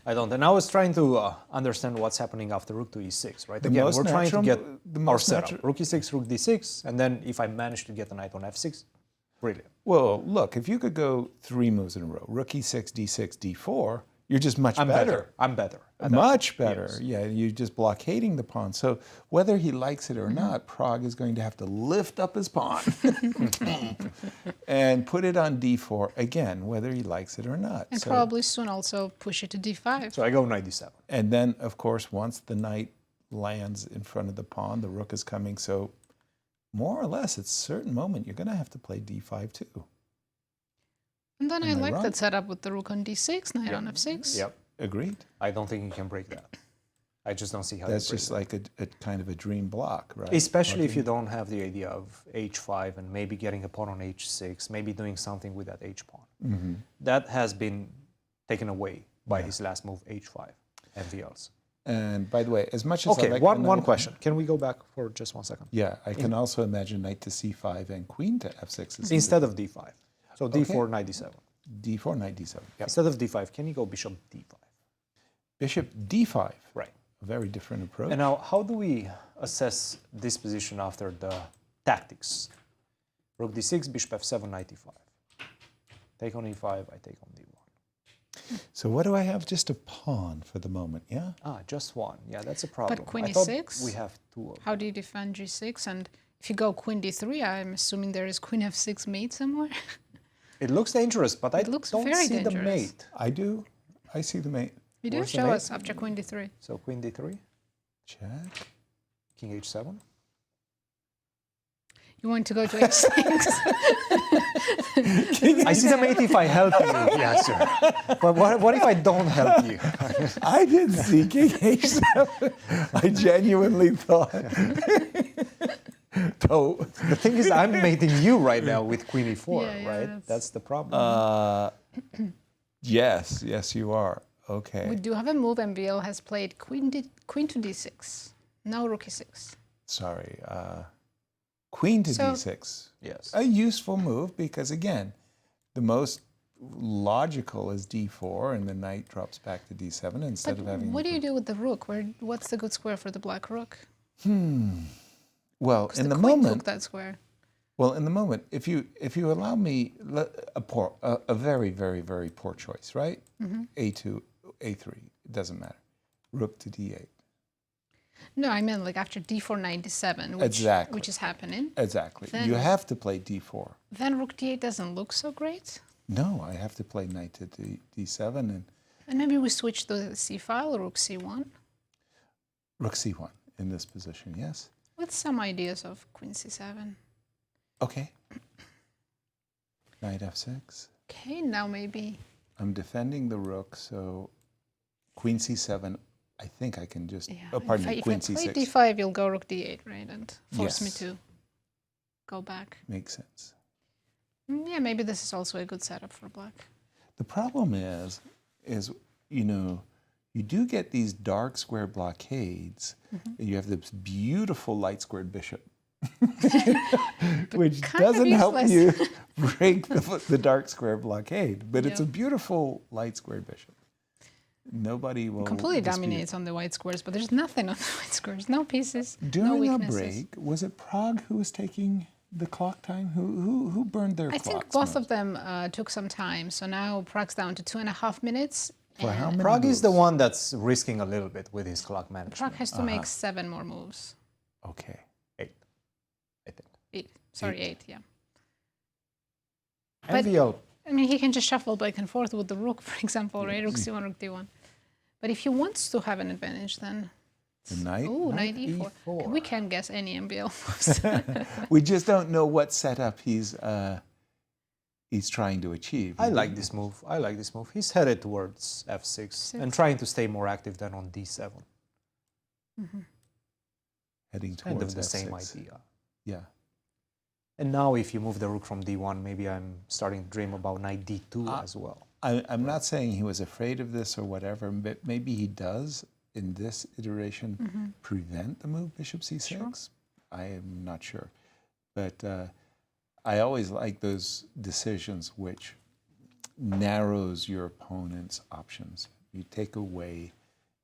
I don't. And I was trying to understand what's happening after rook to e6, right? Again, we're trying to get our setup. Rook e6, rook d6, and then if I manage to get a knight on f6, brilliant. Well, look, if you could go 3 moves in a row, rook e6, d6, d4, you're just much better. I'm better. Much better. Yes. Yeah, you're just blockading the pawn. So whether he likes it or not, Prague is going to have to lift up his pawn and put it on d4 again, whether he likes it or not. And probably soon also push it to d5. So I go knight d7. And then, of course, once the knight lands in front of the pawn, the rook is coming. So more or less, at a certain moment, you're going to have to play d5 too. And then I like that setup with the rook on d6, knight on f6. Yep. Agreed. I don't think you can break that. I just don't see how That's they just break like a kind of a dream block, right? Especially if you don't have the idea of h5 and maybe getting a pawn on h6, maybe doing something with that h-pawn. Mm-hmm. That has been taken away by his last move, h5, MVLs. And by the way, as much as I Okay, like one question. Can we go back for just 1 second? Yeah, I can also imagine knight to c5 and queen to f6 instead of d5. So d4, knight d7. d4, knight d7. Yep. Instead of d5, can you go bishop d5? Bishop d5. Right. A very different approach. And now, how do we assess this position after the tactics? Rook d6, bishop f7, knight e5. Take on e5, I take on d1. So what do I have? Just a pawn for the moment, yeah? Just one. Yeah, that's a problem. But queen I thought e6? we have two of them. How do you defend g6? And if you go queen d3, I'm assuming there is queen f6 mate somewhere. It looks dangerous, but I don't very see the dangerous. mate. I do. I see the mate. You do? Where's the Show mate? us after queen d3. So queen d3. Check. King h7. You want to go to h6? I see the mate if I help you, Yasser. But what if I don't help you? I didn't see king h7. I genuinely thought. The thing is, I'm mating you right now with queen e4, right? That's the problem. Yes, you are. Okay. We do have a move. MVL has played queen to d6. No rook e6. Sorry. Queen to d6. Yes. A useful move because, again, the most logical is d4 and the knight drops back to d7 instead of having... What do you do with the rook? What's the good square for the black rook? Well, in the queen moment... took that square. Well, in the moment, if you allow me a very, very, very poor choice, right? Mm-hmm. A2, A3, it doesn't matter. Rook to d8. No, I meant like after d4, knight d7, which is happening. Exactly. Then, you have to play d4. Then rook d8 doesn't look so great. No, I have to play knight to d7 and maybe we switch to the c file, rook c1. Rook c1 in this position, yes. With some ideas of queen c7. Okay. Knight f6. Okay, now maybe... I'm defending the rook, so queen c7, I think I can just... Yeah. Pardon me, queen if I c6. play d5, you'll go rook d8, right? And force me Yes. to go back. Makes sense. Yeah, maybe this is also a good setup for black. The problem is, you know, you do get these dark square blockades, and you have this beautiful light squared bishop, which doesn't help you break the dark square blockade. But it's a beautiful light squared bishop. Nobody will Completely dispute. dominates on the white squares, but there's nothing on the white squares. No pieces, no During a weaknesses. break, was it Prague who was taking the clock time? Who burned their I clocks? think both of them took some time. So now Prague's down to 2.5 minutes. For how many Prague moves? is the one that's risking a little bit with his clock management. Prague has to make 7 more moves. Okay. 8, I think. 8. Sorry, 8, yeah. MVL. I mean, he can just shuffle back and forth with the rook, for example, right? Rook c1, rook d1. But if he wants to have an advantage, then... The knight? Ooh, knight e4. Okay, we can't guess any MBL moves. We just don't know what setup he's trying to achieve. I like this move. I like this move. He's headed towards f6 and trying to stay more active than on d7. Mm-hmm. Heading towards Kind of the f6. same idea. Yeah. And now if you move the rook from d1, maybe I'm starting to dream about knight d2 as well. I'm not saying he was afraid of this or whatever, but maybe he does, in this iteration, prevent the move bishop c6. Sure. I am not sure. But I always like those decisions which narrows your opponent's options. You take away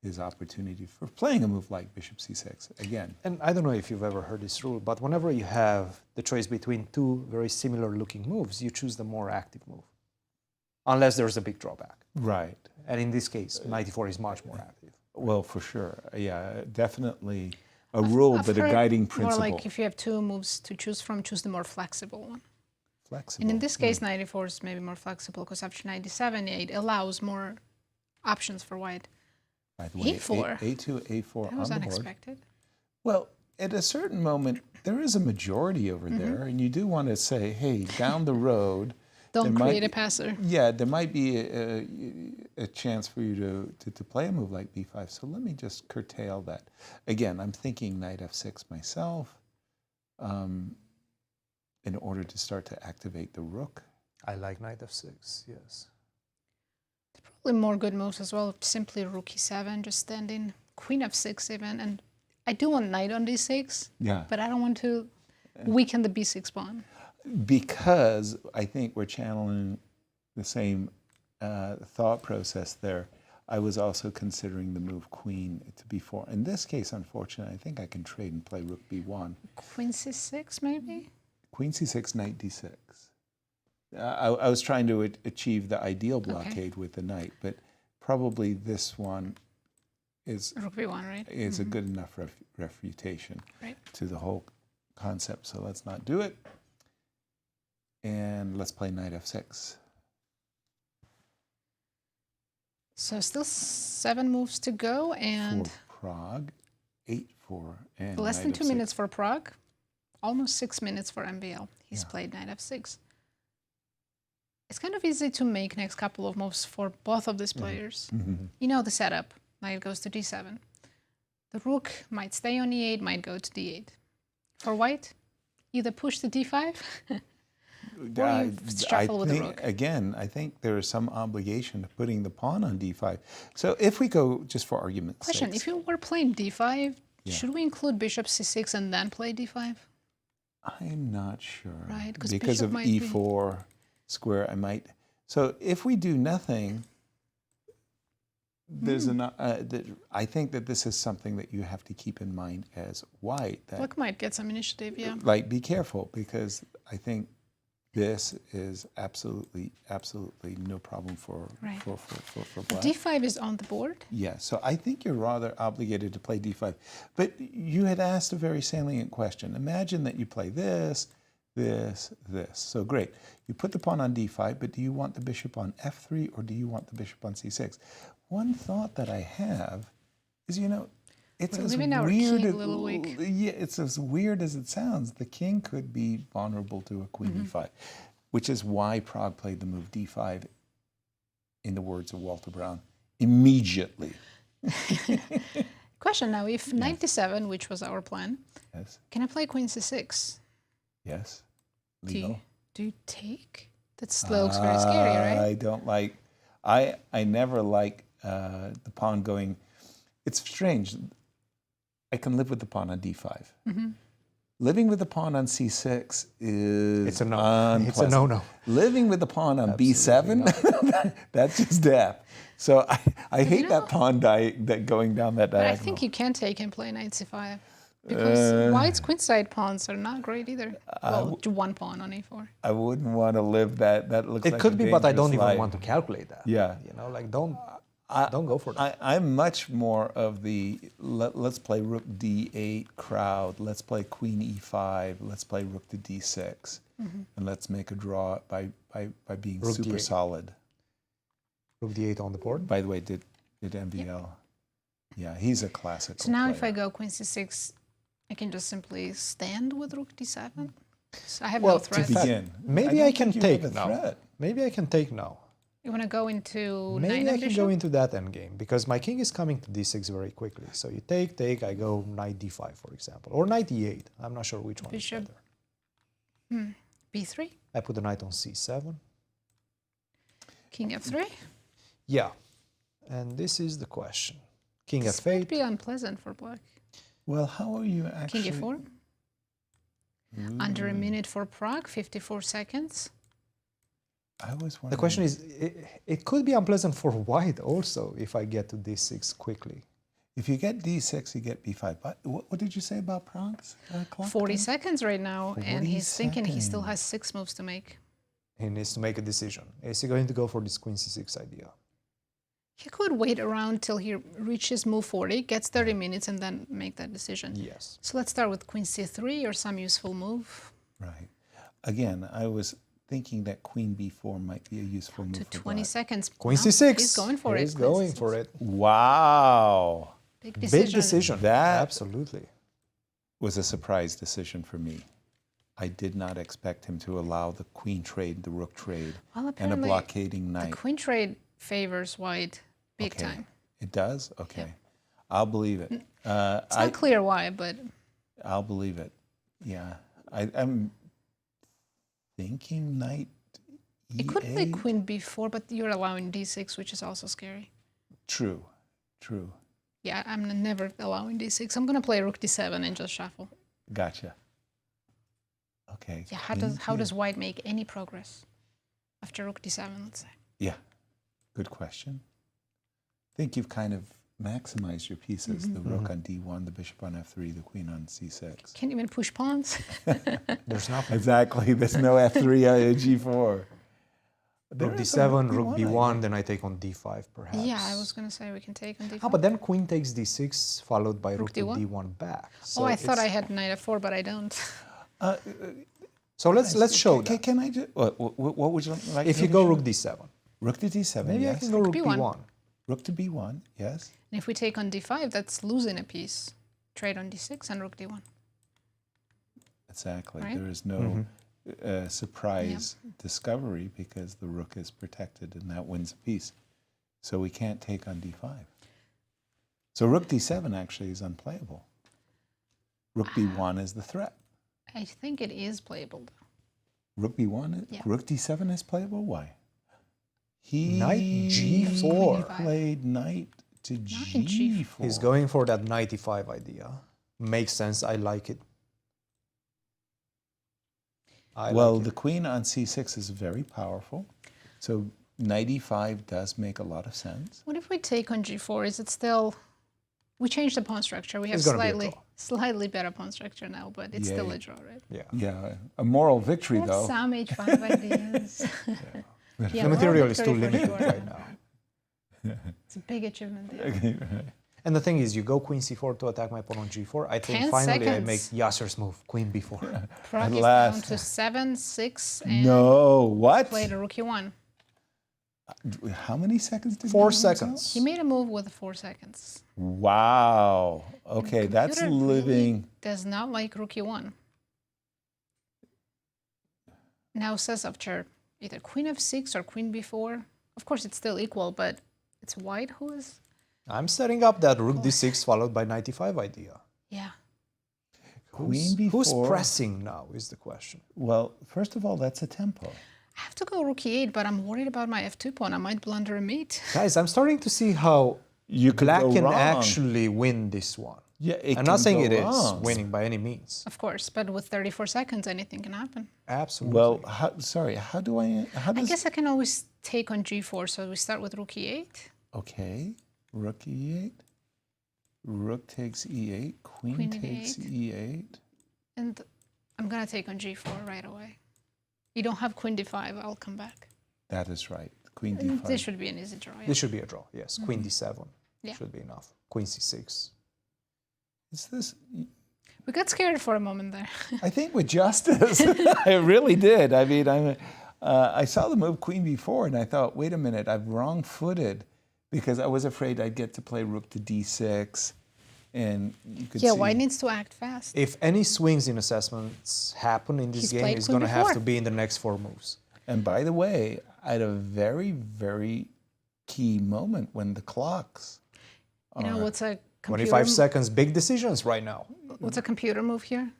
his opportunity for playing a move like bishop c6 again. And I don't know if you've ever heard this rule, but whenever you have the choice between two very similar looking moves, you choose the more active move. Unless there's a big drawback. Right. And in this case, knight e4 is much more active. Well, for sure. Yeah, definitely a rule, but a guiding principle. More like if you have 2 moves to choose from, choose the more flexible one. Flexible. And in this case, knight e4 is maybe more flexible because after knight d7, it allows more options for white. By the way, e4. A2, A4 That was on the board. unexpected. Well, at a certain moment, there is a majority over there, and you do want to say, hey, down the road... Don't create a passer. Yeah, there might be a chance for you to play a move like b5. So let me just curtail that. Again, I'm thinking knight f6 myself in order to start to activate the rook. I like knight f6, yes. Probably more good moves as well. Simply rook e7, just standing. Queen f6 even. And I do want knight on d6, but I don't want to weaken the b6 pawn. Because I think we're channeling the same thought process there. I was also considering the move queen to b4. In this case, unfortunately, I think I can trade and play rook b1. Queen c6 maybe? Queen c6, knight d6. I was trying to achieve the ideal blockade with the knight, but probably this one is rook b1, right? Is a good enough refutation to the whole concept. So let's not do it. And let's play knight f6. So still 7 moves to go, and for Prague, 8 for and less than knight 2 f6. minutes for Prague, almost 6 minutes for MBL. He's played knight f6. It's kind of easy to make next couple of moves for both of these players. You know the setup. Knight goes to d7. The rook might stay on e8, might go to d8. For white, either push to d5 or you shuffle with the rook. Again, I think there is some obligation to putting the pawn on d5. So if we go, just for argument's sake. Question, if you were playing d5, should we include bishop c6 and then play d5? I'm not sure. Right, because of e4 square, I might. So if we do nothing, there's I think that this is something that you have to keep in mind as white. That, Black might get some initiative, yeah. Like, be careful, because I think this is absolutely no problem for black. d5 is on the board? Yeah, so I think you're rather obligated to play d5. But you had asked a very salient question. Imagine that you play this, this, this. So great. You put the pawn on d5, but do you want the bishop on f3 or do you want the bishop on c6? One thought that I have is, you know, it's as weird. Yeah, it's as weird as it sounds. The king could be vulnerable to a queen e5, which is why Prague played the move d5, in the words of Walter Brown, immediately. Question now: if knight d7, which was our plan, can I play queen c6? Yes. Legal. Do you take? That looks very scary, right? I don't like. I never like the pawn going. It's strange. I can live with the pawn on d5. Living with the pawn on c6 is it's a no. It's a no-no. Living with the pawn on b7, that's just death. So I hate that pawn that going down that diagonal. But I think you can take and play knight c5. Because white's queenside pawns are not great either. Well, one pawn on a4. I wouldn't want to live that. That looks like it could be, but I don't life. even want to calculate that. Yeah. You know, like don't go for that. I'm much more of the let's play rook d8 crowd. Let's play queen e5. Let's play rook to d6, and let's make a draw by being rook super d8. Solid. Rook d8 on the board. By the way, did MBL? Yep. Yeah, he's a classical. So now, player. If I go queen c6, I can just simply stand with rook d7. So I have no threat. To begin, maybe I can take now. Maybe I can take now. You want to go into maybe I can go into that endgame because my king is coming to d6 very quickly. So you take. I go knight d5, for example, or knight e8. I'm not sure which one Bishop. is better. b3. I put the knight on c7. King f3. Yeah, and this is the question. King this f8. Might be unpleasant for black. Well, how are you actually? King e4. Under a minute for Prague, 54 seconds. I was wondering. The question is, it could be unpleasant for white also if I get to d6 quickly. If you get d6, you get b5. But what did you say about Prague's clock? 40 seconds right now, and he's thinking he still has 6 moves to make. He needs to make a decision. Is he going to go for this queen c6 idea? He could wait around till he reaches move 40, gets 30 minutes, and then make that decision. Yes. So let's start with queen c3 or some useful move. Right. Again, I was thinking that queen b4 might be a useful move. To 20 seconds. Queen c6. He's going for it. He's going for it. Wow. Big decision. Big decision. That absolutely was a surprise decision for me. I did not expect him to allow the queen trade, the rook trade, and a blockading knight. The queen trade favors white big Okay. time. It does? Okay. I'll believe it. It's not clear why, but I'll believe it. Yeah. I'm thinking knight E8. it could play queen b4, but you're allowing d6, which is also scary. True. True. Yeah, I'm never allowing d6. I'm going to play rook d7 and just shuffle. Gotcha. Okay. Yeah, how does white make any progress after rook d7, let's say? Yeah. Good question. I think you've kind of maximized your pieces. The rook on d1, the bishop on f3, the queen on c6. Can't even push pawns. There's nothing. Exactly. There's no f3 g4. Rook d7, rook b1, then I take on d5 perhaps. Yeah, I was going to say we can take on d5. Oh, but then queen takes d6 followed by rook to d1? d1 back. So I thought I had knight f4, but I don't. So let's show that. Can I do what would you like? If you go rook d7. Rook to d7, Maybe yes. I can go rook b1. Rook to b1, yes. And if we take on d5, that's losing a piece. Trade on d6 and rook d1. Exactly. Right? There is no surprise discovery because the rook is protected and that wins a piece. So we can't take on d5. So rook d7 actually is unplayable. Rook b1 is the threat. I think it is playable, though. Rook b1, rook d7 is playable? Why? Knight g4. Played knight to g4. He's going for that knight e5 idea. Makes sense. I like it. The queen on c6 is very powerful. So knight e5 does make a lot of sense. What if we take on g4? Is it still... We changed the pawn structure. We have slightly better pawn structure now, but it's still a draw, right? Yeah, a moral victory, We have though. some h5 ideas. The material is too limited right now. It's a big achievement. And the thing is, you go queen c4 to attack my pawn on g4. I think 10 finally I seconds. make Yasser's move, queen b4. Pragg is down to 7, 6, and No, what? played a rook e1. How many seconds did 4 he seconds. He made a move with 4 seconds. Wow. Okay, that's Computer living. Does not like rook e1. Now says after either queen f6 or queen b4. Of course, it's still equal, but it's white who is... I'm setting up that rook d6 followed by knight e5 idea. Yeah. Queen b4. Who's pressing now is the question. Well, first of all, that's a tempo. I have to go rook e8, but I'm worried about my f2 pawn. I might blunder a mate. Guys, I'm starting to see how black go can wrong. actually win this one. Yeah, I'm not saying it is wrong. winning by any means. Of course, but with 34 seconds, anything can happen. Absolutely. Well, how does... I guess I can always take on g4, so we start with rook e8. Okay, rook e8. Rook takes e8. Queen takes e8. And I'm going to take on g4 right away. You don't have queen d5, I'll come back. That is right. Queen d5. This should be an easy draw. Yeah. This should be a draw, yes. Queen d7 Yeah. should be enough. Queen c6. Is this... We got scared for a moment there. I think with justice, I really did. I mean, I saw the move queen b4, and I thought, wait a minute, I've wrong-footed because I was afraid I'd get to play rook to d6, and you could see... White needs to act fast. If any swings in assessments happen in this game, it's going to have to be in the next 4 moves. And by the way, at a very, very key moment when the clocks You know, what's a 25 seconds, big decisions right now. What's a computer move here?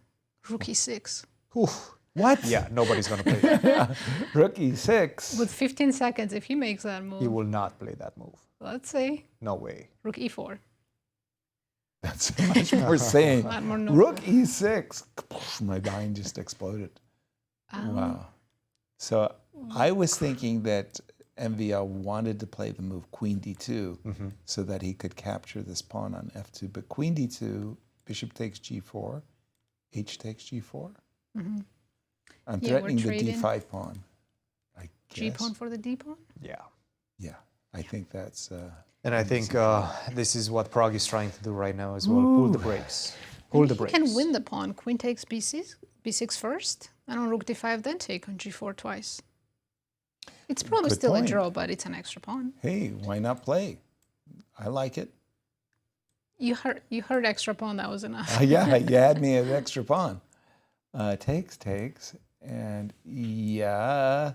Rook e6. Oof. What? Yeah, nobody's going to play that. Rook e6. With 15 seconds, if he makes that move. He will not play that move. Let's see. No way. Rook e4. That's much more saying. A lot more Rook e6. My mind just exploded. Wow. So I was thinking that MVL wanted to play the move queen d2 so that he could capture this pawn on f2. But queen d2, bishop takes g4, h takes g4. I'm threatening the d5 pawn. I guess. G pawn for the d pawn? Yeah. Yeah, I think that's... and I think this is what Pragg is trying to do right now as well. Pull the brakes. Pull the brakes. He can win the pawn. Queen takes b6 first, and on rook d5 then take on g4 twice. It's probably Good still point. a draw, but it's an extra pawn. Hey, why not play? I like it. You heard extra pawn, that was enough. Yeah, you had me at extra pawn. Takes, and yeah.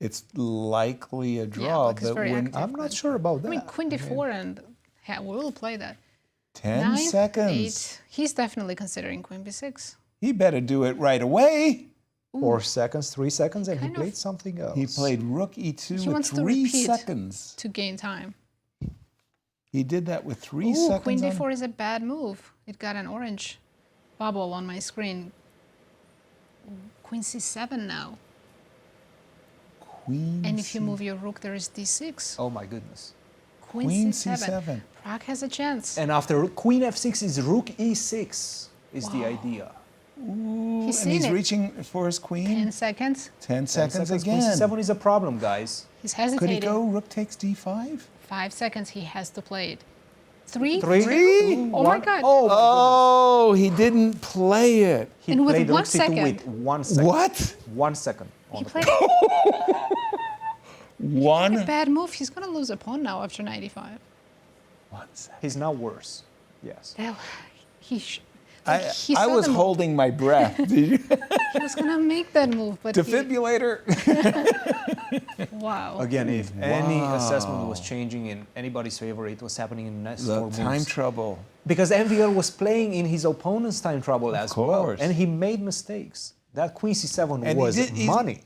it's likely a draw. Black is very active, I'm not sure about that. I mean, Queen D4 and we'll play that. 10 9, seconds. 8. He's definitely considering Queen B6. He better do it right away. 4 seconds, 3 seconds, and he played something else. He played Rook E2 He with wants to 3 repeat seconds. to gain time. He did that with 3 Ooh, seconds. Queen on- D4 is a bad move. It got an orange bubble on my screen. Queen C7 now. Queen And if you move your rook, there is D6. Oh my goodness. Queen C7. Pragg has a chance. And after Queen F6 is Rook E6 is the idea. Ooh, He's and he's seen it. reaching for his queen. 10 seconds. 10 seconds Queen again. C7 is a problem, guys. He's Could he hesitating. go Rook takes D5? 5 seconds. He has to play it. 3. 3? Oh my God. Oh, he didn't play it. He And with played 1 Rook C2 second. with 1 second. What? 1 second. He played a One. bad move. He's going to lose a pawn now after 95. 1 second. He's now worse. Yes. Well, he I saw was the move. holding my breath. Did you? He was going to make that move, but Defibrillator. wow. Again, if any assessment was changing in anybody's favor, it was happening in the next 4 moves. Time trouble. Because MVL was playing in his opponent's time trouble as well. course. And he made mistakes. That Queen C7 And was he's- money.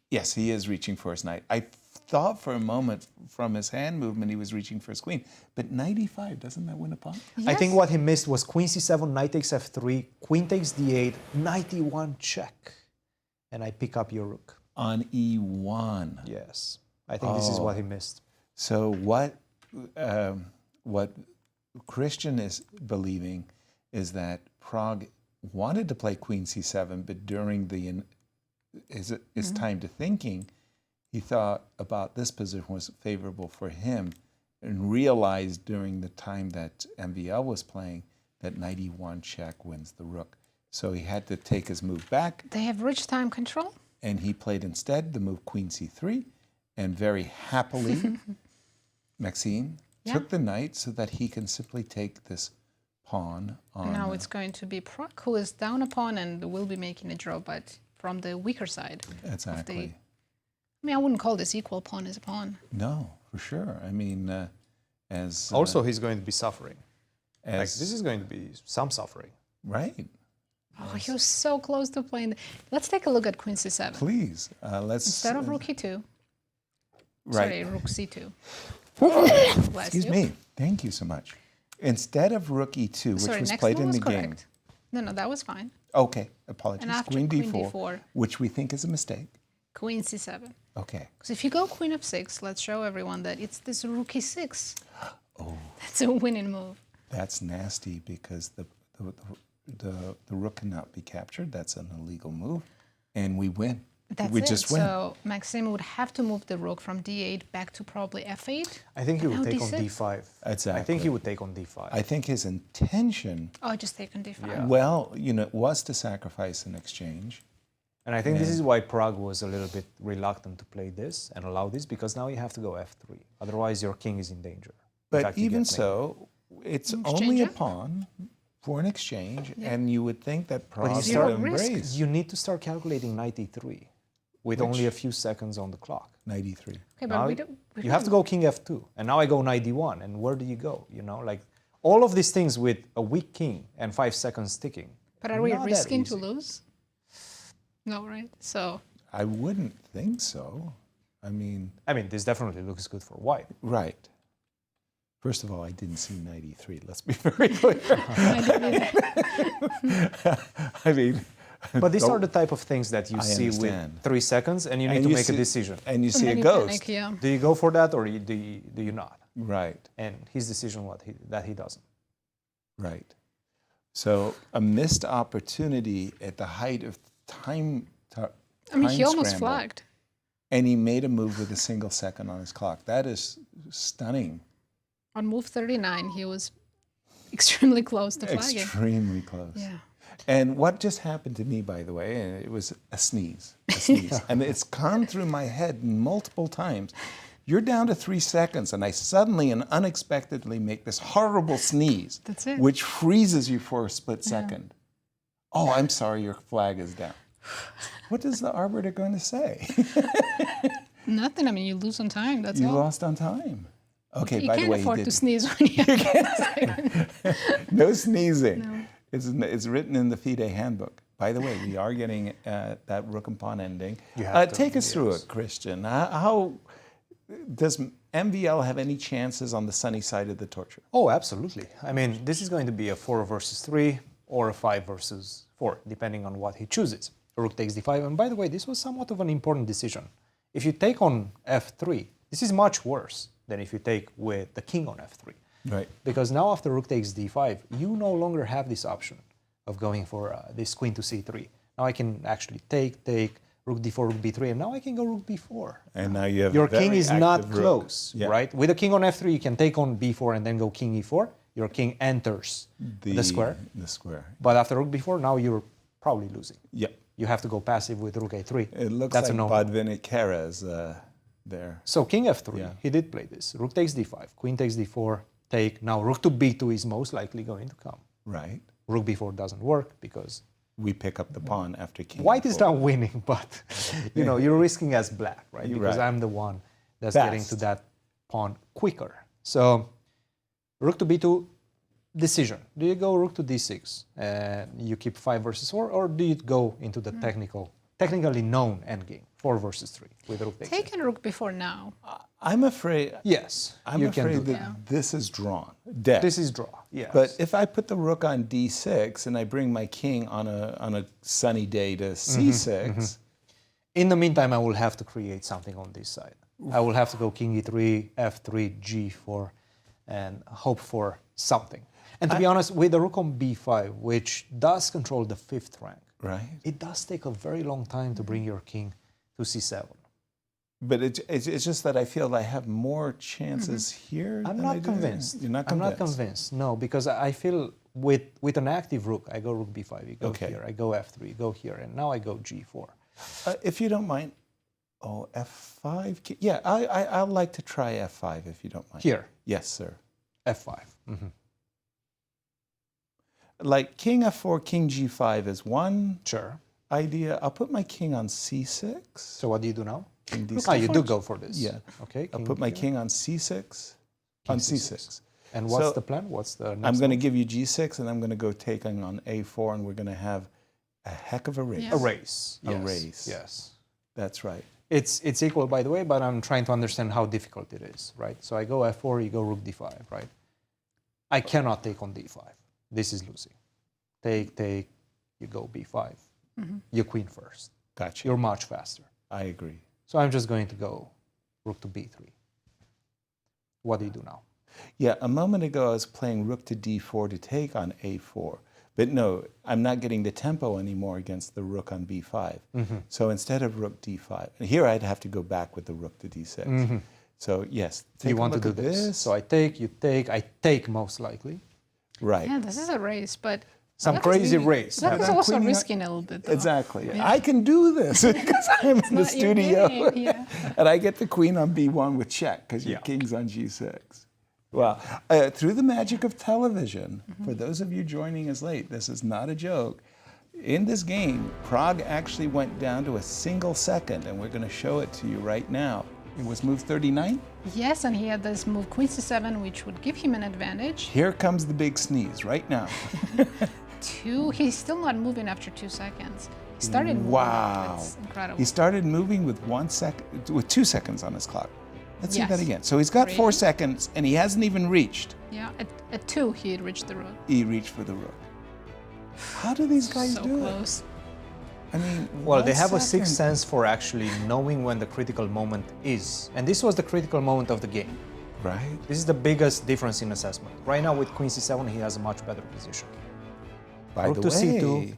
Yes, he is reaching for his knight. I thought for a moment from his hand movement he was reaching for his queen. But knight E5, doesn't that win a pawn? I think what he missed was Queen C7, Knight takes F3, Queen takes D8, Knight E1 check. And I pick up your rook. On E1. Yes. I think this is what he missed. So what Cristian is believing is that Pragg wanted to play Queen C7, but during his time to thinking, he thought about this position was favorable for him and realized during the time that MVL was playing that knight E1 check wins the rook. So he had to take his move back, They have rich time control. and he played instead the move Queen C3, and very happily, Maxime took the knight so that he can simply take this pawn on. Now it's going to be Pragg, who is down a pawn and will be making a draw, but from the weaker side. Exactly. I mean, I wouldn't call this equal. Pawn is a pawn. No, for sure. I mean, as Also, he's going to be suffering. as This is going to be some suffering. right. Oh, you're so close to playing. Let's take a look at Queen C7. Please, let's. Instead of Rook E2. Right. Sorry, Rook C2. Excuse me. Thank you so much. Instead of Rook E2, which Sorry, was next played one in was the game. correct. No, that was fine. Okay, apologies. And after Queen Queen D4, D4. which we think is a mistake. Queen C7. Okay. Because if you go Queen F6, let's show everyone that it's this Rook E6. Oh. That's a winning move. That's nasty because the rook cannot be captured. That's an illegal move, and we win. That's we it. just win. So Maxime would have to move the rook from D8 back to probably F8. I think he would Now take on D6. D5. Exactly. I think he would take on D5. I think his intention, Oh, just take on D5. well, was to sacrifice an exchange. And I think this is why Pragg was a little bit reluctant to play this and allow this, because now you have to go F3. Otherwise, your king is in danger. In But fact, you even get so, it's Exchange only a it? pawn for an exchange, and you would think that But Pragg you would start embrace You need to start calculating knight E3 with only a few seconds on the clock. knight E3. Okay, but Now we you have to go king F2, and now I go knight D1, and where do you go? Like all of these things with a weak king and 5 seconds ticking. But are we not that risking to easy. lose? No, right? So I wouldn't think so. I mean, this definitely looks good for white. right. First of all, I didn't see knight E3. Let's be very clear. I mean, But these are the type of things that you I see understand. with 3 seconds, and you need And to you make a see- decision. and you see a then you ghost. panic, yeah. Do you go for that, or do you not? Right, And his decision that he doesn't. right. So a missed opportunity at the height of time. I mean, he time almost scramble. flagged. And he made a move with a single second on his clock. That is stunning. On move 39, he was extremely close to flagging. Extremely close. Yeah. And what just happened to me, by the way, and it was a sneeze. And it's gone through my head multiple times. You're down to 3 seconds, and I suddenly and unexpectedly make this horrible sneeze, That's it. which freezes you for a split second. Oh, I'm sorry, your flag is down. What is the arbiter going to say? Nothing. I mean, you lose on time. That's You all. lost on time. Okay, You by the can't way, afford he to did. sneeze when you No sneezing. No. It's written in the FIDE handbook. By the way, we are getting that rook and pawn ending. You have to, Take us through it, Cristian. How does MVL have any chances on the sunny side of the torture? Oh, absolutely. I mean, this is going to be a 4 versus 3 or a 5 versus 4, depending on what he chooses. Rook takes d5, and by the way, this was somewhat of an important decision. If you take on f3, this is much worse than if you take with the king on f3. Right. Because now after rook takes d5, you no longer have this option of going for this queen to c3. Now I can actually take, rook d4, rook b3, and now I can go rook b4. And now you have your a very king is not active rook. close, Yeah. right? With a king on f3, you can take on b4 and then go king e4. Your king enters the square. The square. But after rook b4, now you're probably losing. Yep. You have to go passive with rook a3. It looks That's like a no. Badvini Keres there. So king f3, he did play this. Rook takes d5, queen takes d4, take. Now rook to b2 is most likely going to come. Right. Rook b4 doesn't work because we pick up the pawn after king. White is not winning, but you're risking as black, right? You're Because right. I'm the one that's Fast. getting to that pawn quicker. So rook to b2, decision. Do you go rook to d6 and you keep 5 versus 4, or do you go into the technically known endgame, 4 versus 3 with rook takes? Taking rook before now. I'm afraid. Yes, I'm you can afraid do that this is drawn. Dead. This is draw. Yes. But if I put the rook on d6 and I bring my king on a sunny day to c6, in the meantime, I will have to create something on this side. I will have to go king e3, f3, g4, and hope for something. And to be honest, with the rook on b5, which does control the 5th rank, right? It does take a very long time to bring your king to c7. But it's just that I feel I have more chances here. I'm than I not do. convinced. You're not I'm convinced. not convinced. No, because I feel with an active rook, I go rook b5, you go here, I go f3, you go here, and now I go g4. If you don't mind, f5. Yeah, I'd like to try f5 if you don't mind. Here? Yes, sir. f5. Like king f4, king g5 is one sure idea. I'll put my king on c6. So what do you do now? King d6. Ah, you do go for this. Yeah. Okay. I'll put my king on c6. On c6. And what's the plan? What's the next I'm going to move? give you g6, and I'm going to go taking on a4, and we're going to have a heck of a race. Yeah. A race. A Yes. race. Yes. That's right. It's equal, by the way, but I'm trying to understand how difficult it is, right? So I go f4, you go rook d5, right? I cannot take on d5. This is losing. Take, you go b5. You queen first. Gotcha. You're much faster. I agree. So I'm just going to go rook to b3. What do you do now? Yeah, a moment ago I was playing rook to d4 to take on a4. But no, I'm not getting the tempo anymore against the rook on b5. So instead of rook d5, and here I'd have to go back with the rook to d6. So yes, take You a want to look do at this. So I take, you take, I take most likely. Right. Yeah, this is a race, but Some Black crazy is- race. Black is I'm also queening- risking a little bit. Though. Exactly. Yeah. I can do this because I'm in the not your studio. game, yeah. And I get the queen on b1 with check because your king's on g6. Well, through the magic of television, for those of you joining us late, this is not a joke. In this game, Prague actually went down to a single second, and we're going to show it to you right now. It was move 39. Yes, and he had this move queen c7, which would give him an advantage. Here comes the big sneeze right now. He's still not moving after 2 seconds. He started moving. Wow. That's incredible. He started moving with 2 seconds on his clock. Let's see Yes. that again. So he's got 4 seconds, and he hasn't even reached. Yeah, at 2 he had reached the rook. He reached for the rook. How do these guys So do close. it? I mean, Well, they 1 have a second. sixth sense for actually knowing when the critical moment is. And this was the critical moment of the game. Right. This is the biggest difference in assessment. Right now with queen c7, he has a much better position. By rook the to way,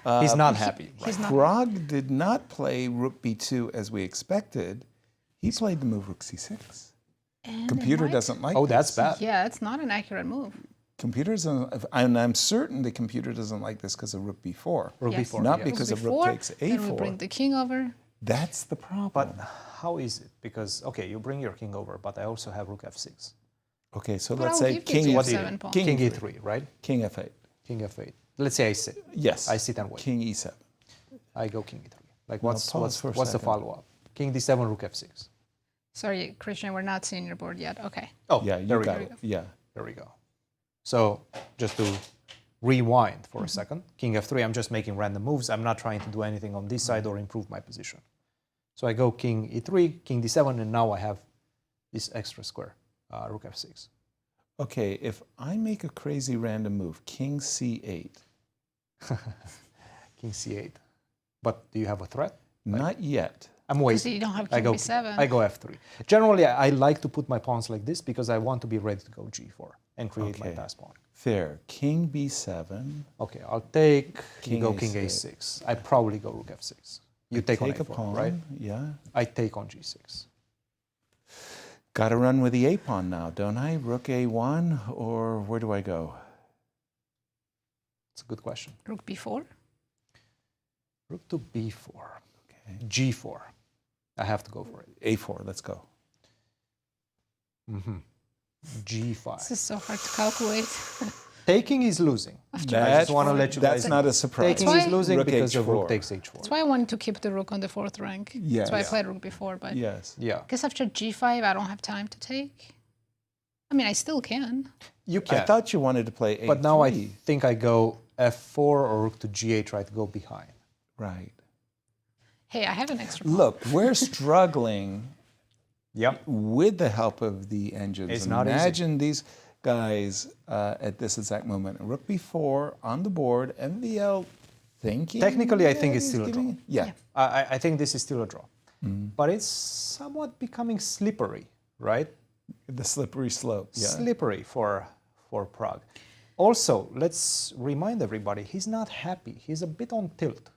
c2, he's not happy. He's not. Prague did not play rook b2 as we expected. He played the move rook c6. And Computer it might- doesn't like Oh, this. that's bad. Yeah, it's not an accurate move. Computers, and I'm certain the computer doesn't like this because of rook b4. Rook Yes. b4. Not yes. because of Before, rook takes then we bring a4. the king over. That's the problem. But how is it? Because, okay, you bring your king over, but I also have rook f6. Okay, so But let's I'll say give you king G7 e3. pawn. King e3, right? King f8. King f8. Let's say I sit. Yes. I sit and wait. King e7. I go king e3. Like Now what's pause for a the second. follow-up? King d7, rook f6. Sorry, Cristian, we're not seeing your board yet. Okay. Oh, yeah, there you we got go. it. Yeah. There we go. So just to rewind for a second, King F3, I'm just making random moves. I'm not trying to do anything on this side or improve my position. So I go King E3, King D7, and now I have this extra square, Rook F6. Okay, if I make a crazy random move, King C8. King C8. But do you have a threat? Not yet. I'm waiting. Because you don't have King B7. I go F3. Generally, I like to put my pawns like this because I want to be ready to go G4 and create my pass pawn. Fair. King B7. Okay, I'll take, King you go King A6. A6. I probably go Rook F6. You take on a A4, pawn, right? Yeah. I take on G6. Got to run with the A pawn now, don't I? Rook A1, or where do I go? It's a good question. Rook B4? Rook to B4. Okay. G4. I have to go for it. A4, let's go. G5. This is so hard to calculate. Taking is losing. I just want to let you guys That's not a surprise. Taking is losing Rook because of H4. Rook takes H4. That's why I wanted to keep the rook on the 4th rank. Yes. That's why I played rook before, but Yes. Yeah. I guess after G5, I don't have time to take. I mean, I still can. You can. I thought you wanted to play A3. But now I think I go F4 or Rook to G8, try to go behind. Right. Hey, I have an extra pawn. Look, we're struggling Yep. with the help of the engines. It's not easy. Imagine these guys at this exact moment. Rook B4 on the board, MVL thinking. Technically, I think that it's he's still a draw. giving- Yeah. I think this is still a draw. But it's somewhat becoming slippery, right? The slippery slope. Yeah. Slippery for Prague. Also, let's remind everybody, he's not happy. He's a bit on tilt.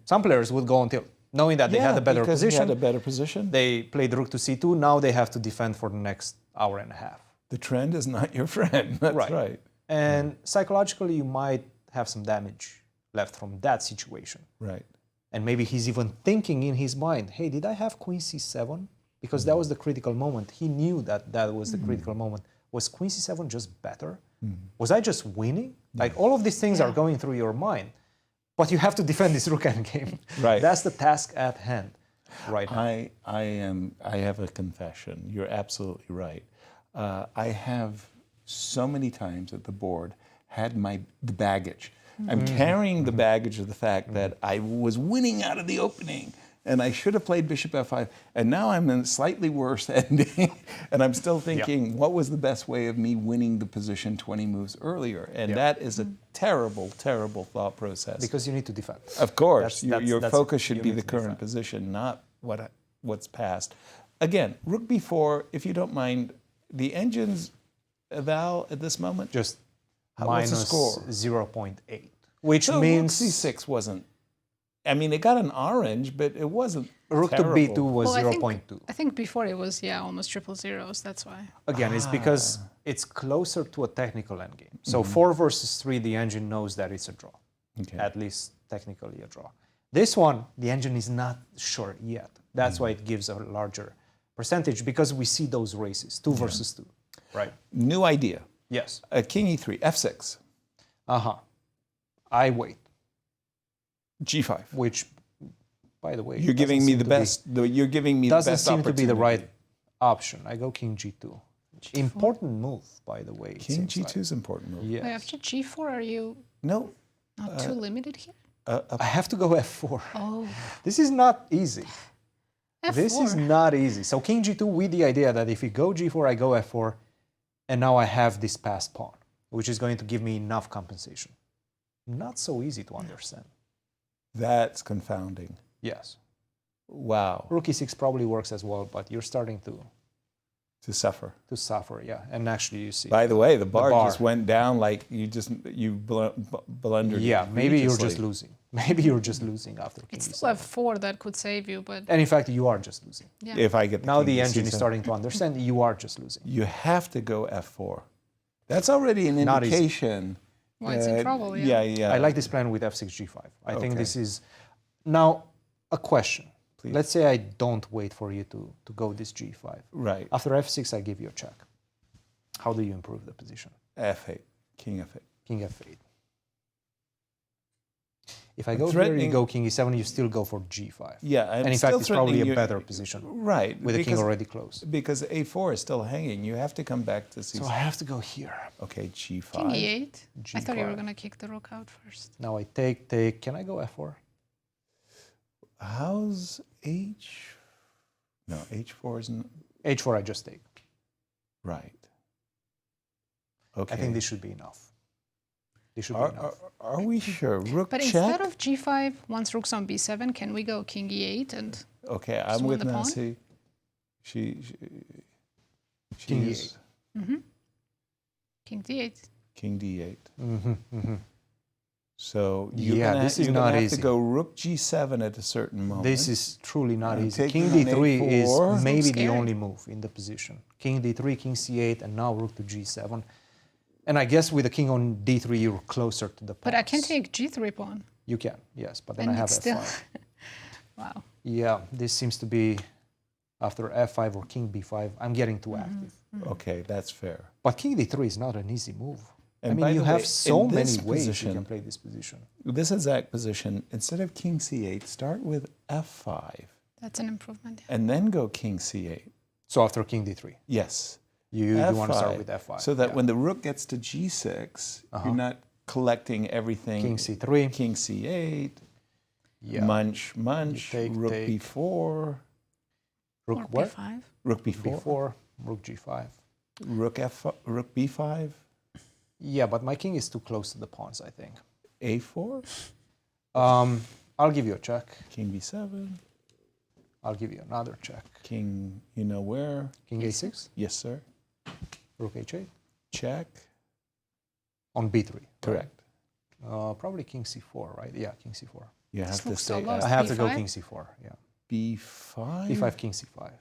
Some players would go on tilt, knowing that they had a better because position. He had a better position. They played rook to C2. Now they have to defend for the next hour and a half. The trend is not your friend. That's right. And psychologically, you might have some damage left from that situation. Right. And maybe he's even thinking in his mind, hey, did I have Queen C7? Because that was the critical moment. He knew that that was the critical moment. Was Queen C7 just better? Was I just winning? Like all of these things are going through your mind. But you have to defend this rook endgame. Right. That's the task at hand right now. I have a confession. You're absolutely right. I have so many times at the board had the baggage. I'm carrying the baggage of the fact that I was winning out of the opening and I should have played bishop f5, and now I'm in a slightly worse ending, and I'm still thinking, what was the best way of me winning the position 20 moves earlier? And that is a terrible, terrible thought process. Because you need to defend. Of course, That's your focus should you be need the to current defend. position, not what's past. Again, rook b4, if you don't mind, the engine's eval at this moment? Just what's the minus score? 0.8, which So means rook c6 wasn't. I mean, it got an orange, but it wasn't rook terrible. to b2 was Well, 0.2. I think before it was, almost triple zeros. That's why. Again, it's because it's closer to a technical endgame. So 4 versus 3, the engine knows that it's a draw. Okay. At least technically a draw. This one, the engine is not sure yet. That's why it gives a larger percentage, because we see those races, 2 versus 2. Right. New idea. Yes. King e3, f6. I wait. G5. Which, by the way, You're giving me the best. You're giving me the best doesn't seem to be the opportunity. right option. I go King G2. Important move, by the way. King G2 is important move. Yes. Wait, after G4, are you No. not too limited here? I have to go F4. Oh. This is not easy. F4. This is not easy. So King G2 with the idea that if you go G4, I go F4, and now I have this passed pawn, which is going to give me enough compensation. Not so easy to understand. That's confounding. Yes. Wow. Rook E6 probably works as well, but you're starting to suffer. To suffer, yeah. And actually, you see. By the way, the bar just went down like you blundered. Yeah, maybe you're just egregiously. losing. Maybe you're just losing after King It's E7. still F4 that could save you, but. And in fact, you are just losing. Yeah. If I get now king the to engine is C7. starting to understand you are just losing. You have to go f4. That's already an Not easy. indication. Well, it's in trouble, yeah. I I like this plan with f6 g5. I think Okay. this is now a question. Please. Let's say I don't wait for you to go this g5. Right. After f6, I give you a check. How do you improve the position? f8. King f8. King f8. If I go here, you go king e7, you still go for g5. Yeah, and in fact, it's probably a better position. Right. With the king already close. Because a4 is still hanging. You have to come back to c6. So I have to go here. Okay, g5. King e8. G5. I thought you were going to kick the rook out first. Now I take. Can I go f4? How's h? No, h4 isn't. h4 I just take. Right. Okay. I think this should be enough. This should be enough. Are we sure? Rook but check? Instead of g5, once rook's on b7, can we go king e8 and okay, I'm with Nancy. She king e8. King d8. King d8. Mm-hmm. So this is not have easy. to go rook g7 at a certain moment. This is truly not easy. King King d3 is maybe scary. the only move in the position. King d3, king c8, and now rook to g7. And I guess with the king on d3, you're closer to the pawns. But I can take g3 pawn. You can, yes, but then And I have it's f5. still... Wow. Yeah, this seems to be after f5 or king b5. I'm getting too active. Okay, that's fair. But king d3 is not an easy move. And I mean, by you the have way, so in many this ways position, you can play this position. This exact position, instead of king c8, start with f5. That's an improvement. Yeah. And then go king c8. So after king d3? Yes. You want to start with f5. So that when the rook gets to g6, you're not collecting everything. King c3. King c8. Yeah. Munch, rook take. b4. Rook what? b5. Rook b4. b4, rook g5. Rook b5. Yeah, but my king is too close to the pawns, I think. a4. I'll give you a check. King b7. I'll give you another check. King, you know where? King a6? Yes, sir. Rook h8? Check. On b3. Correct. Probably king c4, right? Yeah, king c4. You have to say I have to go king c4, yeah. b5? b5, king c5.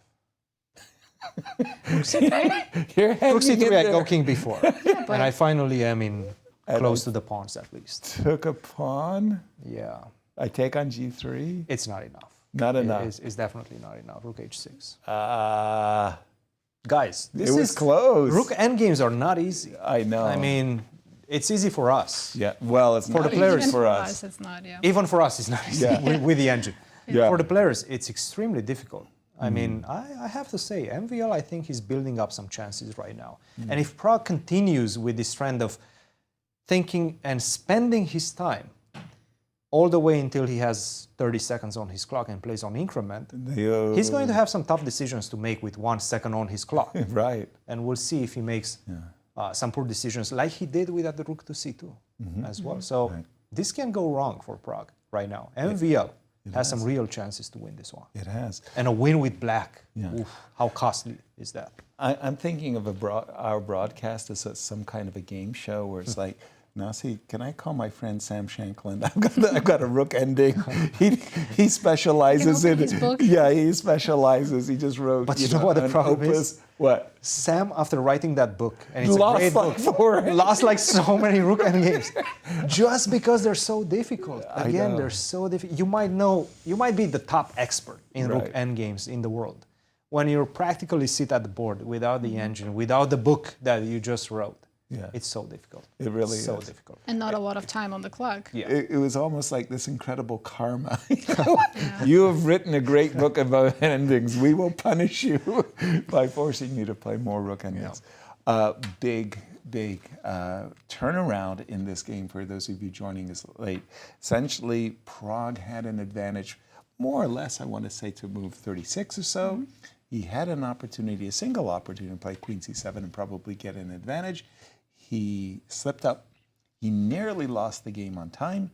Rook c3? You're Rook c3, I there. go king b4. Yeah, and I finally am close to the pawns at least. Took a pawn. Yeah. I take on g3. It's not enough. Not enough. It's definitely not enough. Rook h6. Guys, it was close. Rook endgames are not easy. I know. I mean, it's easy for us. Yeah. Well, it's for not the players. Even for us. it's not, yeah. Even for us, it's not easy with the engine. Yeah. For the players, it's extremely difficult. I mean, I have to say, MVL, I think he's building up some chances right now. And if Prague continues with this trend of thinking and spending his time all the way until he has 30 seconds on his clock and plays on increment, he's going to have some tough decisions to make with 1 second on his clock. Right. And we'll see if he makes some poor decisions like he did with the rook to c2 as well. So this can go wrong for Prague right now. MVL has some real chances to win this one. It has. And a win with black. Yeah. Oof, how costly is that? I'm thinking of our broadcast as some kind of a game show where it's like, Nazi, can I call my friend Sam Shanklin? I've got a rook ending. He specializes in his book. Yeah, he specializes. He just wrote. But you know what the problem is? What? Sam, after writing that book, and it's Lost a great like book, 4. lost like so many rook endgames, just because they're so difficult. I Again, know. they're so difficult. You might be the top expert in rook endgames in the world. When you practically sit at the board without the engine, without the book that you just wrote, it's so difficult. It really so is. difficult. And not a lot of time on the clock. Yeah. It was almost like this incredible karma. You have written a great book about endings. We will punish you by forcing you to play more rook endings. Big turnaround in this game for those of you joining us late. Essentially, Prague had an advantage, more or less, I want to say, to move 36 or so. He had an opportunity, a single opportunity to play queen c7 and probably get an advantage. He slipped up. He nearly lost the game on time,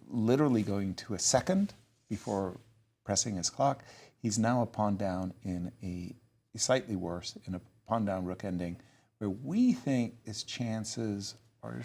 literally going to a second before pressing his clock. He's now a pawn down in a slightly worse, in a pawn down rook ending, where we think his chances are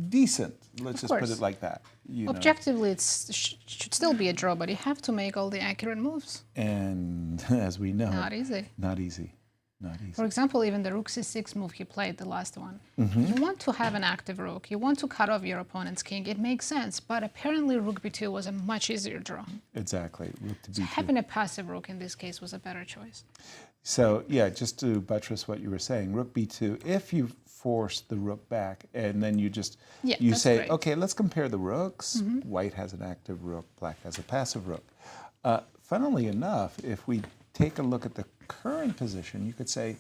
decent. Let's just put it like that. Objectively, it should still be a draw, but you have to make all the accurate moves. And as we know, Not easy. Not easy. Not easy. For example, even the rook c6 move he played, the last one. You want to have an active rook. You want to cut off your opponent's king. It makes sense, but apparently rook b2 was a much easier draw. Exactly. Rook to b2. So having a passive rook in this case was a better choice. So yeah, just to buttress what you were saying, rook b2, if you force the rook back, and then you just Yeah, you that's say, great. okay, let's compare the rooks. Mhm. White has an active rook, black has a passive rook. Funnily enough, if we take a look at the current position, you could say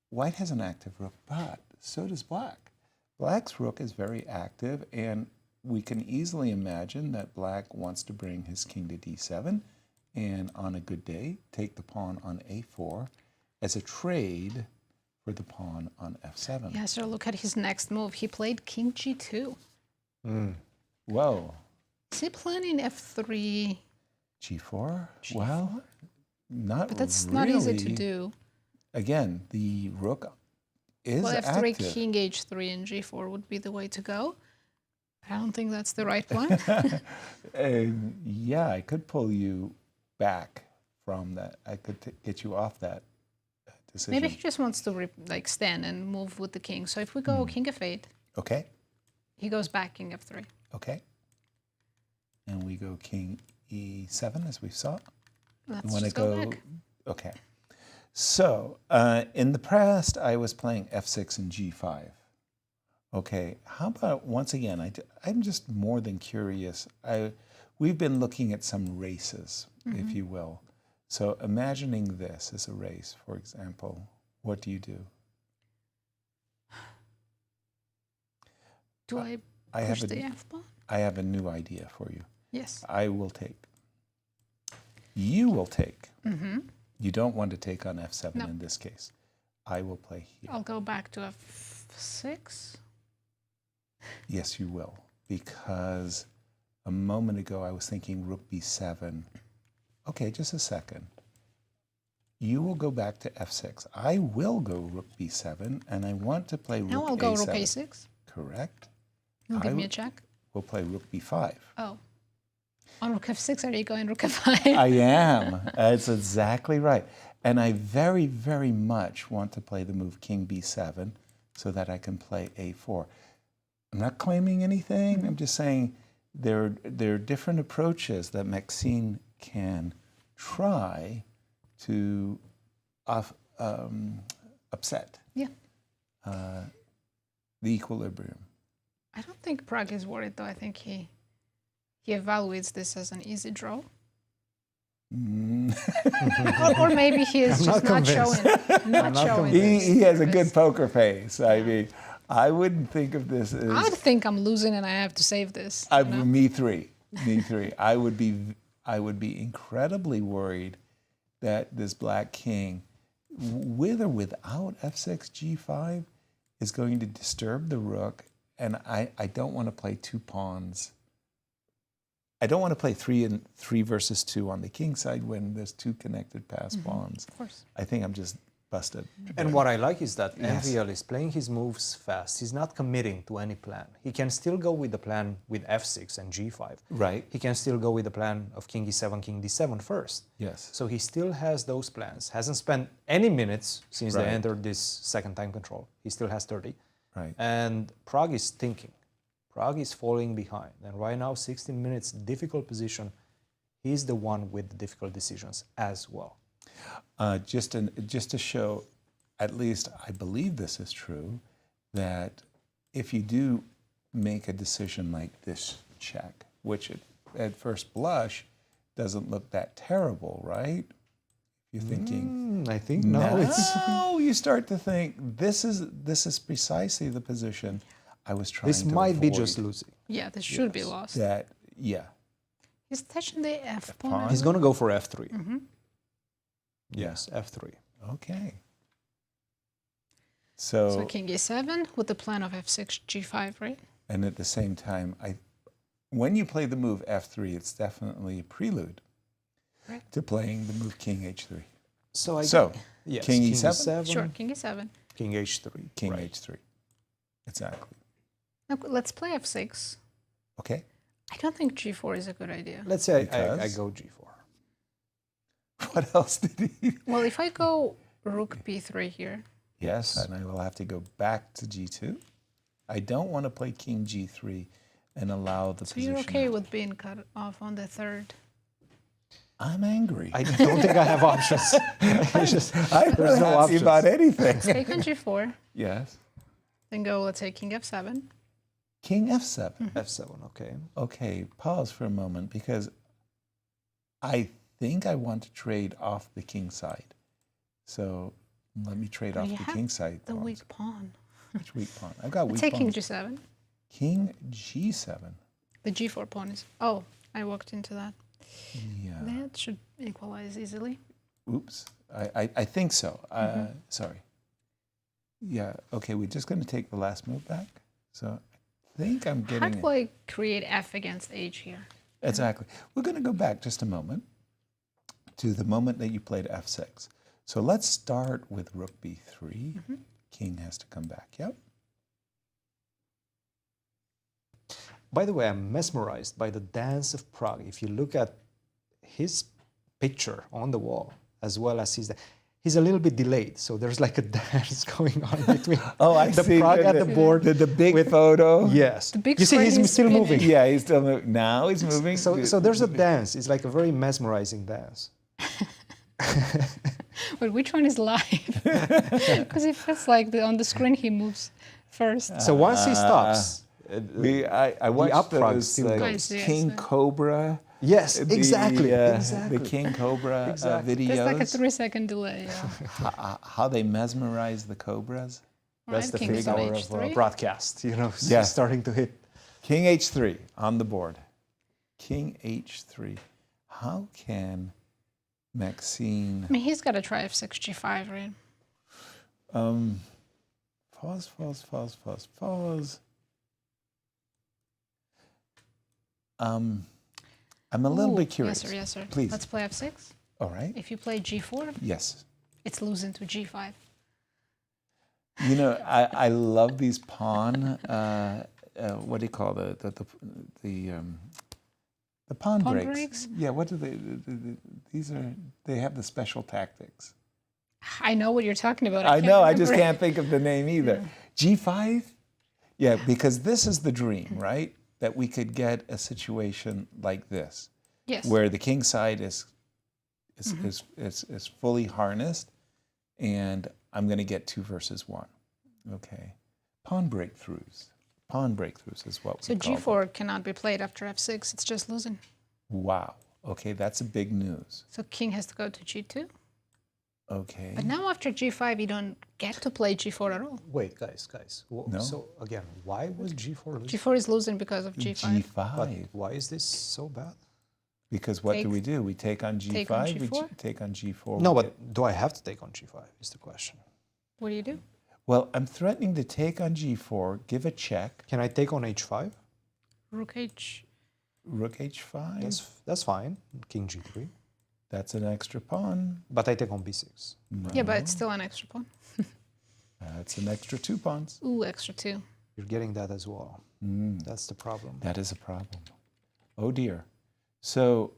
white has an active rook, but so does black. Black's rook is very active, and we can easily imagine that black wants to bring his king to d7, and on a good day, take the pawn on a4 as a trade for the pawn on f7. Yeah, so look at his next move. He played king g2. Whoa. Is he planning f3? G4? Well, not But that's really. not easy to do. Again, the rook is Well, f3, active. king h3, and g4 would be the way to go. I don't think that's the right one. Yeah, I could pull you back from that. I could get you off that decision. Maybe he just wants to stand and move with the king. So if we go king f8, Okay, he goes back king f3. okay. And we go king e7 as we saw. Let's You wanna just go back. Okay. So in the past, I was playing f6 and g5. Okay, how about once again? I'm just more than curious. We've been looking at some races, if you will. So imagining this as a race, for example, what do you do? Do I have push the f-pawn? I have a new idea for you. Yes. I will take. You will take. Mm-hmm. You don't want to take on f7 No. in this case. I will play here. I'll go back to f6. Yes, you will. Because a moment ago I was thinking rook b7. Okay, just a second. You will go back to f6. I will go rook b7, and I want to play rook Now I'll go a7. rook a6. Correct. You'll give me a check. We'll play rook b5. Oh. On rook f6, are you going rook f5? I am. That's exactly right. And I very, very much want to play the move king b7 so that I can play a4. I'm not claiming anything. I'm just saying there are different approaches that Maxime can try to upset the equilibrium. I don't think Prague is worried, though. I think he evaluates this as an easy draw. or maybe he is just not showing. Not showing. He has a good poker face. I mean, I wouldn't think of this as. I would think I'm losing and I have to save this. Me three. I would be incredibly worried that this black king, with or without f6, g5, is going to disturb the rook, and I don't want to play two pawns. I don't want to play 3 versus 2 on the king side when there's two connected pass pawns. Of course. I think I'm just busted. And what I like is that Yes. MVL is playing his moves fast. He's not committing to any plan. He can still go with the plan with f6 and g5. Right. He can still go with the plan of king e7, king d7 first. Yes. So he still has those plans. Hasn't spent any minutes since Right. they entered this second time control. He still has 30. Right. And Prague is thinking. Prague is falling behind. And right now, 16 minutes, difficult position. He's the one with the difficult decisions as well. Just to show, at least I believe this is true, that if you do make a decision like this check, which at first blush doesn't look that terrible, right? You're thinking, I think no, you start to think this is precisely the position I was trying This to might be avoid. just losing. Yeah, this should be lost. Yeah. He's touching the f pawn. He's going to go for f3. Mm-hmm. Yes, f3. Okay. So king e7 with the plan of f6, g5, right? And at the same time, when you play the move f3, it's definitely a prelude to playing the move king h3. Yes, king e7? Sure, king e7. King h3. King h3. Exactly. Now, let's play f6. Okay. I don't think g4 is a good idea. Let's say I go g4. What else did he? Well, if I go rook b3 here. Yes, and I will have to go back to g2. I don't want to play king g3 and allow the position. So you're okay with being cut off on the third? I'm angry. I don't think I have options. I'm not happy about anything. Take on g4. Yes. Then go, let's say king f7. King f7. F7, okay. Okay, pause for a moment because I think I want to trade off the king side. So let me trade off the king side. The weak pawn. Which weak pawn? I've got weak Take pawn. king g7. King g7. The g4 pawn is... Oh, I walked into that. Yeah. That should equalize easily. Oops. I think so. Sorry. Yeah, okay, we're just going to take the last move back. So I think I'm getting... How do I create f against h here? Exactly. We're going to go back just a moment to the moment that you played f6. So let's start with rook b3. King has to come back. Yep. By the way, I'm mesmerized by the dance of Pragg. If you look at his picture on the wall, as well as he's a little bit delayed. So there's like a dance going on between I the see. Pragg at the board. The big photo. Yes. The big you see, he's still moving. Yeah, he's still moving. Now he's moving. So there's a dance. It's like a very mesmerizing dance. But which one is live? Because it feels like on the screen he moves first. So once he stops, I watched those like King Cobra. Yes, exactly. The King Cobra videos. There's like a 3-second delay. Yeah. How they mesmerize the cobras. That's the King fifth hour of broadcast, starting to hit. King h3 on the board. King h3. How can Maxime... I mean, he's got to try f6, g5, right? Pause. I'm a little bit curious. Yes, sir. Please. Let's play f6. All right. If you play g4, yes, it's losing to g5. You know, I love these pawn. What do you call the pawn breaks? Yeah. What do they? These are. They have the special tactics. I know what you're talking about. I know. I just can't think of the name either. Yeah. G5. Yeah, because this is the dream, right? That we could get a situation like this, yes, where the king side is fully harnessed, and I'm going to get 2 versus 1. Okay, pawn breakthroughs. Pawn breakthroughs is what we call g4 them. cannot be played after f6. It's just losing. Wow. Okay, that's a big news. So king has to go to g2. Okay. But now after g5, you don't get to play g4 at all. Wait, guys. No? So again, why was g4 losing? g4 is losing because of g5. G5. But why is this so bad? Because what do? We take on g5? Take on g4? We take on g4. No, but do I have to take on g5 is the question. What do you do? Well, I'm threatening to take on g4, give a check. Can I take on h5? Rook h. Rook h5? That's fine. King g3. That's an extra pawn. But I take on b6. No. Yeah, but it's still an extra pawn. That's an extra 2 pawns. Ooh, extra 2. You're getting that as well. That's the problem. That is a problem. Oh dear. So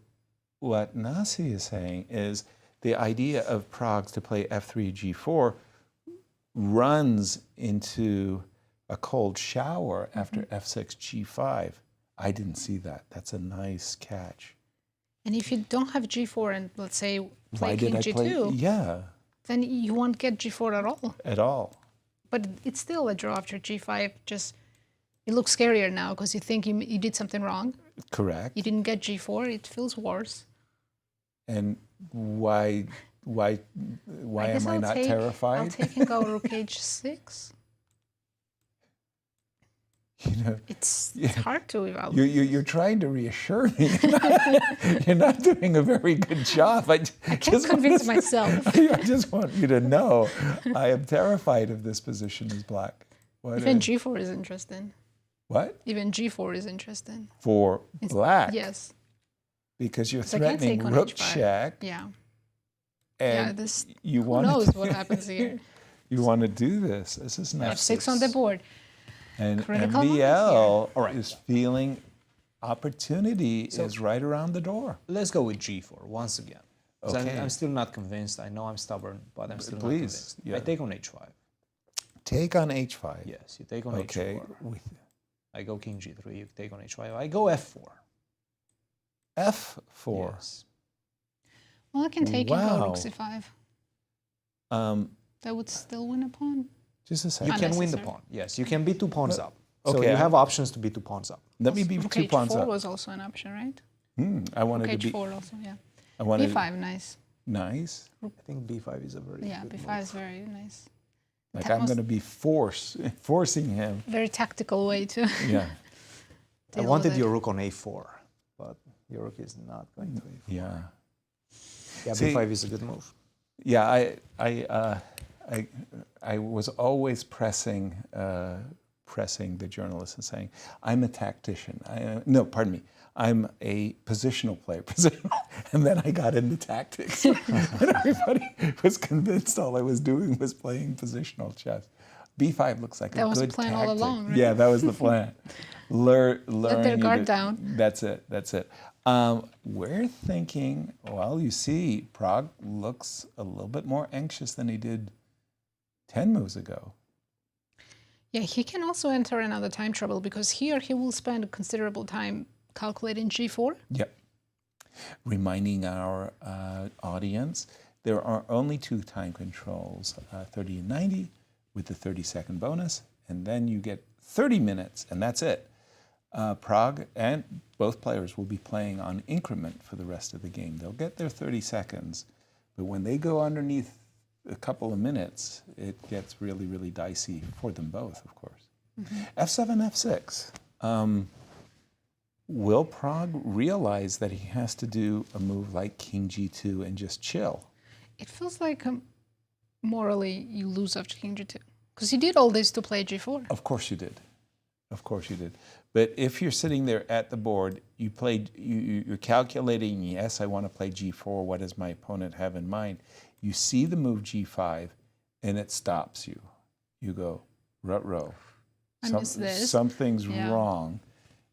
what Nazi is saying is the idea of Pragg to play f3, g4 runs into a cold shower after f6, g5. I didn't see that. That's a nice catch. And if you don't have g4 and let's say play Why king did I g2, play? Yeah. then you won't get g4 at all. At all. But it's still a draw after g5. Just it looks scarier now because you think you did something wrong. Correct. You didn't get g4. It feels worse. And why am I not terrified? I'll take and go rook h6. You know, it's hard to evaluate. You're trying to reassure me. You're not doing a very good job. I can't convince myself. I just want you to know I am terrified of this position as black. Even g4 is interesting. What? Even g4 is interesting. For black? Yes. Because you're threatening rook check. Yeah. And this, who knows what happens here. You want to do this. This is not f6 on the board. And MBL is feeling opportunity is right around the door. Let's go with g4 once again. Okay. I'm still not convinced. I know I'm stubborn, but I'm still not convinced. Yeah. I take on h5. Take on h5. Yes, you take on h4. I go king g3, you take on h5. I go f4. f4? Yes. Well, I can take and go rook c5. That would still win a pawn. Just a second. You can win the pawn. Yes, you can be 2 pawns up. So okay, you have options to be 2 pawns up. Let me be Rook 2 pawns H4 up. was also an option, right? I wanted Rook to be. H4 also, yeah. I wanted B5, nice. Nice. I think B5 is a very Yeah, good B5 move. is very nice. Like I'm going to be forcing him. Very tactical way to. Yeah. I wanted your rook on A4, but your rook is not going to A4. Yeah. Yeah, See, B5 is a good move. Yeah, I was always pressing the journalist and saying, I'm a tactician. No, pardon me. I'm a positional player. And then I got into tactics. And everybody was convinced all I was doing was playing positional chess. B5 looks like a good tactic. That was the plan all along, right? Yeah, that was the plan. Let their guard down. That's it. We're thinking, well, you see, Pragg looks a little bit more anxious than he did 10 moves ago. Yeah, he can also enter another time trouble because here he will spend considerable time calculating G4. Yep. Reminding our audience, there are only 2 time controls, 30 and 90 with the 30-second bonus, and then you get 30 minutes, and that's it. Pragg and both players will be playing on increment for the rest of the game. They'll get their 30 seconds, but when they go underneath a couple of minutes, it gets really, really dicey for them both, of course. F7, F6. Will Pragg realize that he has to do a move like King G2 and just chill? It feels like morally you lose after King G2 because you did all this to play G4. Of course you did. Of course you did. But if you're sitting there at the board, you're calculating, yes, I want to play G4, what does my opponent have in mind? You see the move G5, and it stops you. You go, rut-row. Something's wrong.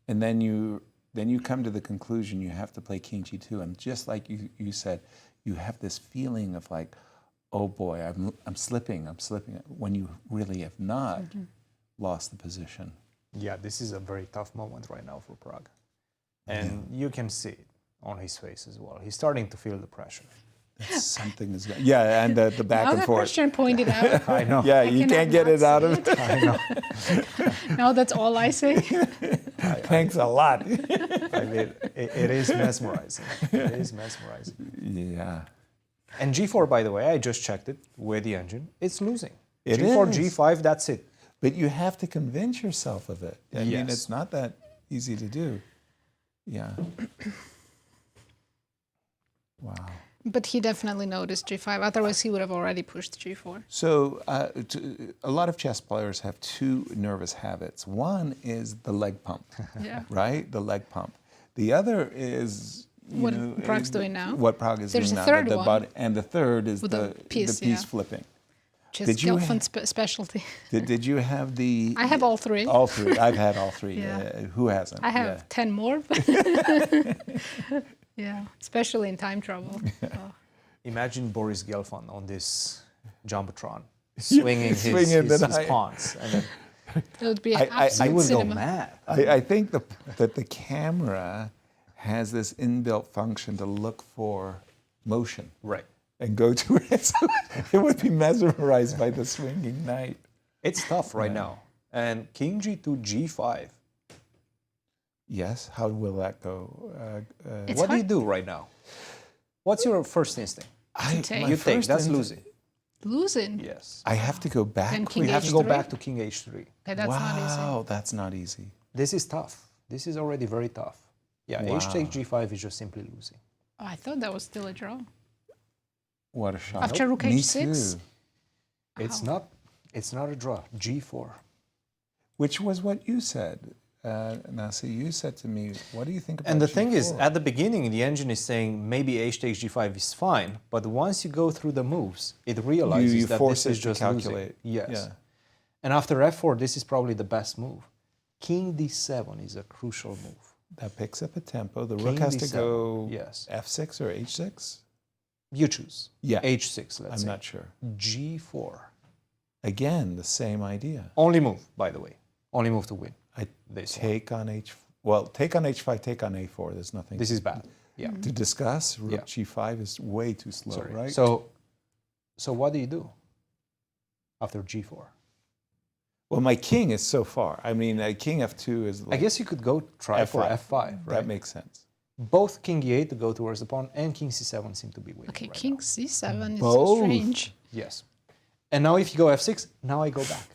And then you come to the conclusion you have to play King G2. And just like you said, you have this feeling of like, oh boy, I'm slipping, when you really have not lost the position. Yeah, this is a very tough moment right now for Pragg. And you can see it on his face as well. He's starting to feel the pressure. Something is going. Yeah, and the back now and that forth. Christian pointed out. I know. Yeah, you can't get it out of it. I know. Now that's all I say. Thanks a lot. I mean, it is mesmerizing. It is mesmerizing. Yeah. And G4, by the way, I just checked it with the engine. It's losing. It G4, is. G5, that's it. But you have to convince yourself of it. I mean, it's not that easy to do. Yeah. Wow. But he definitely noticed G5. Otherwise, he would have already pushed G4. So a lot of chess players have 2 nervous habits. One is the leg pump, right? The leg pump. The other is what Pragg's doing now. What Pragg is There's doing a now. third one. And the third is the piece flipping. Which is Gelfand's specialty. Did you have the... I have all 3. All 3. I've had all 3. Yeah. Who hasn't? I have 10 more. Yeah, especially in time trouble. Oh. Imagine Boris Gelfand on this Jumbotron, swinging his pawns. And then it would be an absolute I would cinema. go mad. I think that the camera has this inbuilt function to look for motion. Right. And go to it. So it would be mesmerized by the swinging knight. It's tough right now. And King G2, G5. Yes, how will that go? What do you do right now? What's your first instinct? You take, that's losing. Losing? Yes. I have to go back. You have to go back to King H3. Okay, that's not easy. Wow, that's not easy. This is tough. This is already very tough. Yeah, Wow. H takes G5 is just simply losing. Oh, I thought that was still a draw. What a shot. After Rook Me H6? too. It's not a draw. G4. Which was what you said. Nazi, you said to me, what do you think about And the G4? thing is, at the beginning, the engine is saying maybe H takes G5 is fine, but once you go through the moves, it realizes that this is just calculate. losing. Yes. Yeah. And after F4, this is probably the best move. King D7 is a crucial move. That picks up a tempo. The King rook has to D7, go yes. F6 or H6? You choose. Yeah. H6, let's say. I'm not sure. G4. Again, the same idea. Only move, by the way. Only move to win. Take on H5, take on A4. There's nothing. This is bad. Yeah. To discuss. Rook G5 is way too slow, right? So what do you do after G4? Well, my king is so far. I mean, king f2 is like I guess you could go try for f5, right? That makes sense. Both king e8 to go towards the pawn and king c7 seem to be winning. Okay, right king now. c7 is so strange. Yes. And now if you go f6, now I go back.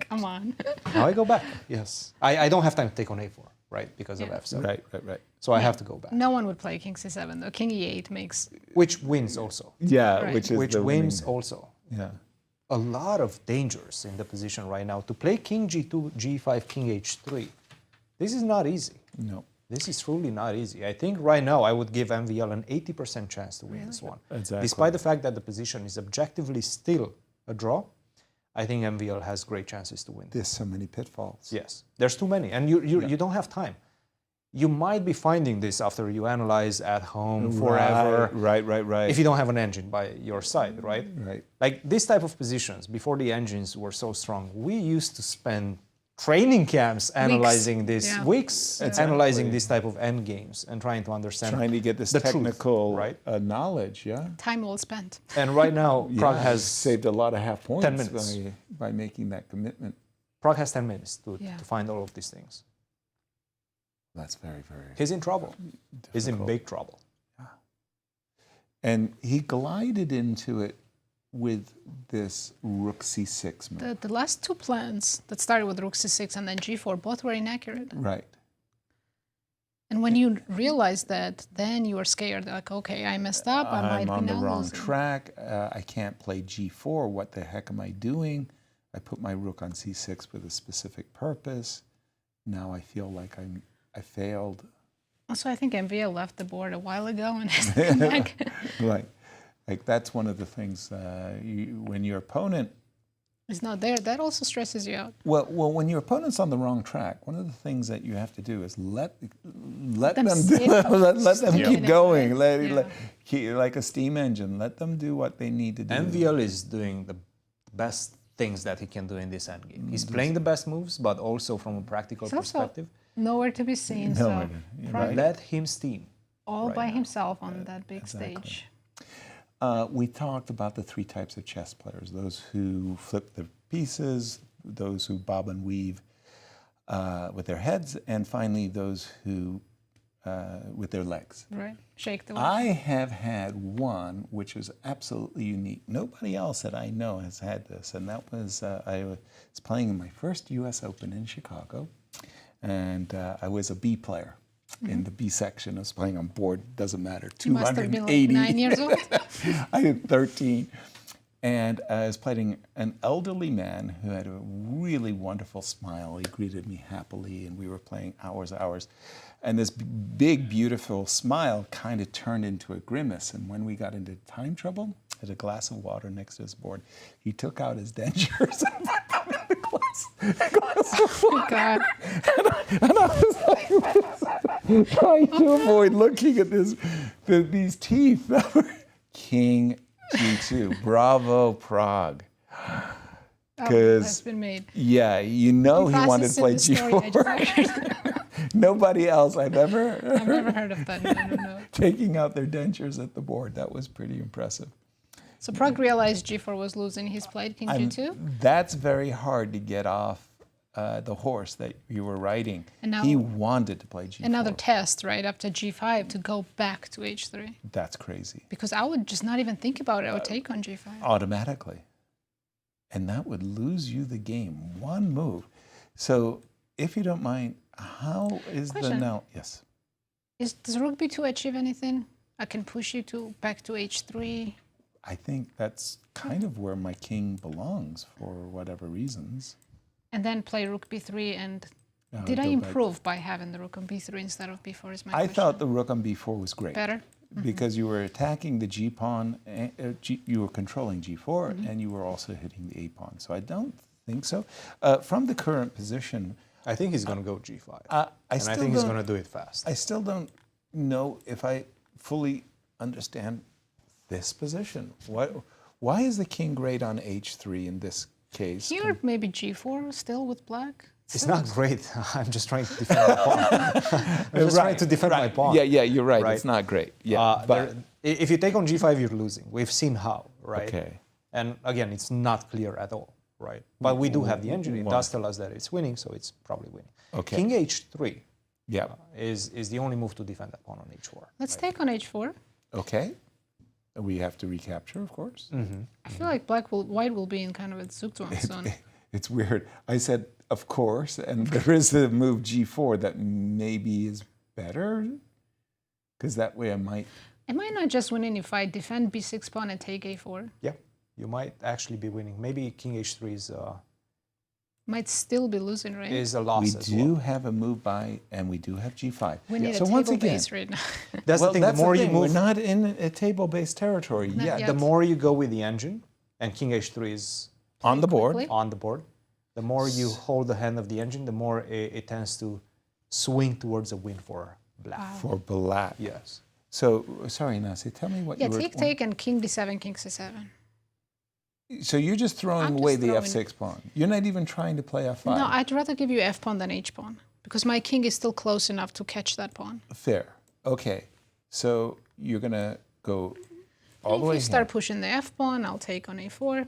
Come on. Now I go back, yes. I don't have time to take on a4, right, because of f7. Right. So I have to go back. No one would play king c7 though. King e8 makes... Which wins also. Yeah, Right. which is Which the wins winning. also. Yeah. A lot of dangers in the position right now. To play king g2, g5, king h3, this is not easy. No. This is truly not easy. I think right now I would give MVL an 80% chance to win this one. Exactly. Despite the fact that the position is objectively still a draw, I think MVL has great chances to win. There's so many pitfalls. Yes, there's too many, and you don't have time. You might be finding this after you analyze at home forever. Right. If you don't have an engine by your side, right? Right. Like this type of positions, before the engines were so strong, we used to spend training camps analyzing weeks, analyzing this type of end games and trying to understand Trying to get this the technical truth, right? knowledge, yeah. Time well spent. And right now, Prague has saved a lot of half points 10 minutes. by making that commitment. Prague has 10 minutes to find all of these things. That's very. He's in trouble. Difficult. He's in big trouble. And he glided into it with this rook c6 move. The last two plans that started with rook c6 and then g4, both were inaccurate. Right. And when you realize that, then you are scared. Like, okay, I messed up. I'm on the wrong losing. track. I can't play g4. What the heck am I doing? I put my rook on c6 with a specific purpose. Now I feel like I failed. Also, I think MVL left the board a while ago and has to come back. Right. Like that's one of the things when your opponent is not there, that also stresses you out. Well, when your opponent's on the wrong track, one of the things that you have to do is let them keep going, like a steam engine. Let them do what they need to do. MVL is doing the best things that he can do in this endgame. He's playing the best moves, but also from a practical perspective. Nowhere to be seen. Nowhere so let him steam. All by himself on that big stage. We talked about the three types of chess players: those who flip the pieces, those who bob and weave with their heads, and finally those who with their legs. Right, shake the. I have had one which was absolutely unique. Nobody else that I know has had this, and that was I was playing in my first U.S. Open in Chicago, and I was a B player. In the B section, I was playing on board, doesn't matter, 280. You must have been like 9 years old. I had 13. And I was playing an elderly man who had a really wonderful smile. He greeted me happily, and we were playing hours. And this big, beautiful smile kind of turned into a grimace. And when we got into time trouble, I had a glass of water next to his board. He took out his dentures and put them in the glass of water. Oh, God. And I was like, trying to avoid looking at these teeth that were King G2. Bravo, Prague. That's been made. Yeah, he wanted to play G4. Nobody else I've never heard of that. No. Taking out their dentures at the board. That was pretty impressive. So Prague realized G4 was losing. He's played King G2? That's very hard to get off the horse that you were riding. And now, he wanted to play G4. Another test, right, after G5 to go back to H3. That's crazy. Because I would just not even think about it. I would take on G5. Automatically. And that would lose you the game. One move. So if you don't mind, how is Question. Yes. Does rook B2 achieve anything? I can push you back to H3. I think that's kind of where my king belongs for whatever reasons. And then play rook B3 and... Did I improve by having the rook on B3 instead of B4 is my question. I thought the rook on B4 was great. Better? Because you were attacking the G pawn, you were controlling G4, and you were also hitting the A pawn. So I don't think so. From the current position... I think he's going to go G5. I think he's going to do it fast. I still don't know if I fully understand this position. Why is the king great on H3 in this case? Here, maybe G4 still with black. It's not great. I'm just trying to defend my pawn. I'm just trying to defend my pawn. Yeah, you're right. It's not great. Yeah, but if you take on G5, you're losing. We've seen how, right? Okay. And again, it's not clear at all right? But we do have the engine. It does tell us that it's winning, so it's probably winning. Okay. King H3 Yeah. is the only move to defend that pawn on H4. Let's take on H4. Okay. We have to recapture, of course. I feel like white will be in kind of a Zugzwang zone. It's weird. I said, of course, and there is the move G4 that maybe is better, because that way I might... Am I not just winning if I defend B6 pawn and take A4? Yeah, you might actually be winning. Maybe King H3 is Might still be losing, right? is a loss We as do well. have a move by, and we do have G5. We need So a once table again, base right now. That's well, the thing. that's The more the you thing. move, We're not in a table-based territory Not yet. yet. the more you go with the engine, and King H3 is On the board. Quickly. on the board, the more you hold the hand of the engine, the more it tends to swing towards a win for black. For black. Yes. So, sorry, Nasi, tell me what Yeah, you were... take and King D7, King C7. So you're just throwing I'm away just the throwing- F6 pawn. You're not even trying to play F5. No, I'd rather give you F pawn than H pawn because my king is still close enough to catch that pawn. Fair. Okay. So you're going to go all If the way you start here. pushing the F pawn, I'll take on A4.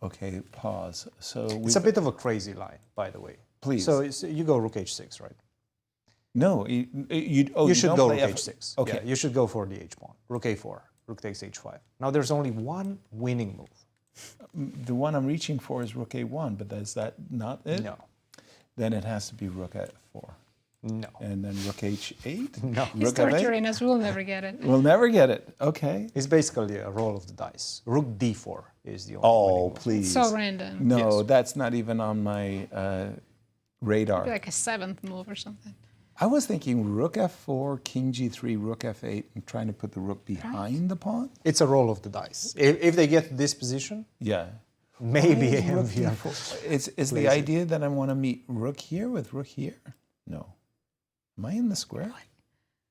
Okay, pause. So It's a bit of a crazy line, by the way. Please. So you go Rook H6, right? No, you should don't go play Rook F- H6. Okay. Yeah, you should go for the H pawn. Rook A4. Rook takes H5. Now there's only one winning move. The one I'm reaching for is Rook A1, but is that not it? No. Then it has to be Rook F4. No. And then Rook H8? No. He's Rook F8? torturing us. We'll never get it. We'll never get it. Okay. It's basically a roll of the dice. Rook D4 is the only winning Oh, move. please. So random. No, Yes. that's not even on my radar. Be like a 7th move or something. I was thinking Rook F4, King G3, Rook F8, and trying to put the rook behind the pawn. It's a roll of the dice. If they get to this position, Yeah. maybe Why is rook MVM. D4? Is the plays it. idea that I want to meet rook here with rook here? No. Am I in the square?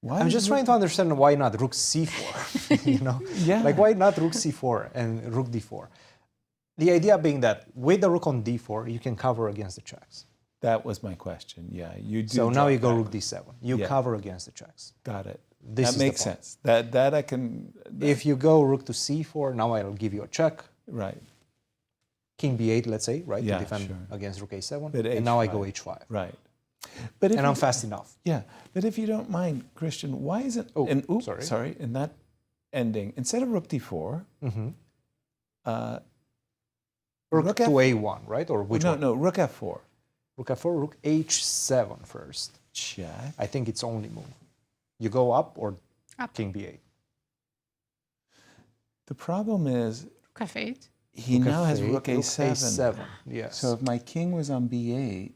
Why I'm is just rook- trying to understand why not Rook C4, you know? Yeah. Like why not Rook C4 and Rook D4? The idea being that with the Rook on D4, you can cover against the checks. That was my question. Yeah, you do. So now drop you go back. Rook D7. You Yeah. cover against the checks. Got it. This is that the makes point. sense. That I can. If you go Rook to C4, now I'll give you a check. Right. King B8, let's say, right? Yeah, to defend sure. against Rook A7. But And now I go H5. H5. Right. But if And I'm you- fast enough. Yeah, but if you don't mind, Christian, why isn't sorry, in that ending instead of Rook D4, Rook to A1, right? Or which one? No, Rook F4. Rook F4, Rook H7 first. Check. I think it's only move. You go up or Up. King B8. The problem is Rook F8. he Rook now has F8, Rook A7. A7, yes. So if my king was on B8,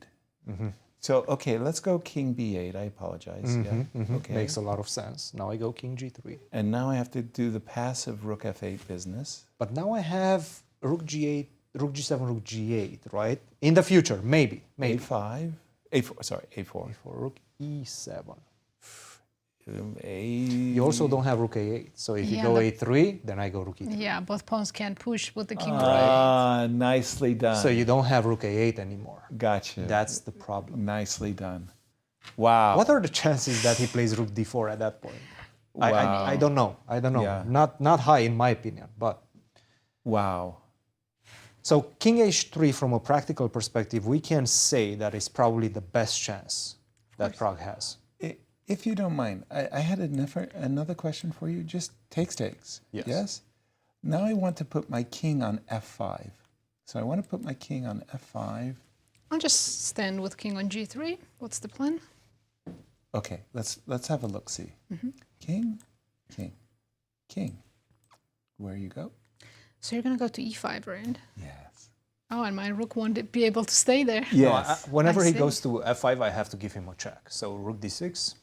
so okay, let's go King B8. I apologize. Yeah. Okay. Makes a lot of sense. Now I go King G3. And now I have to do the passive Rook F8 business. But now I have Rook G8, Rook G7, Rook G8, right? In the future, maybe. A5, A4. Sorry, A4. Rook E7. You also don't have Rook A8. So if you Yeah, go the- A3, then I go Rook E3. Yeah, both pawns can't push with the king. Ah, nicely done. So you don't have Rook A8 anymore. Gotcha. That's the problem. Nicely done. Wow. What are the chances that he plays Rook D4 at that point? Wow. I don't know. I don't know. Yeah. Not high in my opinion, but. Wow. So King H3 from a practical perspective, we can say that it's probably the best chance that Prague has. If you don't mind, I had another question for you. Just takes. Yes. Now I want to put my king on F5. So I want to put my king on F5. I'll just stand with king on G3. What's the plan? Okay, let's have a look. See, king, king, king. Where you go? So you're gonna go to E5, right? Yes. Oh, and my rook won't be able to stay there. No, whenever I he see. goes to F5, I have to give him a check. So Rook D6.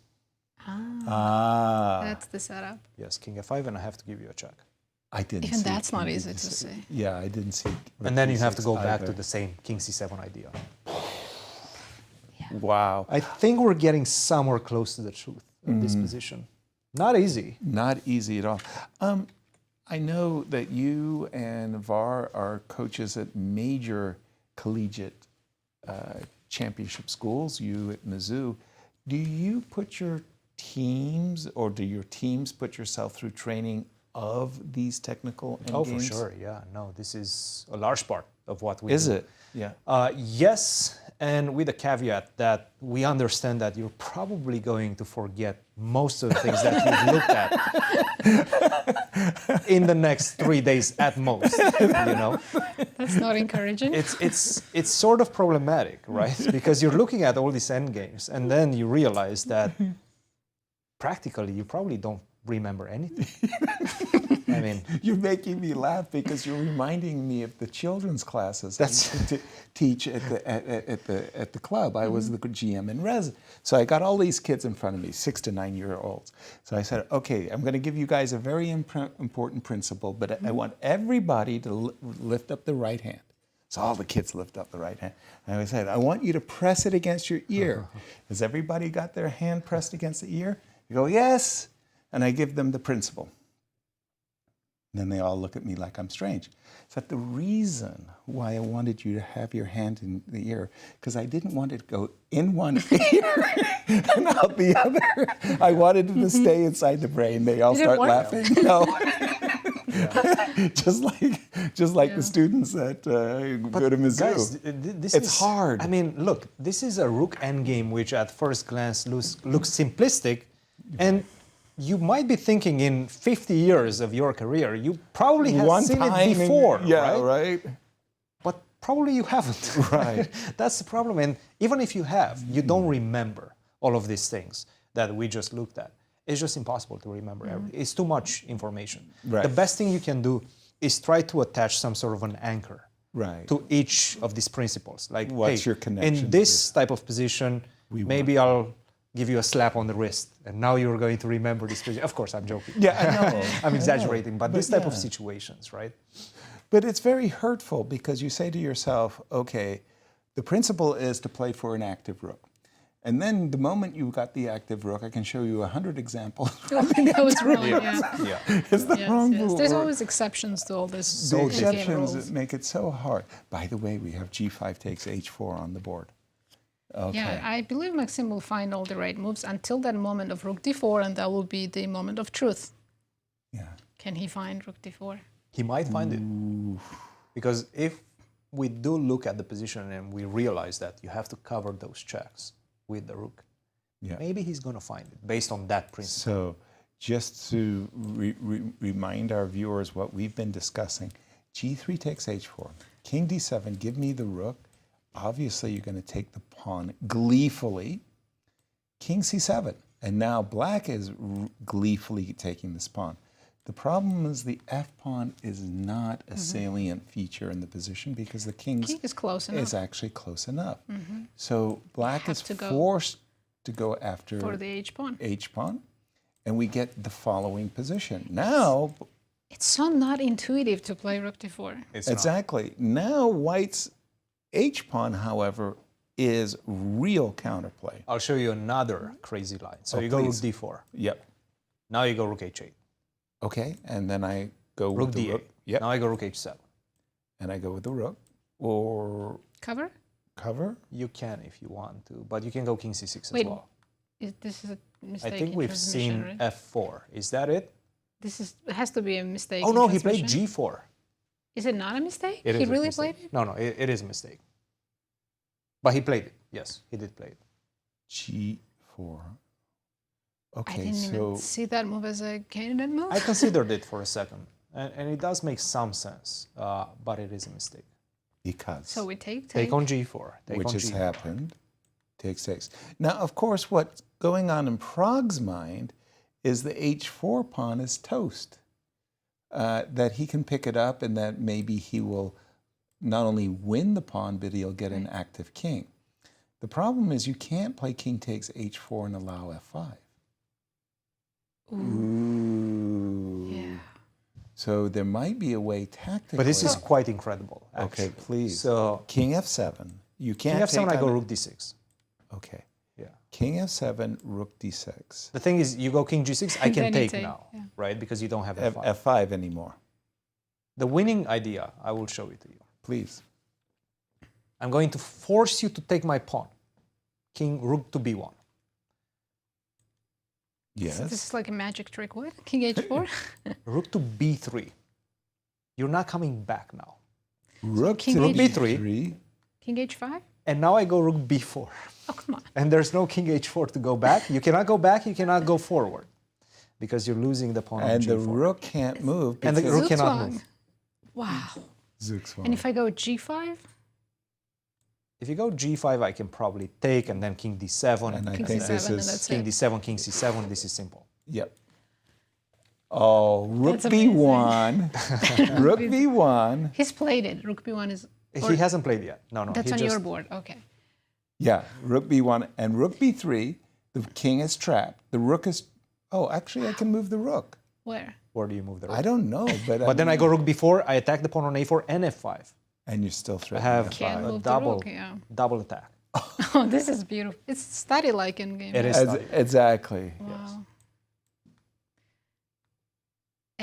That's the setup. Yes, King F5, and I have to give you a check. I didn't. Even see that's not king easy to D6. see. Yeah, I didn't see. And then you have to D6 go back to either. the same King C7 idea. Wow. I think we're getting somewhere close to the truth in this position. Not easy. Not easy at all. I know that you and Var are coaches at major collegiate championship schools, you at Mizzou. Do you put your teams, or do your teams put yourself through training of these technical endgames? Oh, for sure, yeah. No, this is a large part of what we Is do. it? Yeah. Yes, and with the caveat that we understand that you're probably going to forget most of the things that you've looked at in the next 3 days at most, you know. That's not encouraging. It's sort of problematic, right? Because you're looking at all these endgames, and then you realize that practically you probably don't remember anything. I mean, you're making me laugh because you're reminding me of the children's classes I used to teach at the club. I was the GM in res, so I got all these kids in front of me, 6 to 9 year olds. So I said, okay, I'm going to give you guys a very important principle, but I want everybody to lift up the right hand. So all the kids lift up the right hand. And I said, I want you to press it against your ear. Has everybody got their hand pressed against the ear? You go, yes. And I give them the principle. And then they all look at me like I'm strange. So the reason why I wanted you to have your hand in the ear, because I didn't want it to go in one ear and out the other. I wanted it to stay inside the brain. They all start laughing. No. just like the students that go to Mizzou. Guys, it's hard. I mean, look, this is a rook endgame, which at first glance looks simplistic, and you might be thinking in 50 years of your career, you probably have seen it before, right? But probably you haven't. Right. That's the problem. And even if you have, you don't remember all of these things that we just looked at. It's just impossible to remember everything. It's too much information. Right. The best thing you can do is try to attach some sort of an anchor to each of these principles. Like, what's your connection in this type of position, maybe I'll give you a slap on the wrist, and now you're going to remember this position. Of course, I'm joking. Yeah, I know. I'm exaggerating, but this type of situations, right? But it's very hurtful because you say to yourself, okay, the principle is to play for an active rook. And then the moment you got the active rook, I can show you 100 examples. That was wrong, It's the wrong rule. There's always exceptions to all this. The exceptions that make it so hard. By the way, we have G5 takes H4 on the board. Okay. Yeah, I believe Maxime will find all the right moves until that moment of rook d4, and that will be the moment of truth. Yeah. Can he find rook d4? He might find it. Because if we do look at the position and we realize that you have to cover those checks with the rook, maybe he's going to find it based on that principle. So just to remind our viewers what we've been discussing, G3 takes H4, King D7, give me the rook. Obviously, you're going to take the pawn gleefully. King C7. And now black is gleefully taking this pawn. The problem is the F pawn is not a salient feature in the position because the king is close enough. Is actually close enough. So black is forced to go after for the H pawn. H pawn. And we get the following position. Now... It's so not intuitive to play rook d4. Exactly. Now white's H pawn, however, is real counterplay. I'll show you another crazy line. So you go rook d4. Yep. Now you go rook h8. Okay, and then I go rook with the d8. rook. Yep. Now I go rook h7. And I go with the rook. Or... Cover? Cover? You can if you want to, but you can go king c6 Wait, as well. This is a mistake. I think we've seen right? f4. Is that it? It has to be a mistake. Oh no, he played g4. Is it not a mistake? He really played it? No, it is a mistake. But he played it. Yes, he did play it. G4. Okay, I didn't even see that move as a candidate move. I considered it for a second, and it does make some sense, but it is a mistake. Because. So we take on g4. Which has happened. Take 6. Now, of course, what's going on in Prag's mind is the h4 pawn is toast. That he can pick it up and that maybe he will not only win the pawn, but he'll get an active king. The problem is you can't play king takes h4 and allow f5. Ooh. Yeah. So there might be a way tactically. But this is quite incredible, actually. Okay, please. So king f7. You can't king f7, take I go rook d6. Okay. Yeah. King f7, rook d6. The thing is, you go king g6, I can take now, right? Because you don't have f5. F5 anymore. The winning idea, I will show it to you. Please. I'm going to force you to take my pawn. King, rook to b1. Yes. So this is like a magic trick. What? King h4? Rook to b3. You're not coming back now. Rook king to Rook h3. b3. King h5? And now I go rook b4. Oh, come on. And there's no king h4 to go back. You cannot go back, you cannot go forward. Because you're losing the pawn on And g4. the rook can't move. And the because- rook cannot move. Wow. Zugzwang. And if I go g5? If you go g5, I can probably take, and then king d7. And I King think c7, this and is that's king it. d7, king c7. This is simple. Yep. Oh, rook That's amazing. b1. Rook b1. He's played it. Rook b1 is... He hasn't played yet. No, no. That's he on just, your board. Okay. Yeah, rook b1 and rook b3. The king is trapped. The rook is. Oh, actually, I can move the rook. Where? Where do you move the rook? I don't know, but. But then I go rook b4. I attack the pawn on a4 and f5. And you're still I threatening. have Can't a move the double, rook, yeah. double attack. Oh, this is beautiful. It's study-like in game. It is study. Exactly. Wow.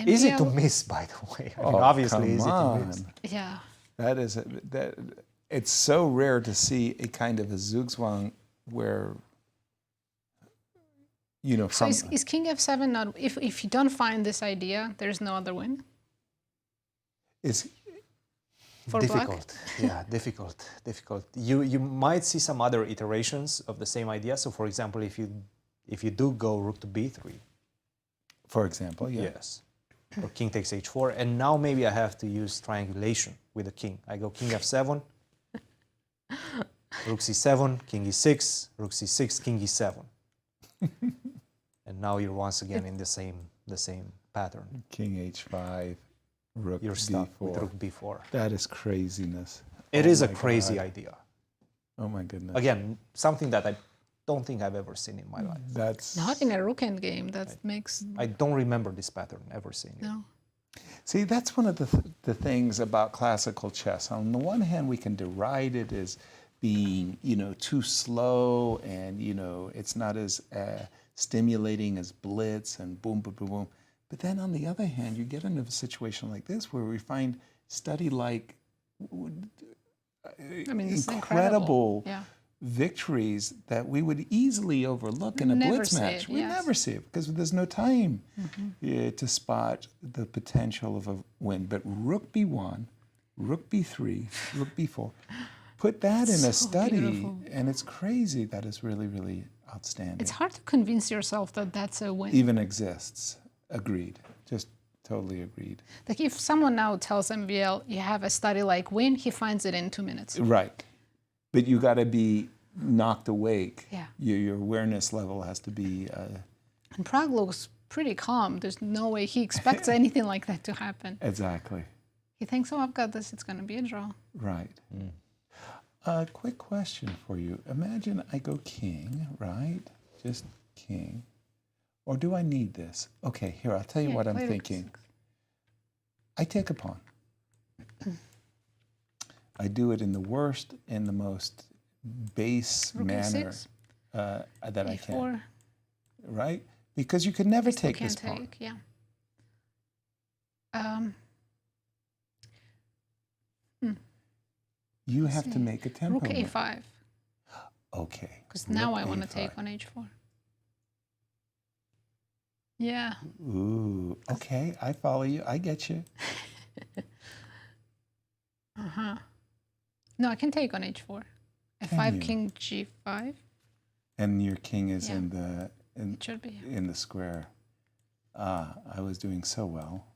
Easy MPL to miss, by the way. I mean, Oh, obviously come easy on. to miss. Yeah. That is that. It's so rare to see a kind of a zugzwang where. You know, So from is king f7 not... If you don't find this idea, there's no other win? is For black? Difficult. Yeah, difficult. You might see some other iterations of the same idea. So, for example, if you do go rook to b3, for example, yeah. yes, or king takes h4, and now maybe I have to use triangulation with the king. I go king f7, rook c7, king e6, rook c6, king e7, and now you're once again in the same pattern. King h5, rook You're stuck b4. with rook b4. That is craziness. It Oh is a my crazy God. idea. Oh my goodness. Again, something that I don't think I've ever seen in my life. That's Not in a rook end game. That makes... I don't remember this pattern ever seeing it. No. See, that's one of the things about classical chess. On the one hand, we can deride it as being, you know, too slow, and you know, it's not as stimulating as blitz and boom, boom, boom, boom. But then on the other hand, you get into a situation like this where we find study-like, I mean, it's incredible Yeah. victories that we would easily overlook in a Never blitz see match. it, We yes. never see it because there's no time to spot the potential of a win. But rook b1, rook b3, rook b4, put that in a So study, beautiful. and it's crazy that is really, really outstanding. It's hard to convince yourself that that's a win. Even exists. Agreed. Just totally agreed. Like if someone now tells MVL, you have a study-like win, he finds it in 2 minutes. Right. But you got to be knocked awake. Yeah. Your awareness level has to be. And Prague looks pretty calm. There's no way he expects anything like that to happen. Exactly. He thinks, oh, I've got this. It's going to be a draw. Right. A quick question for you. Imagine I go king, right? Just king. Or do I need this? Okay, here, I'll tell you Yeah, what I'm play rook thinking. six. I take a pawn. I do it in the worst and the most base Rook manner A6. that I can. A4. Right? Because you could never Still take can't this pawn. take, yeah. You have to see. make a tempo. Rook move. A5. Okay. Because now rook I want to A5. take on H4. Yeah. Ooh, okay, I follow you. I get you. Uh-huh. No, I can take on H4. Can F5, you? king G5. And your king is Yeah. in the It should be. in the square. I was doing so well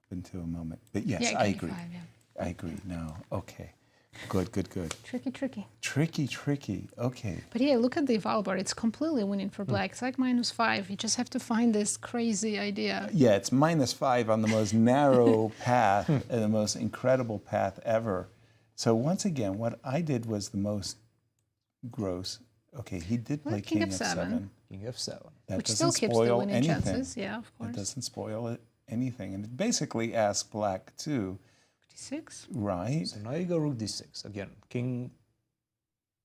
up until a moment. But yes, Yeah, I king agree. E5, yeah. I agree. No, okay. Good, good, good. Tricky, tricky. Tricky, tricky. Okay. But yeah, look at the eval bar. It's completely winning for black. It's like -5. You just have to find this crazy idea. Yeah, it's -5 on the most narrow path and the most incredible path ever. So once again, what I did was the most gross. Okay, he did play Well, king king F7. F7. King F7. That Which doesn't still keeps the spoil winning anything. chances. Yeah, of course. That doesn't spoil anything. And it basically asks black too. D6. Right. So now you go rook d6. Again, king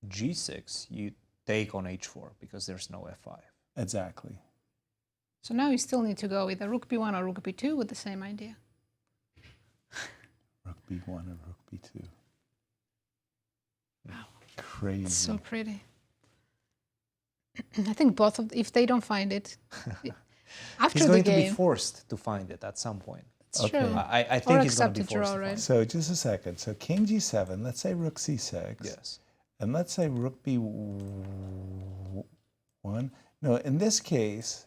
g6, you take on h4 because there's no f5. Exactly. So now you still need to go either rook b1 or rook b2 with the same idea. Rook b1 or rook b2. Wow. Crazy. It's so pretty. I think both of if they don't find it after He's going the to game. be forced to find it at some point. It's true. I think or he's going to be accept a draw, forced to right? find. So just a second. So king g7. Let's say rook c6. Yes. And let's say rook b1. No, in this case,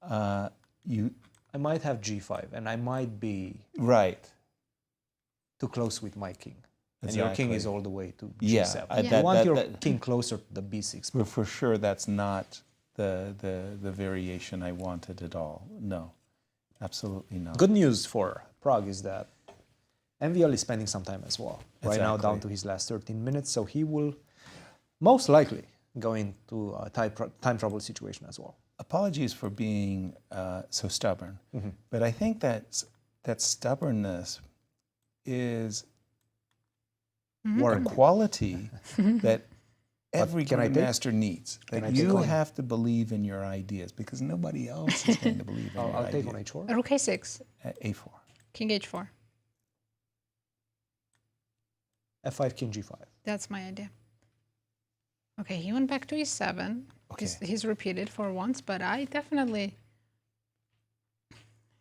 I might have g5, and I might be right too close with my king. And Exactly. your king is all the way to Yeah, g7. You want your king closer to the b6. But for sure, that's not the variation I wanted at all. No, absolutely not. Good news for Prague is that MVL is spending some time as well. Right now, down Exactly. to his last 13 minutes, so he will most likely go into a time trouble situation as well. Apologies for being so stubborn, but I think that stubbornness is a quality that every grandmaster needs. That you have to believe in your ideas because nobody else is going to believe in your I'll ideas. take on h4. Rook a6. A4. King h4. f5, king g5. That's my idea. Okay, he went back to e7. Okay. He's repeated for once, but I definitely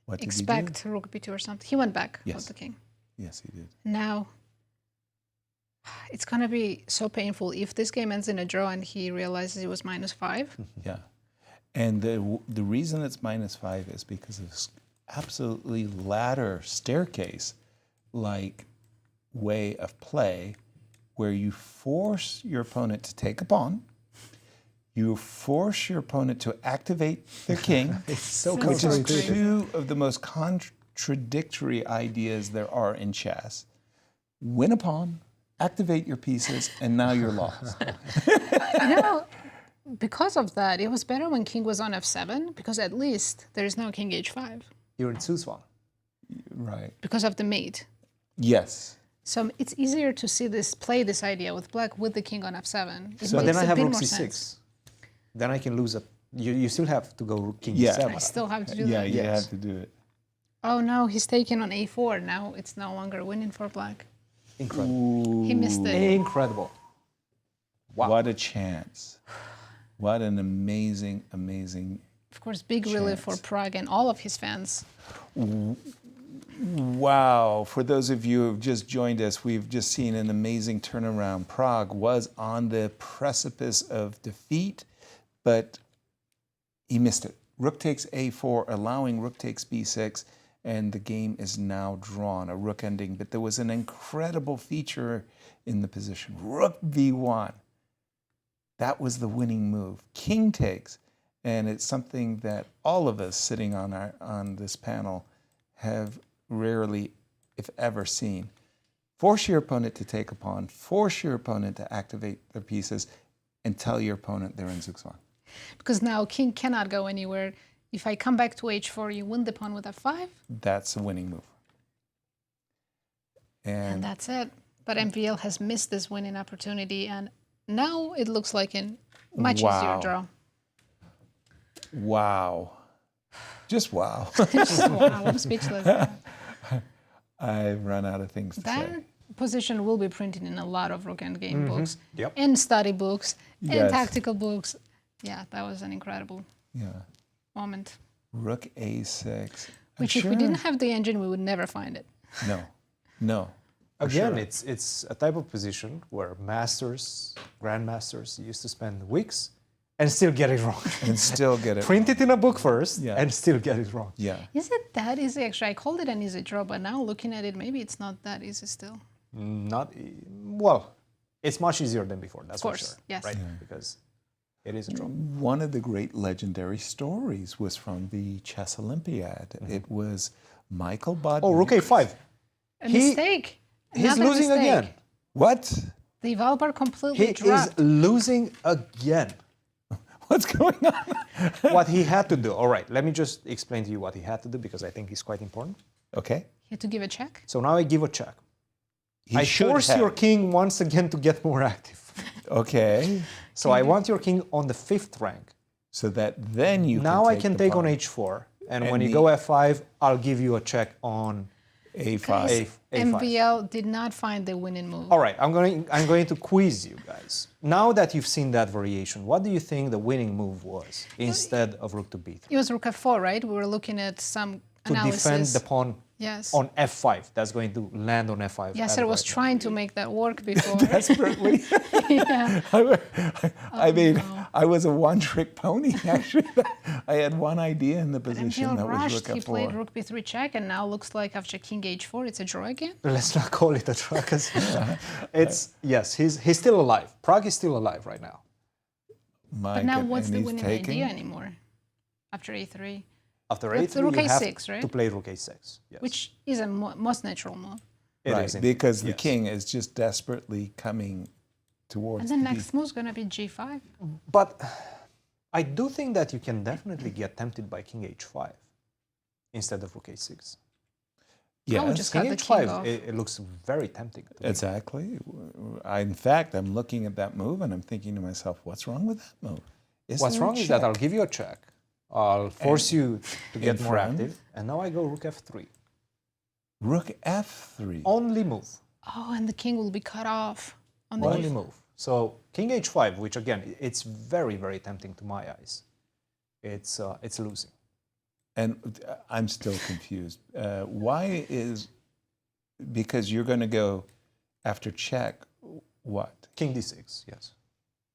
What did expect he do? rook b2 or something. He went back Yes. with the king. Yes, he did. Now, it's going to be so painful if this game ends in a draw and he realizes it was -5. Yeah. And the reason it's -5 is because of this absolutely ladder staircase like way of play where you force your opponent to take a pawn, you force your opponent to activate their king, It's so which is counterintuitive. two of the most contradictory ideas there are in chess. Win a pawn, activate your pieces, and now you're lost. You know, because of that, it was better when king was on f7 because at least there is no king h5 You're in Suswan. Right. because of the mate. Yes. So it's easier to see play this idea with black with the king on f7. It But makes then I a have bit rook more c6. sense. Then I can lose a. You still have to go rook king Yeah. g7. I still have to do Yeah, that. you Yes. have to do it. Oh no, he's taken on a4. Now it's no longer winning for black. Incredible. He missed it. Incredible. Wow. What a chance. What an amazing, amazing. Of course, big relief for Prague and all of his fans. Wow. For those of you who have just joined us, we've just seen an amazing turnaround. Prague was on the precipice of defeat, but he missed it. Rook takes a4, allowing rook takes b6, and the game is now drawn, a rook ending. But there was an incredible feature in the position. Rook b1. That was the winning move. King takes, and it's something that all of us sitting on this panel have rarely, if ever, seen. Force your opponent to take a pawn, force your opponent to activate their pieces, and tell your opponent they're in Zugzwang. Because now king cannot go anywhere. If I come back to h4, you win the pawn with f5, That's a winning move. and that's it. But MVL has missed this winning opportunity, and now it looks like a much easier draw. Wow. Just wow. Just wow, I'm speechless. I've run out of things to That say. position will be printed in a lot of rook endgame books, Yep. and study books, and Yes. tactical books. Yeah, that was an incredible Yeah. moment. Rook a6. Which, if we didn't have the engine, we would never find it. No. No. for Again, sure. it's a type of position where masters, grandmasters used to spend weeks and still get it wrong. And still get it. Print it in a book first Yeah. and still get it wrong. Yeah. Is it that easy? Actually, I called it an easy draw, but now looking at it, maybe it's not that easy still. Well, it's much easier than before, that's Of course, for sure. yes. Right? Because it is a draw. One of the great legendary stories was from the Chess Olympiad. It was Michael Bodnik. Oh, rook a5. A mistake. He's Another losing mistake. again. What? The Valbar completely He dropped. is losing again. What's going on? What he had to do. All right, let me just explain to you what he had to do because I think it's quite important. Okay. He had to give a check. So now I give a check. He I should force have. your king once again to get more active. Okay. So I want your king on the 5th rank. So that then you Now I can the take on pawn. h4. And And when you the- go f5, I'll give you a check on a5. A5. MVL did not find the winning move. All right, I'm going to quiz you guys. Now that you've seen that variation, what do you think the winning move was instead of rook to b3? It was rook f4, right? We were looking at some to defend the pawn Yes. on f5. That's going to land on f5. Yasser was trying to make that work before. Desperately. Yeah. I mean, I was a one-trick pony, actually. I had one idea in the position Until that was rushed, rook he f4. played rook b3 check, and now looks like after king h4, it's a draw again. Let's not call it a draw, because yes, he's still alive. Pragg is still alive right now. But now what's the winning idea anymore? After a3. After That's a3, rook you a6, have right? to play rook a6. Yes. Which is a most natural move. Right, because the king is just desperately coming towards And the next move is going to be g5. But I do think that you can definitely get tempted by king h5 instead of rook a6. Yes. just king cut the king h5, off. it looks very tempting. To me. Exactly. In fact, I'm looking at that move and I'm thinking to myself, what's wrong with that move? What's wrong is that I'll give you a check. I'll force you to get more active. And now I go rook f3. Rook f3. Only move. Oh, and the king will be cut off. On the Only move. So king h5, which again, it's very, very tempting to my eyes. It's losing. And I'm still confused. Why is, because you're going to go after check, what? King d6, yes.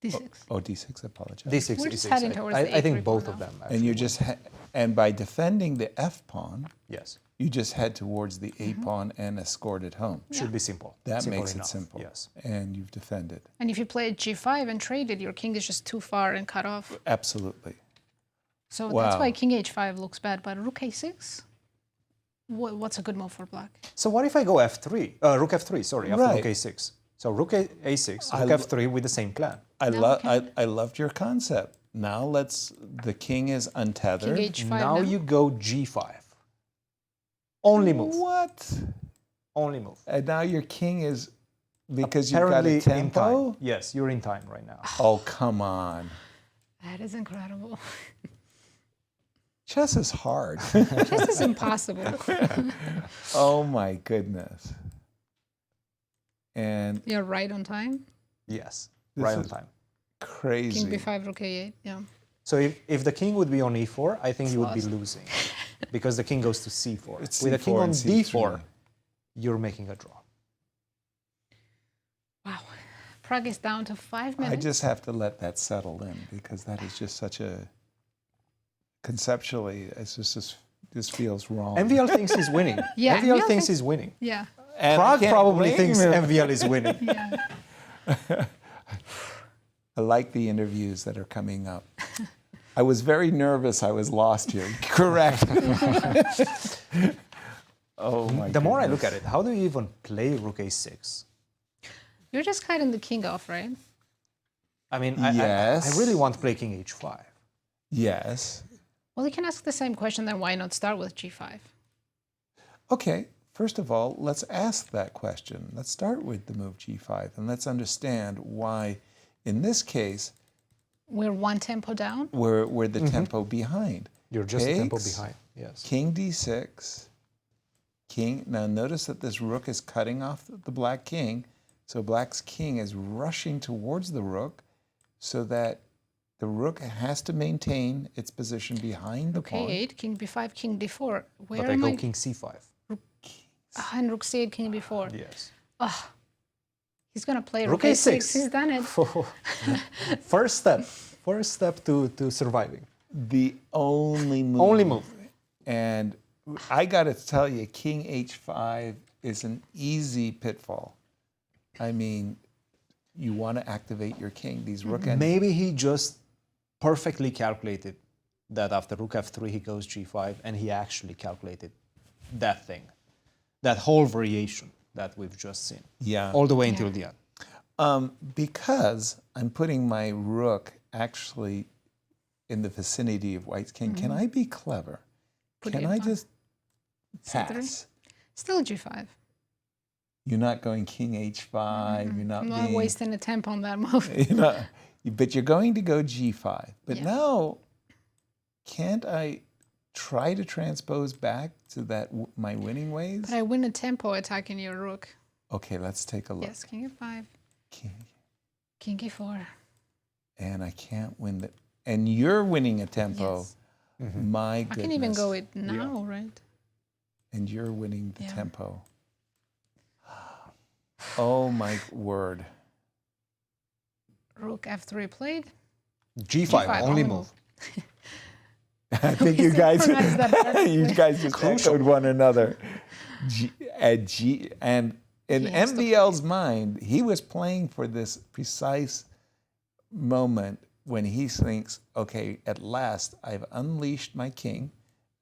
d6. Oh, d6, I apologize. d6, We're just d6. heading towards the I think A3 both pawn of now. them. And Actually you just, and by defending the f pawn, yes, you just head towards the a pawn and escort it home. should be simple. That Simple makes enough. it simple. Yes. And you've defended. And if you play g5 and trade it, your king is just too far and cut off. Absolutely. So Wow. that's why king h5 looks bad. But rook a6? What's a good move for black? So what if I go f3? Rook f3, sorry, after rook a6. So rook a6, rook f3 with the same plan. I loved your concept. Now the king is untethered. King h5 now now? you go g5. Only move. What? Only move. And now your king is, because you've got Apparently a tempo? in time. Yes, you're in time right now. Oh, come on. That is incredible. Chess is hard. Chess is impossible. Oh my goodness. And You're right on time. Yes, This right on is time. crazy. King b5, rook a8. Yeah. So if the king would be on e4, I think you would be Lost. losing. Because the king goes to c4. It's With the king C4 on and C3. d4, you're making a draw. Wow. Pragg is down to 5 minutes. I just have to let that settle in because that is just such a, conceptually, it's just this feels wrong. MVL thinks he's winning. Yeah, MVL MVL thinks he's winning. Yeah. And I Pragg can't probably blame thinks him. MVL is winning. Yeah. I like the interviews that are coming up. I was very nervous I was lost here. Correct. Oh my The more I look goodness. at it, how do you even play rook a6? You're just cutting the king off, right? I mean, Yes. I really want to play king h5. Yes. Well, you can ask the same question, then why not start with g5? Okay, first of all, let's ask that question. Let's start with the move g5 and let's understand why, in this case, We're one tempo down. we're the tempo behind. You're just a tempo Takes, behind. Yes. King d6, king. Now notice that this rook is cutting off the black king, so black's king is rushing towards the rook so that the rook has to maintain its position behind the Rook pawn. a8, king b5, king d4. Where But I am go I? king c5. And rook c8, king b4. Yes. Oh, he's going to play Rook rook a6. a6. He's done it. First step to surviving. The only move. Only move. And I got to tell you, king h5 is an easy pitfall. I mean, you want to activate your king. These rook and Maybe he just perfectly calculated that after rook f3 he goes g5, and he actually calculated that thing, that whole variation that we've just seen. Yeah. All the way until the end. Because I'm putting my rook actually in the vicinity of white's king, can I be clever? Put Can it I on. just C3? pass? Still g5. You're not going king h5. You're not I'm not being, wasting a tempo on that move. you're not, but you're going to go g5. But Yeah. now, can't I try to transpose back to that my winning ways? But I win a tempo attacking your rook. Okay, let's take a look. Yes, king f5, King, king e4. and I can't win the. And you're winning a tempo. Yes. My I goodness. can even go it now, right? and you're winning the tempo. Oh my word. Rook F3 played. G5, only move. I think you guys just echoed one another. And in MVL's mind, he was playing for this precise moment when he thinks, okay, at last I've unleashed my king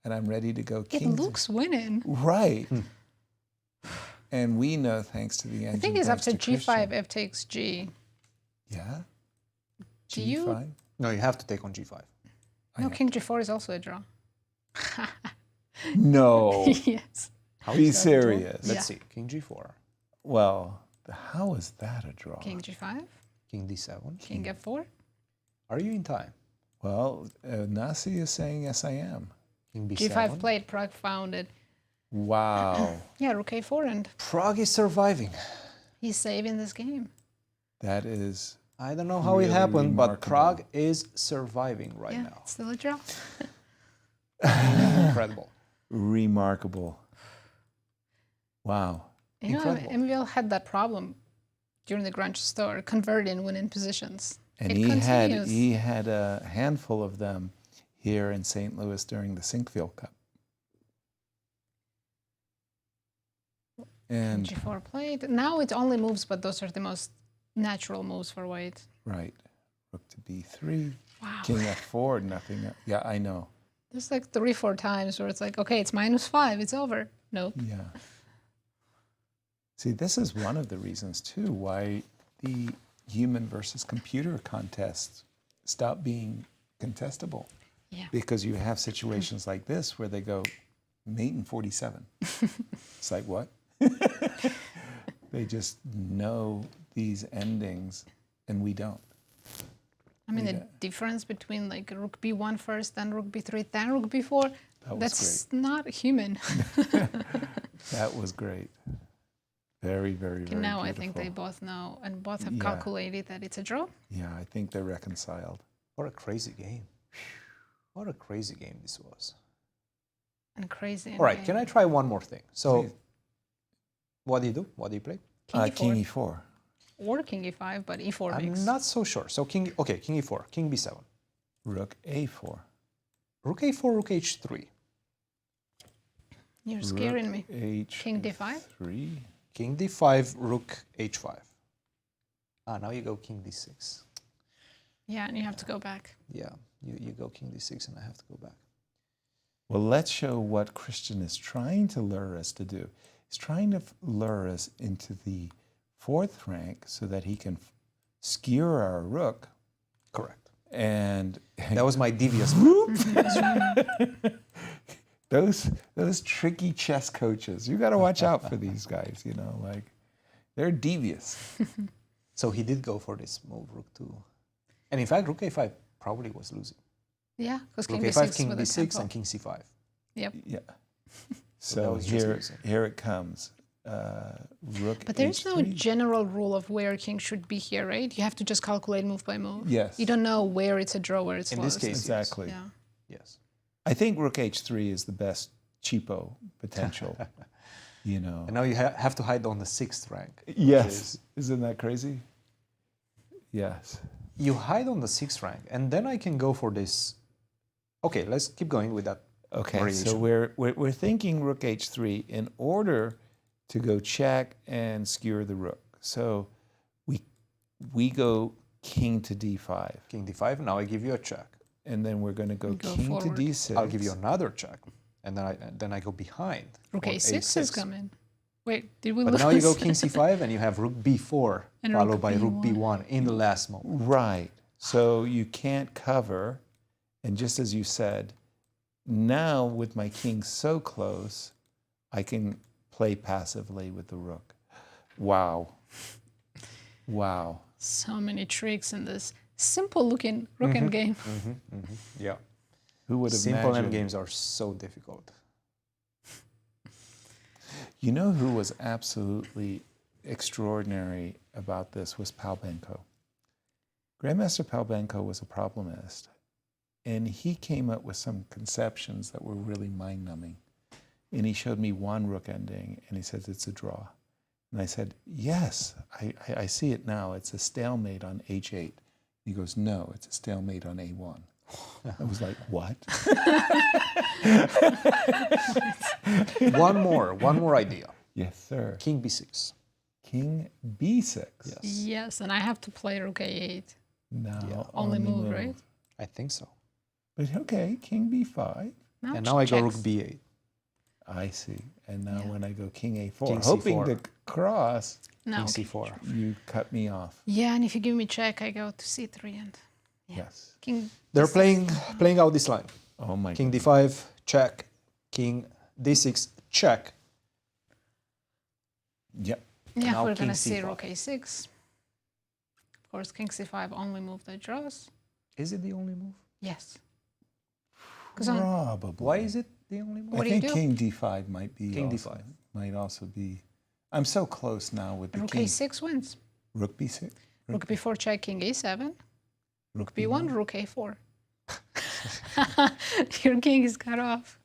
and I'm ready to go king. It looks winning. Right. And we know, thanks to the engine. I think it's after G5, F takes G. Yeah? Do you? No, you have to take on G5. No, King G4 is also a draw. No. Yes. Be serious. Let's see. King G4. Well, how is that a draw? King G5. King D7. King F4. Are you in time? Well, Nazi is saying yes, I am. King B7. G5 played, Prague found it. Wow. Yeah, Rook A4 and Prague is surviving. he's saving this game. That is. I don't know how it happened, but Prague is surviving right now. It's still a draw. Incredible. Remarkable. Wow. You know, Incredible. MVL had that problem during the Grand Chess Tour, converting winning positions. And it he had a handful of them here in St. Louis during the Sinkfield Cup. And G4 played. Now it only moves, but those are the most natural moves for white. right. Rook to B3. Wow. King F4, nothing. Yeah, I know. There's like 3-4 times where it's like, okay, it's -5, it's over. Nope. Yeah. See, this is one of the reasons, too, why the human versus computer contests stop being contestable. Yeah. Because you have situations like this where they go, mate in 47. It's like, what? They just know these endings, and we don't. I mean, the difference between like Rook B1 first, then Rook B3, then Rook B4, that's not human. That was great. Very, very, very Now beautiful. I think they both know and both have calculated that it's a draw. Yeah, I think they're reconciled. What a crazy game. What a crazy game this was. And crazy. All right, can I try one more thing? So, please. What do you do? What do you play? King E4. Or King E5, but E4 I'm mix. not so sure. So King E4, King B7. Rook A4. Rook A4, Rook H3. You're scaring me. H King D5? 3. King D5, Rook H5. Now you go King D6. Yeah, and you have to go back. Yeah, you go King D6 and I have to go back. Well, let's show what Cristian is trying to lure us to do. He's trying to lure us into the 4th rank so that he can skewer our rook. Correct. And that was my devious move. Those tricky chess coaches, you got to watch out for these guys, you know, like they're devious. So he did go for this move, Rook 2. And in fact, Rook A5 probably was losing. Yeah, because King King A5, B6 King with a B6, tempo. and King C5. Yep. Yeah. So here it comes. Rook But there's H3. no general rule of where king should be here, right? You have to just calculate move by move. Yes. You don't know where it's a draw, where it's in lost. this case, exactly. Yeah. Yes. I think Rook H3 is the best cheapo potential. You know. And now you have to hide on the 6th rank. Yes. Isn't that crazy? Yes. You hide on the 6th rank, and then I can go for this. Okay, let's keep going with that. Okay, variation. so we're thinking Rook H3 in order to go check and skewer the rook. So we go King to D5. King D5. Now I give you a check. And then we're going to go King forward. to D6. I'll give you another check, and then I go behind. Rook A6 is coming. Wait, did we But lose? now you go King C5, and you have Rook B4 And followed Rook by Rook B1. B1 in the last moment. Right. So you can't cover. And just as you said, now with my king so close, I can play passively with the rook. Wow. Wow. So many tricks in this simple-looking rook endgame. Yeah. Who would have Simple imagined? endgames are so difficult. You know who was absolutely extraordinary about this was Palbenko. Grandmaster Palbenko was a problemist, and he came up with some conceptions that were really mind-numbing. And he showed me one rook ending, and he says, it's a draw. And I said, yes, I see it now. It's a stalemate on h8. He goes, no, it's a stalemate on a1. I was like, what? One more idea. Yes, sir. King b6. King b6. Yes. Yes, and I have to play rook a8. No. Only move, right? I think so. But okay, king b5. And now I go rook b8. I see. And now when I go king a4, King hoping c4. to cross, No. King c4. you cut me off. Yeah, and if you give me check, I go to c3 and Yes. king. They're playing out this line. Oh my King God. d5, check. King d6, check. Yep. Yeah, Now we're king gonna see c5. rook a6. Of course, king c5 only move that draws. Is it the only move? Yes. Probably. Why is it the only move? What I do you think do? king d5 might be King also, d5. might also be. I'm so close now with the Rook king. a6 wins. Rook b6. Rook b4 check, king a7. Rook b1, rook a4. Your king is cut off.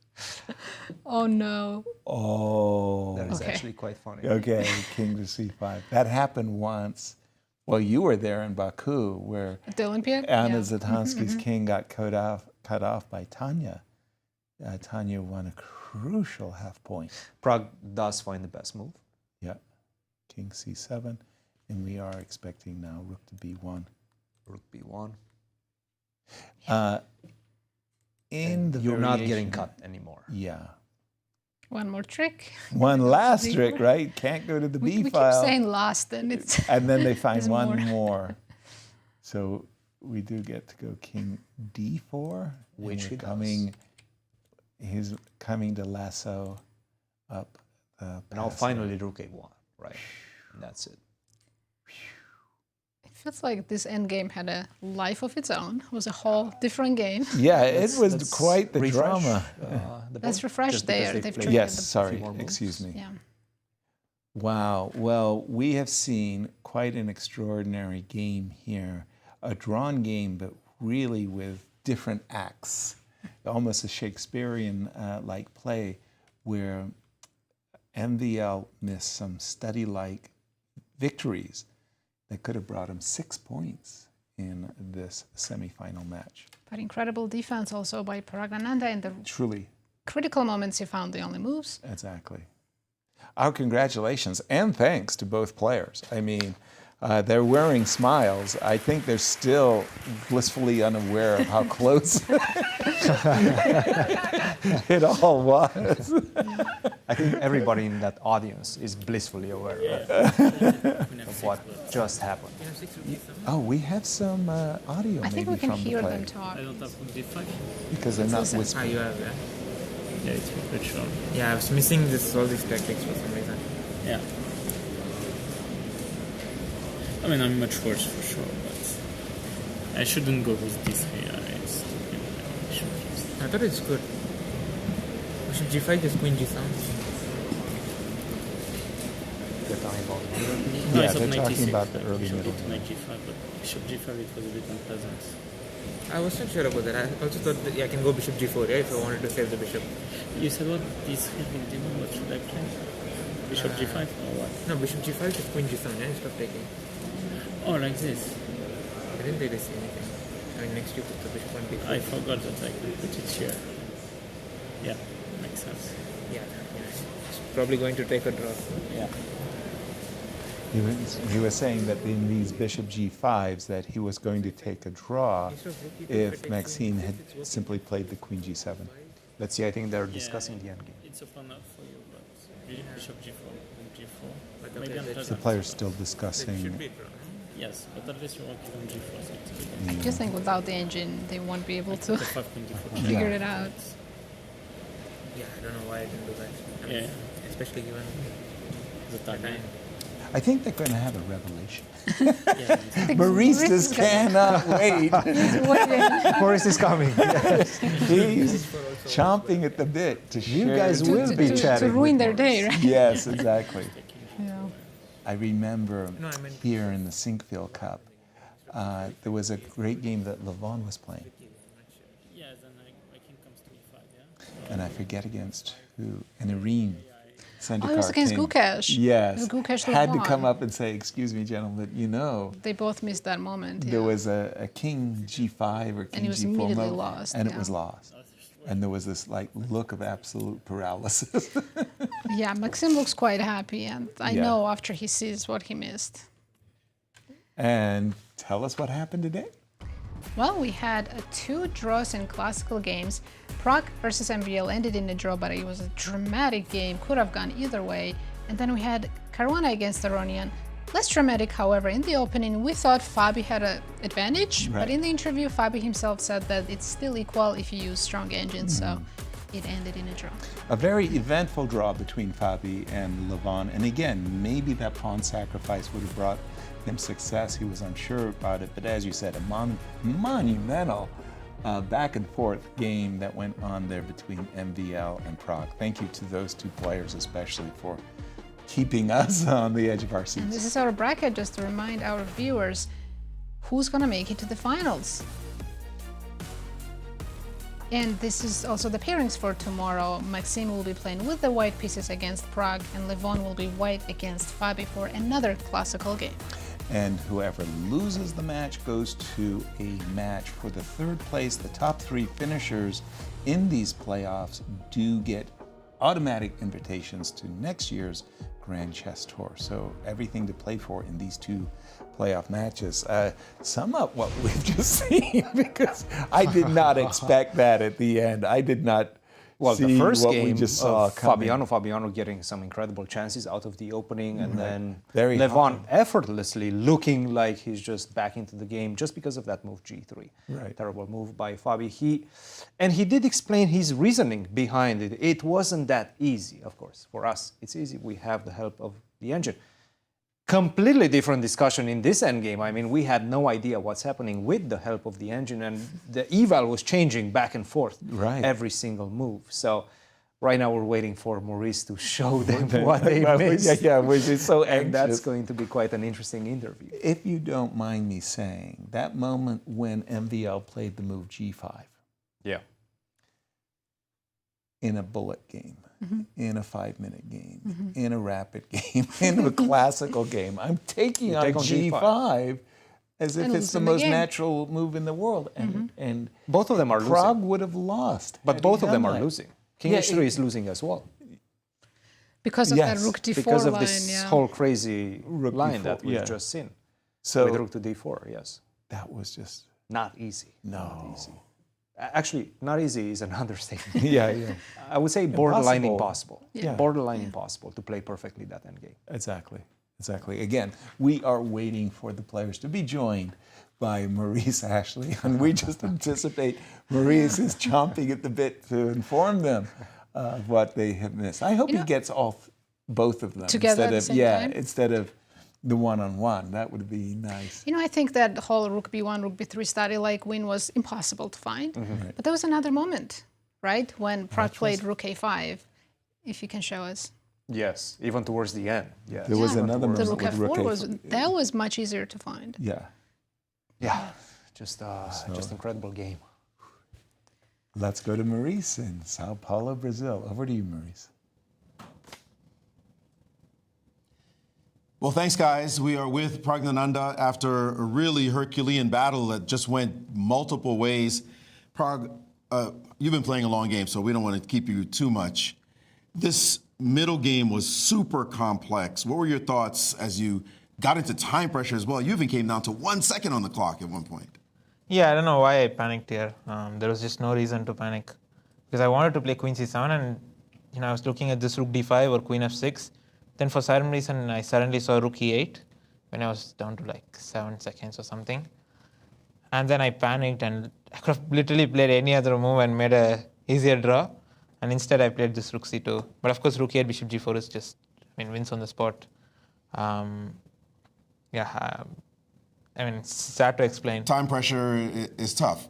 Oh no. Oh. That is Okay. actually quite funny. Okay, king to c5. That happened once. Well, you were there in Baku where At the Olympiad? Anna Yeah. Zatansky's Mhm. king got cut off by Tanya. Tanya won a crucial half point. Prague does find the best move. Yeah. King c7. And we are expecting now rook to b1. Rook b1. You're not getting cut anymore. Yeah. One more trick. One last Z4. trick, right? Can't go to the B We keep file. saying last, and it's. And then they find there's one more. more. So we do get to go king d4. Which he coming. He's coming to lasso up. And now finally rook a1, right? And that's it. It feels like this endgame had a life of its own. It was a whole different game. Yeah, it was quite the refresh, drama. Let's refresh there. They've traded Yes, the- sorry, excuse me. Yeah. Wow. Well, we have seen quite an extraordinary game here. A drawn game, but really with different acts. Almost a Shakespearean-like play where MVL missed some study-like victories that could have brought him 6 points in this semifinal match. But incredible defense also by Praggnanandhaa in the Truly. critical moments. He found the only moves. Exactly. Our congratulations and thanks to both players. I mean, they're wearing smiles. I think they're still blissfully unaware of how close it all was. I think everybody in that audience is blissfully aware of what just happened. Oh, we have some audio I think maybe we can from hear the play. them talk. I don't have d5. Because they're not Ah, whispering. you have, yeah? Yeah, it's pretty sure. Yeah, I was missing all these tactics for some reason. Yeah. I mean, I'm much worse for sure, but I shouldn't go with this here. I thought it's good. Bishop g5, just queen g7. They're talking about No, Yeah, it's they're not talking 96, about the like early bishop middle. to knight g5, but bishop g5 it was a bit unpleasant. I wasn't sure about that. I also thought that I can go bishop g4, yeah, if I wanted to save the bishop. You said what? This hidden demon, what should I play? Bishop g5 or what? No, bishop g5, just queen g7, yeah, instead of taking. Oh, like this. I didn't really see anything. I mean, next you put the bishop on b4. I forgot that I could put it here. Yeah, makes sense. Yeah, it's probably going to take a draw. Yeah. He was saying that in these bishop g5s that he was going to take a draw if Maxime had simply played the queen g7. Let's see, I think they're discussing the endgame. It's open up for you, but bishop g4 and g4. But Maybe okay, unpleasant. The player's still discussing. Yes, but at least you want on g4. So it's a bit I just think without the engine, they won't be able to the 5 queen d4. figure it out. Yeah, I don't know why I didn't do that. I mean, especially given the time. I think they're going to have a revelation. Yeah. Maurice just cannot wait. Maurice is coming. Yes. He's chomping at the bit to share. You guys will be chatting. To ruin their day, right? Yes, exactly. Yeah. I remember No, I meant- here in the Sinkfield Cup, there was a great game that Levon was playing. Yeah, then my king comes to e5, yeah? And I forget against who, and Irene Sendikar. Oh, it was against Gukesh. Yes. Gukesh had to won. come up and say, excuse me, gentlemen, you know. They both missed that moment. There was a king G5 or king And it was G4 immediately move, lost. and it was lost. And there was this like look of absolute paralysis. Yeah, Maxime looks quite happy, and I know after he sees what he missed. And tell us what happened today. Well, we had 2 draws in classical games. Prague versus MVL ended in a draw, but it was a dramatic game, could have gone either way. And then we had Caruana against Aronian. Less dramatic, however. In the opening, we thought Fabi had an advantage, but in the interview, Fabi himself said that it's still equal if you use strong engines, so it ended in a draw. A very eventful draw between Fabi and Levon. And again, maybe that pawn sacrifice would have brought him success. He was unsure about it, but as you said, a monumental back and forth game that went on there between MVL and Prague. Thank you to those 2 players especially for keeping us on the edge of our seats. And this is our bracket, just to remind our viewers who's going to make it to the finals. And this is also the pairings for tomorrow. Maxime will be playing with the white pieces against Prague, and Levon will be white against Fabi for another classical game. And whoever loses the match goes to a match for the 3rd place. The top 3 finishers in these playoffs do get automatic invitations to next year's Grand Chess Tour. So everything to play for in these 2 playoff matches. Sum up what we've just seen, because I did not expect that at the end. I did not see the first what game we just saw of coming. Fabiano getting some incredible chances out of the opening, and then Very Levon effortlessly looking like he's just back into the game just because of that move G3. Right. Terrible move by Fabi. He did explain his reasoning behind it. It wasn't that easy, of course. For us, it's easy. We have the help of the engine. Completely different discussion in this endgame. I mean, we had no idea what's happening with the help of the engine, and the eval was changing back and forth every single move. So right now we're waiting for Maurice to show them what they missed. Yeah, which is so anxious. And that's going to be quite an interesting interview. If you don't mind me saying, that moment when MVL played the move G5. Yeah. In a bullet game, in a 5-minute game, in a rapid game, in a classical game. I'm taking on G5 as if it's the most natural move in the world. And both of them are losing. Prague would have lost. But both of them are losing. King H3 is losing as well. Because of that Rook D4 because of line, this whole crazy Rook line D4, that we've just seen. So with Rook to D4, yes. That was just... Not easy. No. Not easy. Actually, not easy is an understatement. Yeah. I would say borderline impossible. Yeah. Borderline impossible to play perfectly that endgame. Exactly. Again, we are waiting for the players to be joined by Maurice Ashley, and we just anticipate Maurice is chomping at the bit to inform them of what they have missed. I hope he gets both of them together at the same time? Instead of the one-on-one. That would be nice. I think that whole Rook B1, Rook B3 study-like win was impossible to find. But there was another moment, right? When Prague played Rook A5, if you can show us. Yes, even towards the end. Yes. There was another moment the Rook with Rook F4 that was much easier to find. Yeah, just incredible game. Let's go to Maurice in Sao Paulo, Brazil. Over to you, Maurice. Well, thanks, guys. We are with Praggnanandhaa after a really Herculean battle that just went multiple ways. Prag, you've been playing a long game, so we don't want to keep you too much. This middle game was super complex. What were your thoughts as you got into time pressure as well? You even came down to 1 second on the clock at one point. Yeah, I don't know why I panicked here. There was just no reason to panic because I wanted to play Queen C7, and I was looking at this Rook D5 or Queen F6. Then for some reason, I suddenly saw Rook E8 when I was down to like 7 seconds or something. And then I panicked and I could have literally played any other move and made a easier draw. And instead I played this Rook C2. But of course, Rook E8, Bishop G4 is just, wins on the spot. It's sad to explain. Time pressure is tough.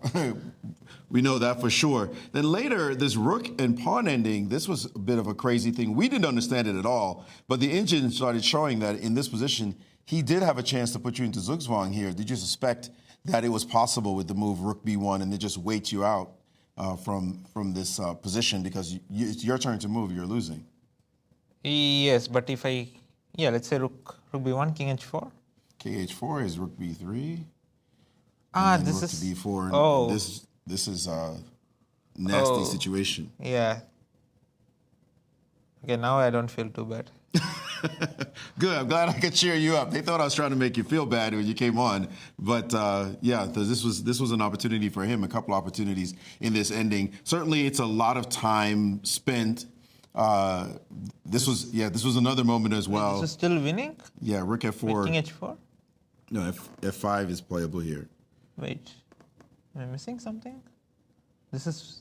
We know that for sure. Then later, this rook and pawn ending, this was a bit of a crazy thing. We didn't understand it at all, but the engine started showing that in this position, he did have a chance to put you into Zugzwang here. Did you suspect that it was possible with the move rook B1 and then just wait you out from this position because it's your turn to move. You're losing. Yes, but if let's say rook b1, king h4. King h4 is rook b3. This rook is to b4. Oh, this is a nasty situation. Yeah. Okay, now I don't feel too bad. Good. I'm glad I could cheer you up. They thought I was trying to make you feel bad when you came on, but this was an opportunity for him. A couple opportunities in this ending. Certainly, it's a lot of time spent. This was another moment as well. This is still winning. Yeah, rook f4. King h4. No, f5 is playable here. Wait, am I missing something? This is.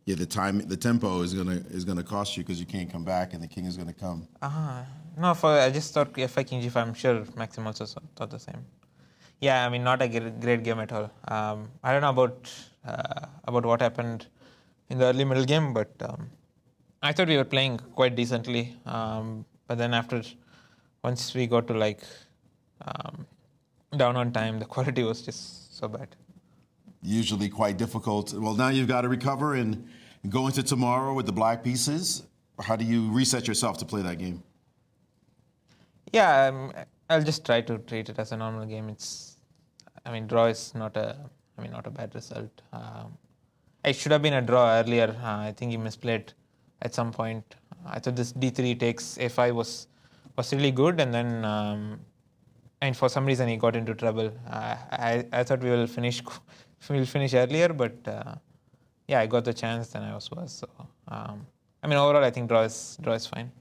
Yeah, the tempo is gonna cost you because you can't come back, and the king is gonna come. No, I just thought f5 king g5. I'm sure Maxime also thought the same. Yeah, I mean, not a great game at all. I don't know about what happened in the early middle game, but I thought we were playing quite decently. But then once we got to down on time, the quality was just so bad. Usually quite difficult. Well, now you've got to recover and go into tomorrow with the black pieces. How do you reset yourself to play that game? Yeah, I'll just try to treat it as a normal game. Draw is not a bad result. It should have been a draw earlier. I think he misplayed at some point. I thought this d3 takes a5 was really good, and then and for some reason he got into trouble. I thought we'll finish earlier, but I got the chance and I was worse. So overall I think draw is fine.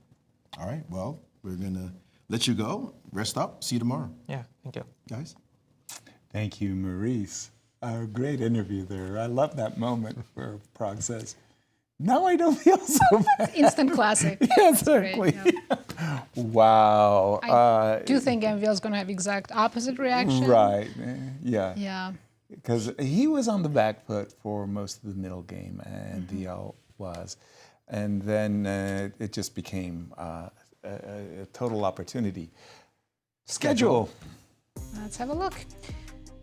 All right. Well, we're gonna let you go. Rest up. See you tomorrow. Yeah. Thank you, guys. Thank you, Maurice. A great interview there. I love that moment where Pragg says, "Now I don't feel so bad." Instant classic. Yeah, exactly. Great, yeah. Wow. I do think MVL is going to have exact opposite reaction. Right. Yeah. Yeah. Because he was on the back foot for most of the middle game, and DL was. And then it just became a total opportunity. Schedule. Let's have a look.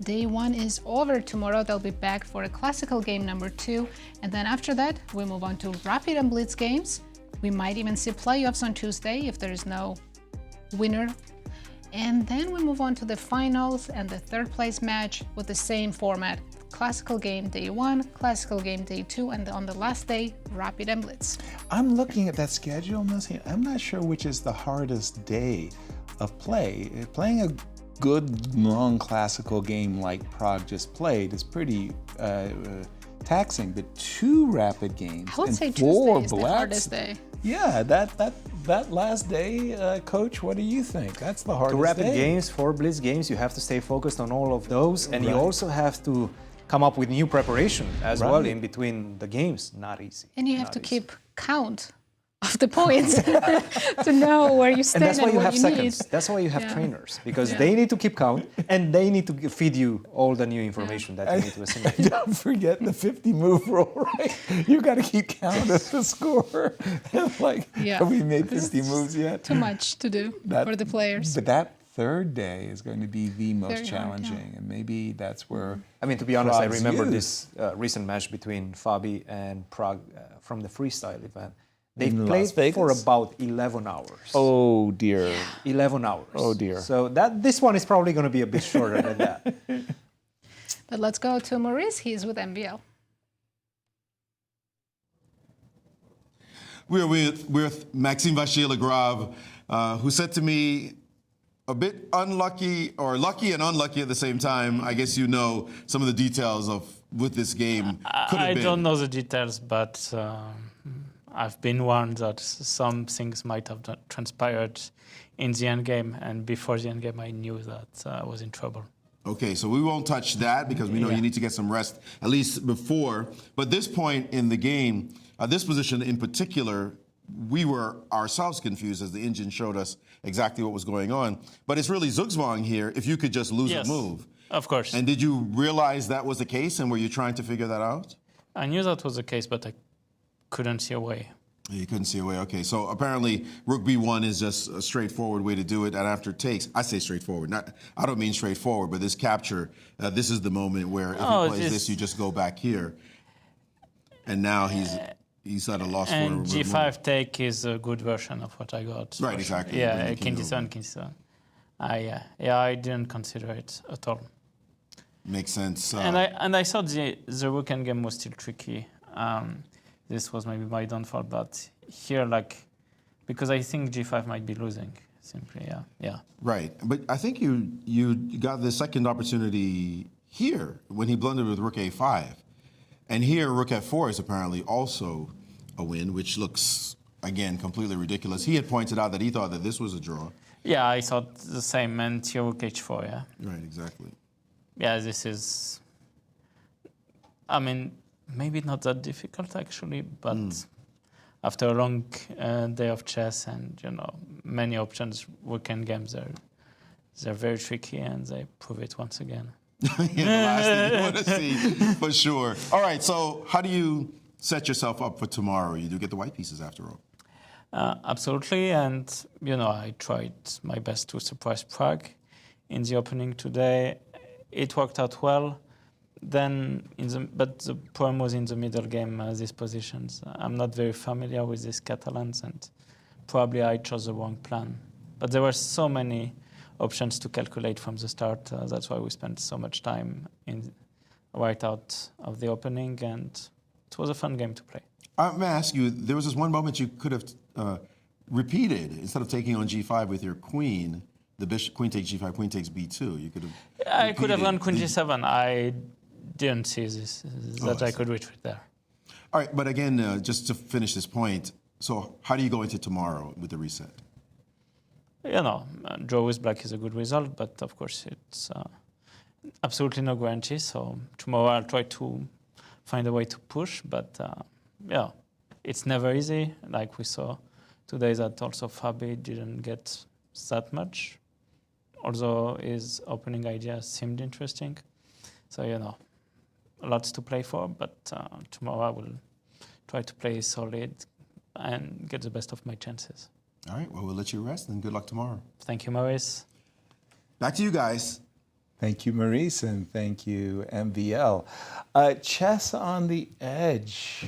Day 1 is over. Tomorrow they'll be back for a classical game number 2. And then after that, we move on to rapid and blitz games. We might even see playoffs on Tuesday if there is no winner. And then we move on to the finals and the third place match with the same format. Classical game day 1, classical game day 2, and on the last day, rapid and blitz. I'm looking at that schedule, Nazi. I'm not sure which is the hardest day of play. Playing a good, long classical game like Pragg just played is pretty taxing, but 2 rapid games I would and say 4 Tuesday is blacks. the hardest day. Yeah, that last day, Coach, what do you think? That's the hardest 2 rapid day. games, 4 blitz games, you have to stay focused on all of those, and you Right. also have to come up with new preparation as Right. well in between the games. Not easy. And you have to keep count of the points to know where you stand And that's why you what have you seconds. need. That's why you have Yeah. trainers, because Yeah. they need to keep count and they need to feed you all the new information that you need to assimilate. Don't forget the 50 move rule, right? You got to keep count of the score. Yeah. Have we made This 50 is moves yet? Too much to do for the players. But that third day is going to be the most Very hard, challenging, and maybe that's where. I mean, to be honest, I Pragg's remember use. this recent match between Fabi and Pragg from the freestyle event. They In played Las Vegas? for about 11 hours. Oh dear. 11 hours. Oh dear. So this one is probably going to be a bit shorter than that. But let's go to Maurice. He's with MVL. We're with Maxime Vachier-Lagrave, who said to me, a bit unlucky, or lucky and unlucky at the same time. I guess you know some of the details of what this game could have I been. don't know the details, but I've been warned that some things might have transpired in the endgame, and before the endgame I knew that I was in trouble. Okay, so we won't touch that because we know you need to get some rest, at least before. But this point in the game, this position in particular, we were ourselves confused as the engine showed us exactly what was going on. But it's really Zugzwang here, if you could just lose a move. Of course. And did you realize that was the case, and were you trying to figure that out? I knew that was the case, but I couldn't see a way. You couldn't see a way. Okay, so apparently Rook B1 is just a straightforward way to do it. And after takes, I say straightforward. I don't mean straightforward, but this capture, this is the moment where if he plays this, you just go back here. And now he's at a loss for a And G5 move. take is a good version of what I got. Right, exactly. Yeah, King D7, King D7. I didn't consider it at all. Makes sense. And I thought the Rook endgame was still tricky. This was maybe my downfall, but here, because I think G5 might be losing, simply, yeah. Right, but I think you got the second opportunity here when he blundered with Rook A5. And here, Rook F4 is apparently also a win, which looks, again, completely ridiculous. He had pointed out that he thought that this was a draw. Yeah, I thought the same, and here Rook H4, yeah. Right, exactly. Yeah, this is, I mean, maybe not that difficult, actually, but after a long day of chess and, many options, weekend games, they're very tricky, and they prove it once again. The last thing you want to see, for sure. All right, so how do you set yourself up for tomorrow? You do get the white pieces after all. Absolutely, and, I tried my best to surprise Prague in the opening today. It worked out well. But the problem was in the middle game, these positions. I'm not very familiar with these Catalans, and probably I chose the wrong plan. But there were so many options to calculate from the start. That's why we spent so much time right out of the opening, and it was a fun game to play. May I ask you, there was this one moment you could have repeated. Instead of taking on G5 with your queen, the bishop, queen takes G5, queen takes B2. You could have. I could have gone queen G7. I didn't see this, that I could retreat there. All right, but again, just to finish this point, so how do you go into tomorrow with the reset? Draw with black is a good result, but of course it's absolutely no guarantee. So tomorrow I'll try to find a way to push, but it's never easy. Like we saw today that also Fabi didn't get that much, although his opening idea seemed interesting. So, lots to play for, but tomorrow I will try to play solid and get the best of my chances. All right, well, we'll let you rest, and good luck tomorrow. Thank you, Maurice. Back to you guys. Thank you, Maurice, and thank you, MVL. Chess on the edge.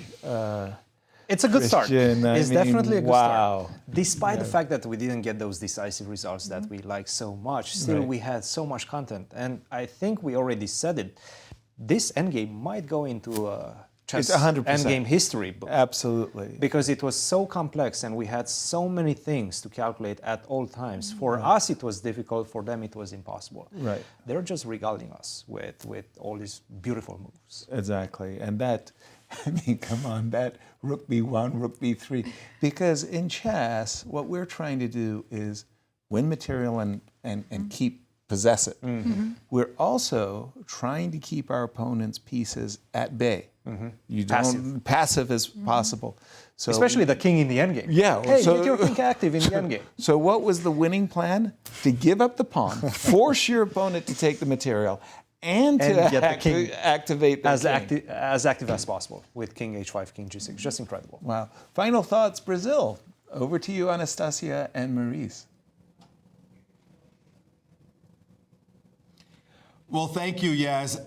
It's a good start. It's definitely a good start. Wow. Despite the fact that we didn't get those decisive results that we like so much, still we had so much content. And I think we already said it. This endgame might go into chess endgame history book. Absolutely. Because it was so complex and we had so many things to calculate at all times. For us, it was difficult. For them, it was impossible. Right. They're just regaling us with all these beautiful moves. Exactly. And that, come on, that Rook B1, Rook B3. Because in chess, what we're trying to do is win material and possess it. We're also trying to keep our opponent's pieces at bay. You don't passive as possible. So, especially the king in the endgame. Yeah. Hey, get your king active in the endgame. So what was the winning plan? To give up the pawn, force your opponent to take the material, and to get the king activate the king. As active as possible with king h5, king g6. Just incredible. Wow. Final thoughts, Brazil. Over to you, Anastasiya and Maurice. Well, thank you, Yaz.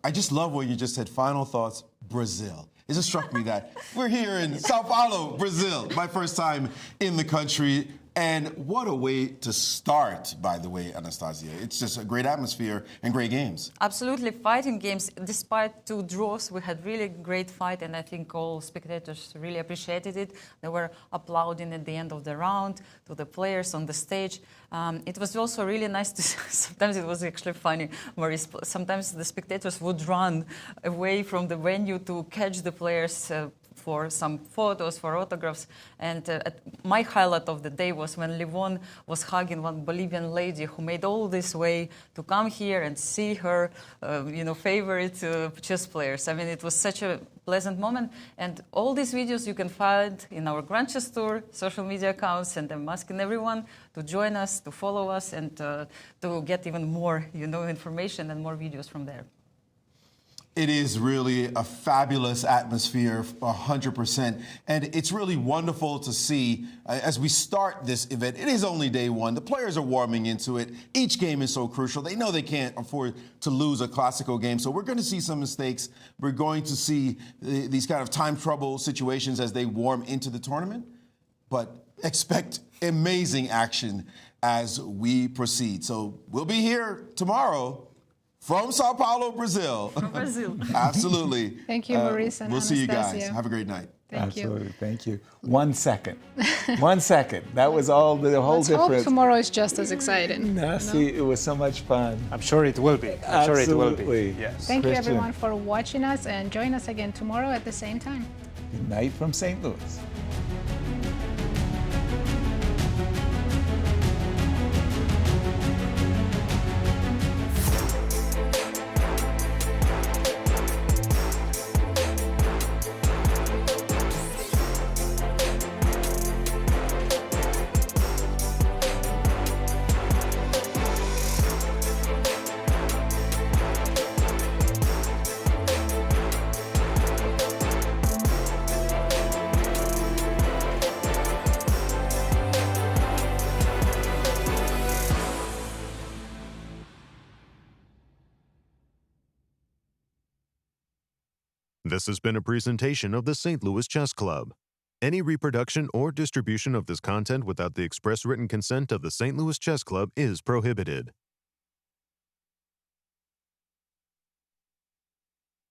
I just love what you just said. Final thoughts, Brazil. It just struck me that we're here in Sao Paulo, Brazil. My first time in the country. And what a way to start, by the way, Anastasiya. It's just a great atmosphere and great games. Absolutely, fighting games. Despite 2 draws, we had really great fight, and I think all spectators really appreciated it. They were applauding at the end of the round to the players on the stage. It was also really nice to see. Sometimes it was actually funny, Maurice. Sometimes the spectators would run away from the venue to catch the players for some photos, for autographs. And my highlight of the day was when Levon was hugging one Bolivian lady who made all this way to come here and see her, favorite chess players. I mean, it was such a pleasant moment. And all these videos you can find in our Grand Chess Tour social media accounts. And I'm asking everyone to join us, to follow us, and to get even more, information and more videos from there. It is really a fabulous atmosphere, 100%. And it's really wonderful to see as we start this event. It is only day one. The players are warming into it. Each game is so crucial. They know they can't afford to lose a Classico game. So we're going to see some mistakes. We're going to see these kind of time trouble situations as they warm into the tournament. But expect amazing action as we proceed. So we'll be here tomorrow from Sao Paulo, Brazil. From Brazil. Absolutely. Thank you, Maurice and We'll see you guys. Anastasia. Have a great night. Absolutely. Thank you. 1 second. 1 second. That was all the whole Let's difference. hope tomorrow is just as exciting. Nazi, it was so much fun. I'm sure it will be. I'm sure it will be. Yes. Thank you, Cristian. everyone, for watching us, and join us again tomorrow at the same time. Good night from St. Louis. This has been a presentation of the St. Louis Chess Club. Any reproduction or distribution of this content without the express written consent of the St. Louis Chess Club is prohibited.